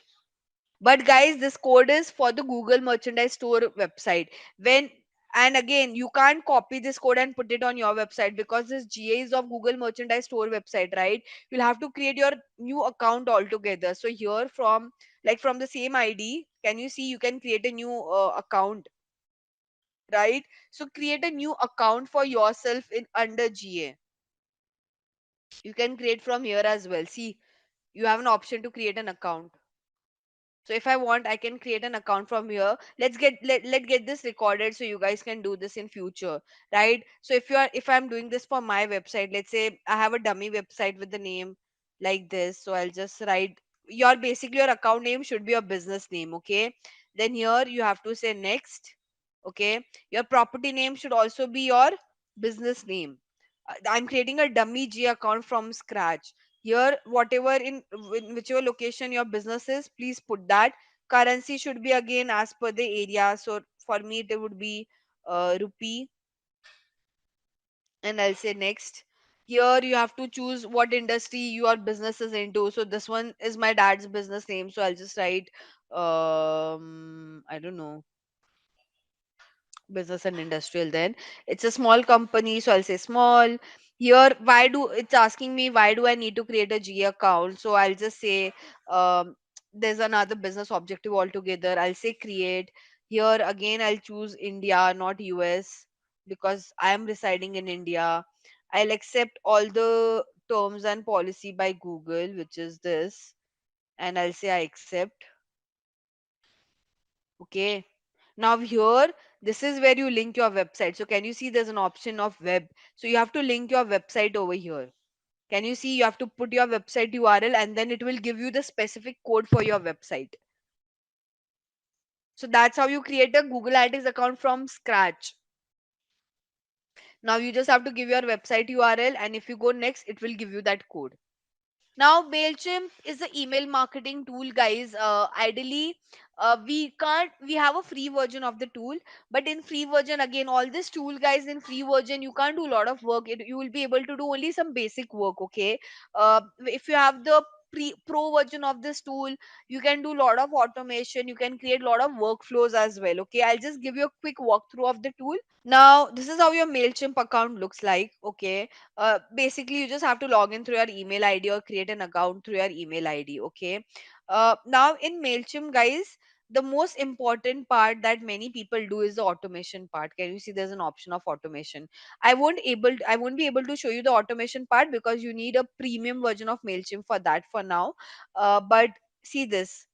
But guys, this code is for the Google Merchandise Store website. When and again, you can't copy this code and put it on your website because this GA is of Google Merchandise Store website, right? You'll have to create your new account altogether. So here from from the same ID, can you see you can create a new account, right? So create a new account for yourself in under GA. You can create from here as well. See, you have an option to create an account. So if I want, I can create an account from here. Let get this recorded so you guys can do this in future, right? So if I'm doing this for my website, let's say I have a dummy website with the name like this. So I'll just write your basically your account name should be your business name, okay? Then here you have to say next, okay? Your property name should also be your business name. I'm creating a dummy G account from scratch. Here whatever in whichever location your business is, please put that. Currency should be again as per the area. So for me it would be rupee, and I'll say next. Here you have to choose what industry your business is into. So this one is my dad's business name, so I'll just write I don't know, business and industrial. Then it's a small company, so I'll say small. Here, why do it's asking me why do I need to create a G account? So I'll just say um, there's another business objective altogether. I'll say create. Here again, I'll choose India, not US, because I am residing in India. I'll accept all the terms and policy by Google, which is this, and I'll say I accept. Okay. Now here, this is where you link your website. So can you see there's an option of web? So you have to link your website over here. Can you see you have to put your website URL and then it will give you the specific code for your website. So that's how you create a Google Analytics account from scratch. Now you just have to give your website URL, and if you go next, it will give you that code. Now, MailChimp is the email marketing tool, guys. Ideally, we have a free version of the tool, but in free version, again, all this tool, guys, in free version, you can't do a lot of work. You will be able to do only some basic work, okay? If you have the pro version of this tool, you can do a lot of automation, you can create a lot of workflows as well, okay? I'll just give you a quick walkthrough of the tool. Now, this is how your MailChimp account looks like. Okay. Basically, you just have to log in through your email ID or create an account through your email ID. Okay. Now, in MailChimp, guys, the most important part that many people do is the automation part. Can you see there's an option of automation? I won't be able to show you the automation part because you need a premium version of MailChimp for that for now. But see this.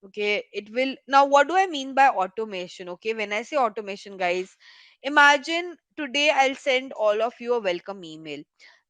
Okay, it will. Now what do I mean by automation? Okay, when I say automation, guys, imagine today I'll send all of you a welcome email.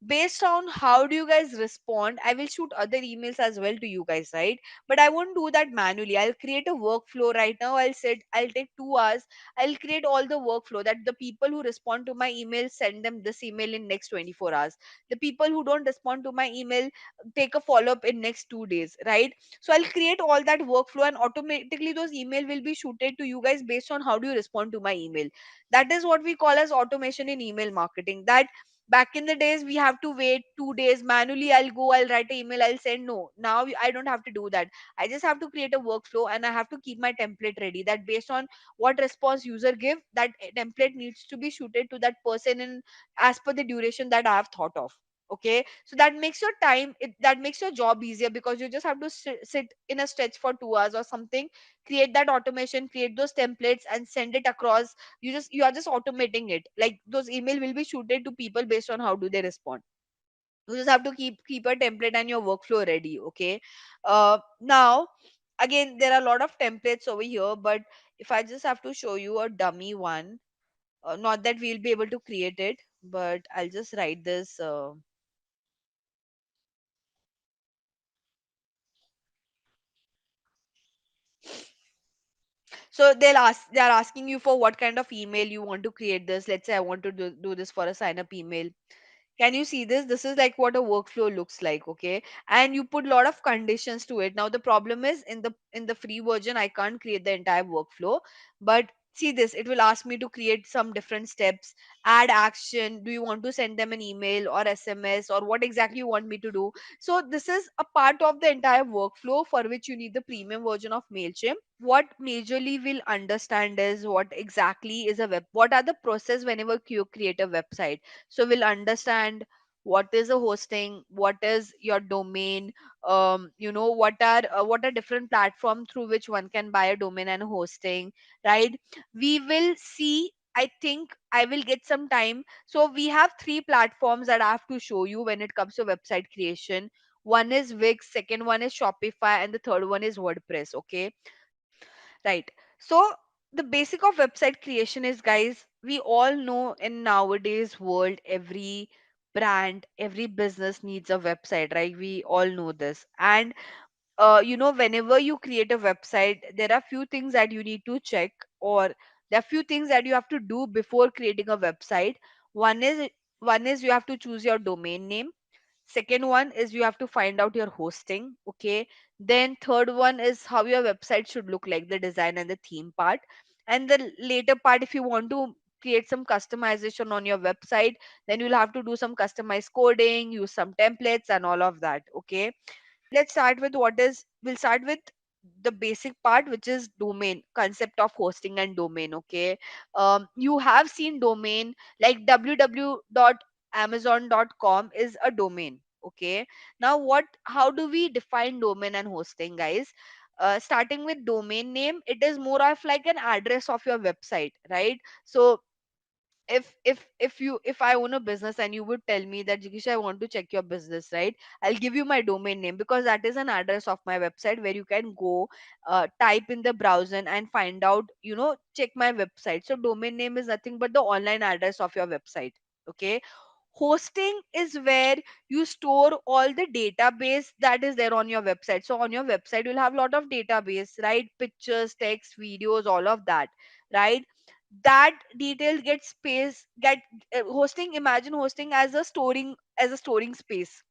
Based on how do you guys respond, I will shoot other emails as well to you guys, right? But I won't do that manually. I'll create a workflow right now. I'll take 2 hours. I'll create all the workflow that the people who respond to my email send them this email in next 24 hours. The people who don't respond to my email take a follow up in next 2 days, right? So I'll create all that workflow, and automatically those email will be shooted to you guys based on how do you respond to my email. That is what we call as automation in email marketing. That back in the days we have to wait 2 days manually. I'll write an email, I'll send. No, now I don't have to do that. I just have to create a workflow and I have to keep my template ready, that based on what response user give, that template needs to be shooted to that person in as per the duration that I have thought of. Okay, so that makes your that makes your job easier because you just have to sit in a stretch for 2 hours or something, create that automation, create those templates and send it across. You are just automating it, like those email will be shooted to people based on how do they respond. You just have to keep a template and your workflow ready. Okay. Now again, there are a lot of templates over here, but if I just have to show you a dummy one, not that we'll be able to create it, but I'll just write this. So they're asking you for what kind of email you want to create this. Let's say I want to do this for a sign up email. Can you see this? This is like what a workflow looks like, okay? And you put a lot of conditions to it. Now the problem is in the free version I can't create the entire workflow, but see this, it will ask me to create some different steps, add action. Do you want to send them an email or SMS, or what exactly you want me to do? So this is a part of the entire workflow for which you need the premium version of Mailchimp. What majorly will understand is what exactly is a web, what are the process whenever you create a website. So we'll understand what is a hosting, what is your domain, what are different platforms through which one can buy a domain and hosting, right? We will see, I think I will get some time. So we have three platforms that I have to show you when it comes to website creation. One is Wix, second one is Shopify, and the third one is WordPress. Okay. Right. So the basic of website creation is, guys, we all know in nowadays world, every brand, every business needs a website, right? We all know this. And whenever you create a website, there are few things that you need to check, or there are few things that you have to do before creating a website. One is one is you have to choose your domain name. Second one is you have to find out your hosting. Okay. Then third one is how your website should look like, the design and the theme part. And the later part, if you want to create some customization on your website, then you'll have to do some customized coding, use some templates and all of that. Okay, let's start with we'll start with the basic part, which is domain, concept of hosting and domain. Okay, you have seen domain like www.amazon.com is a domain. Okay, now how do we define domain and hosting, guys? Starting with domain name, it is more of like an address of your website, right? So if I own a business and you would tell me that, Jigish, I want to check your business, right? I'll give you my domain name because that is an address of my website where you can go, type in the browser and find out, check my website. So domain name is nothing but the online address of your website. Okay, hosting is where you store all the database that is there on your website. So on your website you'll have a lot of database, right? Pictures, text, videos, all of that, right? That detail gets space get hosting, imagine hosting as a storing space.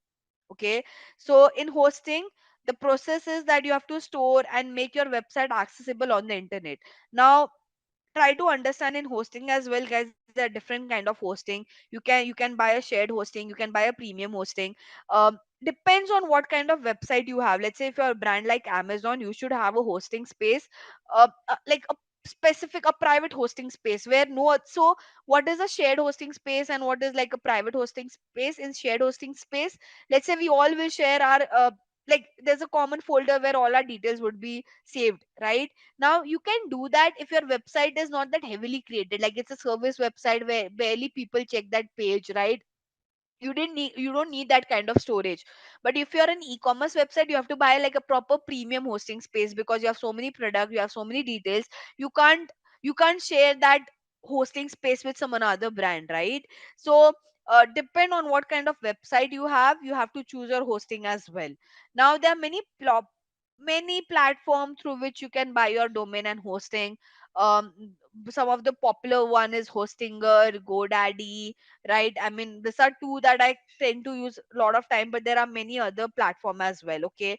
Okay, so in hosting, the process is that you have to store and make your website accessible on the internet. Now try to understand in hosting as well, guys. There are different kind of hosting. You can buy a shared hosting, you can buy a premium hosting. Depends on what kind of website you have. Let's say if you're a brand like Amazon, you should have a hosting space, like a specific, a private hosting space where no so what is a shared hosting space and what is like a private hosting space? In shared hosting space, let's say we all will share our like there's a common folder where all our details would be saved, right? Now you can do that if your website is not that heavily created, like it's a service website where barely people check that page, right? You don't need that kind of storage. But if you're an e-commerce website, you have to buy like a proper premium hosting space because you have so many products, you have so many details. You can't share that hosting space with some another brand, right? So depend on what kind of website you have to choose your hosting as well. Now there are many platforms through which you can buy your domain and hosting. um some of the popular one is Hostinger, GoDaddy, right? I mean, these are two that I tend to use a lot of time, but there are many other platform as well. Okay,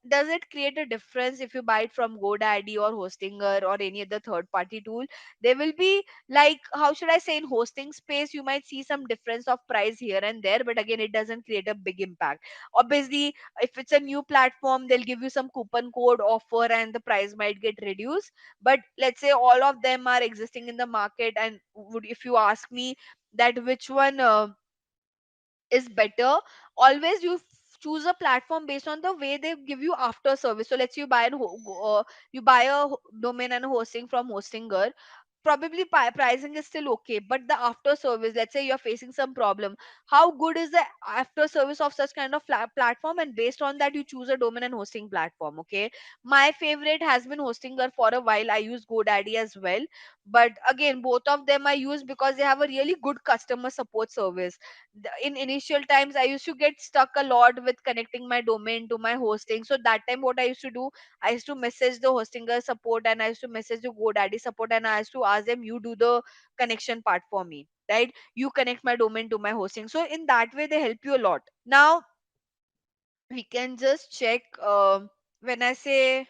does it create a difference if you buy it from GoDaddy or Hostinger or any other third party tool? There will be, like, how should I say, in hosting space you might see some difference of price here and there, but again it doesn't create a big impact. Obviously, if it's a new platform, they'll give you some coupon code offer and the price might get reduced. But let's say all of them are existing in the market, and would if you ask me that which one is better, always choose a platform based on the way they give you after service. So let's say you buy a domain and hosting from Hostinger. Probably pricing is still okay, but the after service, let's say you're facing some problem, how good is the after service of such kind of platform, and based on that you choose a domain and hosting platform. Okay, my favorite has been Hostinger for a while. I use GoDaddy as well, but again both of them I use because they have a really good customer support service. In initial times I used to get stuck a lot with connecting my domain to my hosting. So that time what I used to do, I used to message the Hostinger support and I used to message the GoDaddy support, and I used to ask them, you do the connection part for me, right? You connect my domain to my hosting. So in that way they help you a lot. Now we can just check, when I say,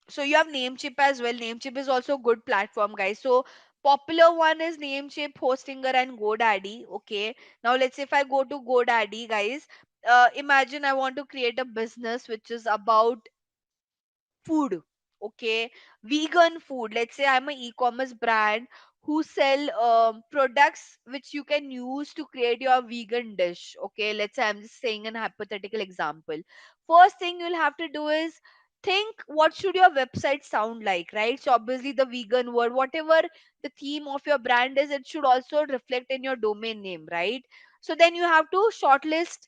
so you have Namecheap as well. Namecheap is also a good platform, guys. So popular one is Namecheap, Hostinger, and GoDaddy. Okay. Now let's say if I go to GoDaddy, guys, imagine I want to create a business which is about food. Okay, vegan food. Let's say I'm an e-commerce brand who sell products which you can use to create your vegan dish. Okay, let's say I'm just saying an hypothetical example. First thing you'll have to do is think what should your website sound like, right? So obviously the vegan word, whatever the theme of your brand is, it should also reflect in your domain name, right? So then you have to shortlist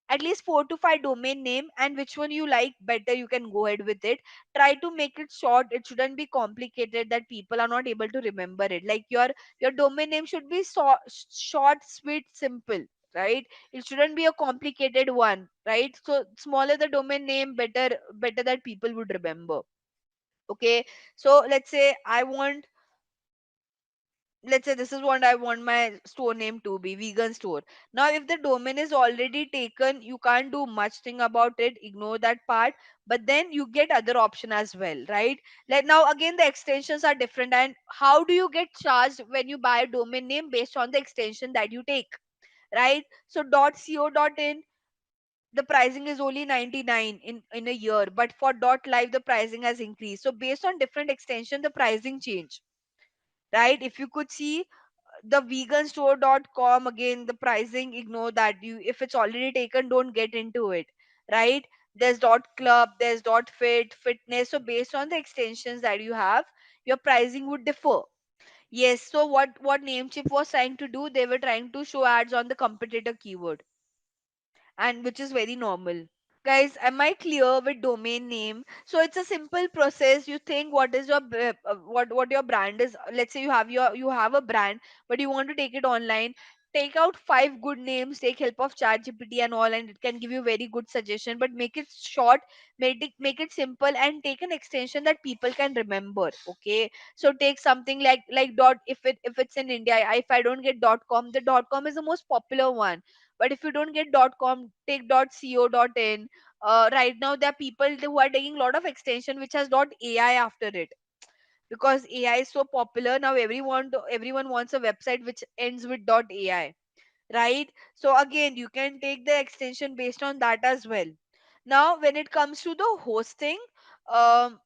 at least 4 to 5 domain name, and which one you like better you can go ahead with it. Try to make it short, it shouldn't be complicated that people are not able to remember it. Like your domain name should be short, sweet, simple, right? It shouldn't be a complicated one, right? So smaller the domain name, better that people would remember. Okay, so let's say I want let's say this is what I want my store name to be, vegan store. Now if the domain is already taken, you can't do much thing about it, ignore that part. But then you get other option as well, right? Like now again the extensions are different, and how do you get charged when you buy a domain name? Based on the extension that you take, right? So .co.in, the pricing is only 99 in a year, but for .live the pricing has increased. So based on different extension the pricing change, right? If you could see the veganstore.com, again the pricing, ignore that. You, if it's already taken, don't get into it, right? There's .club, there's .fit, fitness. So based on the extensions that you have, your pricing would differ. Yes, so what Namecheap was trying to do, they were trying to show ads on the competitor keyword, and which is very normal. Guys, am I clear with domain name? So it's a simple process. You think what is your what your brand is. Let's say you have a brand, but you want to take it online. Take out five good names, take help of ChatGPT and all, and it can give you very good suggestion. But make it short, make it simple, and take an extension that people can remember. Okay, so take something like dot. If it's in India, if I don't get .com, the .com is the most popular one. But if you don't get .com, take .co.in. Right now there are people who are taking a lot of extension which has .ai after it, because AI is so popular now. Everyone wants a website which ends with .ai, right? So again, you can take the extension based on that as well. Now when it comes to the hosting, um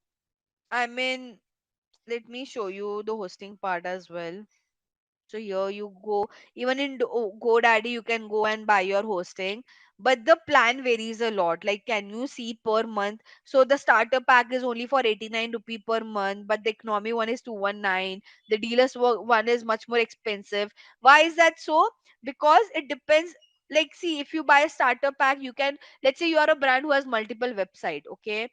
I mean, let me show you the hosting part as well. So here you go. Even in GoDaddy, you can go and buy your hosting, but the plan varies a lot. Like, can you see per month? So the starter pack is only for 89 rupee per month, but the economy one is 219. The dealers one is much more expensive. Why is that so? Because it depends. Like, see, if you buy a starter pack, you can. Let's say you are a brand who has multiple website. Okay,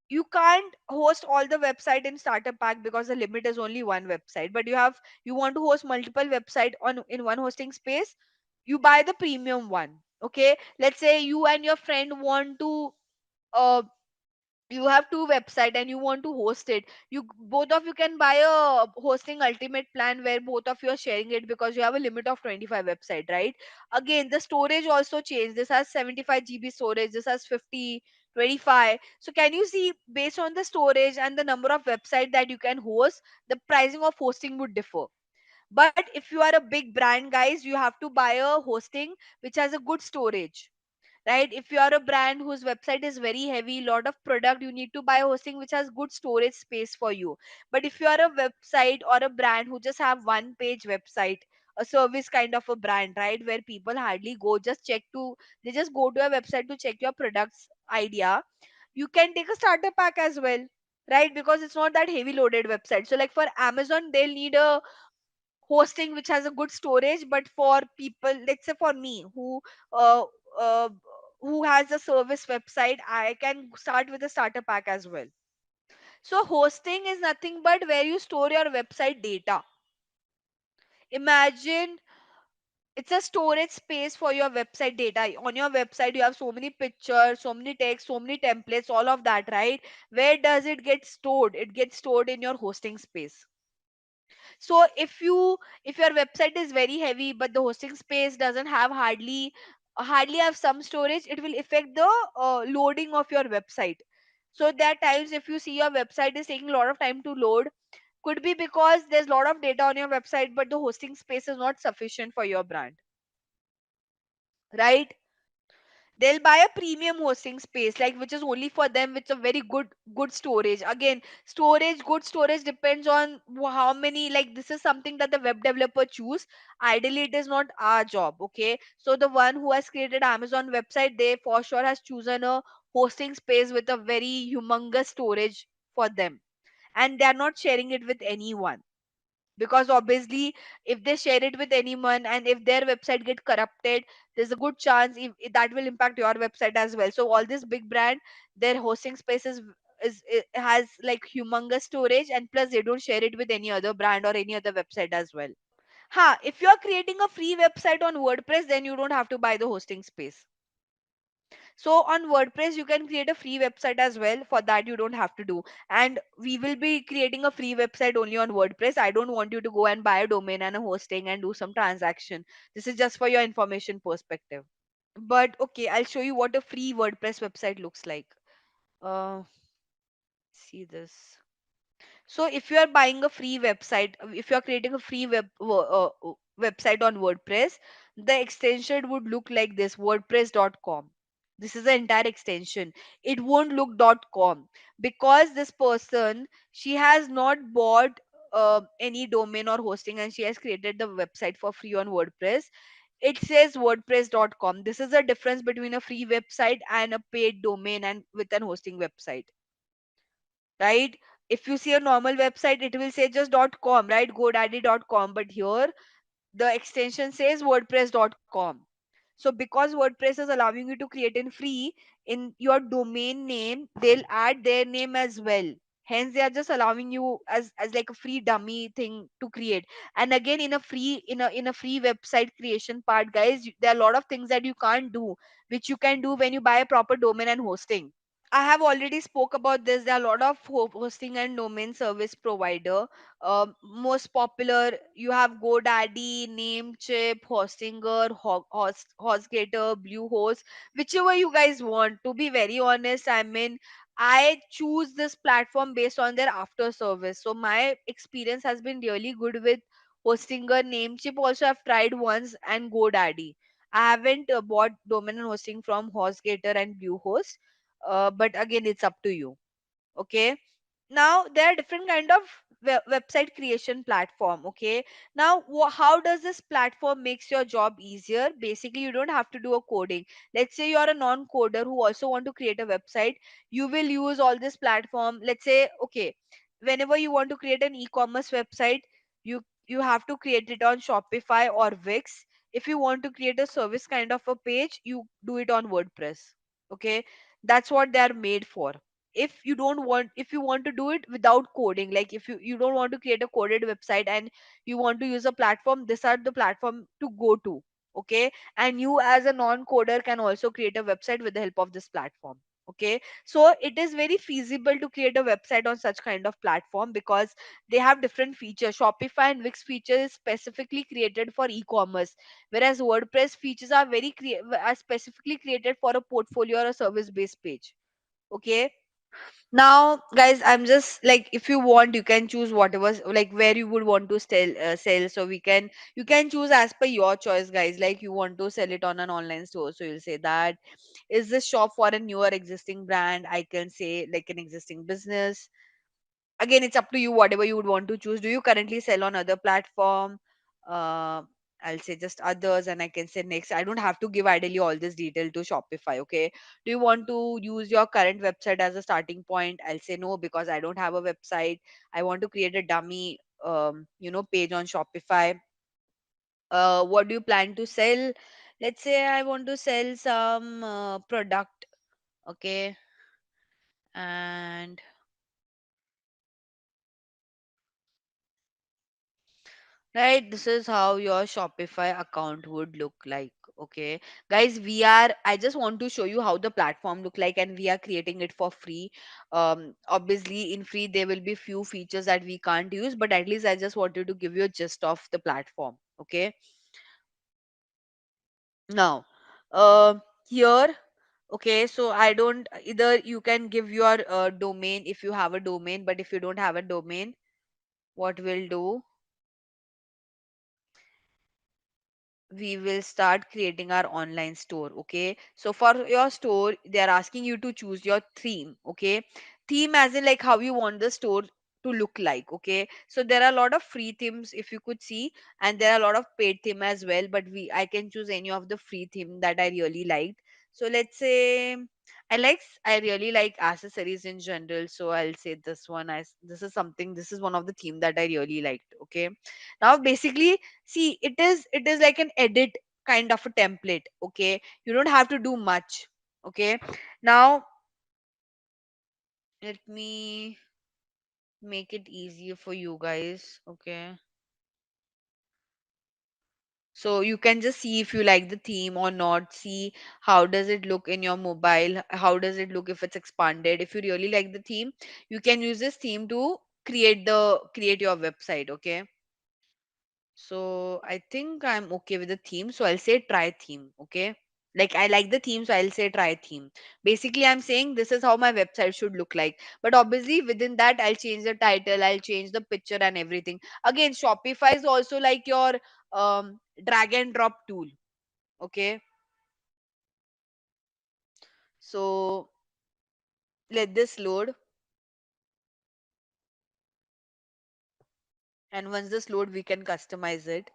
you can't host all the website in starter pack because the limit is only one website. But you want to host multiple website on in one hosting space, you buy the premium one. Okay, let's say you and your friend want to uh, you have two website and you want to host it. You both of you can buy a hosting ultimate plan where both of you are sharing it, because you have a limit of 25 website, right? Again, the storage also changed. This has 75 GB storage, this has 50, 25. So can you see, based on the storage and the number of website that you can host, the pricing of hosting would differ. But if you are a big brand, guys, you have to buy a hosting which has a good storage, right? If you are a brand whose website is very heavy, lot of product, you need to buy hosting which has good storage space for you. But if you are a website or a brand who just have one page website, a service kind of a brand, right, where people hardly go, they just go to a website to check your products idea, you can take a starter pack as well, right? Because it's not that heavy loaded website. So like for Amazon, they'll need a hosting which has a good storage. But for people, let's say for me, uh, uh, who has a service website, I can start with a starter pack as well. So hosting is nothing but where you store your website data. Imagine it's a storage space for your website data. On your website you have so many pictures, so many text, so many templates, all of that, right? Where does it get stored? It gets stored in your hosting space. So if your website is very heavy but the hosting space doesn't have hardly have some storage, it will affect the loading of your website. So there are times if you see your website is taking a lot of time to load, could be because there's a lot of data on your website but the hosting space is not sufficient for your brand, right? They'll buy a premium hosting space, like which is only for them, which a very good storage. Again, storage, good storage depends on how many, like this is something that the web developer choose. Ideally it is not our job. Okay, so the one who has created Amazon website, they for sure has chosen a hosting space with a very humongous storage for them, and they are not sharing it with anyone. Because obviously if they share it with anyone and if their website get corrupted, there's a good chance if that will impact your website as well. So all this big brand, their hosting spaces is it has like humongous storage, and plus they don't share it with any other brand or any other website as well. If you're creating a free website on WordPress, then you don't have to buy the hosting space. So on WordPress you can create a free website as well. For that you don't have to do. And we will be creating a free website only on WordPress. I don't want you to go and buy a domain and a hosting and do some transaction. This is just for your information perspective. But okay, I'll show you what a free WordPress website looks like. See this. So if you are buying a free website, if you are creating a free website on WordPress, the extension would look like this: wordpress.com. This is the entire extension. It won't look .com, because this person, she has not bought any domain or hosting, and she has created the website for free on WordPress. It says wordpress.com. This is the difference between a free website and a paid domain and with an hosting website, right? If you see a normal website, it will say just .com, right? GoDaddy.com. But here the extension says wordpress.com. So because WordPress is allowing you to create in free, in your domain name they'll add their name as well. Hence they are just allowing you as like a free dummy thing to create. And again, in a free, in a free website creation part, guys, there are a lot of things that you can't do, which you can do when you buy a proper domain and hosting. I have already spoke about this. There are a lot of hosting and domain service provider. Most popular, you have GoDaddy, Namecheap, Hostinger, HostGator, Bluehost, whichever you guys want. To be very honest, I mean, I choose this platform based on their after service. So my experience has been really good with Hostinger. Namecheap also I've tried once, and GoDaddy. I haven't bought domain and hosting from HostGator and Bluehost, but again it's up to you. Okay, now there are different kind of website creation platform. Okay, now how does this platform makes your job easier? Basically, you don't have to do a coding. Let's say you are a non-coder who also want to create a website. You will use all this platform. Let's say, okay, whenever you want to create an e-commerce website, you have to create it on Shopify or Wix. If you want to create a service kind of a page, you do it on WordPress. Okay, that's what they are made for. If you don't want, if you want to do it without coding, like if you don't want to create a coded website and you want to use a platform, these are the platform to go to. Okay, and you as a non coder can also create a website with the help of this platform. Okay, so it is very feasible to create a website on such kind of platform, because they have different features. Shopify and Wix features is specifically created for e-commerce, whereas WordPress features are are specifically created for a portfolio or a service based page. Okay, now guys, I'm just like, if you want, you can choose whatever, like where you would want to sell. So we can, you can choose as per your choice, guys. Like you want to sell it on an online store, so you'll say that is this shop for a newer existing brand. I can say like an existing business. Again, it's up to you whatever you would want to choose. Do you currently sell on other platform? uh, I'll say just others, and I can say next. I don't have to give ideally all this detail to Shopify. Okay, do you want to use your current website as a starting point? I'll say no, because I don't have a website. I want to create a dummy page on Shopify. What do you plan to sell? Let's say I want to sell some product. Okay, and right, this is how your Shopify account would look like. Okay, guys, I just want to show you how the platform look like, and we are creating it for free. Obviously, in free there will be few features that we can't use, but at least I just wanted to give you a gist of the platform. Okay, now, here, okay, so I don't, either you can give your domain if you have a domain, but if you don't have a domain, what we'll do, we will start creating our online store. Okay, so for your store they are asking you to choose your theme. Okay, theme as in like how you want the store to look like. Okay, so there are a lot of free themes, if you could see, and there are a lot of paid theme as well, but I can choose any of the free theme that I really liked. So let's say I really like accessories in general, so I'll say this one. As this is something, this is one of the theme that I really liked. Okay, now basically, see, it is like an edit kind of a template. Okay, you don't have to do much. Okay, now let me make it easier for you guys. Okay, So you can just see if you like the theme or not. See how does it look in your mobile, how does it look if it's expanded. If you really like the theme, you can use this theme to create your website. Okay, so I think I'm okay with the theme, so I'll say try theme. Okay, like I like the theme, so I'll say try theme. Basically I'm saying this is how my website should look like, but obviously within that I'll change the title, I'll change the picture and everything. Again, Shopify is also like your drag and drop tool. Okay, so let this load, and once this load we can customize it.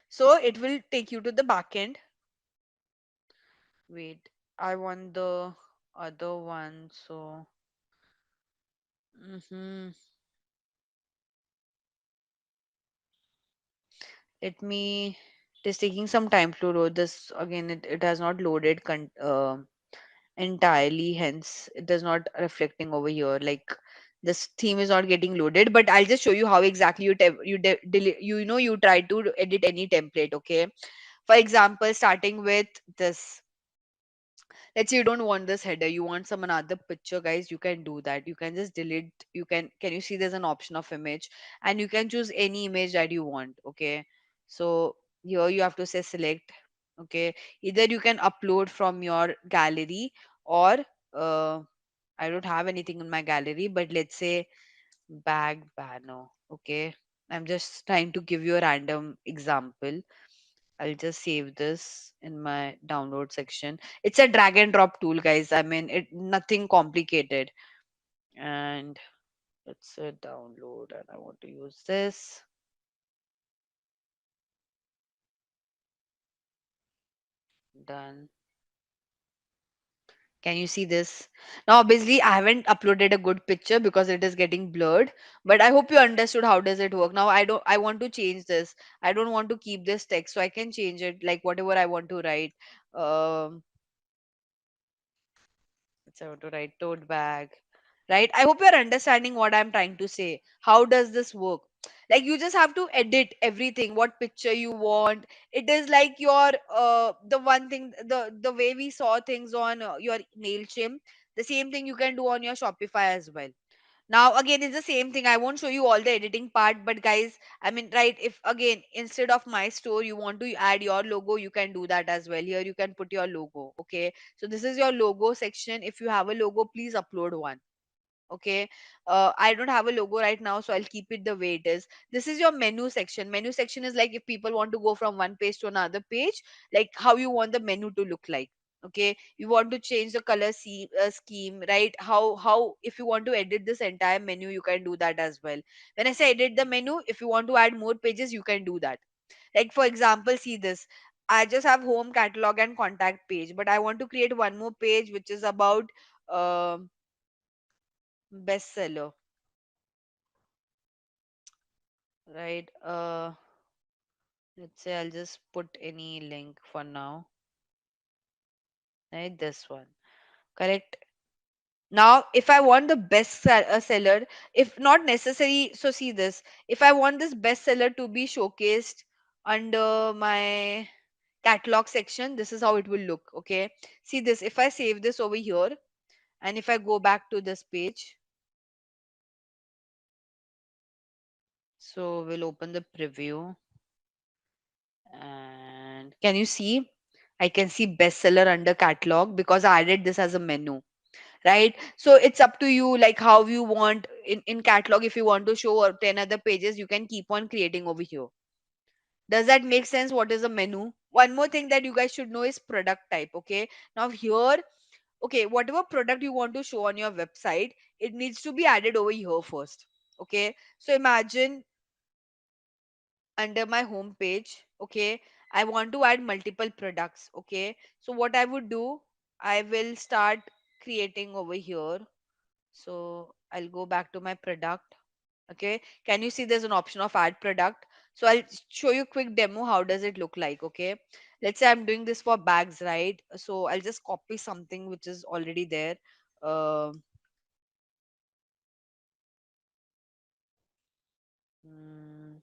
So it will take you to the backend. Wait, I want the other one. So let me, it is taking some time to load this again. It has not loaded entirely, hence it is not reflecting over here. Like this theme is not getting loaded, but I'll just show you how exactly you try to edit any template. Okay, for example, starting with this, let's say you don't want this header, you want some another picture, guys, you can do that. You can just delete, can you see there's an option of image, and you can choose any image that you want. Okay, so here you have to say select. Okay, either you can upload from your gallery, or uh, I don't have anything in my gallery, but let's say bag banner. Okay, I'm just trying to give you a random example. I'll just save this in my download section. It's a drag and drop tool, guys. I mean, it nothing complicated. And it's a download, and I want to use this. Done. Can you see this? Now, obviously, I haven't uploaded a good picture because it is getting blurred. But I hope you understood how does it work. Now, I want to change this. I don't want to keep this text, so I can change it like whatever I want to write. Um, So I want to write tote bag. Right? I hope you're understanding what I'm trying to say. How does this work? Like you just have to edit everything, what picture you want. It is like your the one thing, the way we saw things on your Mailchimp, the same thing you can do on your Shopify as well. Now again, it's the same thing. I won't show you all the editing part, but guys, I mean, right, if again instead of my store you want to add your logo, you can do that as well. Here you can put your logo. Okay, so this is your logo section. If you have a logo, please upload one. Okay, I don't have a logo right now, so I'll keep it the way it is. This is your menu section. Menu section is like if people want to go from one page to another page, like how you want the menu to look like. Okay, you want to change the color scheme, right? How if you want to edit this entire menu, you can do that as well. When I say edit the menu, if you want to add more pages, you can do that. Like for example, see this, I just have home, catalog and contact page, but I want to create one more page which is about um bestseller, right? Let's say I'll just put any link for now, right? This one, correct? Now, if I want the seller, if not necessary, so see this. If I want this bestseller to be showcased under my catalog section, this is how it will look. Okay, see this. If I save this over here, and if I go back to this page, so we'll open the preview, and can you see? I can see bestseller under catalog because I added this as a menu, right? So it's up to you, like how you want in catalog. If you want to show 10 other pages, you can keep on creating over here. Does that make sense? What is a menu? One more thing that you guys should know is product type. Okay, now here, okay, whatever product you want to show on your website, it needs to be added over here first. Okay, so imagine under my home page, okay, I want to add multiple products. Okay, so what I would do, I will start creating over here. So I'll go back to my product. Okay, can you see there's an option of add product? So I'll show you a quick demo how does it look like. Okay, let's say I'm doing this for bags, right? So I'll just copy something which is already there. um Mm,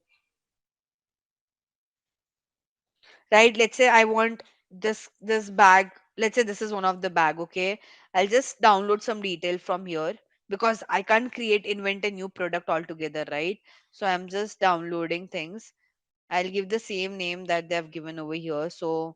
right, let's say I want this bag. Let's say this is one of the bag, okay? I'll just download some detail from here because I can't invent a new product altogether, right? So I'm just downloading things. I'll give the same name that they've given over here. So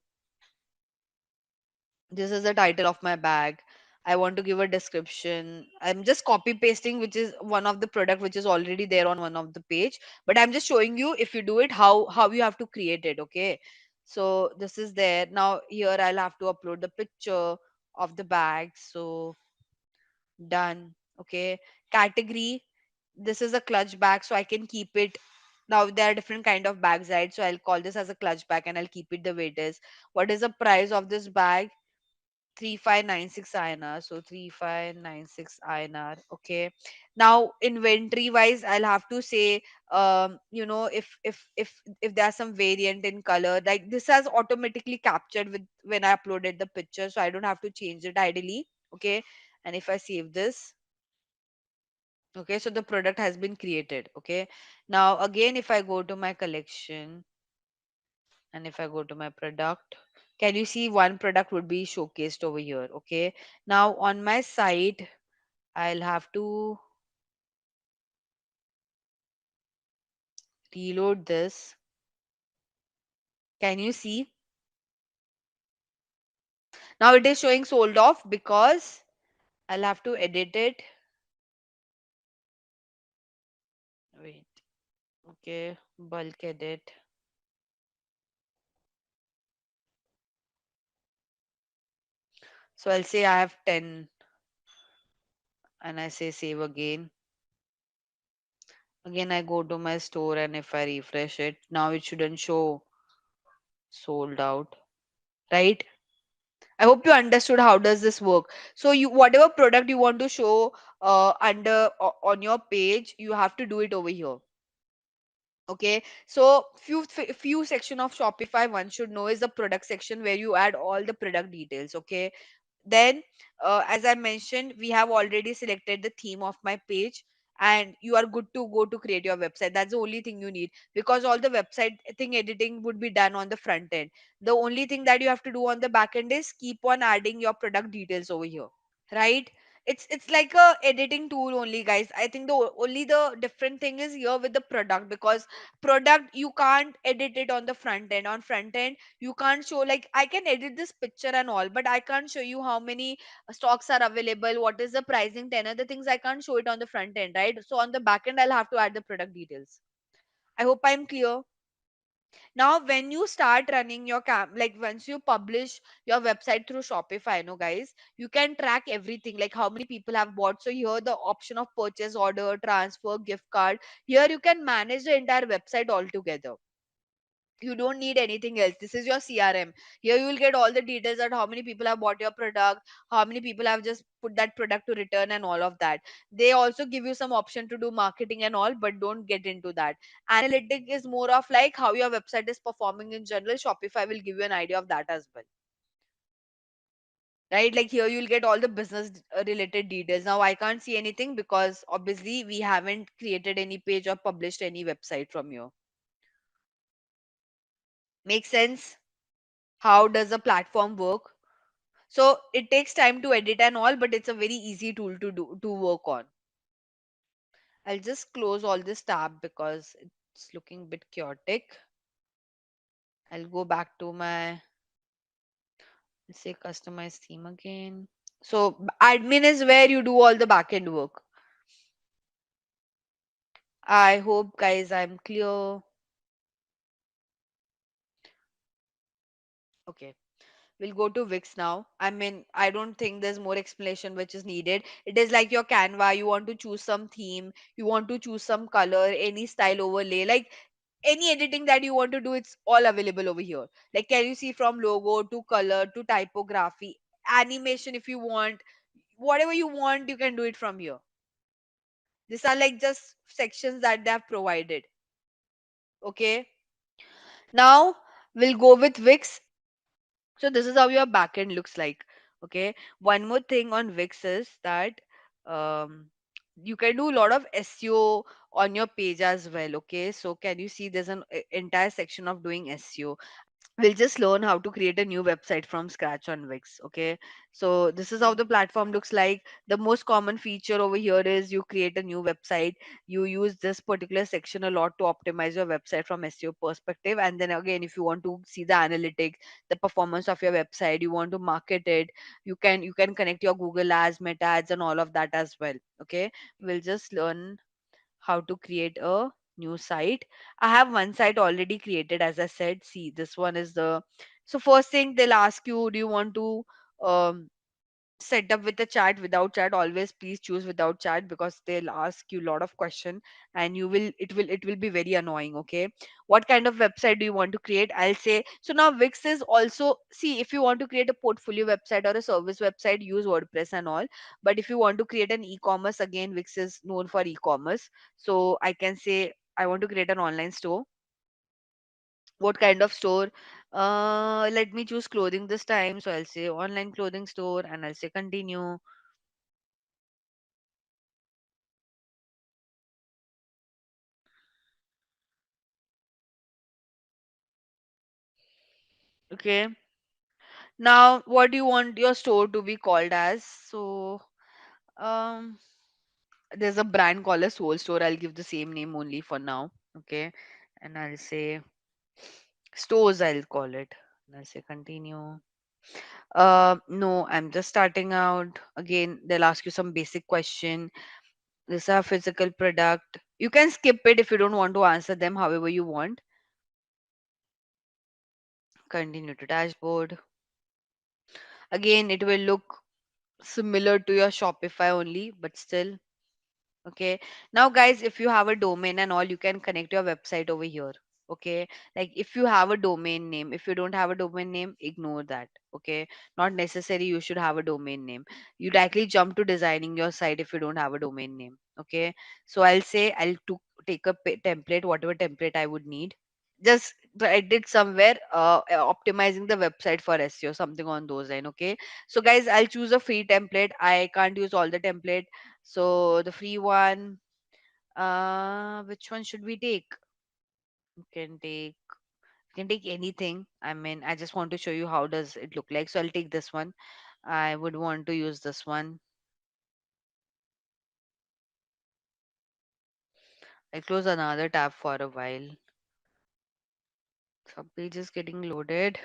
this is the title of my bag. I want to give a description. I'm just copy pasting, which is one of the product which is already there on one of the page, but I'm just showing you if you do it how you have to create it, okay? So this is there. Now here I'll have to upload the picture of the bag. So done. Okay. Category. This is a clutch bag, so I can keep it. Now there are different kind of bags, right? So I'll call this as a clutch bag and I'll keep it the way it is. What is the price of this bag? 3596 INR. So 3596 INR. Okay. Now inventory wise, I'll have to say, if there's some variant in color, like this has automatically captured with when I uploaded the picture, so I don't have to change it ideally. Okay. And if I save this, okay, so the product has been created. Okay. Now again, if I go to my collection and if I go to my product, can you see one product would be showcased over here? Okay. Now on my site, I'll have to reload this. Can you see? Now it is showing sold off because I'll have to edit it. Wait. Okay. Bulk edit. So I'll say I have 10 and I say save again. Again, I go to my store and if I refresh it, now it shouldn't show sold out, right? I hope you understood how does this work. So you whatever product you want to show on your page, you have to do it over here. Okay, so few section of Shopify one should know is the product section where you add all the product details. Okay, then as I mentioned, we have already selected the theme of my page and you are good to go to create your website. That's the only thing you need because all the website thing editing would be done on the front end. The only thing that you have to do on the back end is keep on adding your product details over here, right? It's like a editing tool only, guys. I think only the different thing is here with the product, because product you can't edit it on the front end. On front end you can't show, like I can edit this picture and all, but I can't show you how many stocks are available, what is the pricing, 10 other things I can't show it on the front end, right? So on the back end I'll have to add the product details. I hope I'm clear. Now when you start running your like once you publish your website through Shopify, no guys, you can track everything, like how many people have bought. So here the option of purchase order, transfer, gift card, here you can manage the entire website altogether. You don't need anything else. This is your CRM. Here you will get all the details on how many people have bought your product, how many people have just put that product to return, and all of that. They also give you some option to do marketing and all, but don't get into that. Analytic is more of like how your website is performing in general. Shopify will give you an idea of that as well, right? Like here you'll get all the business related details. Now I can't see anything because obviously we haven't created any page or published any website from here. Make sense? How does the platform work? So it takes time to edit and all, but it's a very easy tool to work on. I'll just close all this tab because it's looking a bit chaotic. I'll go back to my, let's say, customize theme again. So admin is where you do all the backend work. I hope guys I'm clear. Okay. We'll go to Wix now. I mean, I don't think there's more explanation which is needed. It is like your Canva. You want to choose some theme, you want to choose some color, any style overlay, like any editing that you want to do, it's all available over here. Like, can you see from logo to color to typography, animation if you want, whatever you want, you can do it from here. These are like just sections that they have provided. Okay. Now we'll go with Wix. So this is how your backend looks like. Okay. One more thing on Wix is that um, You can do a lot of SEO on your page as well. Okay, so can you see there's an entire section of doing SEO. We'll just learn how to create a new website from scratch on Wix. Okay, so this is how the platform looks like. The most common feature over here is you create a new website. You use this particular section a lot to optimize your website from SEO perspective. And then again, if you want to see the analytics, the performance of your website, you want to market it, you can connect your Google ads, Meta ads, and all of that as well. Okay, we'll just learn how to create a new site. I have one site already created, as I said. See, this one is the, so first thing they'll ask you, do you want to um, set up with a chat, without chat? Always please choose without chat, because they'll ask you a lot of question, and it will be very annoying. Okay, what kind of website do you want to create? I'll say, so now Wix is also, see, if you want to create a portfolio website or a service website, use WordPress and all. But if you want to create an e-commerce, again, Wix is known for e-commerce. So I can say I want to create an online store. What kind of store? Let me choose clothing this time, so I'll say online clothing store, and I'll say continue. Okay. Now, what do you want your store to be called as? So, um, there's a brand called a Soul Store. I'll give the same name only for now. Okay. And I'll say stores, I'll call it. And I'll say continue. No, I'm just starting out. Again, they'll ask you some basic question. This is a physical product. You can skip it if you don't want to answer them however you want. Continue to dashboard. Again, it will look similar to your Shopify only, but still. Okay. Now, guys, if you have a domain and all, you can connect your website over here. Okay. Like if you have a domain name, if you don't have a domain name, ignore that. Okay. Not necessary you should have a domain name. You directly jump to designing your site if you don't have a domain name. Okay. So I'll say take a template, whatever template I would need. Just write it somewhere, optimizing the website for SEO, something on those line. Okay. So guys, I'll choose a free template. I can't use all the template, so the free one, which one should we take? You can take you can take anything. I mean, I just want to show you how does it look like. So I'll take this one. I would want to use this one. I close another tab for a while. Sub page is getting loaded,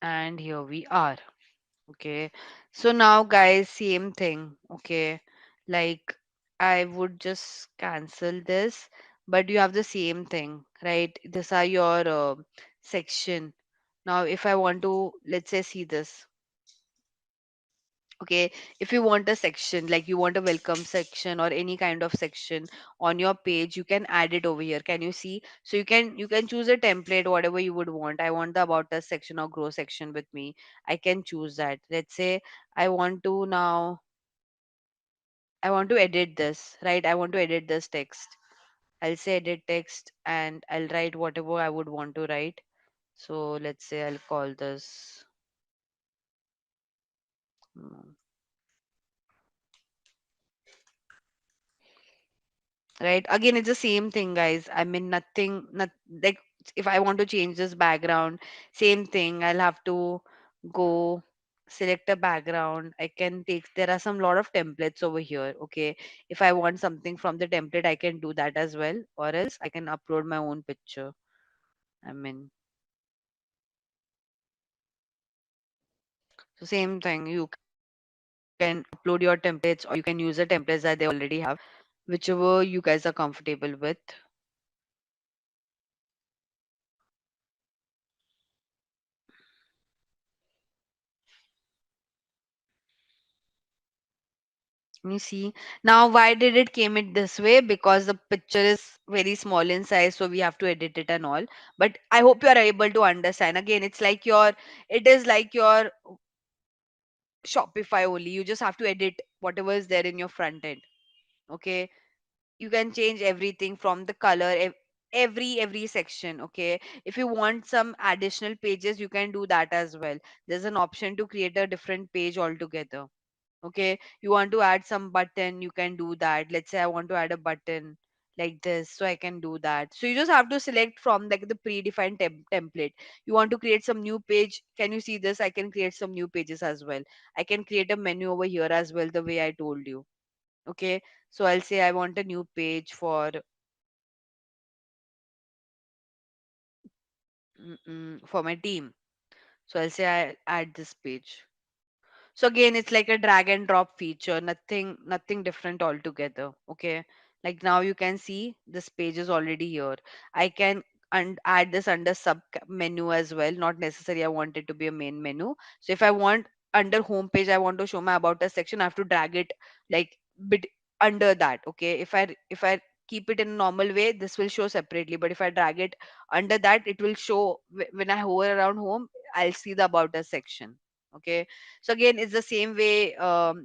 and here we are. Okay. So now, guys, same thing. Okay. Like I would just cancel this, but you have the same thing, right? These are your section. Now, if I want to, let's say, see this. Okay, if you want a section, like you want a welcome section or any kind of section on your page, you can add it over here. Can you see? So you can choose a template, whatever you would want. I want the about us section or grow section with me. I can choose that. Let's say I want to now I want to edit this, right? I want to edit this text. I'll say edit text, and I'll write whatever I would want to write. So let's say I'll call this. mm, right, again it's the same thing, guys. I mean, nothing, not like, if I want to change this background, same thing, I'll have to go select a background. I can take, there are some lot of templates over here. Okay, if I want something from the template, I can do that as well, or else I can upload my own picture. I mean, so same thing, you can upload your templates, or you can use the templates that they already have, whichever you guys are comfortable with. You see, now why did it came it this way? Because the picture is very small in size, so we have to edit it and all. But I hope you are able to understand. Again, it is like your Shopify only. You just have to edit whatever is there in your front end. Okay, you can change everything from the color, every section. Okay, if you want some additional pages, you can do that as well. There's an option to create a different page altogether. Okay, you want to add some button, you can do that. Let's say I want to add a button like this, so I can do that. So you just have to select from like the predefined template. You want to create some new page, can you see this? I can create some new pages as well. I can create a menu over here as well, the way I told you. Okay, so I'll say I want a new page for my team. So I'll say I add this page. So again, it's like a drag and drop feature, nothing different altogether. Okay. Like now you can see this page is already here. I can add this under sub menu as well. Not necessary I want it to be a main menu. So if I want under home page, I want to show my about us section, I have to drag it like bit under that. Okay. If I keep it in a normal way, this will show separately. But if I drag it under that, it will show when I hover around home, I'll see the about us section. Okay, so again it's the same way,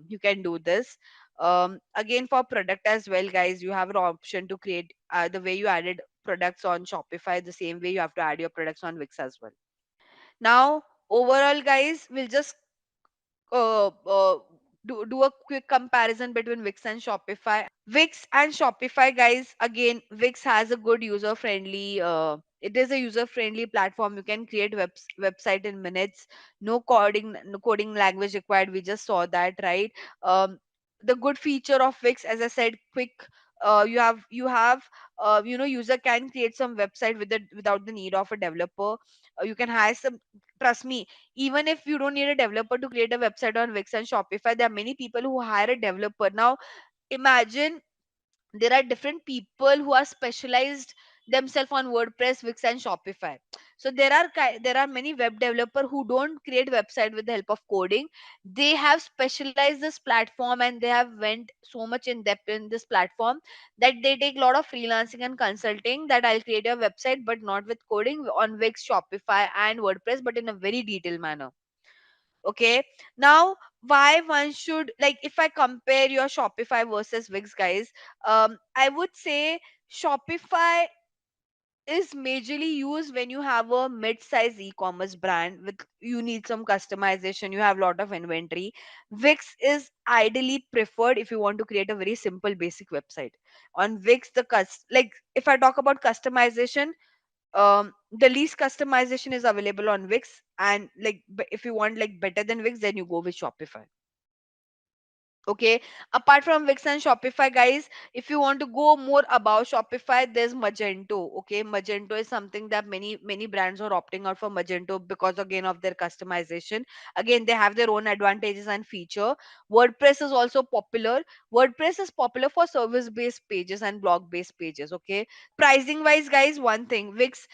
you can do this. Again for product as well, guys, you have an option to create the way you added products on Shopify, the same way you have to add your products on Wix as well. Now overall, guys, we'll just uh, uh, do a quick comparison between Wix and Shopify. Wix and Shopify, guys, again, Wix has a good user friendly. It is a user friendly platform. You can create website in minutes. No coding language required. We just saw that, right? The good feature of Wix, as I said, quick. User can create some website without the need of a developer. You can hire some. Trust me, even if you don't need a developer to create a website on Wix and Shopify, there are many people who hire a developer. Now imagine there are different people who are specialized themselves on WordPress, Wix, and Shopify. So there are many web developer who don't create website with the help of coding. They have specialized this platform and they have went so much in depth in this platform that they take a lot of freelancing and consulting, that I'll create a website but not with coding on Wix, Shopify, and WordPress, but in a very detailed manner. Okay, now why one should, like, if I compare your Shopify versus Wix, guys, I would say Shopify is majorly used when you have a mid-size e-commerce brand with you need some customization, you have a lot of inventory. Wix is ideally preferred if you want to create a very simple basic website. On Wix, like if I talk about customization, the least customization is available on Wix, and like if you want like better than Wix, then you go with Shopify. Okay, apart from Wix and Shopify, guys, if you want to go more about Shopify, there's Magento. Okay, Magento is something that many brands are opting out for Magento because again of their customization. Again, they have their own advantages and feature. WordPress is also popular. WordPress is popular for service based pages and blog based pages. Okay, pricing wise, guys, one thing, Wix,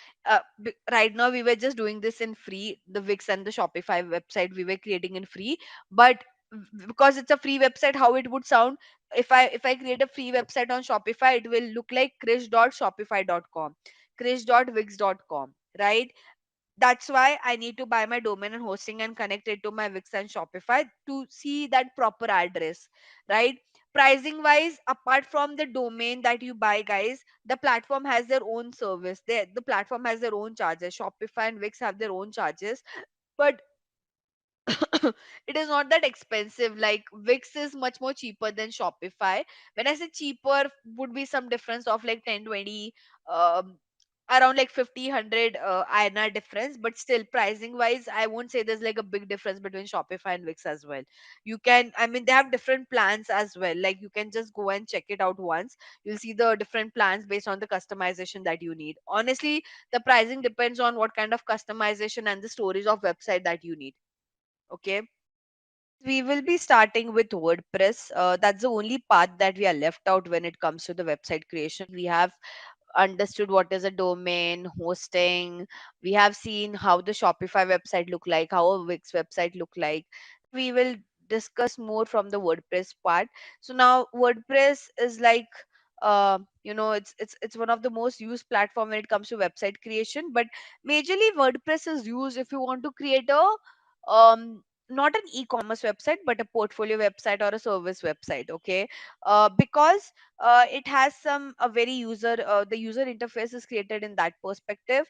right now we were just doing this in free, the Wix and the Shopify website we were creating in free. But because it's a free website, how it would sound, if I create a free website on Shopify, it will look like krish.shopify.com, krish.wix.com, right? That's why I need to buy my domain and hosting and connect it to my Wix and Shopify to see that proper address, right? Pricing wise, apart from the domain that you buy, guys, the platform has their own service. The platform has their own charges. Shopify and Wix have their own charges, but it is not that expensive. Like Wix is much more cheaper than Shopify. When I say cheaper, would be some difference of like 10, 20, um, around like 50, 100 INR difference. But still, pricing wise, I won't say there's like a big difference between Shopify and Wix as well. I mean, they have different plans as well. Like you can just go and check it out once. You'll see the different plans based on the customization that you need. Honestly, the pricing depends on what kind of customization and the storage of website that you need. Okay, we will be starting with WordPress. That's the only part that we are left out when it comes to the website creation. We have understood what is a domain, hosting. We have seen how the Shopify website look like, how a Wix website look like. We will discuss more from the WordPress part. So now WordPress is like, it's one of the most used platform when it comes to website creation. But majorly WordPress is used if you want to create a not an e-commerce website but a portfolio website or a service website. Okay, because it has some a very user the user interface is created in that perspective.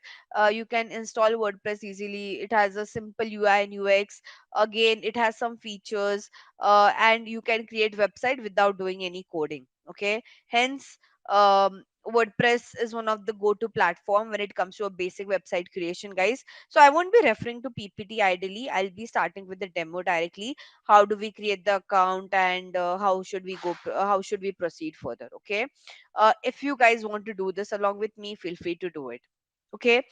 You can install WordPress easily. It has a simple UI and UX. Again, it has some features, and you can create website without doing any coding. Okay, hence WordPress is one of the go-to platform when it comes to a basic website creation, guys. So I won't be referring to PPT ideally. I'll be starting with the demo directly. How do we create the account, and how should we proceed further? Okay. If you guys want to do this along with me, feel free to do it. Okay.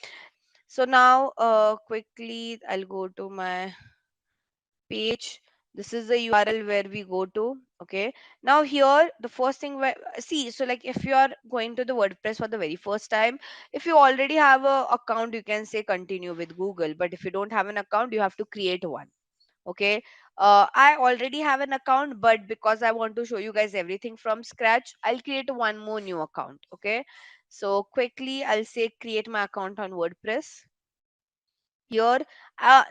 So now, quickly, I'll go to my page. This is the URL where we go to. Okay. Now here, the first thing where see, so like if you are going to the WordPress for the very first time, if you already have a account, you can say continue with Google. But if you don't have an account, you have to create one. Okay. I already have an account, but because I want to show you guys everything from scratch, I'll create one more new account. Okay. So quickly, I'll say create my account on WordPress here.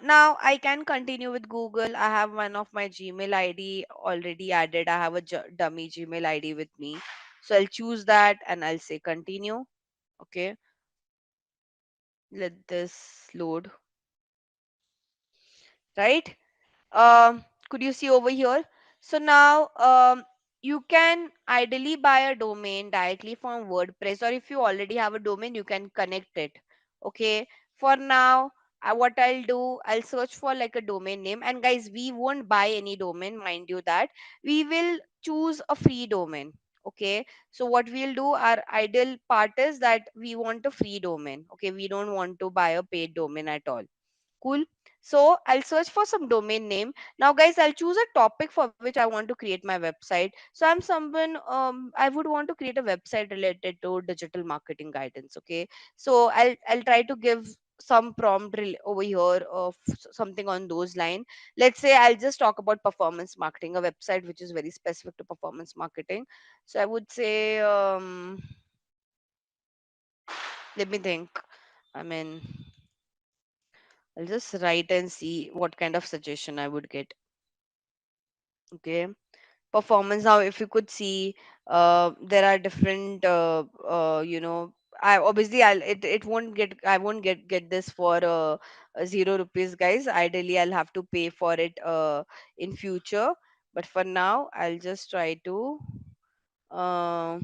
Now I can continue with Google. I have one of my Gmail ID already added. I have a dummy Gmail ID with me, so I'll choose that and I'll say continue. Okay, let this load. Right. Could you see over here? So now, you can ideally buy a domain directly from WordPress, or if you already have a domain, you can connect it. Okay. For now, what I'll do, I'll search for like a domain name. And guys, we won't buy any domain, mind you that. We will choose a free domain. Okay. So what we'll do, our ideal part is that we want a free domain. Okay. We don't want to buy a paid domain at all. Cool. So I'll search for some domain name. Now, guys, I'll choose a topic for which I want to create my website. So I'm someone, I would want to create a website related to digital marketing guidance. Okay. So I'll try to give some prompt over here of something on those line. Let's say I'll just talk about performance marketing, a website which is very specific to performance marketing. So I would say, let me think. I mean, I'll just write and see what kind of suggestion I would get. Okay. Performance. Now, if you could see, there are different, I obviously it won't get, I won't get this for 0 rupees, guys. Ideally, I'll have to pay for it in future. But for now, I'll just try to uh,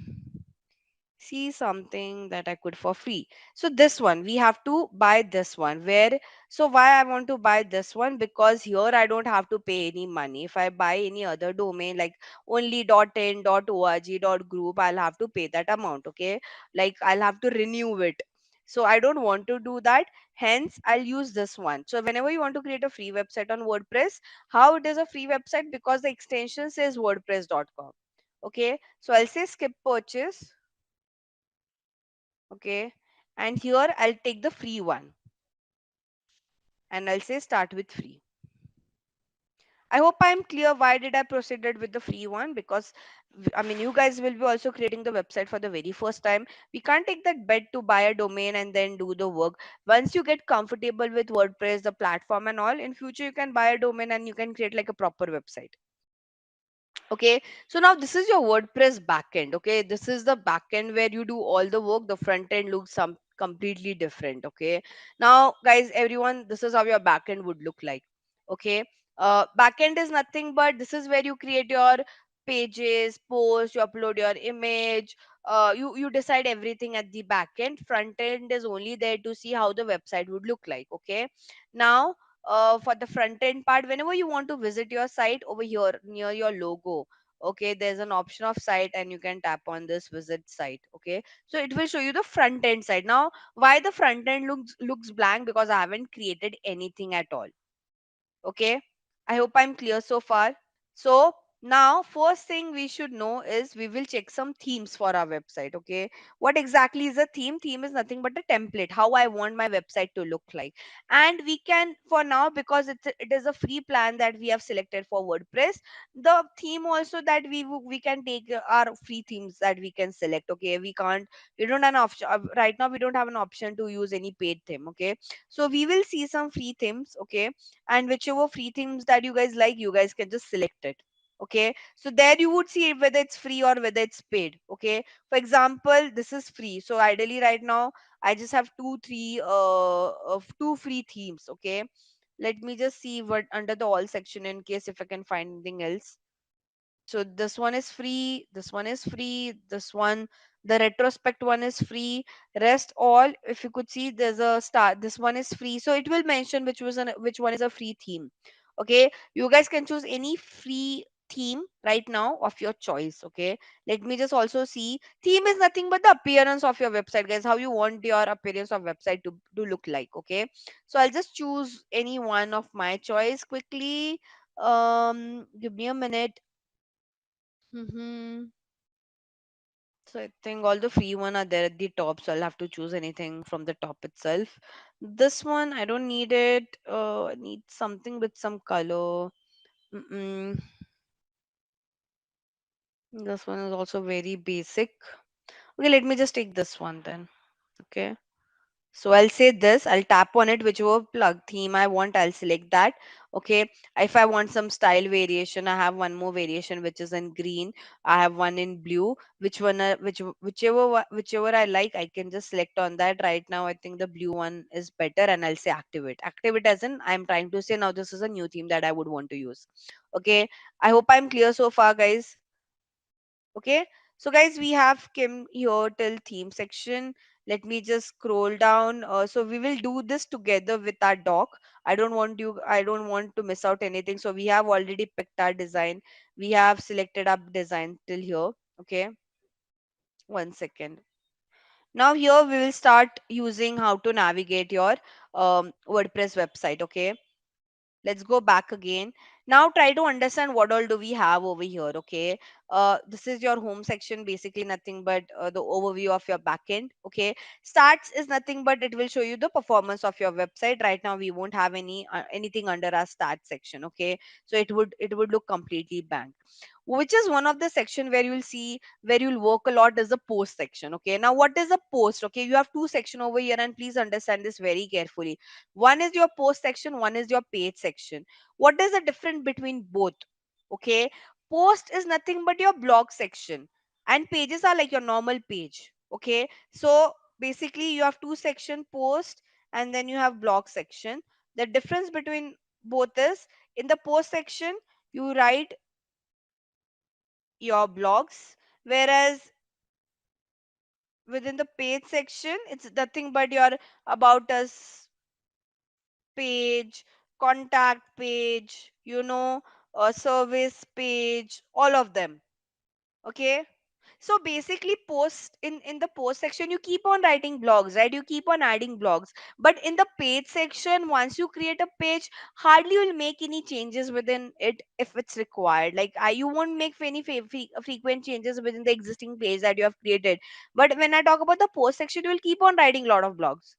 see something that I could for free. So this one, we have to buy this one. Where, so why I want to buy this one? Because here I don't have to pay any money. If I buy any other domain like only .in, .org, .group, I'll have to pay that amount. Okay, like I'll have to renew it. So I don't want to do that. Hence, I'll use this one. So whenever you want to create a free website on WordPress, how it is a free website? Because the extension says WordPress.com. Okay, so I'll say skip purchase. Okay, and here I'll take the free one and I'll say start with free. I hope I'm clear why did I proceeded with the free one, because I mean you guys will be also creating the website for the very first time. We can't take that bet to buy a domain and then do the work. Once you get comfortable with WordPress, the platform and all, in future you can buy a domain and you can create like a proper website. Okay, so now this is your WordPress backend. Okay, this is the backend where you do all the work. The front end looks some completely different. Okay, now guys, everyone, this is how your backend would look like. Okay, backend is nothing but this is where you create your pages, posts, you upload your image. You decide everything at the backend. Front end is only there to see how the website would look like. Okay, now for the front end part, whenever you want to visit your site, over here near your logo, okay, there's an option of site and you can tap on this visit site. Okay, so it will show you the front end side. Now, why the front end looks blank? Because I haven't created anything at all. Okay, I hope I'm clear so far. So Now, first thing we should know is we will check some themes for our website. Okay, what exactly is a theme? Theme is nothing but a template, how I want my website to look like. And we can, for now, because it is a free plan that we have selected for WordPress, the theme also that we can take our free themes that we can select. Okay, we don't have an option right now, we don't have an option to use any paid theme. Okay, so we will see some free themes. Okay, and whichever free themes that you guys like, you guys can just select it. Okay, so there you would see whether it's free or whether it's paid. Okay, for example, this is free, so ideally right now I just have two free themes. Okay, let me just see what under the all section in case if I can find anything else. So this one is free, this one is free, this one, the retrospect one is free. Rest all, if you could see, there's a start. This one is free, so it will mention which one is a free theme. Okay, you guys can choose any free theme right now of your choice. Okay, let me just also see. Theme is nothing but the appearance of your website, guys. How you want your appearance of website to look like. Okay, so I'll just choose any one of my choice quickly. Give me a minute. Mm-hmm. So I think all the free one are there at the top, so I'll have to choose anything from the top itself. This one I don't need it. I need something with some color. Mm-mm. This one is also very basic. Okay, let me just take this one then. Okay. So I'll say this, I'll tap on it, whichever plug theme I want, I'll select that. Okay. If I want some style variation, I have one more variation which is in green. I have one in blue. Which one, whichever I like, I can just select on that. Right now, I think the blue one is better, and I'll say activate. Activate as in I'm trying to say now this is a new theme that I would want to use. Okay. I hope I'm clear so far, guys. Okay, so guys, we have come here till theme section. Let me just scroll down. So we will do this together with our doc. I don't want to miss out anything. So we have already picked our design. We have selected our design till here. Okay, one second. Now here we will start using how to navigate your WordPress website. Okay, let's go back again. Now try to understand what all do we have over here. Okay, this is your home section, basically nothing but the overview of your backend. Okay, starts is nothing but it will show you the performance of your website. Right now we won't have anything under our start section. Okay, so it would look completely blank, which is one of the section where you'll see where you'll work a lot is the post section. Okay, now what is a post? Okay, you have two section over here, and please understand this very carefully. One is your post section, one is your page section. What is the difference between both? Okay, post is nothing but your blog section, and pages are like your normal page. Okay, so basically you have two section, post and then you have blog section. The difference between both is in the post section you write your blogs, whereas within the page section it's nothing but your about us page, contact page, a service page, all of them. Okay. So basically, post in the post section, you keep on writing blogs, right? You keep on adding blogs. But in the page section, once you create a page, hardly you'll make any changes within it if it's required. Like you won't make any frequent changes within the existing page that you have created. But when I talk about the post section, you will keep on writing a lot of blogs.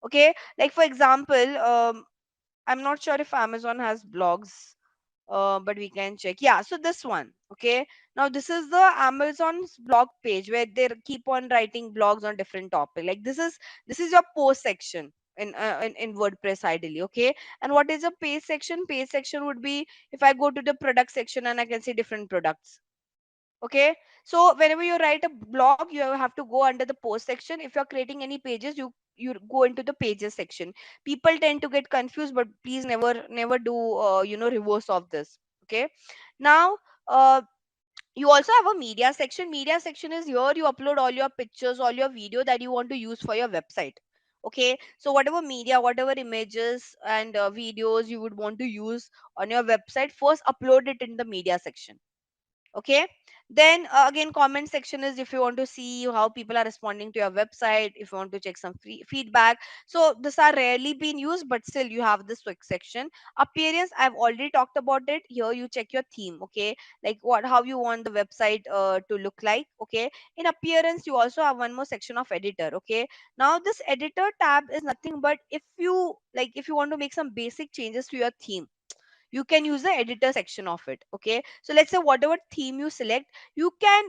Okay, like for example, I'm not sure if Amazon has blogs, but we can check. Yeah, so this one. Okay. Now this is the Amazon's blog page where they keep on writing blogs on different topic. Like this is your post section in WordPress ideally. Okay. And what is a page section? Page section would be if I go to the product section and I can see different products. Okay, so whenever you write a blog, you have to go under the post section. If you're creating any pages, you go into the pages section. People tend to get confused, but please never do reverse of this. Okay, now you also have a media section. Media section is here you upload all your pictures, all your video that you want to use for your website. Okay, so whatever media, whatever images and videos you would want to use on your website, first upload it in the media section. Okay, then again, comment section is if you want to see how people are responding to your website, if you want to check some free feedback. So these are rarely being used, but still you have this quick section. Appearance, I've already talked about it. Here you check your theme. Okay, like what, how you want the website to look like. Okay, in appearance you also have one more section of editor. Okay, now this editor tab is nothing but if you like, if you want to make some basic changes to your theme, you can use the editor section of it. Okay, so let's say whatever theme you select, you can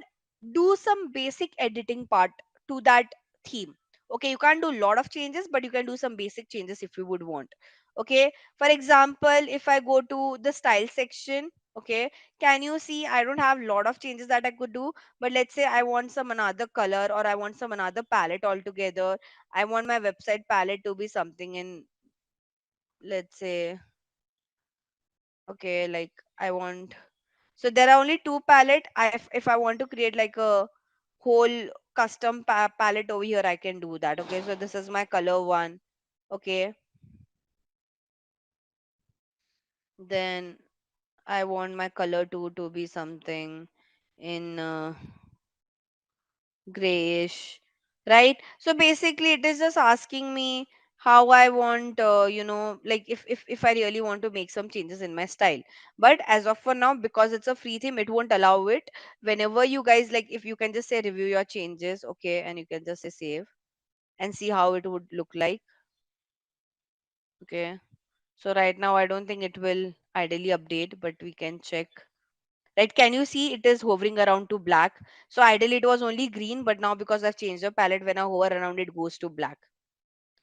do some basic editing part to that theme. Okay, you can't do a lot of changes, but you can do some basic changes if you would want. Okay, for example, if I go to the style section, okay, can you see I don't have a lot of changes that I could do, but let's say I want some another color, or I want some another palette altogether. I want my website palette to be something in, let's say, okay, like I want, so there are only two palette. If I want to create like a whole custom palette over here, I can do that. Okay, so this is my color one. Okay, then I want my color two to be something in grayish, right? So basically it is just asking me how I want, like if I really want to make some changes in my style. But as of for now, because it's a free theme, it won't allow it. Whenever you guys like, if you can just say review your changes, okay, and you can just say save and see how it would look like. Okay, so right now I don't think it will ideally update, but we can check. Right, can you see it is hovering around to black? So ideally it was only green, but now because I've changed the palette, when I hover around it goes to black.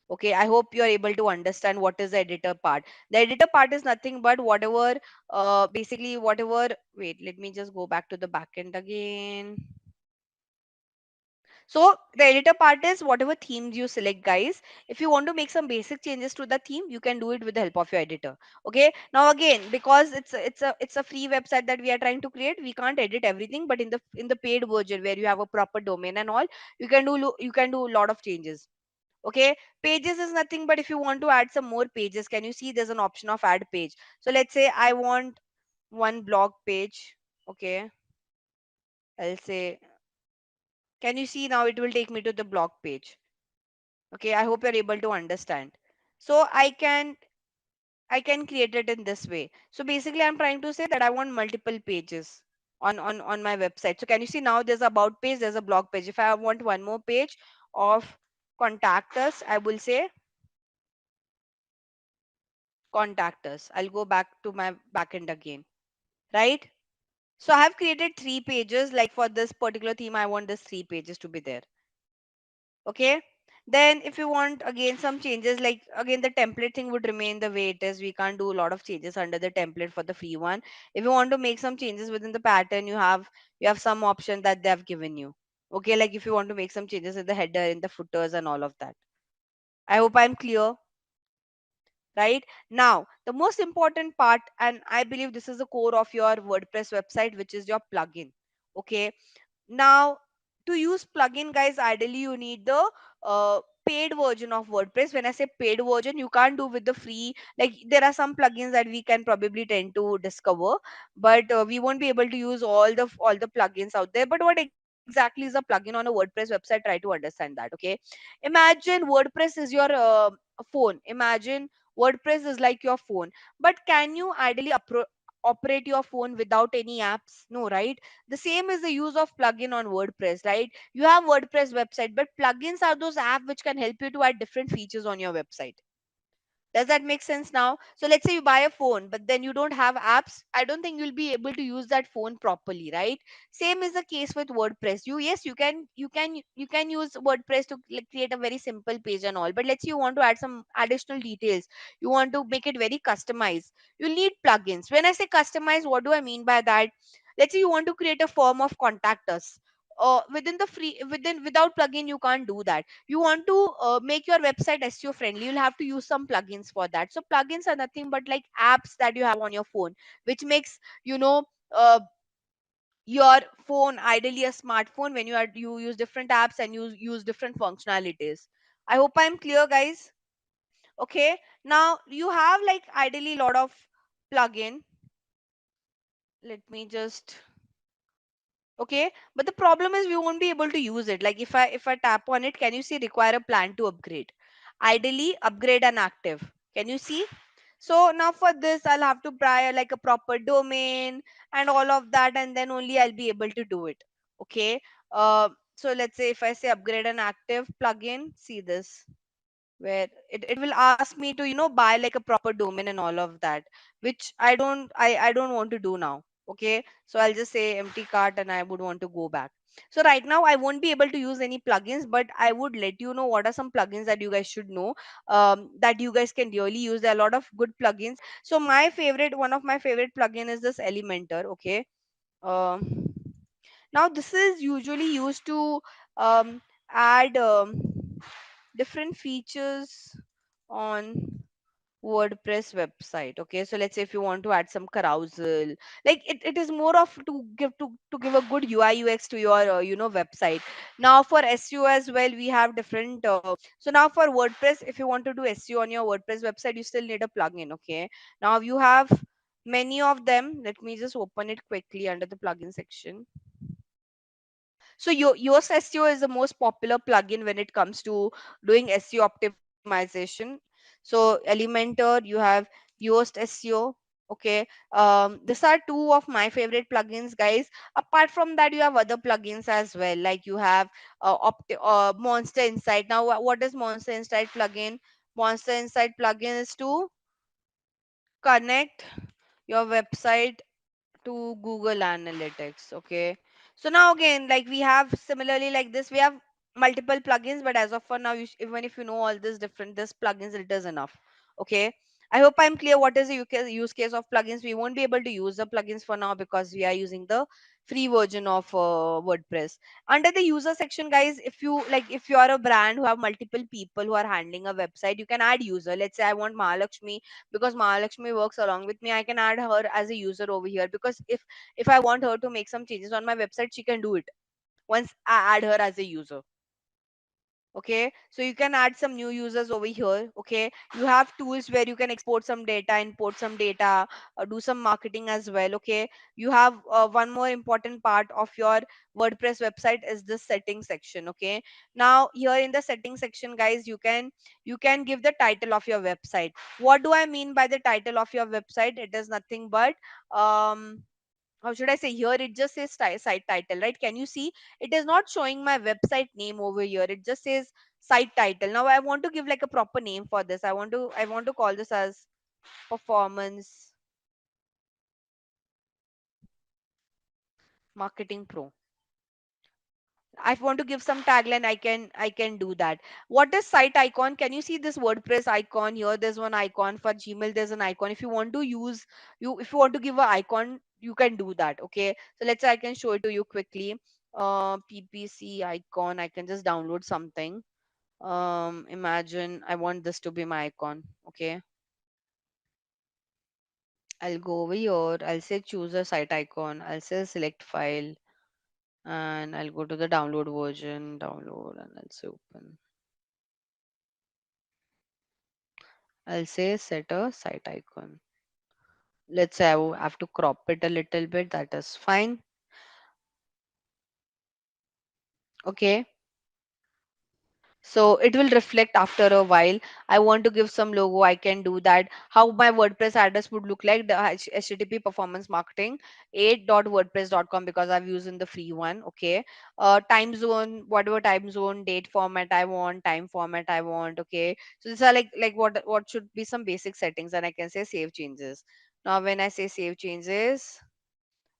Okay, I hope you are able to understand what is the editor part. The editor part is nothing but whatever, basically whatever, wait, let me just go back to the backend again. So the editor part is whatever themes you select, guys. If you want to make some basic changes to the theme, you can do it with the help of your editor. Okay. Now again, because it's a free website that we are trying to create, we can't edit everything. But in the paid version where you have a proper domain and all, you can do a lot of changes. Okay. Pages is nothing but if you want to add some more pages, can you see there's an option of add page? So let's say I want one blog page. Okay. I'll say, can you see now it will take me to the blog page? Okay, I hope you're able to understand. So I can create it in this way. So basically I'm trying to say that I want multiple pages on my website. So can you see now there's about page, there's a blog page. If I want one more page of contact us, I will say contact us. I'll go back to my backend again, right? So I have created three pages. Like for this particular theme, I want this three pages to be there. Okay, then if you want again some changes, like again the template thing would remain the way it is. We can't do a lot of changes under the template for the free one. If you want to make some changes within the pattern, you have some option that they have given you. Okay, like if you want to make some changes in the header, in the footers and all of that. I hope I'm clear. Right, now the most important part, and I believe this is the core of your WordPress website, which is your plugin. Okay, now, to use plugin, guys, ideally you need the paid version of WordPress. When I say paid version, you can't do with the free. Like there are some plugins that we can probably tend to discover, but we won't be able to use all the plugins out there. But what exactly is a plugin on a WordPress website? Try to understand that. Okay, imagine WordPress is your phone. Imagine WordPress is like your phone, but can you ideally operate your phone without any apps? No, right? The same is the use of plugin on WordPress, right? You have WordPress website, but plugins are those apps which can help you to add different features on your website. Does that make sense now? So let's say you buy a phone, but then you don't have apps. I don't think you'll be able to use that phone properly, right? Same is the case with WordPress. You can use WordPress to like, create a very simple page and all. But let's say you want to add some additional details. You want to make it very customized. You need plugins. When I say customize, what do I mean by that? Let's say you want to create a form of contact us. Within the free within without plugin you can't do that. You want to make your website SEO friendly, you'll have to use some plugins for that. So plugins are nothing but like apps that you have on your phone, which makes you know uh, your phone ideally a smartphone when you use different apps and you use different functionalities. I hope I'm clear, guys. Okay, now you have like ideally a lot of plugin. Let me just Okay, but the problem is we won't be able to use it. Like if I tap on it, can you see require a plan to upgrade? Ideally, upgrade and active. Can you see? So now for this, I'll have to buy like a proper domain and all of that, and then only I'll be able to do it. Okay. So let's say if I say upgrade and active plugin, see this, where it will ask me to buy like a proper domain and all of that, which I don't want to do now. Okay, so I'll just say empty cart and I would want to go back. So right now I won't be able to use any plugins, but I would let you know what are some plugins that you guys should know, that you guys can really use. There are a lot of good plugins. So my favorite, one of my favorite plugin is this Elementor. Okay. Now this is usually used to add different features on WordPress website. Okay, so let's say if you want to add some carousel, like it is more of to give a good UI UX to your website. Now for SEO as well, we have different. So now for WordPress, if you want to do SEO on your WordPress website, you still need a plugin. Okay, now you have many of them. Let me just open it quickly under the plugin section. So Yoast SEO is the most popular plugin when it comes to doing SEO optimization. So Elementor, you have Yoast SEO. Okay, these are two of my favorite plugins, guys. Apart from that, you have other plugins as well. Like you have Monster Insight. Now, what is Monster Insight plugin? Monster Insight plugin is to connect your website to Google Analytics. Okay. So now again, like we have similarly like this, we have multiple plugins, but as of for now, even if you know all this different this plugins, it is enough. Okay. I hope I'm clear what is the use case of plugins. We won't be able to use the plugins for now because we are using the free version of WordPress. Under the user section, guys, if you are a brand who have multiple people who are handling a website, you can add user. Let's say I want Mahalakshmi, because Mahalakshmi works along with me, I can add her as a user over here, because if I want her to make some changes on my website, she can do it once I add her as a user. Okay, so you can add some new users over here. Okay, you have tools where you can export some data, import some data, do some marketing as well. Okay, you have one more important part of your WordPress website is the settings section. Okay, now here in the settings section, guys, you can give the title of your website. What do I mean by the title of your website? It is nothing but how should I say, here it just says site title, right? Can you see? It is not showing my website name over here. It just says site title. Now I want to give like a proper name for this. I want to call this as Performance Marketing Pro. I want to give some tagline. I can do that. What is site icon? Can you see this WordPress icon here? There's one icon for Gmail. There's an icon. If you want to use if you want to give an icon, you can do that. Okay. So let's say I can show it to you quickly. PPC icon. I can just download something. Imagine I want this to be my icon. Okay. I'll go over here. I'll say choose a site icon. I'll say select file, and I'll go to the download version, download, and I'll say open. I'll say set a site icon. Let's say have to crop it a little bit. That is fine. Okay. So it will reflect after a while. I want to give some logo, I can do that. How my WordPress address would look like, the HTTP performance marketing 8.wordpress.com, because I've used in the free one. Okay. Time zone, whatever time zone, date format I want, time format I want. Okay. So these are like what should be some basic settings, and I can say save changes. Now when I say save changes,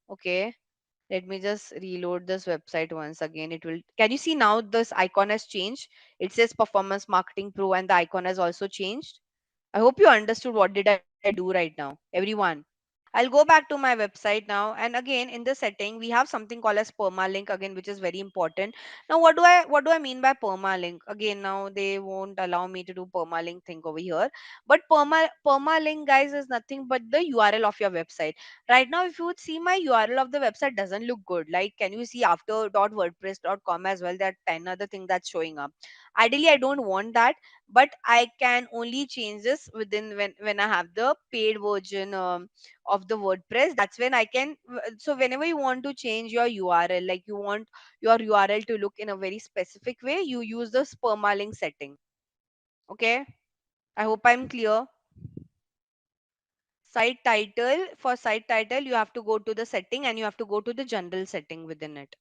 okay, let me just reload this website once again. It will. Can you see now this icon has changed? It says Performance Marketing Pro and the icon has also changed. I hope you understood what did I do right now, everyone. I'll go back to my website now, and again in the setting we have something called as permalink again, which is very important. Now what do I mean by permalink? Again, now they won't allow me to do permalink thing over here, but permalink, guys, is nothing but the URL of your website. Right now, if you would see, my URL of the website doesn't look good. Like, can you see after .wordpress.com as well? There are 10 other things that's showing up. Ideally, I don't want that. but I can only change this within when I have the paid version of the WordPress. That's when I can. So whenever you want to change your URL, like you want your URL to look in a very specific way, you use the permalink setting. Okay, I hope I'm clear. Site title, for site title you have to go to the setting and you have to go to the general setting within it.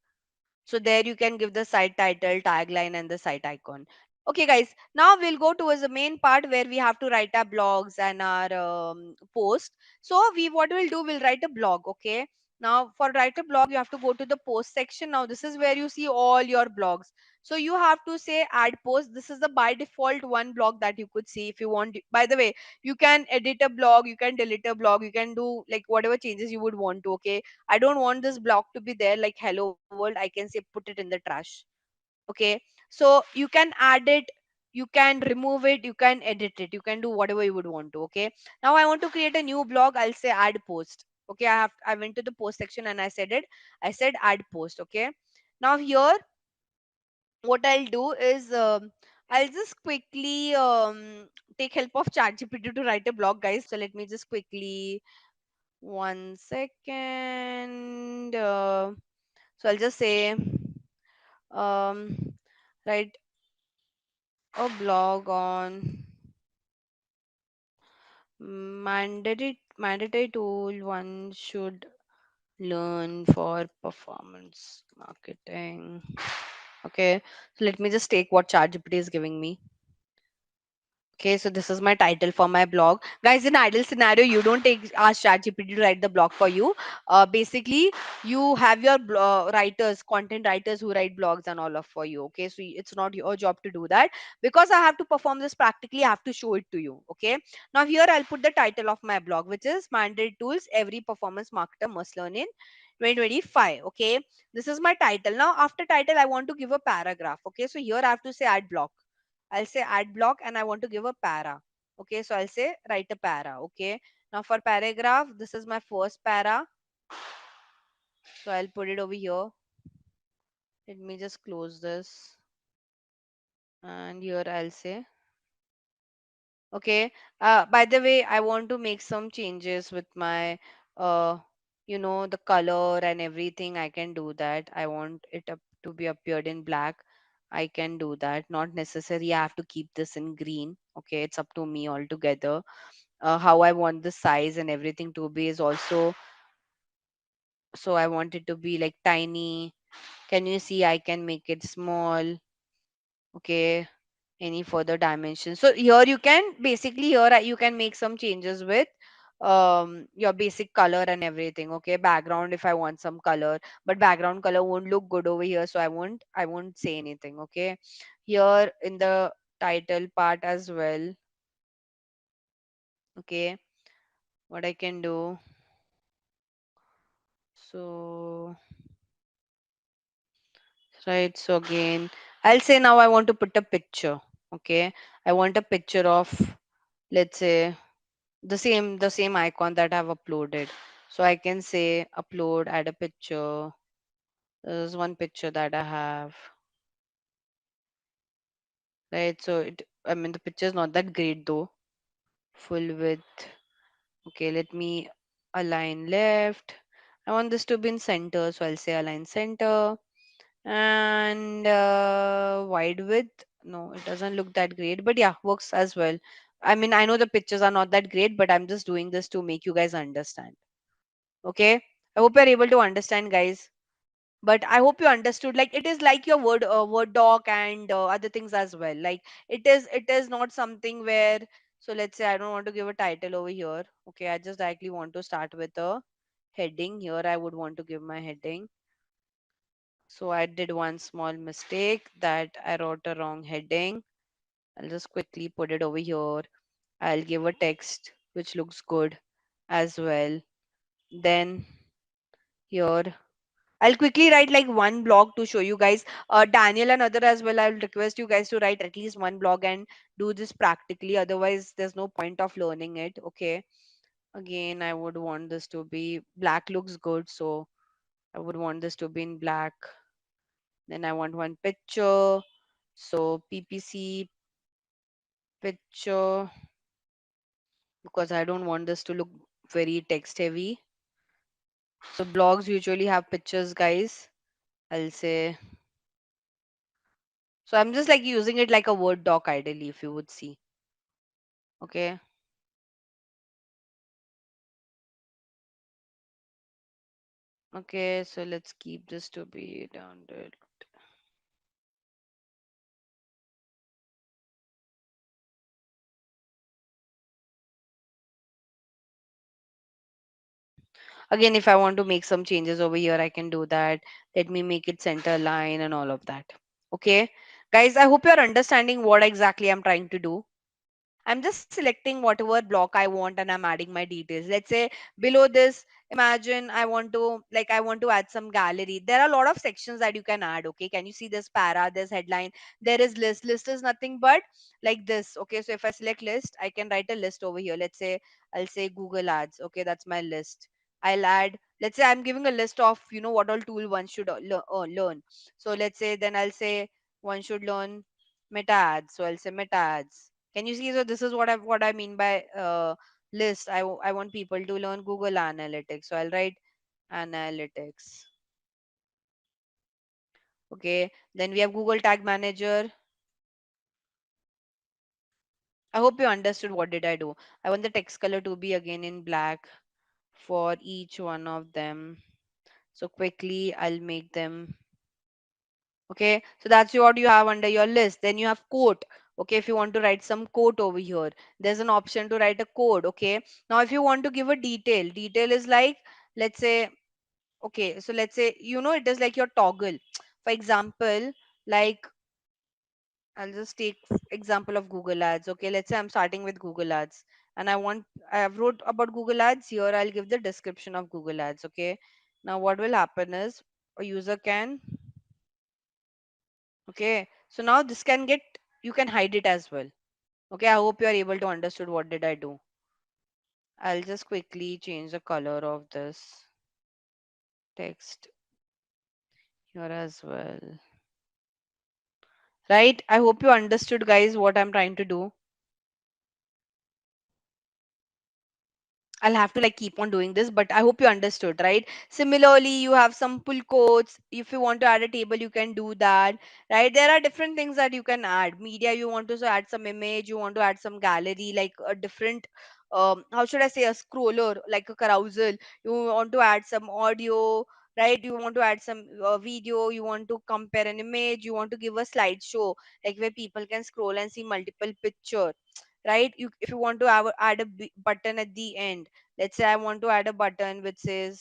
So there you can give the site title, tagline, and the site icon. Okay, guys. Now we'll go towards the main part where we have to write our blogs and our post. So we what we'll do, we'll write a blog. Okay. Now for write a blog, you have to go to the post section. Now this is where you see all your blogs. So you have to say add post. This is the by default one blog that you could see if you want. By the way, you can edit a blog, you can delete a blog, you can do like whatever changes you would want to. Okay, I don't want this block to be there like hello world. I can say put it in the trash. Okay. So you can add it, you can remove it, you can edit it, you can do whatever you would want to. Okay. Now I want to create a new blog. I'll say add post. Okay. I went to the post section and I said it. I said add post. Okay. Now here, what I'll do is I'll just quickly take help of ChatGPT to write a blog, guys. So let me just quickly 1 second. So I'll just say um, write a blog on mandatory tool one should learn for performance marketing. Okay, so let me just take what ChatGPT is giving me. Okay, so this is my title for my blog. Guys, in ideal scenario, you don't take ask ChatGPT to write the blog for you. Basically, you have your writers, content writers who write blogs and all of for you. Okay, so it's not your job to do that. Because I have to perform this practically, I have to show it to you. Okay, now here I'll put the title of my blog, which is Mandate Tools Every Performance Marketer Must Learn in 2025. Okay, this is my title. Now, after title, I want to give a paragraph. Okay, so here I have to say add block. I'll say add block and I want to give a para. Okay, so I'll say write a para. Okay, now for paragraph, this is my first para. So I'll put it over here. Let me just close this. And here I'll say, okay. By the way, I want to make some changes with my, uh, the color and everything. I can do that. I want it up to be appeared in black. I can do that. Not necessary. I have to keep this in green. Okay, it's up to me altogether. How I want the size and everything to be is also, so I want it to be like tiny. Can you see? I can make it small. Okay, any further dimensions. So here you can basically here you can make some changes with your basic color and everything. Okay, background if I want some color, but background color won't look good over here, so I won't say anything. Okay, here in the title part as well. Okay, what I can do. So right. So again, I'll say now I want to put a picture. Okay. I want a picture of, let's say, the same icon that I've uploaded. So I can say upload, add a picture. There's one picture that I have. Right. So I mean the picture is not that great though. Full width. Okay, let me align left. I want this to be in center, so I'll say align center. And wide width, no, it doesn't look that great, but yeah, works as well. I mean, I know the pictures are not that great, but I'm just doing this to make you guys understand. Okay, I hope you're able to understand, guys. But I hope you understood, like it is like your word doc and other things as well. Like it is not something where, so let's say I don't want to give a title over here. Okay, I just directly want to start with a heading. Here I would want to give my heading. So I did one small mistake that I wrote a wrong heading. I'll just quickly put it over here. I'll give a text which looks good as well. Then here, I'll quickly write like one blog to show you guys. Daniel and other as well, I'll request you guys to write at least one blog and do this practically. Otherwise, there's no point of learning it. Okay. Again, I would want this to be black looks good. So I would want this to be in black. Then I want one picture. So PPC picture, because I don't want this to look very text heavy. So blogs usually have pictures, guys. I'll say, so I'm just like using it like a Word doc ideally, if you would see. Okay. Okay, so let's keep this to be down there. Again, if I want to make some changes over here, I can do that. Let me make it center line and all of that. Okay. Guys, I hope you're understanding what exactly I'm trying to do. I'm just selecting whatever block I want and I'm adding my details. Let's say below this, imagine I want to add some gallery. There are a lot of sections that you can add. Okay. Can you see this para, this headline? There is list. List is nothing but like this. Okay. So if I select list, I can write a list over here. Let's say I'll say Google Ads. Okay. That's my list. I'll add, let's say I'm giving a list of, what all tool one should learn. So let's say then I'll say one should learn meta ads. So I'll say meta ads. Can you see? So this is what I mean by list. I want people to learn Google Analytics. So I'll write analytics. Okay. Then we have Google Tag Manager. I hope you understood what did I do. I want the text color to be again in black for each one of them. So quickly I'll make them. Okay, so that's what you have under your list. Then you have quote. Okay, if you want to write some quote over here, there's an option to write a code. Okay, now if you want to give a detail is like, let's say, okay, so let's say, it is like your toggle. For example, like, I'll just take example of Google Ads. Okay, let's say I'm starting with Google Ads and I have wrote about Google Ads here. I'll give the description of Google Ads. Okay, now what will happen is a user can. Okay, so now this can get, you can hide it as well. Okay, I hope you are able to understood what did I do. I'll just quickly change the color of this text here as well. Right? I hope you understood, guys, what I'm trying to do. I'll have to like keep on doing this, but I hope you understood, right? Similarly, you have some pull quotes. If you want to add a table, you can do that, right? There are different things that you can add. Media, you want to add some image, you want to add some gallery, like a different, how should I say, a scroller, like a carousel. You want to add some audio, right? You want to add some video, you want to compare an image, you want to give a slideshow, like where people can scroll and see multiple picture, right? If you want to add a button at the end, let's say I want to add a button which says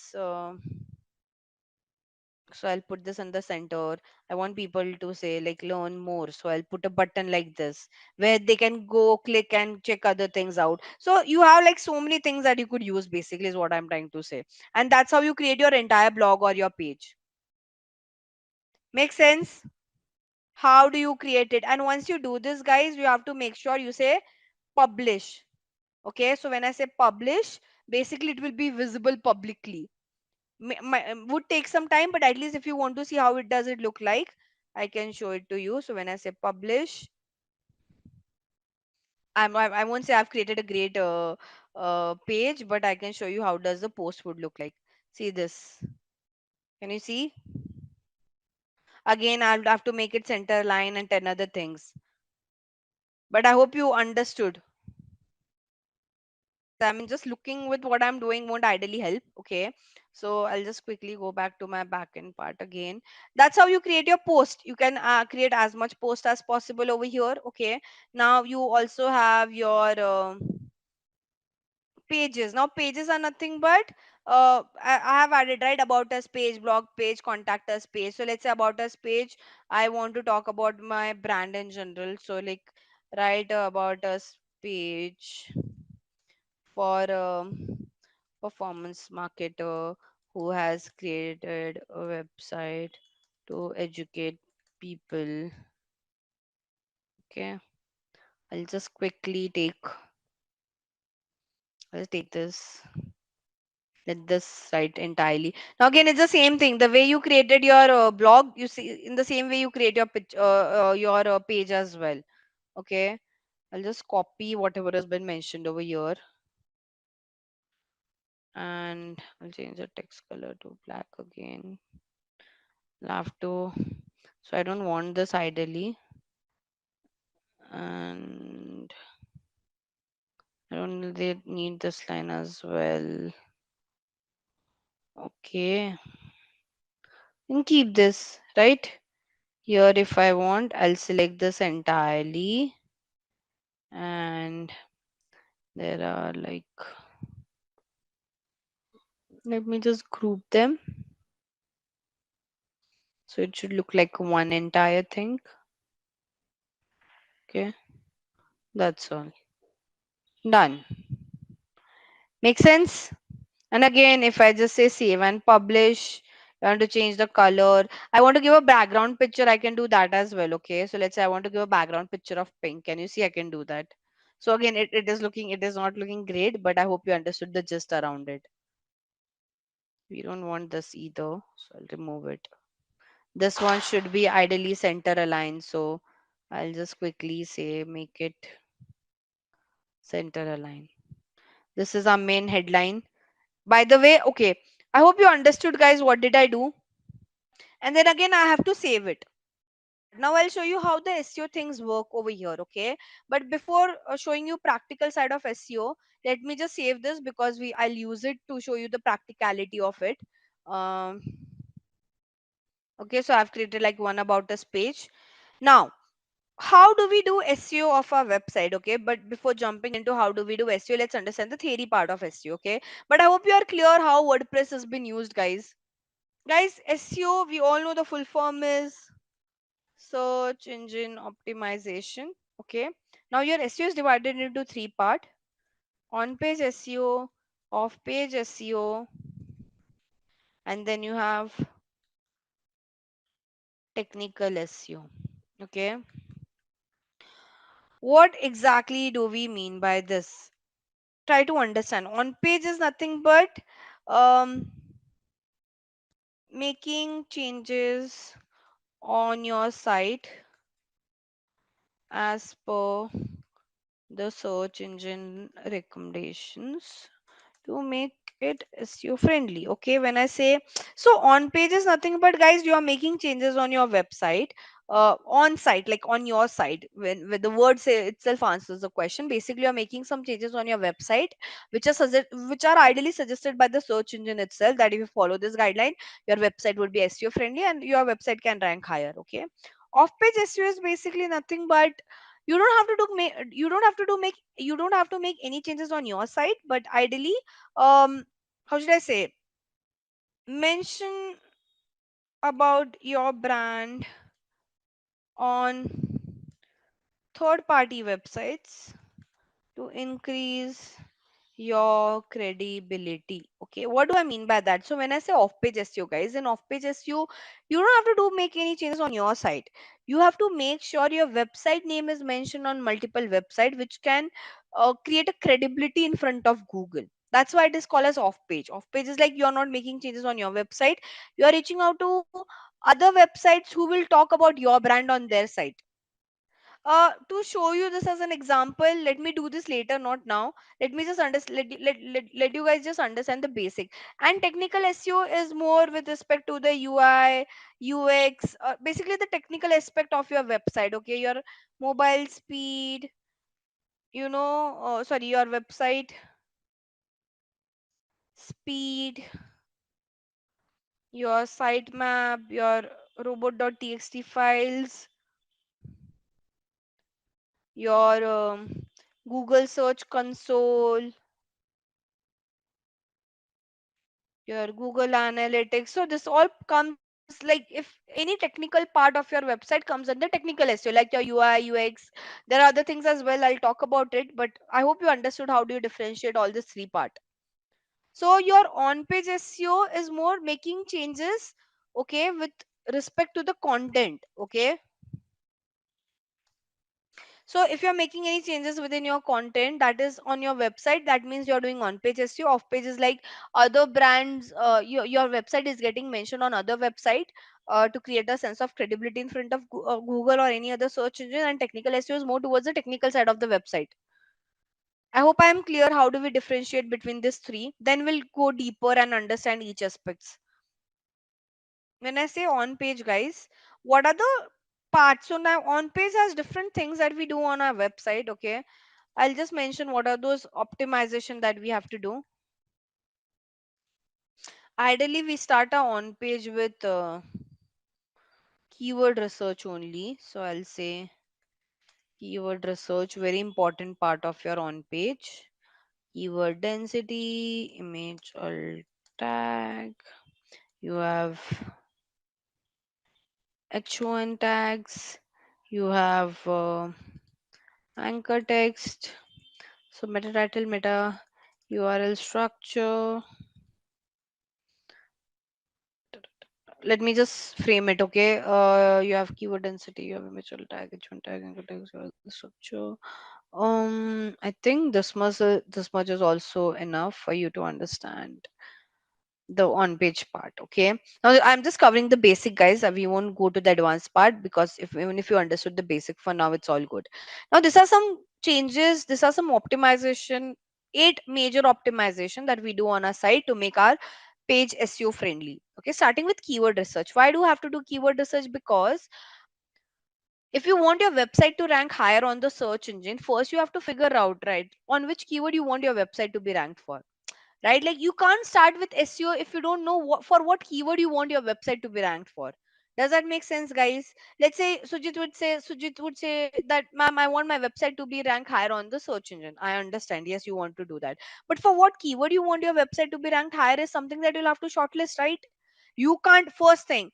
so I'll put this in the center. I want people to say like learn more, so I'll put a button like this where they can go click and check other things out. So you have like so many things that you could use, basically is what I'm trying to say. And that's how you create your entire blog or your page. Make sense? How do you create it? And once you do this, guys, you have to make sure you say publish. Okay, so when I say publish, basically it will be visible publicly. Would take some time, but at least if you want to see how it does it look like, I can show it to you. So when I say publish, I won't say I've created a great page, but I can show you how does the post would look like. See this? Can you see? Again, I'll have to make it center line and 10 other things. But I hope you understood. I mean, just looking with what I'm doing won't ideally help. Okay. So I'll just quickly go back to my backend part again. That's how you create your post. You can create as much post as possible over here. Okay. Now you also have your pages. Now pages are nothing but I have added right about us page, blog page, contact us page. So let's say about us page, I want to talk about my brand in general. So like write about us page for performance marketer who has created a website to educate people. Okay, I'll just quickly I'll take this. Let this write entirely. Now again, it's the same thing. The way you created your blog, you see in the same way you create your your page as well. Okay, I'll just copy whatever has been mentioned over here, and I'll change the text color to black again. I'll have to, so I don't want this ideally, and I don't need this line as well. Okay, and keep this right here. If I want, I'll select this entirely, and there are like, let me just group them so it should look like one entire thing. Okay, that's all. Done. Make sense? And again, if I just say save and publish, I want to change the color. I want to give a background picture. I can do that as well. Okay. So let's say I want to give a background picture of pink. Can you see? I can do that. So again, it is not looking great, but I hope you understood the gist around it. We don't want this either. So I'll remove it. This one should be ideally center aligned. So I'll just quickly say make it center aligned. This is our main headline. By the way, okay. I hope you understood, guys. What did I do? And then again, I have to save it. Now I'll show you how the SEO things work over here. Okay, but before showing you practical side of SEO, let me just save this because I'll use it to show you the practicality of it. um okay, so I've created like one about us page. Now, how do we do SEO of our website? Okay, but before jumping into how do we do SEO, let's understand the theory part of SEO. Okay, but I hope you are clear how WordPress has been used, guys. SEO, we all know the full form is search engine optimization. Okay, now your SEO is divided into three part: on page SEO, off page SEO, and then you have technical SEO. Okay, what exactly do we mean by this? Try to understand. On page is nothing but um, making changes on your site as per the search engine recommendations to make it SEO friendly. Okay, when I say, so on page is nothing but, guys, you are making changes on your website, on site, like on your site. When the word say itself answers the question, basically you're making some changes on your website which are ideally suggested by the search engine itself, that if you follow this guideline, your website would be SEO friendly and your website can rank higher. Okay, off page SEO is basically nothing but, you don't have to do make you don't have to do make you don't have to make any changes on your site, but ideally, how should I say, mention about your brand on third party websites to increase your credibility. Okay, what do I mean by that? So when I say off page SEO, guys, in off page SEO, you don't have to do make any changes on your site. You have to make sure your website name is mentioned on multiple website, which can create a credibility in front of Google. That's why it is called as off page. Off page is like you're not making changes on your website, you are reaching out to other websites who will talk about your brand on their site. To show you this as an example, let me do this later, not now. Let me just let you guys just understand the basic. And technical SEO is more with respect to the UI, UX, basically the technical aspect of your website. Okay, your mobile speed, sorry, your website speed, your sitemap, your robot.txt files, your Google Search Console, your Google Analytics. So this all comes like, if any technical part of your website comes under technical SEO, like your UI, UX. There are other things as well. I'll talk about it, but I hope you understood how do you differentiate all these three part. So your on-page SEO is more making changes, okay, with respect to the content. Okay, So if you're making any changes within your content that is on your website, that means you're doing on page SEO. Off page is like other brands, your website is getting mentioned on other website to create a sense of credibility in front of Google or any other search engine. And technical SEO is more towards the technical side of the website. I hope I am clear. How do we differentiate between these three? Then we'll go deeper and understand each aspects. When I say on page, guys, what are the parts? So now on page has different things that we do on our website. Okay, I'll just mention what are those optimization that we have to do. Ideally, we start our on page with keyword research only. So I'll say keyword research, very important part of your on page. Keyword density, image alt tag. You have H1 tags. You have anchor text. So meta title, meta URL structure. Let me just frame it, okay? You have keyword density, you have image tag, H1 tag, anchor text, URL structure. I think this much is also enough for you to understand the on page part. Okay, now I'm just covering the basic, guys. We won't go to the advanced part, because if even if you understood the basic for now, it's all good. Now these are some changes, these are some optimization, 8 major optimization that we do on our site to make our page SEO friendly. Okay, starting with keyword research. Why do we have to do keyword research? Because if you want your website to rank higher on the search engine, first you have to figure out, right, on which keyword you want your website to be ranked for, right? Like you can't start with SEO if you don't know what keyword you want your website to be ranked for. Does that make sense, guys? Let's say Sujit would say that, ma'am, I want my website to be ranked higher on the search engine. I understand. Yes, you want to do that. But for what keyword you want your website to be ranked higher is something that you'll have to shortlist, right? You can't, first thing,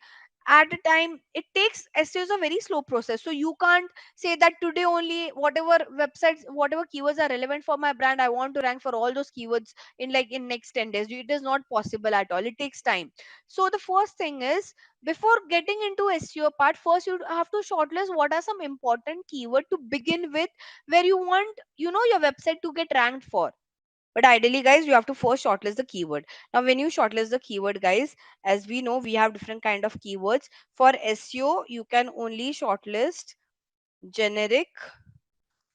at a time, it takes SEO is a very slow process. So you can't say that today only whatever websites, whatever keywords are relevant for my brand, I want to rank for all those keywords in like in next 10 days. It is not possible at all. It takes time. So the first thing is, before getting into SEO part, first you have to shortlist what are some important keyword to begin with, where you want, your website to get ranked for. But ideally, guys, you have to first shortlist the keyword. Now when you shortlist the keyword, guys, as we know, we have different kind of keywords. For SEO, you can only shortlist generic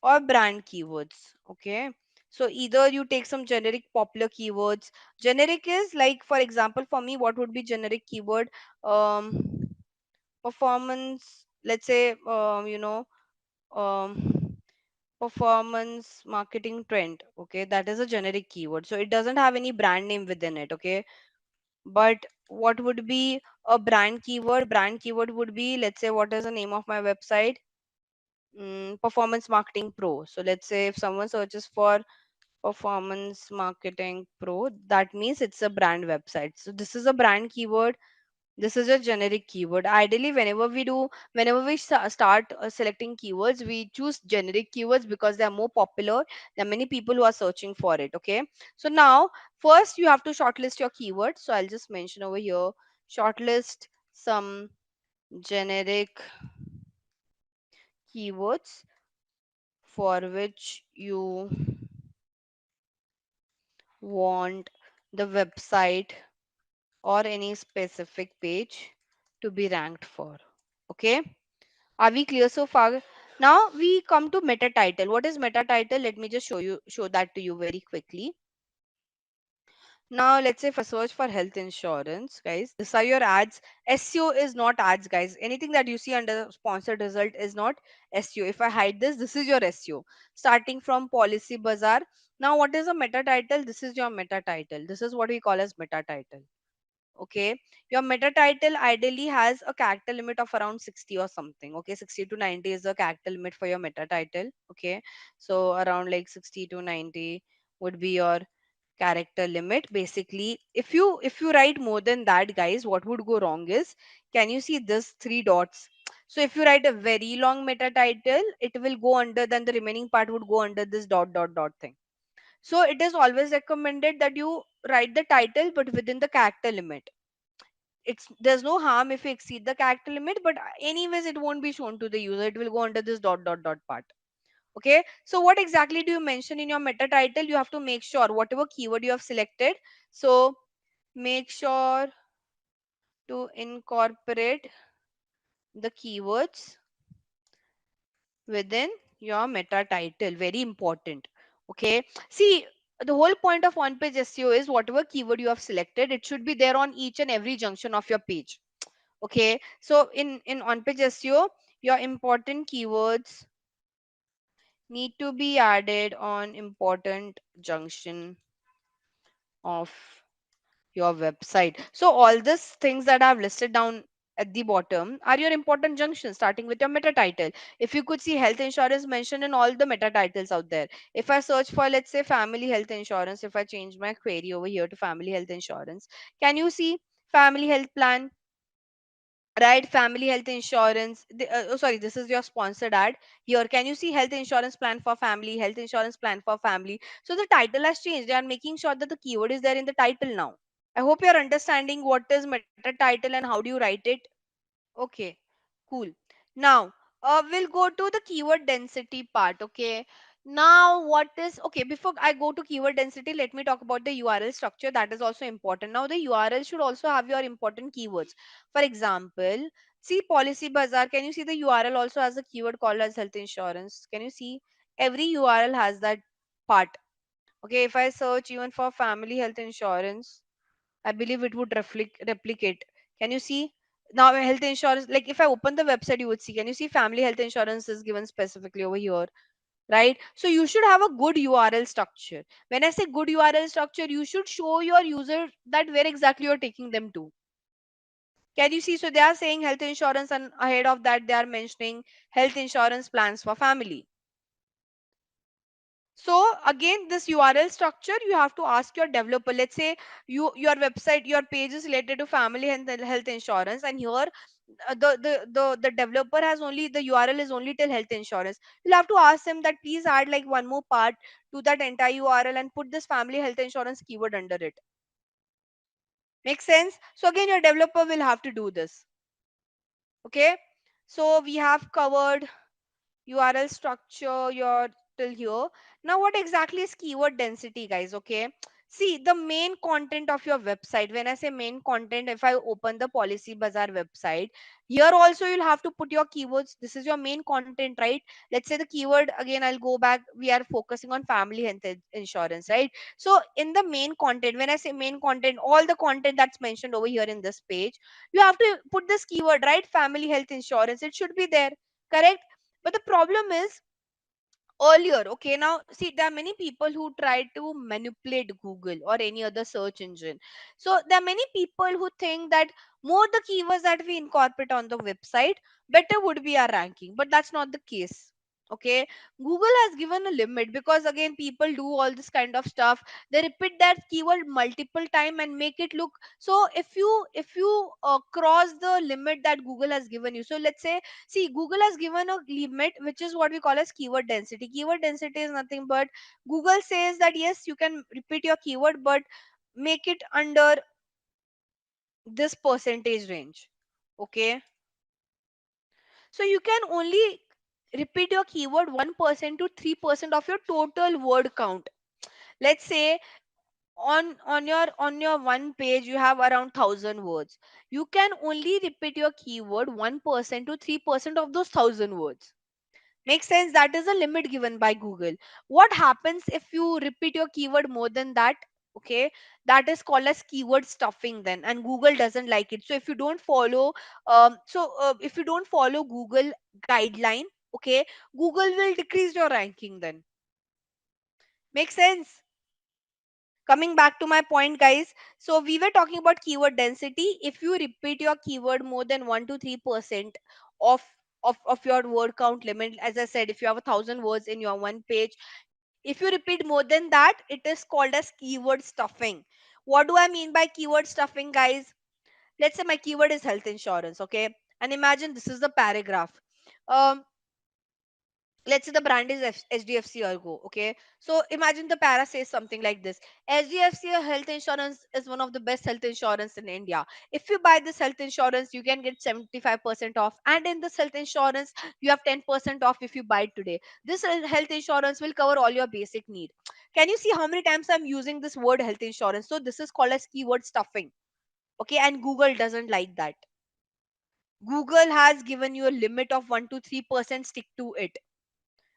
or brand keywords. Okay, so either you take some generic popular keywords. Generic is like, for example, for me, what would be generic keyword? um Performance, let's say, um performance marketing trend. Okay, that is a generic keyword, so it doesn't have any brand name within it. Okay, but what would be a brand keyword? Brand keyword would be, let's say, what is the name of my website? Performance marketing pro. So let's say if someone searches for performance marketing pro, that means it's a brand website. So this is a brand keyword. This is a generic keyword. Ideally, whenever we start selecting keywords, we choose generic keywords because they are more popular. There are many people who are searching for it. Okay, so now first you have to shortlist your keywords. So I'll just mention over here, shortlist some generic keywords for which you want the website or any specific page to be ranked for. Okay, are we clear so far? Now we come to meta title. What is meta title? Let me just show that to you very quickly. Now let's say if I search for health insurance, guys, these are your ads. SEO is not ads, guys. Anything that you see under sponsored result is not SEO. If I hide this, this is your SEO. Starting from policy bazaar. Now what is a meta title? This is your meta title. This is what we call as meta title. Okay, your meta title ideally has a character limit of around 60 or something. Okay, 60 to 90 is the character limit for your meta title. Okay, so around like 60 to 90 would be your character limit. Basically, if you write more than that, guys, what would go wrong is, can you see this 3 dots? So if you write a very long meta title, it will go under, then the remaining part would go under this dot dot dot thing. So it is always recommended that you write the title but within the character limit. It's There's no harm if you exceed the character limit, but anyways it won't be shown to the user. It will go under this dot dot dot part. Okay, so what exactly do you mention in your meta title? You have to make sure whatever keyword you have selected, so make sure to incorporate the keywords within your meta title. Very important. Okay, see, the whole point of on page SEO is whatever keyword you have selected, it should be there on each and every junction of your page. Okay, so in on page SEO, your important keywords need to be added on important junction of your website. So all these things that I've listed down at the bottom are your important junctions, starting with your meta title. If you could see health insurance mentioned in all the meta titles out there. If I search for, let's say, family health insurance, if I change my query over here to family health insurance, can you see family health plan? Right, family health insurance. Oh, sorry, this is your sponsored ad. Here, can you see health insurance plan for family, health insurance plan for family? So the title has changed. They are making sure that the keyword is there in the title now. I hope you're understanding what is meta title and how do you write it. Okay, cool. Now, we'll go to the keyword density part. Okay. Now, what is okay? Before I go to keyword density, let me talk about the URL structure. That is also important. Now, the URL should also have your important keywords. For example, see Policy Bazaar. Can you see the URL also has a keyword called as health insurance? Can you see? Every URL has that part. Okay, if I search even for family health insurance, I believe it would replicate. Can you see? Now health insurance, like if I open the website, you would see. Can you see family health insurance is given specifically over here, right? So you should have a good URL structure. When I say good URL structure, you should show your user that where exactly you're taking them to. Can you see? So they are saying health insurance, and ahead of that, they are mentioning health insurance plans for family. So again, this URL structure, you have to ask your developer. Let's say your website, your page is related to family health insurance, and here the developer has only the URL is only till health insurance. You'll have to ask them that please add like one more part to that entire URL and put this family health insurance keyword under it. Make sense? So again, your developer will have to do this. Okay. So we have covered URL structure your till here. Now, what exactly is keyword density, guys? Okay. See, the main content of your website. When I say main content, if I open the Policy Bazaar website, here also you'll have to put your keywords. This is your main content, right? Let's say the keyword again, I'll go back. We are focusing on family health insurance, right? So, in the main content, when I say main content, all the content that's mentioned over here in this page, you have to put this keyword, right? Family health insurance. It should be there, correct? But the problem is earlier, okay, now see, there are many people who try to manipulate Google or any other search engine. So there are many people who think that more the keywords that we incorporate on the website, better would be our ranking, but that's not the case. Okay, Google has given a limit because again people do all this kind of stuff. They repeat that keyword multiple time and make it look. So if you cross the limit that Google has given you, so let's say, see, Google has given a limit, which is what we call as keyword density. Keyword density is nothing but Google says that yes, you can repeat your keyword, but make it under this percentage range. Okay. So you can only repeat your keyword 1% to 3% of your total word count. Let's say on your one page you have around 1,000 words. You can only repeat your keyword 1% to 3% of those 1,000 words. Makes sense? That is a limit given by Google. What happens if you repeat your keyword more than that? Okay, that is called as keyword stuffing then, and Google doesn't like it. So if you don't follow, if you don't follow Google guideline, okay, Google will decrease your ranking then. Make sense? Coming back to my point, guys, so we were talking about keyword density. If you repeat your keyword more than 1 to 3% of of your word count limit, as I said, if you have 1,000 words in your one page, if you repeat more than that, it is called as keyword stuffing. What do I mean by keyword stuffing, guys? Let's say my keyword is health insurance, okay, and imagine this is the paragraph. um Let's say the brand is HDFC Ergo. Okay, so imagine the para says something like this: HDFC health insurance is one of the best health insurance in India. If you buy this health insurance, you can get 75% off, and in this health insurance, you have 10% off if you buy it today. This health insurance will cover all your basic need. Can you see how many times I'm using this word health insurance? So this is called as keyword stuffing. Okay, and Google doesn't like that. Google has given you a limit of 1 to 3%. Stick to it.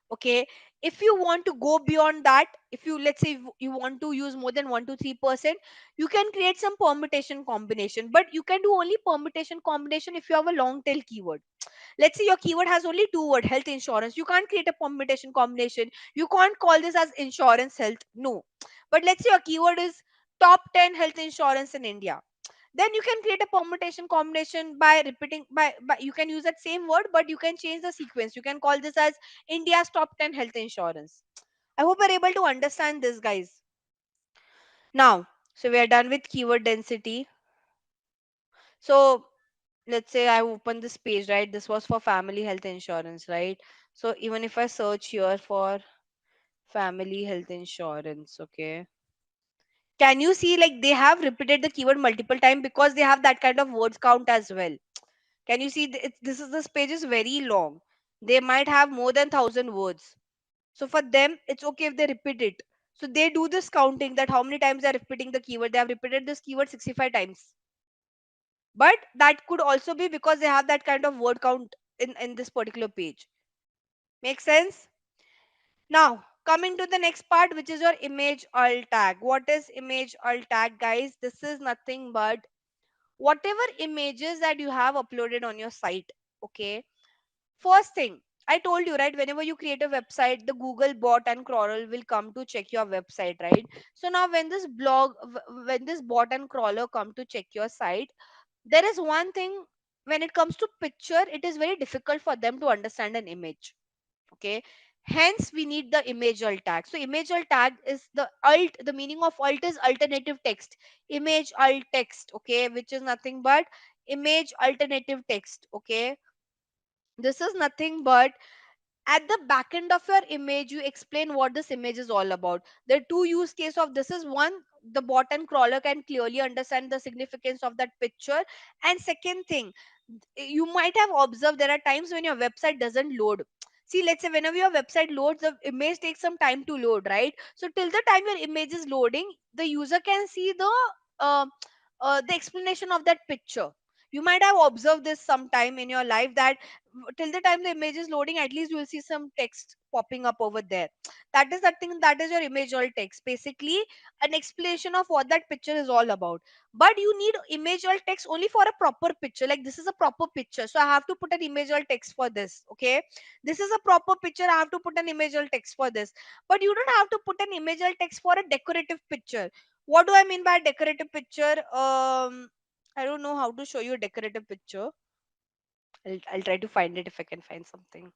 Okay, if you want to go beyond that, if you, let's say, if you want to use more than 1 to 3%, you can create some permutation combination, but you can do only permutation combination if you have a long tail keyword. Let's say your keyword has only two word health insurance, you can't create a permutation combination. You can't call this as insurance health, no. But let's say your keyword is top 10 health insurance in India, then you can create a permutation combination by repeating by you can use that same word, but you can change the sequence. You can call this as India's top 10 health insurance. I hope you're able to understand this, guys. Now, so we are done with keyword density. So let's say I open this page, right? This was for family health insurance, right? So even if I search here for family health insurance, okay, can you see like they have repeated the keyword multiple times because they have that kind of words count as well. Can you see this page is very long. They might have more than 1,000 words. So for them, it's okay if they repeat it. So they do this counting that how many times they're repeating the keyword. They have repeated this keyword 65 times. But that could also be because they have that kind of word count in this particular page. Make sense? Now, coming to the next part, which is your image alt tag. What is image alt tag, guys? This is nothing but whatever images that you have uploaded on your site. Okay. First thing, I told you, right? Whenever you create a website, the Google bot and crawler will come to check your website, right? So now, when this bot and crawler come to check your site, there is one thing when it comes to picture, it is very difficult for them to understand an image. Okay. Hence, we need the image alt tag. So, image alt tag is the meaning of alt is alternative text. Image alt text, okay, which is nothing but image alternative text, okay. This is nothing but at the back end of your image you explain what this image is all about. There are two use case of this is one, the bot and crawler can clearly understand the significance of that picture, and second thing, you might have observed there are times when your website doesn't load. See, let's say whenever your website loads, the image takes some time to load, right? So till the time your image is loading, the user can see uh, the explanation of that picture. You might have observed this sometime in your life that till the time the image is loading, at least you will see some text popping up over there. That is that thing, that is your image alt text, basically an explanation of what that picture is all about. But you need image alt text only for a proper picture, like this is a proper picture, so I have to put an image alt text for this. Okay, this is a proper picture, I have to put an image alt text for this. But you don't have to put an image alt text for a decorative picture. What do I mean by decorative picture? I don't know how to show you a decorative picture. I'll try to find it if I can find something.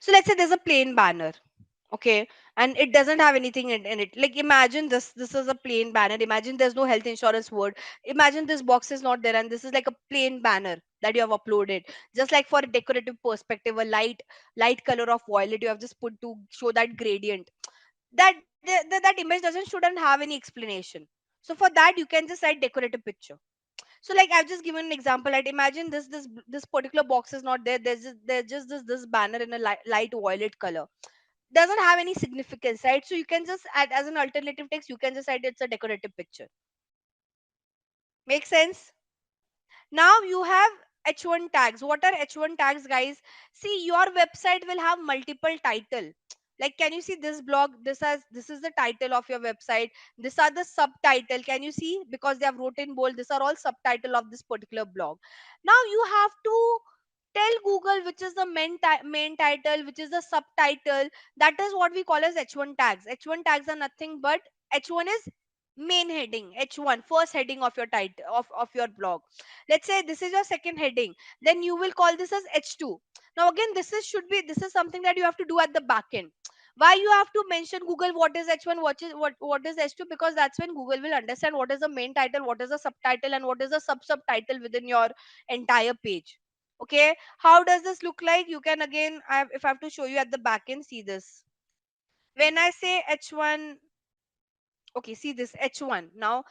So let's say there's a plain banner, okay, and it doesn't have anything in it. Like imagine this is a plain banner. Imagine there's no health insurance word. Imagine this box is not there, and this is like a plain banner that you have uploaded. Just like for a decorative perspective, a light color of violet you have just put to show that gradient. That image doesn't shouldn't have any explanation. So for that you can just write decorative picture. So like I've just given an example, like imagine this particular box is not there. There's just this banner in a light violet color, doesn't have any significance, right? So you can just add as an alternative text, you can just add it's a decorative picture. Make sense? Now you have H1 tags. What are H1 tags, guys? See, your website will have multiple title. Like, can you see this blog? This is the title of your website. These are the subtitle. Can you see? Because they have wrote in bold. These are all subtitle of this particular blog. Now you have to tell Google which is the main title, which is the subtitle. That is what we call as H1 tags. H1 tags are nothing but H1 is main heading, H1 first heading of your title of your blog. Let's say this is your second heading, then you will call this as H2. Now again, this is something that you have to do at the back end. Why you have to mention Google what is H1, what is H2? Because that's when Google will understand what is the main title, what is the subtitle, and what is the subtitle within your entire page. Okay, how does this look like? You can again, if I have to show you at the back end, see this. When I say H1, okay, see this H1. Now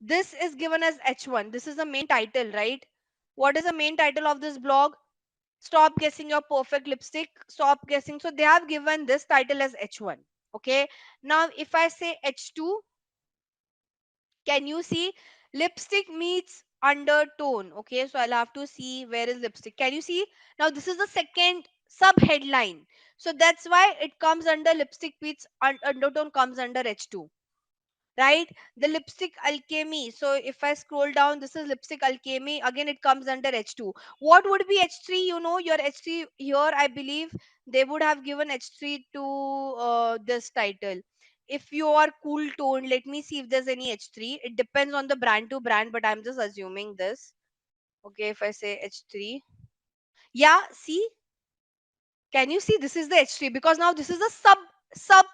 this is given as H1. This is the main title, right? What is the main title of this blog? Stop guessing your perfect lipstick. Stop guessing. So they have given this title as H1. Okay. Now if I say H2, can you see lipstick meets undertone? Okay, so I'll have to see where is lipstick. Can you see? Now this is the second sub headline. So that's why it comes under lipstick meets undertone comes under H2, right? The lipstick alchemy. So if I scroll down, this is lipstick alchemy. Again, it comes under H2. What would be H3? You know, your H3 here, I believe they would have given H3 to this title. If you are cool toned, let me see if there's any H3. It depends on the brand to brand, but I'm just assuming this. Okay, if I say H3, yeah, see, can you see this is the H3 because now this is the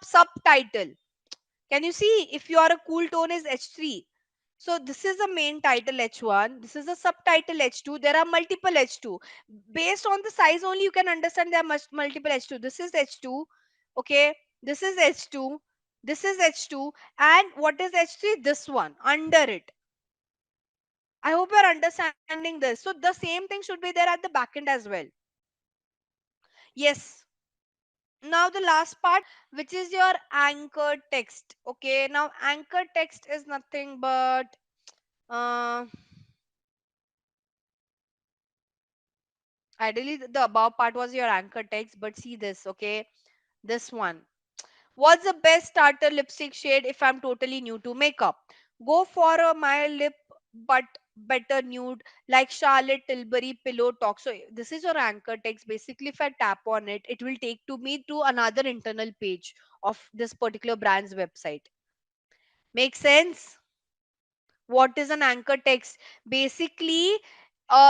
subtitle. Can you see if you are a cool tone is H3? So this is the main title H1. This is the subtitle H2. There are multiple H2. Based on the size only, you can understand there are multiple H2. This is H2. Okay. This is H2. This is H2. And what is H3? This one under it. I hope you are understanding this. So the same thing should be there at the back end as well. Yes. Now the last part, which is your anchor text. Okay. Now anchor text is nothing but uh, ideally the above part was your anchor text, but see this, okay, this one. What's the best starter lipstick shade if I'm totally new to makeup? Go for a my lip but better nude like Charlotte Tilbury Pillow Talk. So this is your anchor text. Basically, if I tap on it, it will take to me to another internal page of this particular brand's website. Make sense? What is an anchor text? Basically,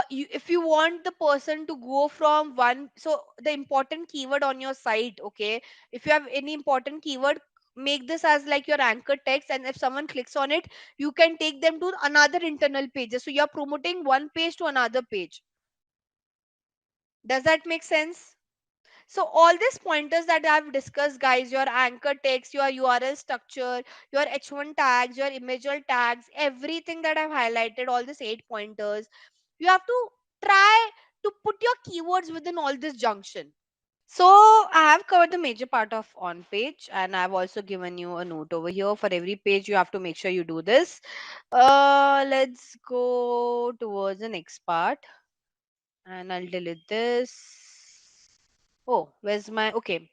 if you want the person to go from one, so the important keyword on your site, okay, if you have any important keyword, make this as like your anchor text, and if someone clicks on it, you can take them to another internal pages, so you're promoting one page to another page. Does that make sense? So all these pointers that I've discussed, guys, your anchor text, your URL structure, your H1 tags, your imageal tags, everything that I've highlighted, all these 8 pointers, you have to try to put your keywords within all this junction. So I have covered the major part of on page, and I've also given you a note over here. For every page, you have to make sure you do this. Let's go towards the next part, and I'll delete this. Oh, where's my okay?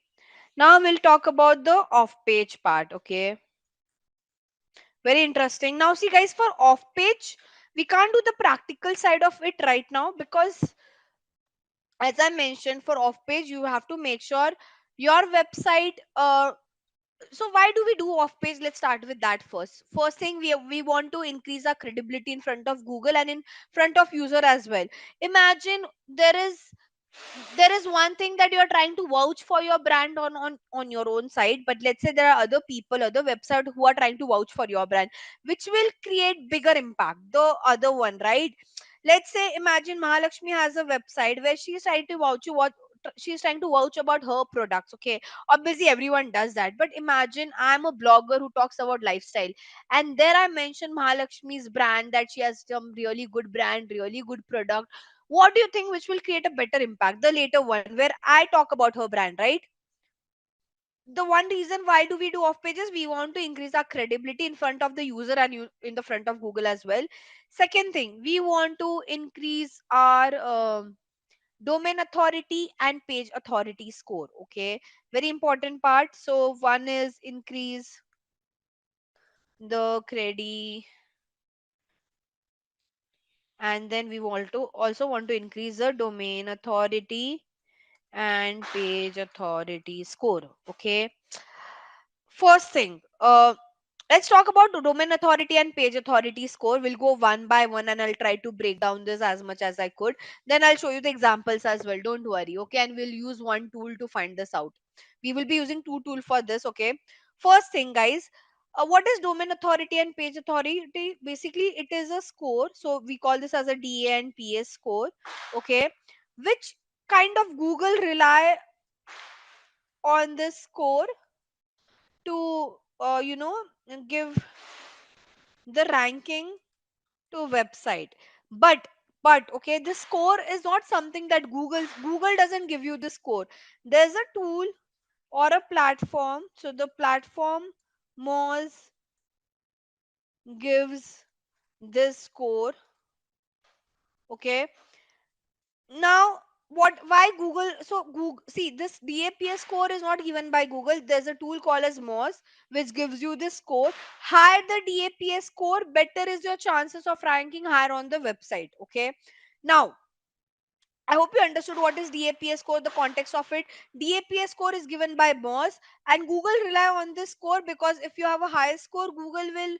Now we'll talk about the off page part. Okay, very interesting. Now, see, guys, for off page, we can't do the practical side of it right now because, as I mentioned, for off page, you have to make sure your website. So why do we do off page? Let's start with that first. First thing, we want to increase our credibility in front of Google and in front of user as well. Imagine there is one thing that you're trying to vouch for your brand on your own site, but let's say there are other people, other website who are trying to vouch for your brand, which will create bigger impact, the other one, right? Let's say, imagine Mahalakshmi has a website where she's trying to vouch you what she's trying to vouch about her products. Okay, obviously everyone does that, but imagine I'm a blogger who talks about lifestyle, and there I mention Mahalakshmi's brand, that she has some really good brand, really good product. What do you think which will create a better impact? The later one where I talk about her brand, right? The one reason why do we do off pages, we want to increase our credibility in front of the user and in the front of Google as well. Second thing, we want to increase our domain authority and page authority score. Okay, very important part. So one is increase the credi, and then we want to also want to increase the domain authority and page authority score. Okay, first thing, let's talk about the domain authority and page authority score. We'll go one by one, and I'll try to break down this as much as I could. Then I'll show you the examples as well, don't worry. Okay, and we'll use one tool to find this out. We will be using two tools for this. Okay, first thing, guys, what is domain authority and page authority? Basically, it is a score, so we call this as a DA and PA score. Okay, which kind of Google rely on this score to give the ranking to website. But okay, this score is not something that Google doesn't give you the score. There's a tool or a platform. So the platform Moz gives this score. Okay, now what why Google, so Google, see, this DAPS score is not given by Google. There's a tool called as Moz which gives you this score. Higher the DAPS score, better is your chances of ranking higher on the website. Okay, now I hope you understood what is DAPS score, the context of it. DAPS score is given by Moz, and Google rely on this score because if you have a higher score, Google will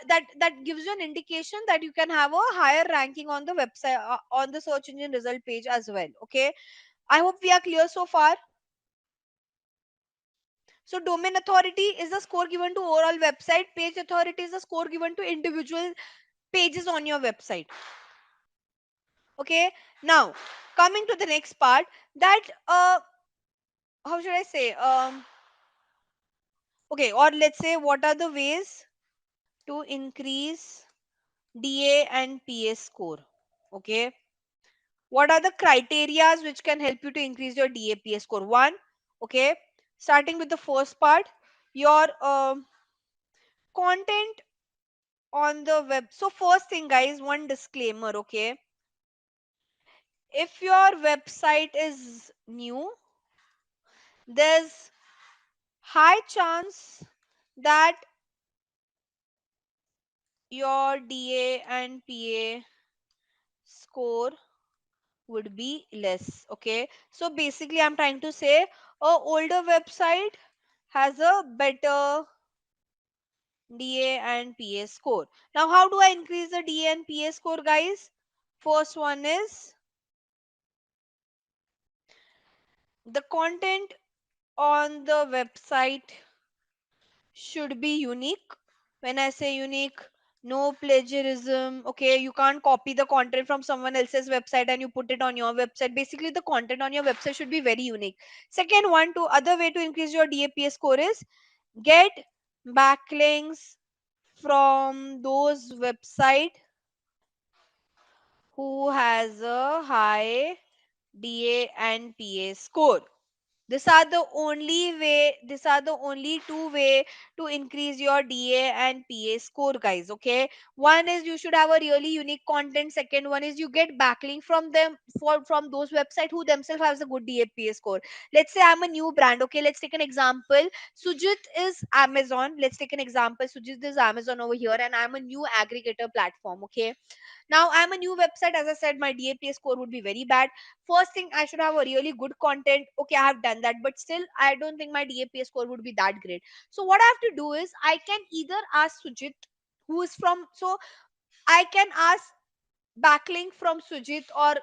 that gives you an indication that you can have a higher ranking on the website, on the search engine result page as well. Okay, I hope we are clear so far. So domain authority is the score given to overall website. Page authority is the score given to individual pages on your website. Okay, now coming to the next part, that how should I say, okay, or let's say, what are the ways to increase DA and PA score? Okay, what are the criterias which can help you to increase your DA PA score? One, okay, starting with the first part, your content on the web. So first thing, guys, one disclaimer. Okay, if your website is new, there's high chance that your DA and PA score would be less. Okay, so basically I'm trying to say a older website has a better DA and PA score. Now how do I increase the DA and PA score, guys? First one is the content on the website should be unique. When I say unique, no plagiarism. Okay, you can't copy the content from someone else's website and you put it on your website. Basically, the content on your website should be very unique. Second one, to other way to increase your DAPS score is get backlinks from those website who has a high DA and PA score. These are the only two way to increase your DA and PA score, guys. Okay, one is you should have a really unique content. Second one is you get backlink from them, from those website who themselves has a good DA PA score. Let's say I'm a new brand. Okay, let's take an example. Sujit is Amazon. Let's take an example. Sujit is Amazon over here, and I'm a new aggregator platform. Okay, now I'm a new website. As I said, my DAPA score would be very bad. First thing, I should have a really good content. Okay, I have done that, but still I don't think my DAPA score would be that great. So what I have to do is I can either ask Sujit, who is from, so I can ask backlink from Sujit or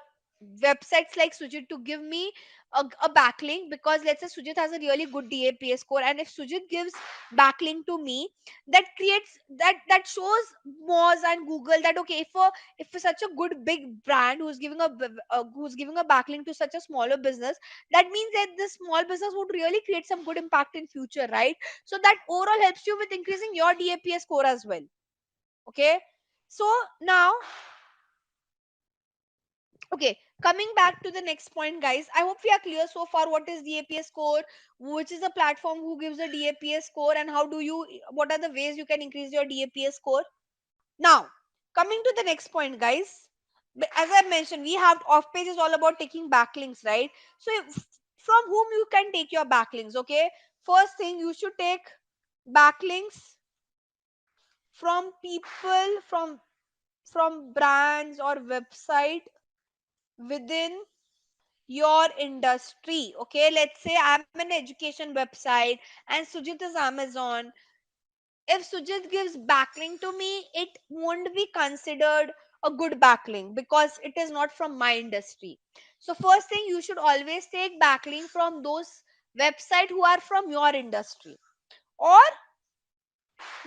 websites like Sujit to give me a backlink, because let's say Sujit has a really good DAPA score, and if Sujit gives backlink to me, that creates that shows Moz and Google that okay, if such a good big brand who's giving a backlink to such a smaller business, that means that this small business would really create some good impact in future, right? So that overall helps you with increasing your DAPA score as well. Okay, so now, okay, coming back to the next point, guys. I hope we are clear so far what is DAPS score, which is a platform who gives a DAPS score, and what are the ways you can increase your DAPS score. Now, coming to the next point, guys. As I mentioned, we have off page is all about taking backlinks, right? So, from whom you can take your backlinks, okay? First thing, you should take backlinks from people, from brands or website within your industry. Okay, let's say I'm an education website and Sujit is Amazon. If Sujit gives backlink to me, it won't be considered a good backlink because it is not from my industry. So first thing, you should always take backlink from those website who are from your industry, or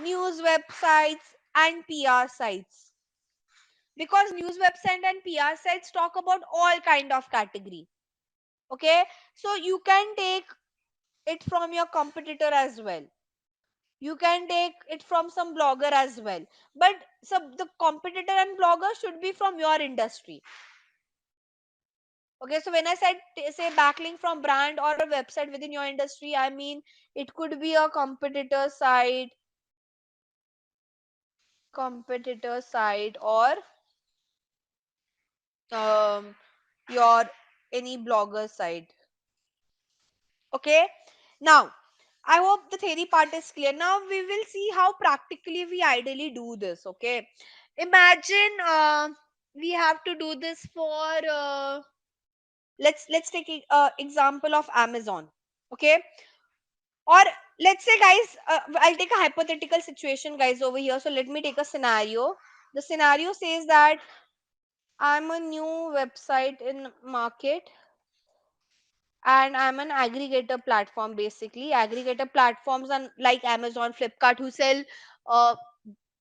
news websites and PR sites. because news website and PR sites talk about all kind of category. Okay, so you can take it from your competitor as well. You can take it from some blogger as well, but so the competitor and blogger should be from your industry. Okay, so when I said say backlink from brand or a website within your industry, I mean it could be a competitor site or um, your any blogger site. Okay, now I hope the theory part is clear. Now we will see how practically we ideally do this. Okay, imagine we have to do this for let's take example of Amazon. Okay, or let's say guys, I'll take a hypothetical situation guys over here. So let me take a scenario. The scenario says that I'm a new website in market and I'm an aggregator platform. Basically aggregator platforms and like Amazon, Flipkart, who sell uh,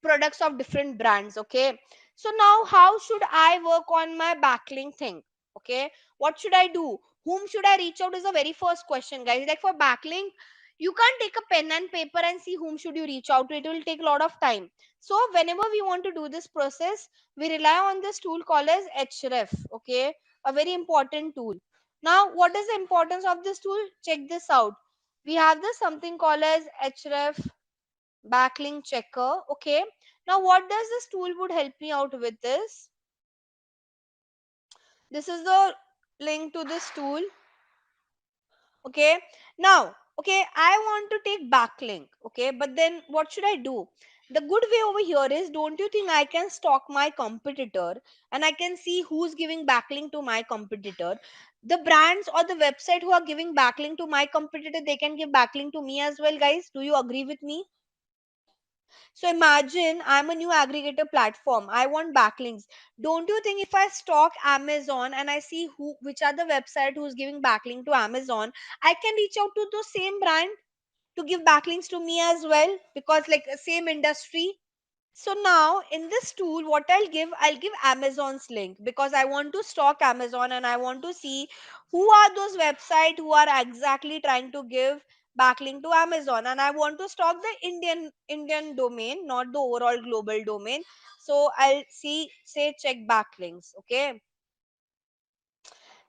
products of different brands. Okay, so now how should I work on my backlink thing? Okay, what should I do? Whom should I reach out is the very first question guys. Like for backlink, you can't take a pen and paper and see whom should you reach out to. It will take a lot of time. So whenever we want to do this process, we rely on this tool called as href. Okay, a very important tool. Now what is the importance of this tool? Check this out. We have this something called as href backlink checker. Okay, now what does this tool would help me out with this? This is the link to this tool. Okay, now okay, I want to take backlink. Okay, but then what should I do? The good way over here is, don't you think I can stalk my competitor and I can see who's giving backlink to my competitor? The brands or the website who are giving backlink to my competitor, they can give backlink to me as well. Guys, do you agree with me? So imagine I'm a new aggregator platform. I want backlinks. Don't you think if I stalk Amazon and I see who which are the website who's giving backlink to Amazon, I can reach out to the same brand to give backlinks to me as well, because like same industry. So now in this tool, what I'll give Amazon's link because I want to stalk Amazon and I want to see who are those websites who are exactly trying to give backlink to Amazon, and I want to stalk the Indian domain, not the overall global domain. So I'll see say check backlinks. Okay,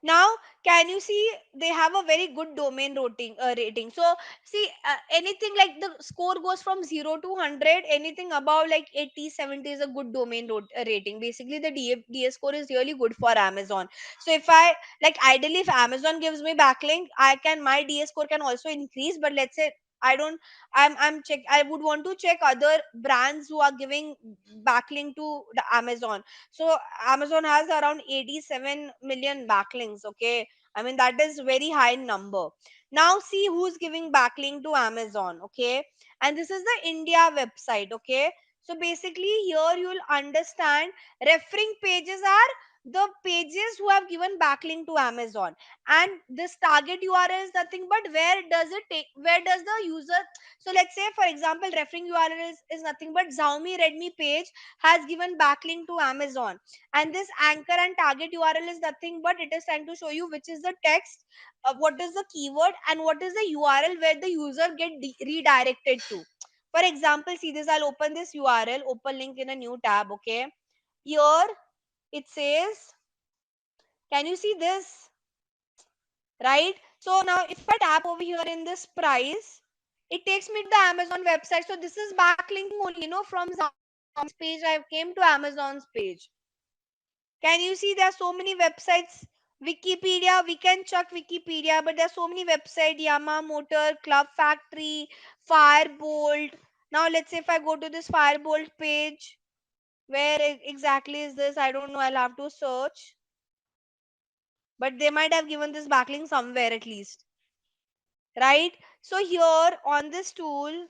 now can you see they have a very good domain rating. So see anything like the score goes from 0 to 100, anything above like 80 70 is a good domain rating. Basically the DS score is really good for Amazon. So if I like ideally if Amazon gives me backlink, I can my DS score can also increase. But let's say I don't, I'm check I would want to check other brands who are giving backlink to the Amazon. So Amazon has around 87 million backlinks. Okay, I mean that is very high number. Now see who's giving backlink to Amazon. Okay, and this is the India website. Okay, so basically here you will understand referring pages are the pages who have given backlink to Amazon, and this target URL is nothing but where does it take, where does the user. So let's say for example referring URL is nothing but Xiaomi Redmi page has given backlink to Amazon, and this anchor and target URL is nothing but it is trying to show you which is the text, what is the keyword, and what is the URL where the user get redirected to. For example, see this, I'll open this URL, open link in a new tab. Okay, here it says, can you see this? Right, so now if I tap over here in this price, it takes me to the Amazon website. So this is backlinking only, from Xiaomi's page I came to Amazon's page. Can you see there are so many websites? Wikipedia, we can check Wikipedia, but there are so many websites: Yamaha Motor, Club Factory, Firebolt. Now let's say if I go to this Firebolt page, where exactly is this? I don't know, I'll have to search. But they might have given this backlink somewhere at least. Right? So here on this tool,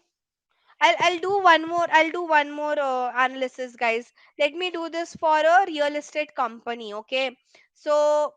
I'll do one more analysis, guys. Let me do this for a real estate company. Okay, so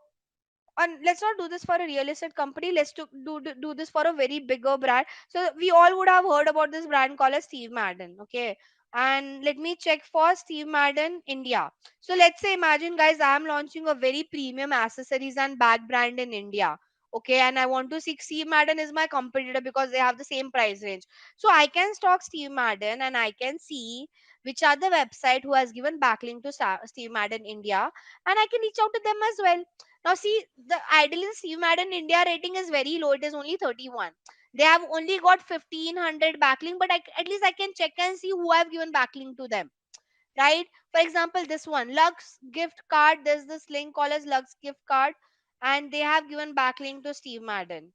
let's not do this for a real estate company. Let's do this for a very bigger brand. So we all would have heard about this brand called as Steve Madden. Okay, And let me check for Steve Madden India. So let's say, imagine guys, I am launching a very premium accessories and bag brand in India. Okay, and I want to see Steve Madden is my competitor because they have the same price range. So I can stalk Steve Madden and I can see which are the website who has given backlink to Steve Madden India, and I can reach out to them as well. Now see, the ideal in Steve Madden India rating is very low. It is only 31. They have only got 1500 backlink, but at least I can check and see who I've given backlink to them, right? For example, this one, Lux gift card. There's this link called as Lux gift card, and they have given backlink to Steve Madden,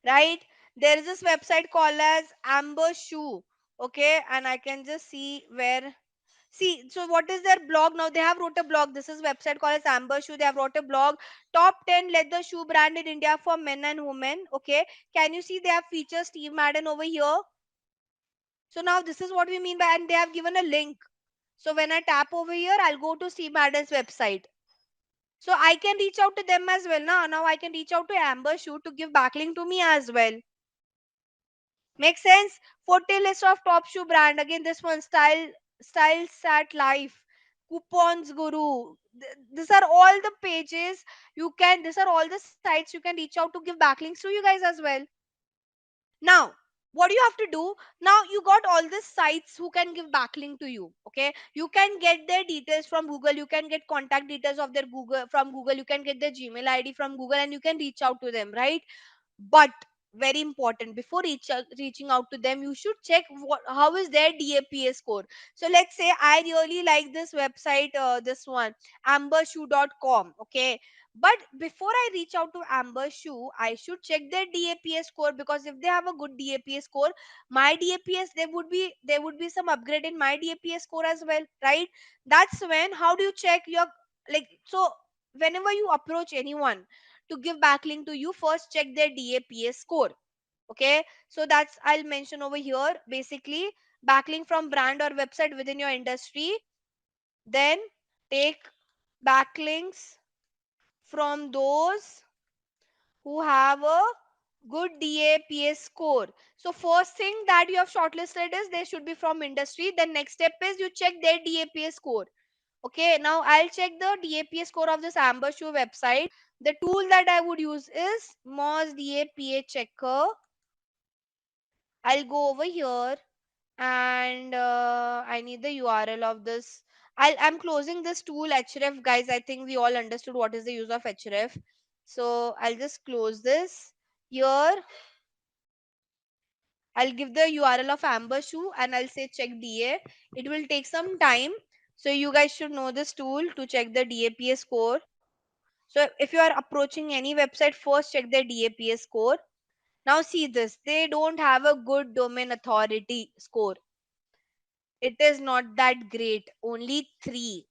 right? There is this website called as Amber Shoe. Okay, and I can just see where. See, so what is their blog now? They have wrote a blog. This is website called as Amber Shoe. They have wrote a blog. Top 10 leather shoe brand in India for men and women. Okay. Can you see they have featured Steve Madden over here? So now this is what we mean by, and they have given a link. So when I tap over here, I'll go to Steve Madden's website. So I can reach out to them as well. Now I can reach out to Amber Shoe to give backlink to me as well. Make sense? 40 list of top shoe brand. Again, this one, Style Sat Life, Coupons Guru. These are all the pages you can. These are all the sites you can reach out to give backlinks to you guys as well. Now, what do you have to do? Now you got all these sites who can give backlink to you. Okay, you can get their details from Google. You can get contact details of their Google from Google. You can get their Gmail ID from Google, and you can reach out to them, right? But very important, before reaching out to them, you should check how is their DAPA score. So let's say I really like this website, this one, ambershoe.com. Okay, but before I reach out to Amber Shoe, I should check their DAPA score, because if they have a good DAPA score, my DAPS, there would be some upgrade in my DAPA score as well, right? That's when, how do you check your, like, so whenever you approach anyone to give backlink to you, first check their DAPA score. Okay, so that's, I'll mention over here, basically backlink from brand or website within your industry. Then take backlinks from those who have a good DAPA score. So first thing that you have shortlisted is they should be from industry. Then next step is you check their DAPA score. Okay, now I'll check the DAPA score of this Amber Shoe website. The tool that I would use is Moz DAPA checker. I'll go over here, and I need the URL of this. I'm closing this tool href, guys. I think we all understood what is the use of href. So I'll just close this. Here I'll give the URL of Amber Shoe and I'll say check DA. It will take some time. So you guys should know this tool to check the DAPA score. So if you are approaching any website, first check their DAPA score. Now see this, they don't have a good domain authority score. It is not that great, only 3.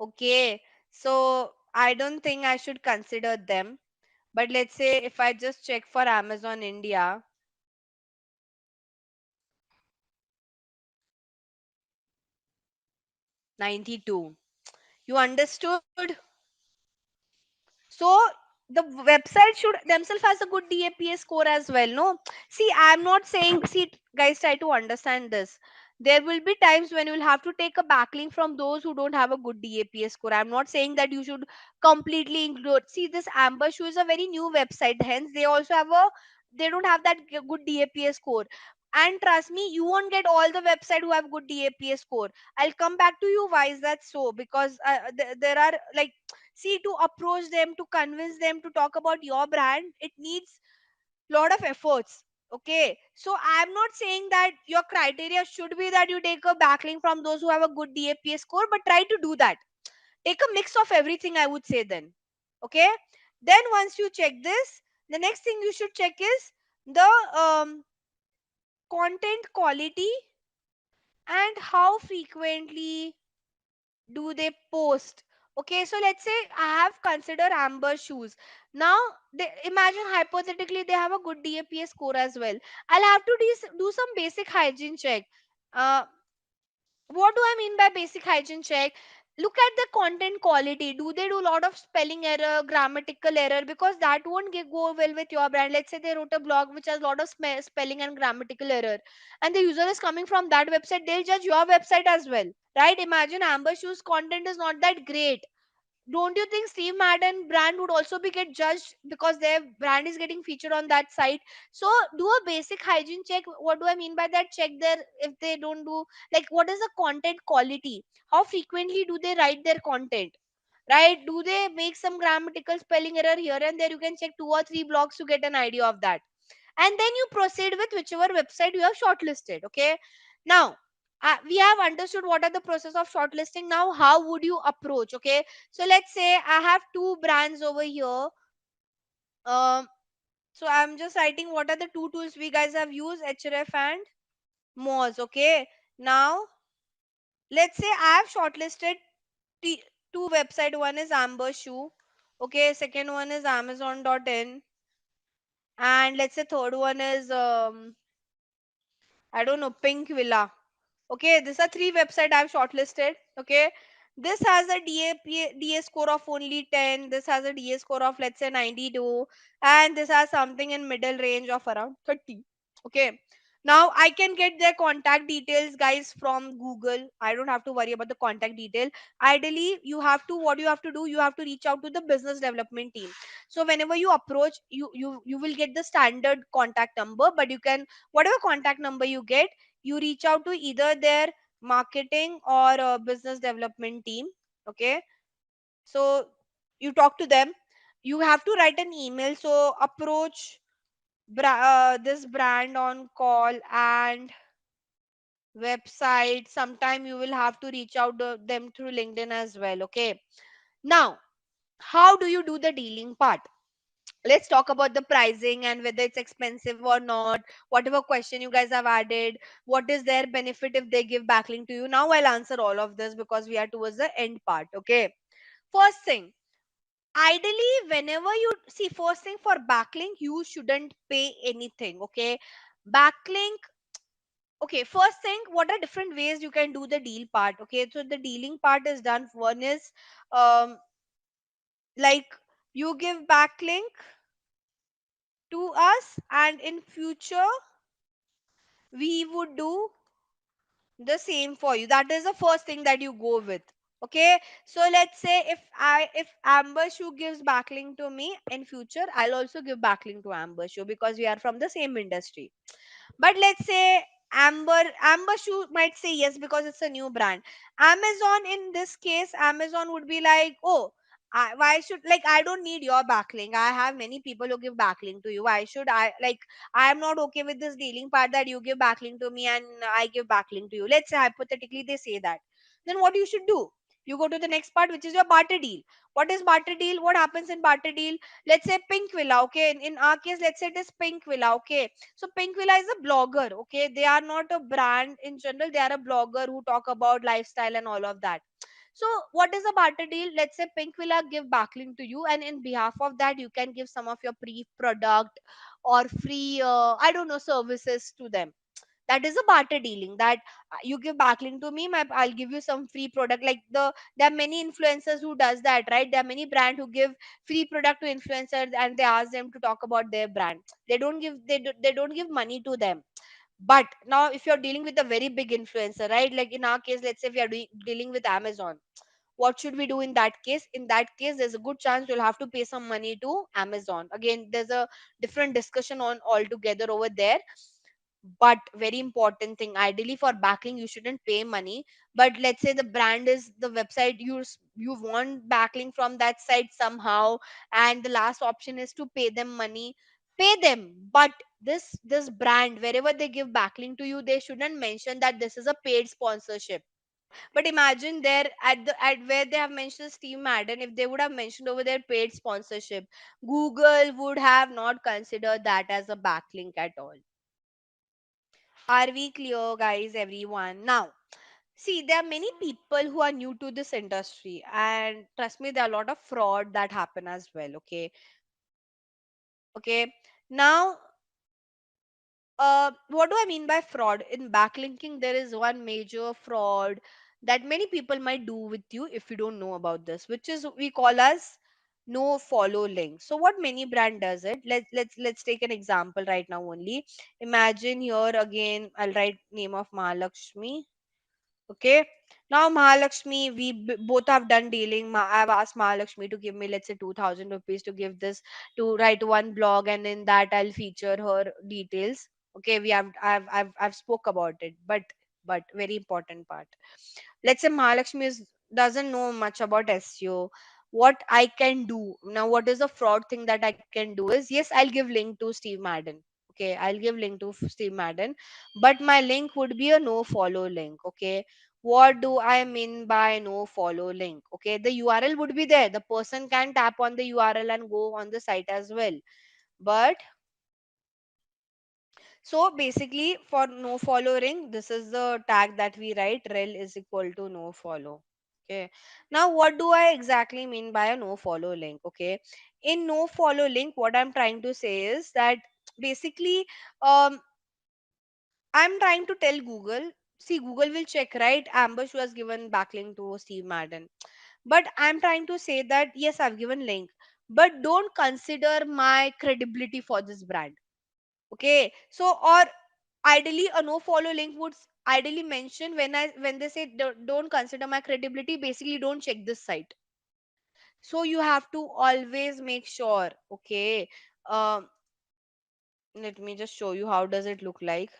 Okay, so I don't think I should consider them. But let's say if I just check for Amazon India, 92. You understood? So the website should themselves has a good DAPA score as well. No, see, I'm not saying. See, guys, try to understand this. There will be times when you will have to take a backlink from those who don't have a good DAPA score. I'm not saying that you should completely include. See, this Amber Shoe is a very new website. Hence, they also have a. They don't have that good DAPA score. And trust me, you won't get all the website who have good DAPA score. I'll come back to you. Why is that so? Because there are, like, see, to approach them, to convince them to talk about your brand, it needs lot of efforts. Okay, so I'm not saying that your criteria should be that you take a backlink from those who have a good DAPA score, but try to do that. Take a mix of everything, I would say. Then okay, then once you check this, the next thing you should check is the content quality and how frequently do they post. Okay, so let's say I have considered Amber Shoes. Now imagine hypothetically they have a good DAPA score as well. I'll have to do some basic hygiene check. uh, what do I mean by basic hygiene check? look at the content quality. Do they do a lot of spelling error, grammatical error? Because that won't go well with your brand. Let's say they wrote a blog which has a lot of spelling and grammatical error, and the user is coming from that website, they'll judge your website as well, right? Imagine Amber Shoes content is not that great. Don't you think Steve Madden brand would also be get judged because their brand is getting featured on that site? So do a basic hygiene check. What do I mean by that? Check their, if they don't do, like, what is the content quality? How frequently do they write their content? Right? Do they make some grammatical spelling error here and there? You can check 2 or 3 blogs to get an idea of that, and then you proceed with whichever website you have shortlisted. Okay, now we have understood what are the process of shortlisting. Now how would you approach? Okay, so let's say I have two brands over here. um so I'm just writing what are the two tools we guys have used, href and moz. Okay, now let's say I have shortlisted two website. One is amber shoe, okay, second one is amazon.in, and let's say third one is I don't know, pink villa. Okay, these are three website I've shortlisted. Okay, this has a DA score of only 10. This has a DA score of, let's say, 92, and this has something in middle range of around 30. Okay, now I can get their contact details, guys, from Google. I don't have to worry about the contact detail. Ideally, you have to, what you have to do, you have to reach out to the business development team. So whenever you approach, you will get the standard contact number, but you can, whatever contact number you get, you reach out to either their marketing or business development team. Okay, so you talk to them. You have to write an email. So approach this brand on call and website. Sometime you will have to reach out to them through LinkedIn as well. Okay, now how do you do the dealing part? Let's talk about the pricing and whether it's expensive or not, whatever question you guys have added, what is their benefit if they give backlink to you. Now I'll answer all of this because we are towards the end part. Okay, first thing, ideally whenever you see, first thing, for backlink you shouldn't pay anything. Okay, backlink, okay, first thing, what are different ways you can do the deal part? Okay, so the dealing part is done. One is like, you give backlink to us, and in future we would do the same for you. That is the first thing that you go with. Okay, so let's say if amber shoe gives backlink to me, in future I'll also give backlink to amber shoe because we are from the same industry. But let's say amber shoe might say yes because it's a new brand. Amazon, in this case, Amazon would be like, oh, why should, like, I don't need your backlink, I have many people who give backlink to you. Why should I, like, I am not okay with this dealing part that you give backlink to me and I give backlink to you. Let's say hypothetically they say that. Then what you should do, you go to the next part, which is your barter deal. What is barter deal? What happens in barter deal? Let's say pink villa. Okay, in our case, let's say it is pink villa. Okay, so pink villa is a blogger. Okay, they are not a brand in general, they are a blogger who talk about lifestyle and all of that. So what is a barter deal? Let's say pink villa give backlink to you, and in behalf of that you can give some of your pre product or free I don't know, services to them. That is a barter dealing, that you give backlink to me, I'll give you some free product. Like, there are many influencers who does that, right? There are many brand who give free product to influencers and they ask them to talk about their brand. They don't give money to them. But now if you're dealing with a very big influencer, right, like in our case, let's say we are dealing with Amazon, what should we do in that case? In that case, there's a good chance you'll have to pay some money to Amazon. Again, there's a different discussion on altogether over there. But very important thing, ideally for backlink you shouldn't pay money. But let's say the brand is the website, you want backlink from that site somehow, and the last option is to pay them money. Pay them, but this brand, wherever they give backlink to you, they shouldn't mention that this is a paid sponsorship. But imagine there at where they have mentioned Steve Madden, if they would have mentioned over their paid sponsorship, Google would have not considered that as a backlink at all. Are we clear, guys, everyone? Now, see, there are many people who are new to this industry, and trust me, there are a lot of fraud that happen as well. Okay, okay. Now, what do I mean by fraud? In backlinking, there is one major fraud. that many people might do with you if you don't know about this, which is we call as no follow link. So what many brand does it, let's take an example right now only. Imagine here again, I'll write name of Mahalakshmi. Okay. Now Mahalakshmi, we both have done dealing. I've asked Mahalakshmi to give me, let's say, 2,000 rupees to give this, to write one blog, and in that I'll feature her details. Okay, we have I've spoke about it, but very important part. Let's say Mahalakshmi doesn't know much about SEO. What I can do now, what is the fraud thing that I can do is, yes, I'll give link to Steve Madden. Okay, I'll give link to Steve Madden, but my link would be a no follow link. Okay, what do I mean by no follow link? Okay, the URL would be there, the person can tap on the URL and go on the site as well, but so basically, for no following, this is the tag that we write, rel is equal to no follow. Okay. Now, what do I exactly mean by a no follow link? Okay. In no follow link, what I'm trying to say is that basically, um, I'm trying to tell Google, see, Google will check, right? Ambush was given backlink to Steve Madden. But I'm trying to say that, yes, I've given link, but don't consider my credibility for this brand. Okay, so or ideally a no follow link would ideally mention, when they say don't consider my credibility, basically don't check this site. So you have to always make sure. Okay, um let me just show you how does it look like.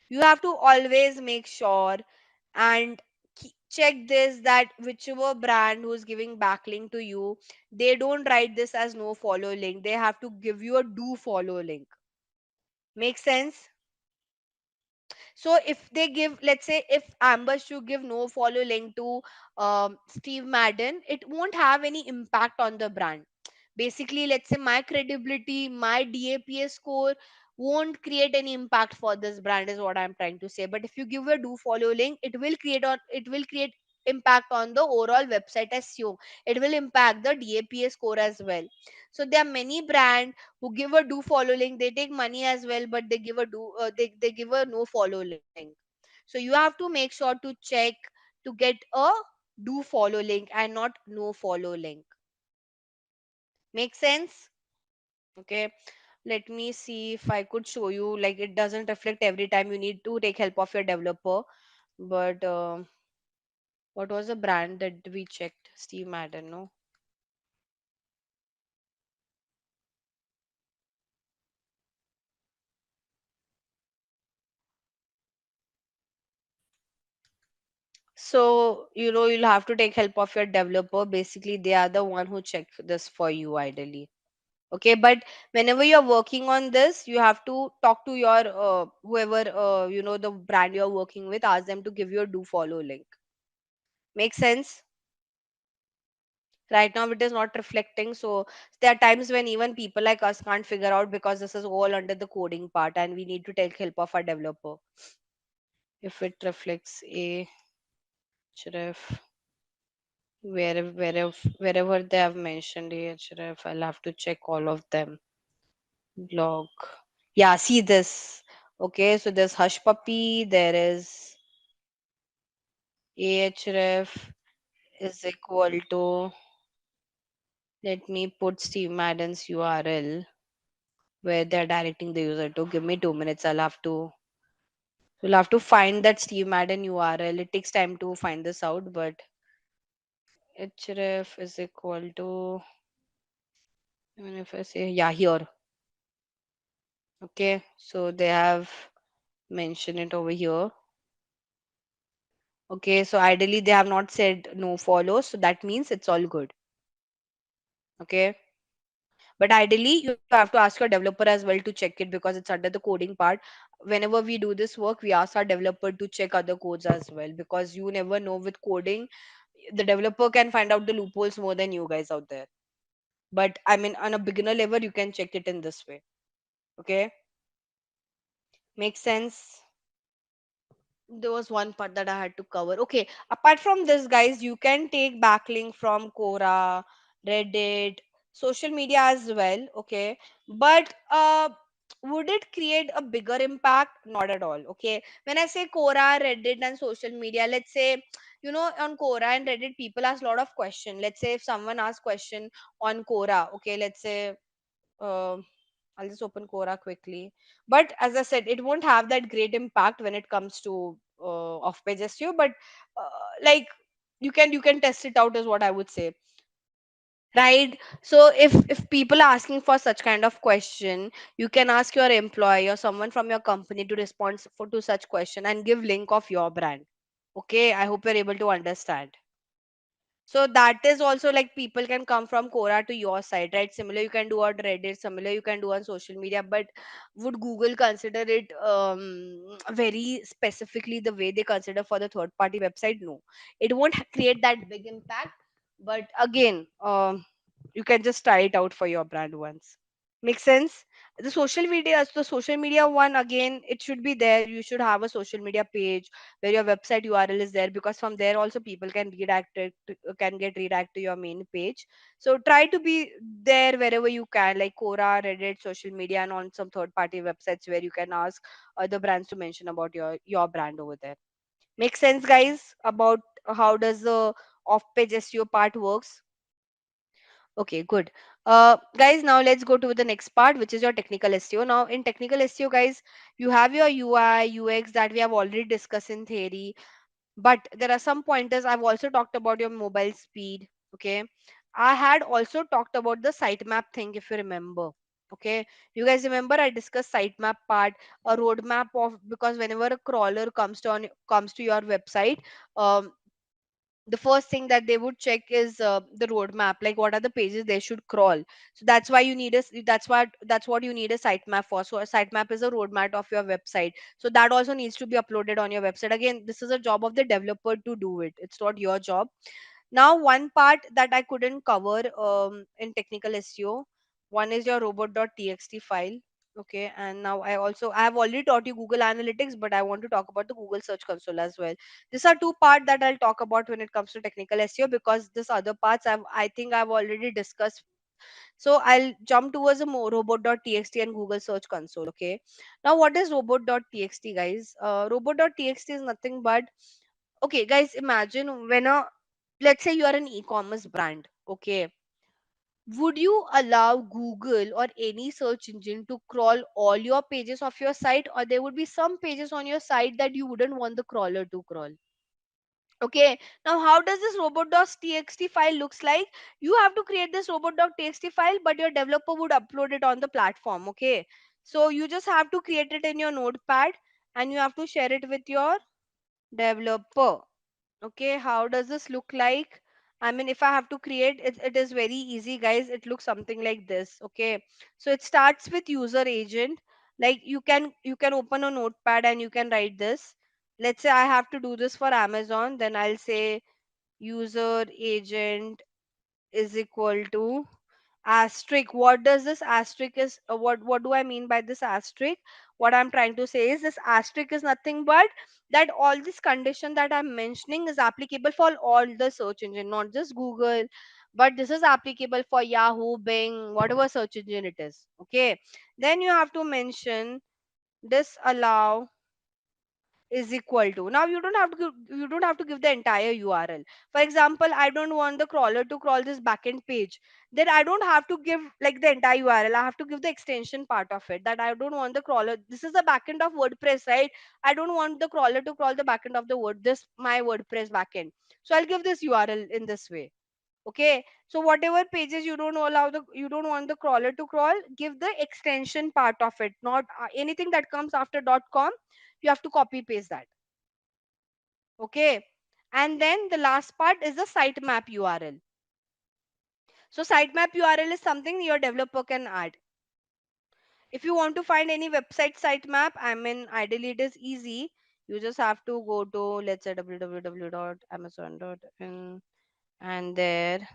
You have to always make sure and check this, that whichever brand who's giving backlink to you, they don't write this as no follow link, they have to give you a do follow link. Make sense? So if they give, let's say, if Ambush to give no follow link to Steve Madden, it won't have any impact on the brand. Basically, let's say my credibility, my DAPA score won't create any impact for this brand, is what I'm trying to say. But if you give a do follow link, it will create impact on the overall website SEO. It will impact the DAPA score as well. So there are many brands who give a do follow link, they take money as well, but they give a they give a no follow link. So you have to make sure to check to get a do follow link and not no follow link. Make sense? Okay, let me see if I could show you, like, it doesn't reflect every time, you need to take help of your developer. But what was the brand that we checked? Steve Madden, no? So, you'll have to take help of your developer. Basically, they are the one who check this for you ideally. Okay, but whenever you're working on this, you have to talk to your whoever, the brand you're working with, ask them to give you a do follow link. Make sense? Right now, it is not reflecting. So, there are times when even people like us can't figure out, because this is all under the coding part and we need to take help of our developer. If it reflects a href, wherever they have mentioned ahref, I'll have to check all of them. Blog. Yeah, see this. Okay, so there's Hush Puppy, there is ahref is equal to, let me put Steve Madden's URL where they're directing the user to. Give me 2 minutes. We'll have to find that Steve Madden URL. It takes time to find this out, but href is equal to, even if I say, yeah, here. Okay, so they have mentioned it over here. Okay, so ideally they have not said no follow, so that means it's all good. Okay, but ideally you have to ask your developer as well to check it, because it's under the coding part. Whenever we do this work, we ask our developer to check other codes as well, because you never know with coding, the developer can find out the loopholes more than you guys out there. But I mean, on a beginner level, you can check it in this way. Okay, makes sense. There was one part that I had to cover. Okay, apart from this, guys, you can take backlink from Quora, Reddit, social media as well. Okay, but would it create a bigger impact? Not at all. Okay, when I say Quora, Reddit and social media, let's say, on Quora and Reddit people ask a lot of question. Let's say if someone asks question on Quora, okay, let's say, uh, I'll just open Quora quickly. But as I said, it won't have that great impact when it comes to off page SEO. But like, you can test it out, is what I would say, right? So if people are asking for such kind of question, you can ask your employee or someone from your company to respond to such question and give link of your brand. Okay, I hope you're able to understand. So that is also like people can come from Quora to your site, right? Similar you can do on Reddit, similar you can do on social media. But would Google consider it very specifically the way they consider for the third party website? No, it won't create that big impact. But again, you can just try it out for your brand once. Make sense? The social media one, again, it should be there. You should have a social media page where your website URL is there, because from there also people can can get redirect to your main page. So try to be there wherever you can, like Quora, Reddit, social media, and on some third party websites where you can ask other brands to mention about your brand over there. Make sense, guys, about how does the off page SEO part works? Okay, good. Guys, now let's go to the next part, which is your technical SEO. Now, in technical SEO, guys, you have your UI, UX that we have already discussed in theory, but there are some pointers. I've also talked about your mobile speed. Okay, I had also talked about the sitemap thing, if you remember. Okay, you guys remember I discussed sitemap part, a roadmap of, because whenever a crawler comes to your website, um, the first thing that they would check is the roadmap, like what are the pages they should crawl. So that's why you need that's what you need a sitemap for. So a sitemap is a roadmap of your website, so that also needs to be uploaded on your website. Again, this is a job of the developer to do it, it's not your job. Now, one part that I couldn't cover in technical SEO, one is your robot.txt file. Okay, and now I have already taught you Google Analytics, but I want to talk about the Google Search Console as well. These are two parts that I'll talk about when it comes to technical SEO, because this other parts I think I've already discussed. So I'll jump towards a more robot.txt and Google Search Console. Okay, now what is robot.txt, guys? Robot.txt is nothing but, okay, guys, imagine when a, let's say you are an e-commerce brand. Okay, would you allow Google or any search engine to crawl all your pages of your site, or there would be some pages on your site that you wouldn't want the crawler to crawl? Okay, now how does this robot.txt file looks like? You have to create this robot.txt file, but your developer would upload it on the platform. Okay, so you just have to create it in your notepad and you have to share it with your developer. Okay, how does this look like? I mean, if I have to create it, it is very easy, guys. It looks something like this. Okay, so it starts with user agent. Like you can open a notepad and you can write this. Let's say I have to do this for Amazon, then I'll say user agent is equal to asterisk. What does this asterisk is, what do I mean by this asterisk? What I'm trying to say is, this asterisk is nothing but that all this condition that I'm mentioning is applicable for all the search engine, not just Google, but this is applicable for Yahoo, Bing, whatever search engine it is. Okay, then you have to mention disallow is equal to. Now you don't have to give the entire URL. For example, I don't want the crawler to crawl this backend page, then I don't have to give like the entire URL. I have to give the extension part of it, that I don't want the crawler, this is the backend of WordPress, right? I don't want the crawler to crawl the backend of the word this my WordPress backend, so I'll give this URL in this way. Okay, so whatever pages you don't want the crawler to crawl, give the extension part of it, not anything that comes after .com. You have to copy paste that. Okay, and then the last part is the sitemap URL. So sitemap URL is something your developer can add. If you want to find any website sitemap, I mean, ideally it is easy. You just have to go to, let's say, www.amazon.in, and there.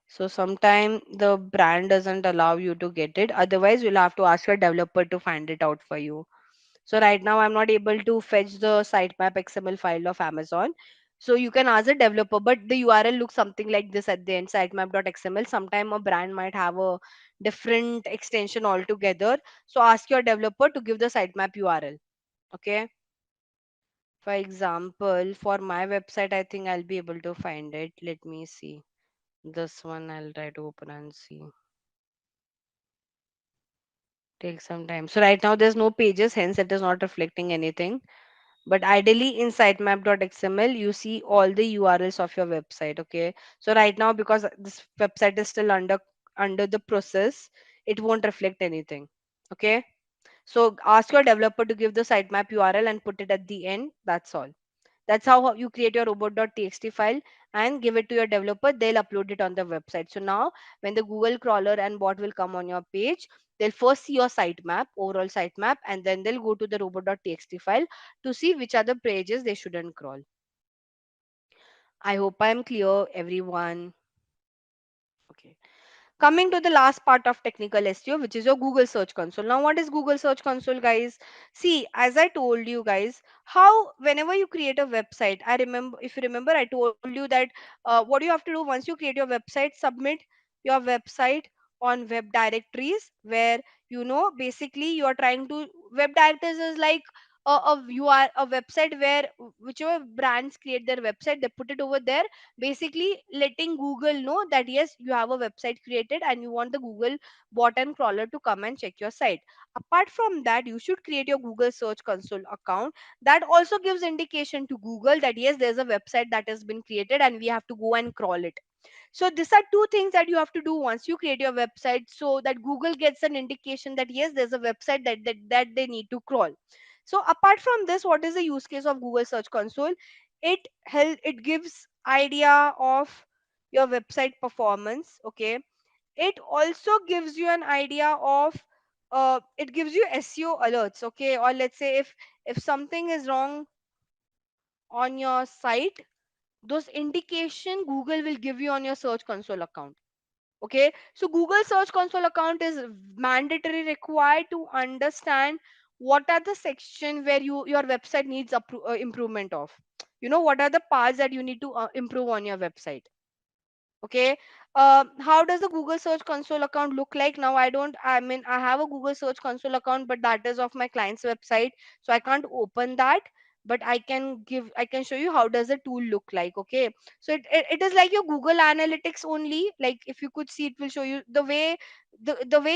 So sometime the brand doesn't allow you to get it. Otherwise, you'll have to ask your developer to find it out for you. So right now I'm not able to fetch the sitemap XML file of Amazon. So you can ask a developer, but the URL looks something like this at the end, sitemap.xml. Sometime a brand might have a different extension altogether. So ask your developer to give the sitemap URL. Okay. For example, for my website, I think I'll be able to find it. Let me see. This one I'll try to open and see. Take some time. So right now there's no pages, hence it is not reflecting anything. But ideally in sitemap.xml, you see all the URLs of your website. Okay. So right now, because this website is still under the process, it won't reflect anything. Okay. So ask your developer to give the sitemap URL and put it at the end. That's all. That's how you create your robot.txt file and give it to your developer. They'll upload it on the website. So now when the Google crawler and bot will come on your page, they'll first see your sitemap, overall sitemap, and then they'll go to the robot.txt file to see which are the pages they shouldn't crawl. I hope I'm clear, everyone. Okay. Coming to the last part of technical SEO, which is your Google Search Console. Now, what is Google Search Console, guys? See, as I told you guys, how whenever you create a website, I remember, if you remember, I told you that what you have to do once you create your website, submit your website on web directories, where basically you are trying to, web directories is like you are a website where whichever brands create their website, they put it over there, basically letting Google know that yes, you have a website created and you want the Google bot and crawler to come and check your site. Apart from that, you should create your Google Search Console account. That also gives indication to Google that yes, there's a website that has been created and we have to go and crawl it. So these are two things that you have to do once you create your website, so that Google gets an indication that yes, there's a website that they need to crawl. So apart from this, what is the use case of Google Search Console? It gives idea of your website performance. Okay. It also gives you an idea of it gives you SEO alerts. Okay. Or let's say if something is wrong on your site, those indication Google will give you on your Search Console account. Okay. So Google Search Console account is mandatory required to understand what are the section where your website needs improvement of. What are the parts that you need to improve on your website. Okay. How does the Google Search Console account look like? Now I have a Google Search Console account, but that is of my client's website, so I can't open that. But I can show you how does the tool look like. Okay. So it is like your Google Analytics only. Like if you could see, it will show you the way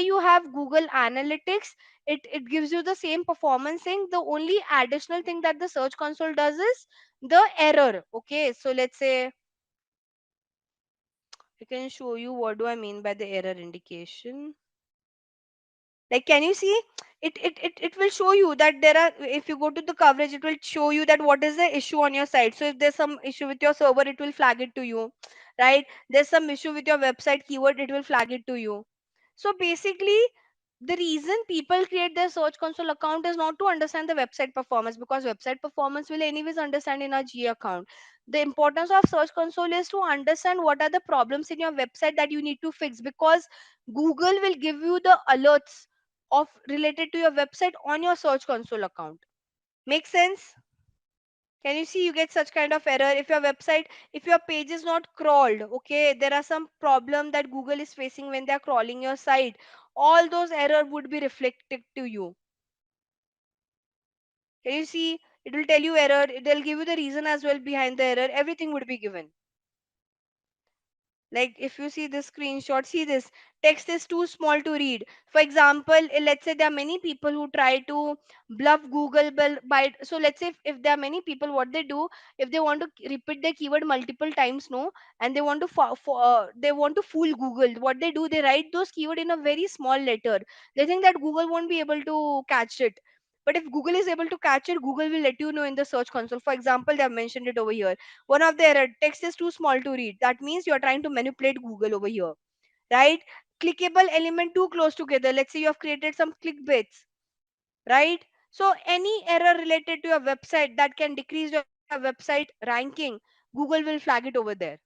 you have Google Analytics. It gives you the same performance thing. The only additional thing that the Search Console does is the error. Okay. So let's say I can show you what do I mean by the error indication. Like, can you see? It will show you that there are, if you go to the coverage, it will show you that what is the issue on your site. So if there's some issue with your server, it will flag it to you, right? There's some issue with your website keyword, it will flag it to you. So basically, the reason people create their Search Console account is not to understand the website performance, because website performance will anyways understand in our G account. The importance of Search Console is to understand what are the problems in your website that you need to fix, because Google will give you the alerts of related to your website on your Search Console account. Make sense? Can you see, you get such kind of error if your website, if your page is not crawled. Okay, there are some problem that Google is facing when they are crawling your site. All those error would be reflected to you. Can you see? It will tell you error. They'll give you the reason as well behind the error. Everything would be given. Like if you see this screenshot, see this text is too small to read. For example, let's say there are many people who try to bluff Google by, so let's say if there are many people, what they do, if they want to repeat their keyword multiple times, no, and they want to they want to fool Google, what they do, they write those keyword in a very small letter. They think that Google won't be able to catch it. But if Google is able to catch it, Google will let you know in the Search Console. For example, they have mentioned it over here. One of the error, text is too small to read. That means you're trying to manipulate Google over here, right? Clickable element too close together. Let's say you have created some clickbaits, right? So any error related to your website that can decrease your website ranking, Google will flag it over there,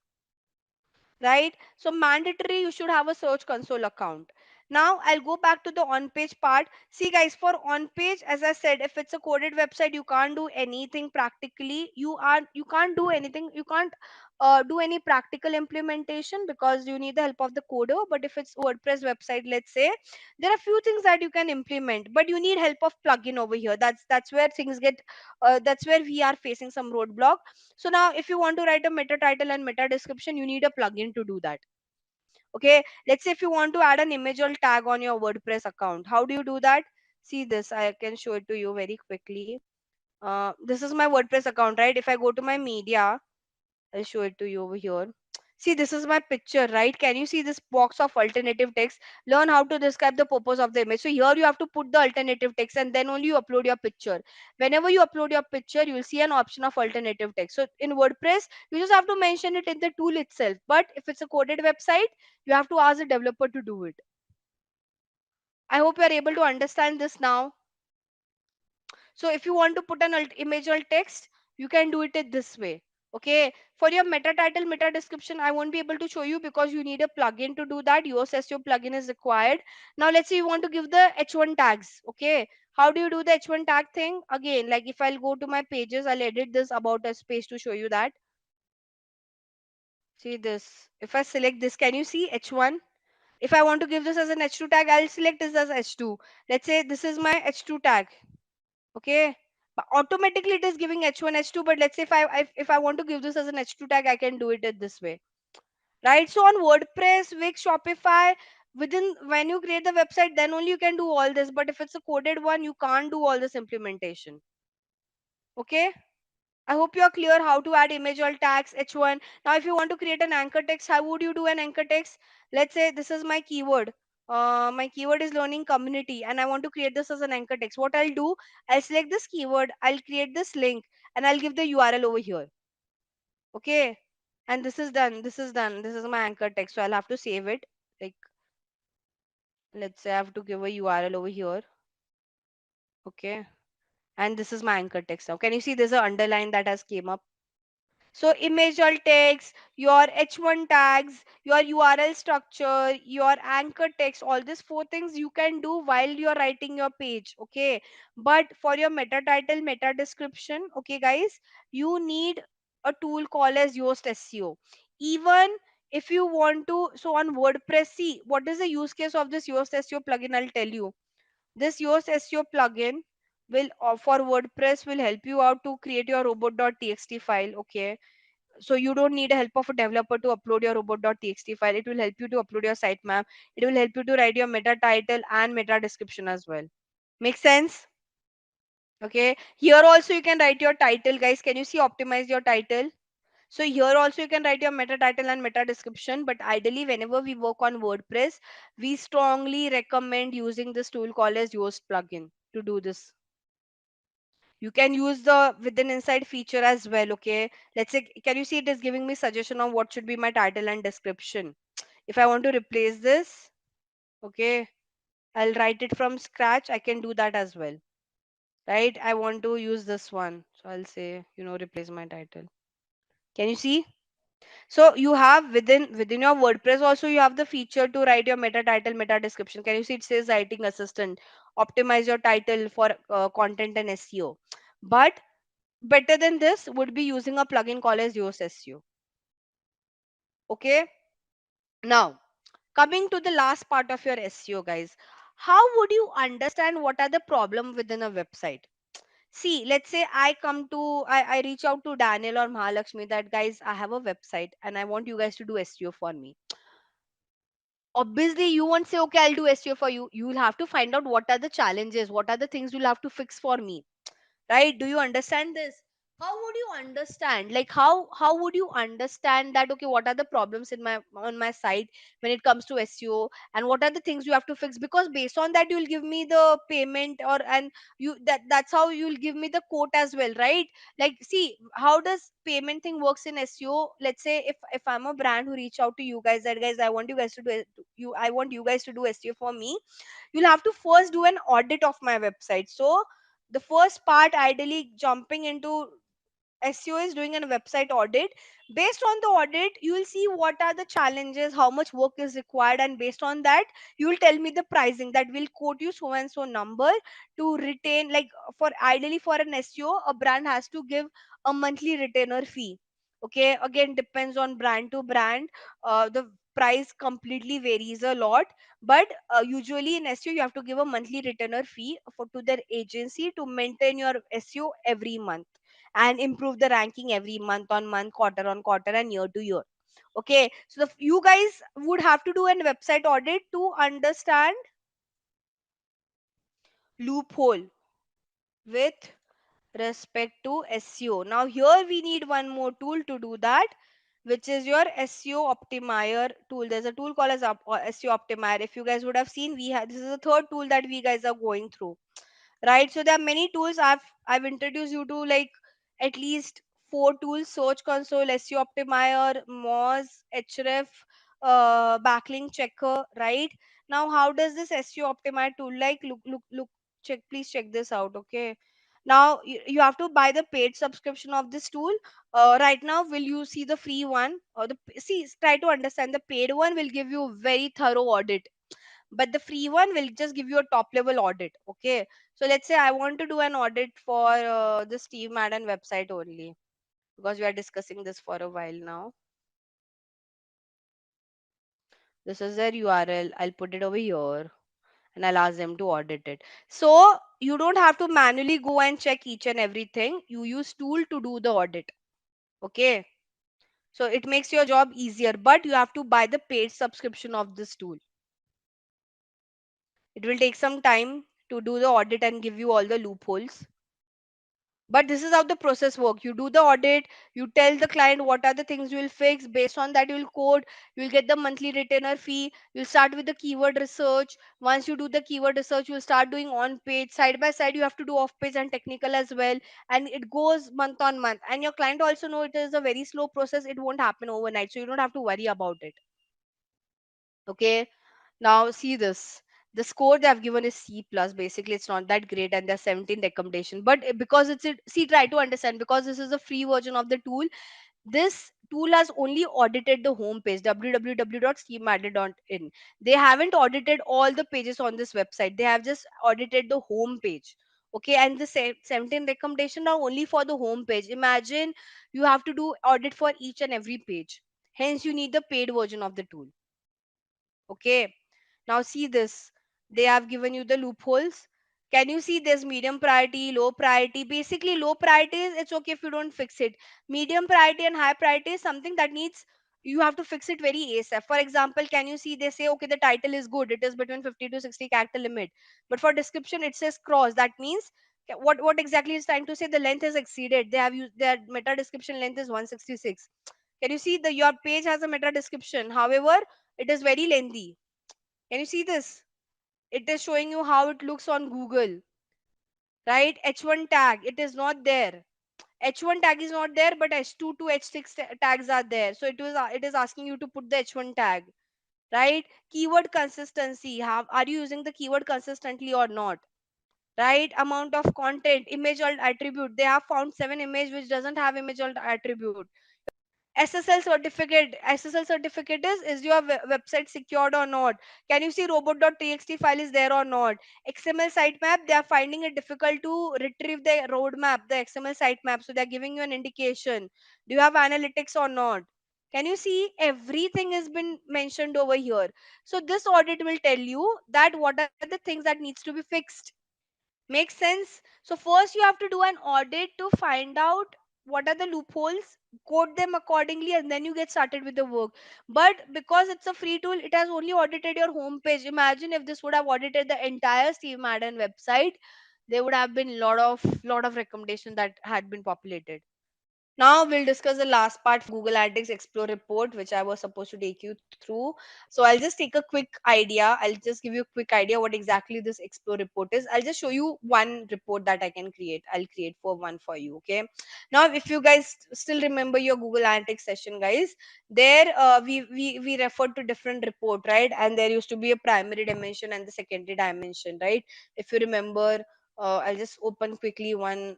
right? So mandatory, you should have a Search Console account. Now I'll go back to the on page part. See guys, for on page, as I said, if it's a coded website, you can't do anything practically. You can't do anything. You can't do any practical implementation because you need the help of the coder. But if it's WordPress website, let's say, there are few things that you can implement, but you need help of plugin over here. That's where things get. That's where we are facing some roadblock. So now, if you want to write a meta title and meta description, you need a plugin to do that. Okay, let's say if you want to add an image or tag on your WordPress account, how do you do that? See this, I can show it to you very quickly. This is my WordPress account, right? If I go to my media, I'll show it to you over here. See, this is my picture, right? Can you see this box of alternative text? Learn how to describe the purpose of the image. So here you have to put the alternative text and then only you upload your picture. Whenever you upload your picture, you will see an option of alternative text. So in WordPress, you just have to mention it in the tool itself. But if it's a coded website, you have to ask the developer to do it. I hope you are able to understand this now. So if you want to put an image or text, you can do it this way. Okay. For your meta title, meta description, I won't be able to show you because you need a plugin to do that. Yours SEO plugin is required. Now let's say you want to give the H1 tags. Okay. How do you do the H1 tag thing? Again, like if I'll go to my pages, I'll edit this about us page to show you that. See this. If I select this, can you see H1? If I want to give this as an H2 tag, I'll select this as H2. Let's say this is my H2 tag. Okay, but automatically it is giving h1 h2, but let's say if I want to give this as an h2 tag, I can do it this way, right? So on WordPress, Wix, Shopify, within when you create the website, then only you can do all this. But if it's a coded one, you can't do all this implementation. Okay, I hope you are clear how to add image or tags h1. Now if you want to create an anchor text, how would you do an anchor text? Let's say this is my keyword. My keyword is learning community and I want to create this as an anchor text. What I'll do, I'll select this keyword, I'll create this link, and I'll give the URL over here. Okay, and this is done, this is done, this is my anchor text. So I'll have to save it. Like, let's say I have to give a URL over here. Okay, and this is my anchor text. Now can you see there's an underline that has came up? So image alt text, your H1 tags, your URL structure, your anchor text, all these four things you can do while you're writing your page. Okay. But for your meta title, meta description, okay guys, you need a tool called as Yoast SEO. Even if you want to, so on WordPress, see what is the use case of this Yoast SEO plugin, I'll tell you. This Yoast SEO plugin will for WordPress will help you out to create your robot.txt file. Okay, so you don't need a help of a developer to upload your robot.txt file. It will help you to upload your sitemap. It will help you to write your meta title and meta description as well. Make sense? Okay, here also you can write your title, guys. Can you see optimize your title? So here also you can write your meta title and meta description, but ideally whenever we work on WordPress, we strongly recommend using this tool called as Yoast plugin to do this. You can use the within inside feature as well. Okay, let's say, can you see it is giving me suggestion on what should be my title and description? If I want to replace this, okay, I'll write it from scratch, I can do that as well, right? I want to use this one, so I'll say, replace my title. Can you see? So you have within your WordPress also you have the feature to write your meta title, meta description. Can you see it says writing assistant, optimize your title for content and SEO. But better than this would be using a plugin called as Yoast SEO. Okay. Now coming to the last part of your SEO, guys, how would you understand what are the problem within a website? See, let's say I reach out to Daniel or Mahalakshmi that guys, I have a website and I want you guys to do SEO for me. Obviously you won't say okay, I'll do SEO for you. You will have to find out what are the challenges, what are the things you'll have to fix for me, right? Do you understand this? How would you understand, like how would you understand that okay, what are the problems in my on my site when it comes to SEO, and what are the things you have to fix? Because based on that you'll give me the payment, or and that's how you'll give me the quote as well, right? Like, see how does payment thing works in SEO. Let's say if I'm a brand who reach out to you guys that guys, I want you guys to do you I want you guys to do SEO for me, you'll have to first do an audit of my website. So the first part, ideally jumping into SEO is doing a website audit. Based on the audit, you will see what are the challenges, how much work is required, and based on that, you will tell me the pricing that will quote you so and so number to retain. Like for ideally for an SEO, a brand has to give a monthly retainer fee. Okay, again depends on brand to brand. The price completely varies a lot, but usually in SEO you have to give a monthly retainer fee for to their agency to maintain your SEO every month and improve the ranking every month on month, quarter on quarter, and year to year. Okay, so you guys would have to do a website audit to understand loophole with respect to SEO. Now here we need one more tool to do that, which is your SEO optimizer tool. There's a tool called as SEO optimizer. If you guys would have seen, we have this is the third tool that we guys are going through, right? So there are many tools. I've introduced you to like at least four tools: Search Console, SEO Optimizer, Moz, Href, backlink checker, right? Now how does this SEO Optimizer tool like look check, please check this out. Okay, now you have to buy the paid subscription of this tool. Right now will you see the free one, or the see, try to understand, the paid one will give you very thorough audit, but the free one will just give you a top level audit. Okay, so let's say I want to do an audit for the Steve Madden website only, because we are discussing this for a while now. This is their URL. I'll put it over here and I'll ask them to audit it. So you don't have to manually go and check each and everything. You use tool to do the audit. Okay, so it makes your job easier, but you have to buy the paid subscription of this tool. It will take some time to do the audit and give you all the loopholes, but this is how the process works. You do the audit, you tell the client what are the things you will fix. Based on that, you will code, you will get the monthly retainer fee. You'll start with the keyword research. Once you do the keyword research, you'll start doing on page. Side by side, you have to do off page and technical as well, and it goes month on month. And your client also know it is a very slow process, it won't happen overnight, so you don't have to worry about it. Okay, now see this. The score they have given is C plus. Basically, it's not that great, and there's 17 recommendation. But because see, try to understand, because this is a free version of the tool. This tool has only audited the home page, www.stevemadden.in. They haven't audited all the pages on this website. They have just audited the home page. Okay, and the 17 recommendation are only for the home page. Imagine you have to do audit for each and every page. Hence, you need the paid version of the tool. Okay, now see this. They have given you the loopholes. Can you see this? Medium priority, low priority? Basically, low priority is it's okay if you don't fix it. Medium priority and high priority is something that needs, you have to fix it very ASAP. For example, can you see they say okay, the title is good, it is between 50 to 60 character limit, but for description it says cross. That means what exactly is trying to say? The length is exceeded. They have used their meta description length is 166. Can you see the your page has a meta description, however it is very lengthy. Can you see this? It is showing you how it looks on Google, right? H1 tag, it is not there. H1 tag is not there, but H2 to H6 tags are there. So it is asking you to put the H1 tag, right? Keyword consistency. Are you using the keyword consistently or not? Right? Amount of content, image alt attribute. They have found 7 image which doesn't have image alt attribute. SSL certificate. SSL certificate is your website secured or not? Can you see robot.txt file is there or not? XML sitemap, they are finding it difficult to retrieve the roadmap, the XML sitemap. So they are giving you an indication. Do you have analytics or not? Can you see everything has been mentioned over here? So this audit will tell you that what are the things that needs to be fixed. Makes sense? So first you have to do an audit to find out what are the loopholes, code them accordingly, and then you get started with the work. But because it's a free tool, it has only audited your homepage. Imagine if this would have audited the entire Steve Madden website, there would have been lot of recommendations that had been populated. Now we'll discuss the last part, Google Analytics Explore report, which I was supposed to take you through. So I'll just take a quick idea. I'll just give you a quick idea what exactly this Explore report is. I'll just show you one report that I can create. I'll create for one for you. Okay. Now, if you guys still remember your Google Analytics session, guys, there we referred to different report, right? And there used to be a primary dimension and the secondary dimension, right? If you remember, I'll just open quickly one.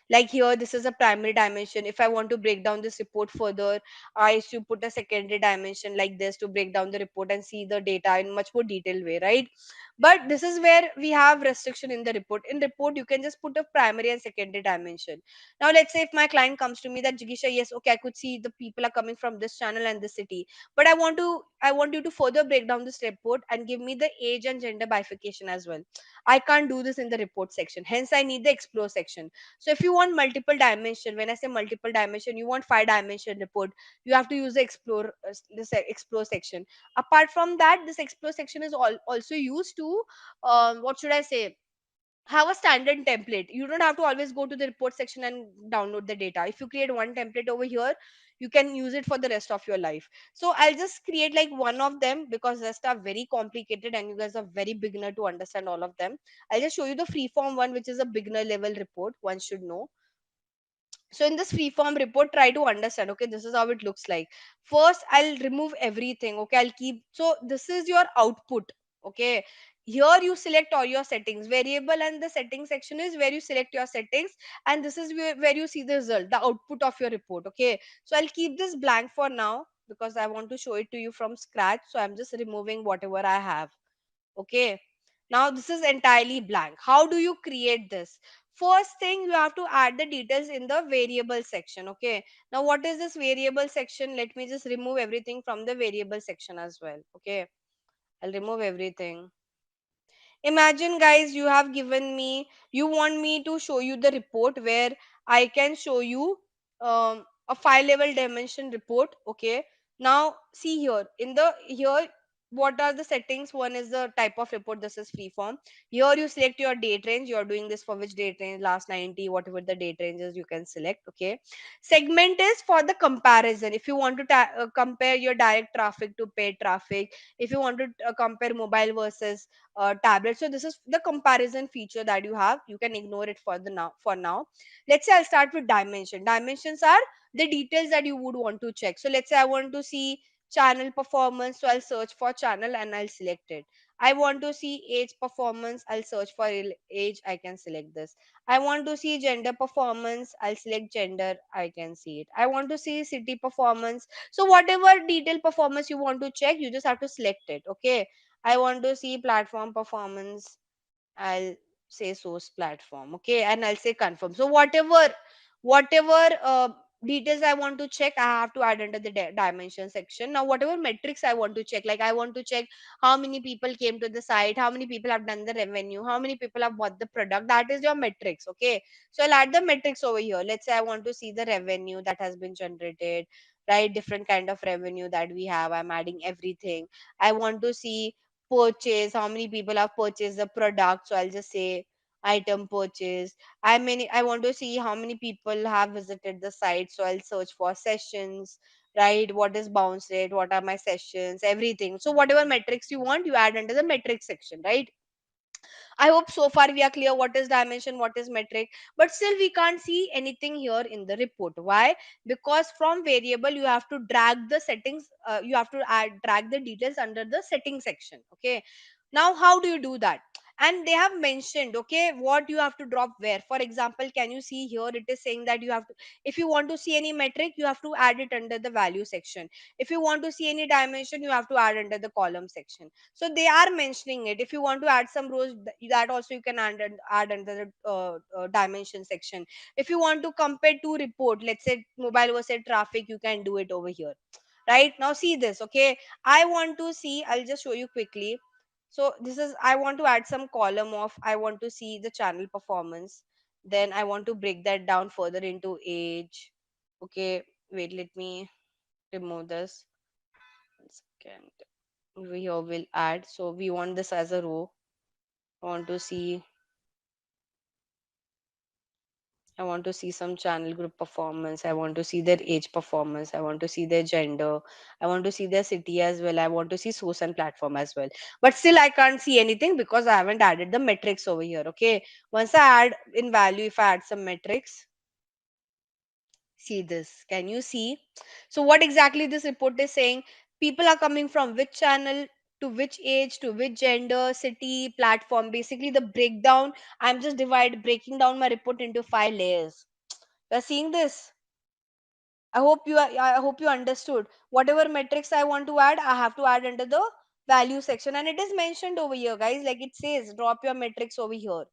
Like here, this is a primary dimension. If I want to break down this report further, I should put a secondary dimension like this to break down the report and see the data in much more detailed way, right? But this is where we have restriction in the report. In report, you can just put a primary and secondary dimension. Now, let's say if my client comes to me that Jigisha, yes, okay, I could see the people are coming from this channel and this city, but I want you to further break down this report and give me the age and gender bifurcation as well. I can't do this in the report section. Hence, I need the explore section. So if you want multiple dimension, when I say multiple dimension, you want 5 dimension report, you have to use the explore explore section. Apart from that, this explore section is also used to what should I say, have a standard template. You don't have to always go to the report section and download the data. If you create one template over here, you can use it for the rest of your life. So I'll just create like one of them because rest are very complicated and you guys are very beginner to understand all of them. I'll just show you the free form one, which is a beginner level report one should know. So in this free form report, try to understand, okay, this is how it looks like. First, I'll remove everything. Okay, I'll keep, so this is your output. Okay, here you select all your settings variable, and the settings section is where you select your settings, and this is where you see the result, the output of your report. Okay, so I'll keep this blank for now because I want to show it to you from scratch. So I'm just removing whatever I have. Okay, now this is entirely blank. How do you create this? First thing, you have to add the details in the variable section. Okay, now what is this variable section? Let me just remove everything from the variable section as well. Okay, I'll remove everything. Imagine, guys, you have given me, you want me to show you the report where I can show you a 5 level dimension report. Okay, now see here in the here, what are the settings? One is the type of report, this is free form. Here you select your date range, you're doing this for which date range, last 90, whatever the date range is, you can select. Okay, segment is for the comparison. If you want to compare your direct traffic to paid traffic, if you want to compare mobile versus tablet. So this is the comparison feature that you have. You can ignore it for the now. For now, let's say I'll start with dimension. Dimensions are the details that you would want to check. So let's say I want to see channel performance, so I'll search for channel and I'll select it. I want to see age performance, I'll search for age, I can select this. I want to see gender performance, I'll select gender, I can see it. I want to see city performance. So whatever detail performance you want to check, you just have to select it. Okay, I want to see platform performance. I'll say source platform. Okay, and I'll say confirm. So whatever details I want to check, I have to add under the dimension section. Now, whatever metrics I want to check, like I want to check how many people came to the site, how many people have done the revenue, how many people have bought the product. That is your metrics. Okay, so I'll add the metrics over here. Let's say I want to see the revenue that has been generated, right? Different kind of revenue that we have. I'm adding everything. I want to see purchase, how many people have purchased the product, so I'll just say item purchase. I want to see how many people have visited the site, so I'll search for sessions, right? What is bounce rate, what are my sessions, everything. So whatever metrics you want, you add under the metrics section, right? I hope so far we are clear what is dimension, what is metric, but still we can't see anything here in the report. Why? Because from variable you have to drag the settings, you have to drag the details under the setting section. Okay. Now, how do you do that? And they have mentioned, okay, what you have to drop where. For example, can you see here? It is saying that you have to, if you want to see any metric, you have to add it under the value section. If you want to see any dimension, you have to add under the column section. So they are mentioning it. If you want to add some rows, that also you can add under the dimension section. If you want to compare two report, let's say mobile versus traffic, you can do it over here. Right now, see this. Okay, I want to see. I'll just show you quickly. So this is, I want to add some column of, I want to see the channel performance. Then I want to break that down further into age. Okay, wait, let me remove this. 1 second. We here will add, so we want this as a row. I want to see, I want to see some channel group performance, I want to see their age performance, I want to see their gender, I want to see their city as well, I want to see source and platform as well. But still I can't see anything because I haven't added the metrics over here. Okay, once I add in value, if I add some metrics, see this, can you see? So what exactly this report is saying, people are coming from which channel, to which age, to which gender, city, platform. Basically the breakdown, I'm just breaking down my report into 5 layers. You're seeing this. I hope you understood. Whatever metrics I want to add, I have to add under the value section, and it is mentioned over here, guys. Like it says, drop your metrics over here.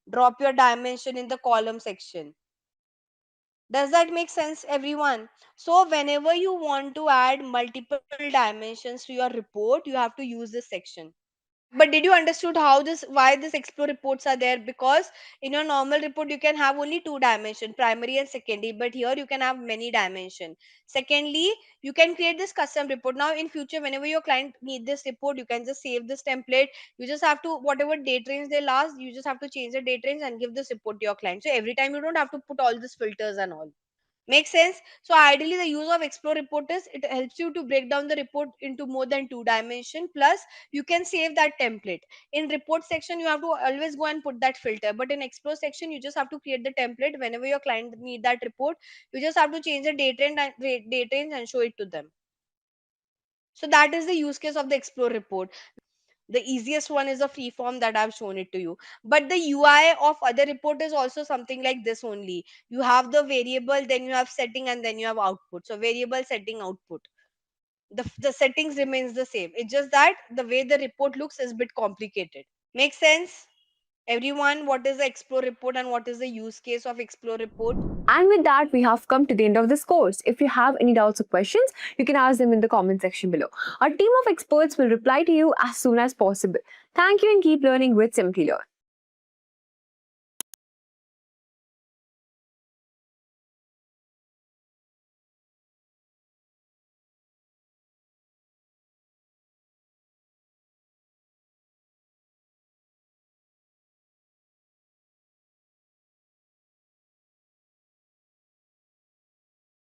Drop your dimension in the column section. Does that make sense, everyone? So whenever you want to add multiple dimensions to your report, you have to use this section. But did you understood how this why this explore reports are there? Because in your normal report you can have only two dimension, primary and secondary, but here you can have many dimension. Secondly, you can create this custom report. Now in future, whenever your client need this report, you can just save this template. You just have to, whatever date range they last, you just have to change the date range and give this report to your client. So every time you don't have to put all these filters and all. Make sense? So ideally, the use of explore report is it helps you to break down the report into more than two dimension. Plus, you can save that template. In report section, you have to always go and put that filter. But in explore section, you just have to create the template. Whenever your client need that report, you just have to change the date range and show it to them. So that is the use case of the explore report. The easiest one is a free form that I've shown it to you. But the UI of other report is also something like this only. You have the variable, then you have setting, and then you have output. So variable, setting, output. The settings remains the same. It's just that the way the report looks is a bit complicated. Make sense? Everyone, what is the explore report and what is the use case of explore report? And with that, we have come to the end of this course. If you have any doubts or questions, you can ask them in the comment section below. Our team of experts will reply to you as soon as possible. Thank you and keep learning with Simplilearn.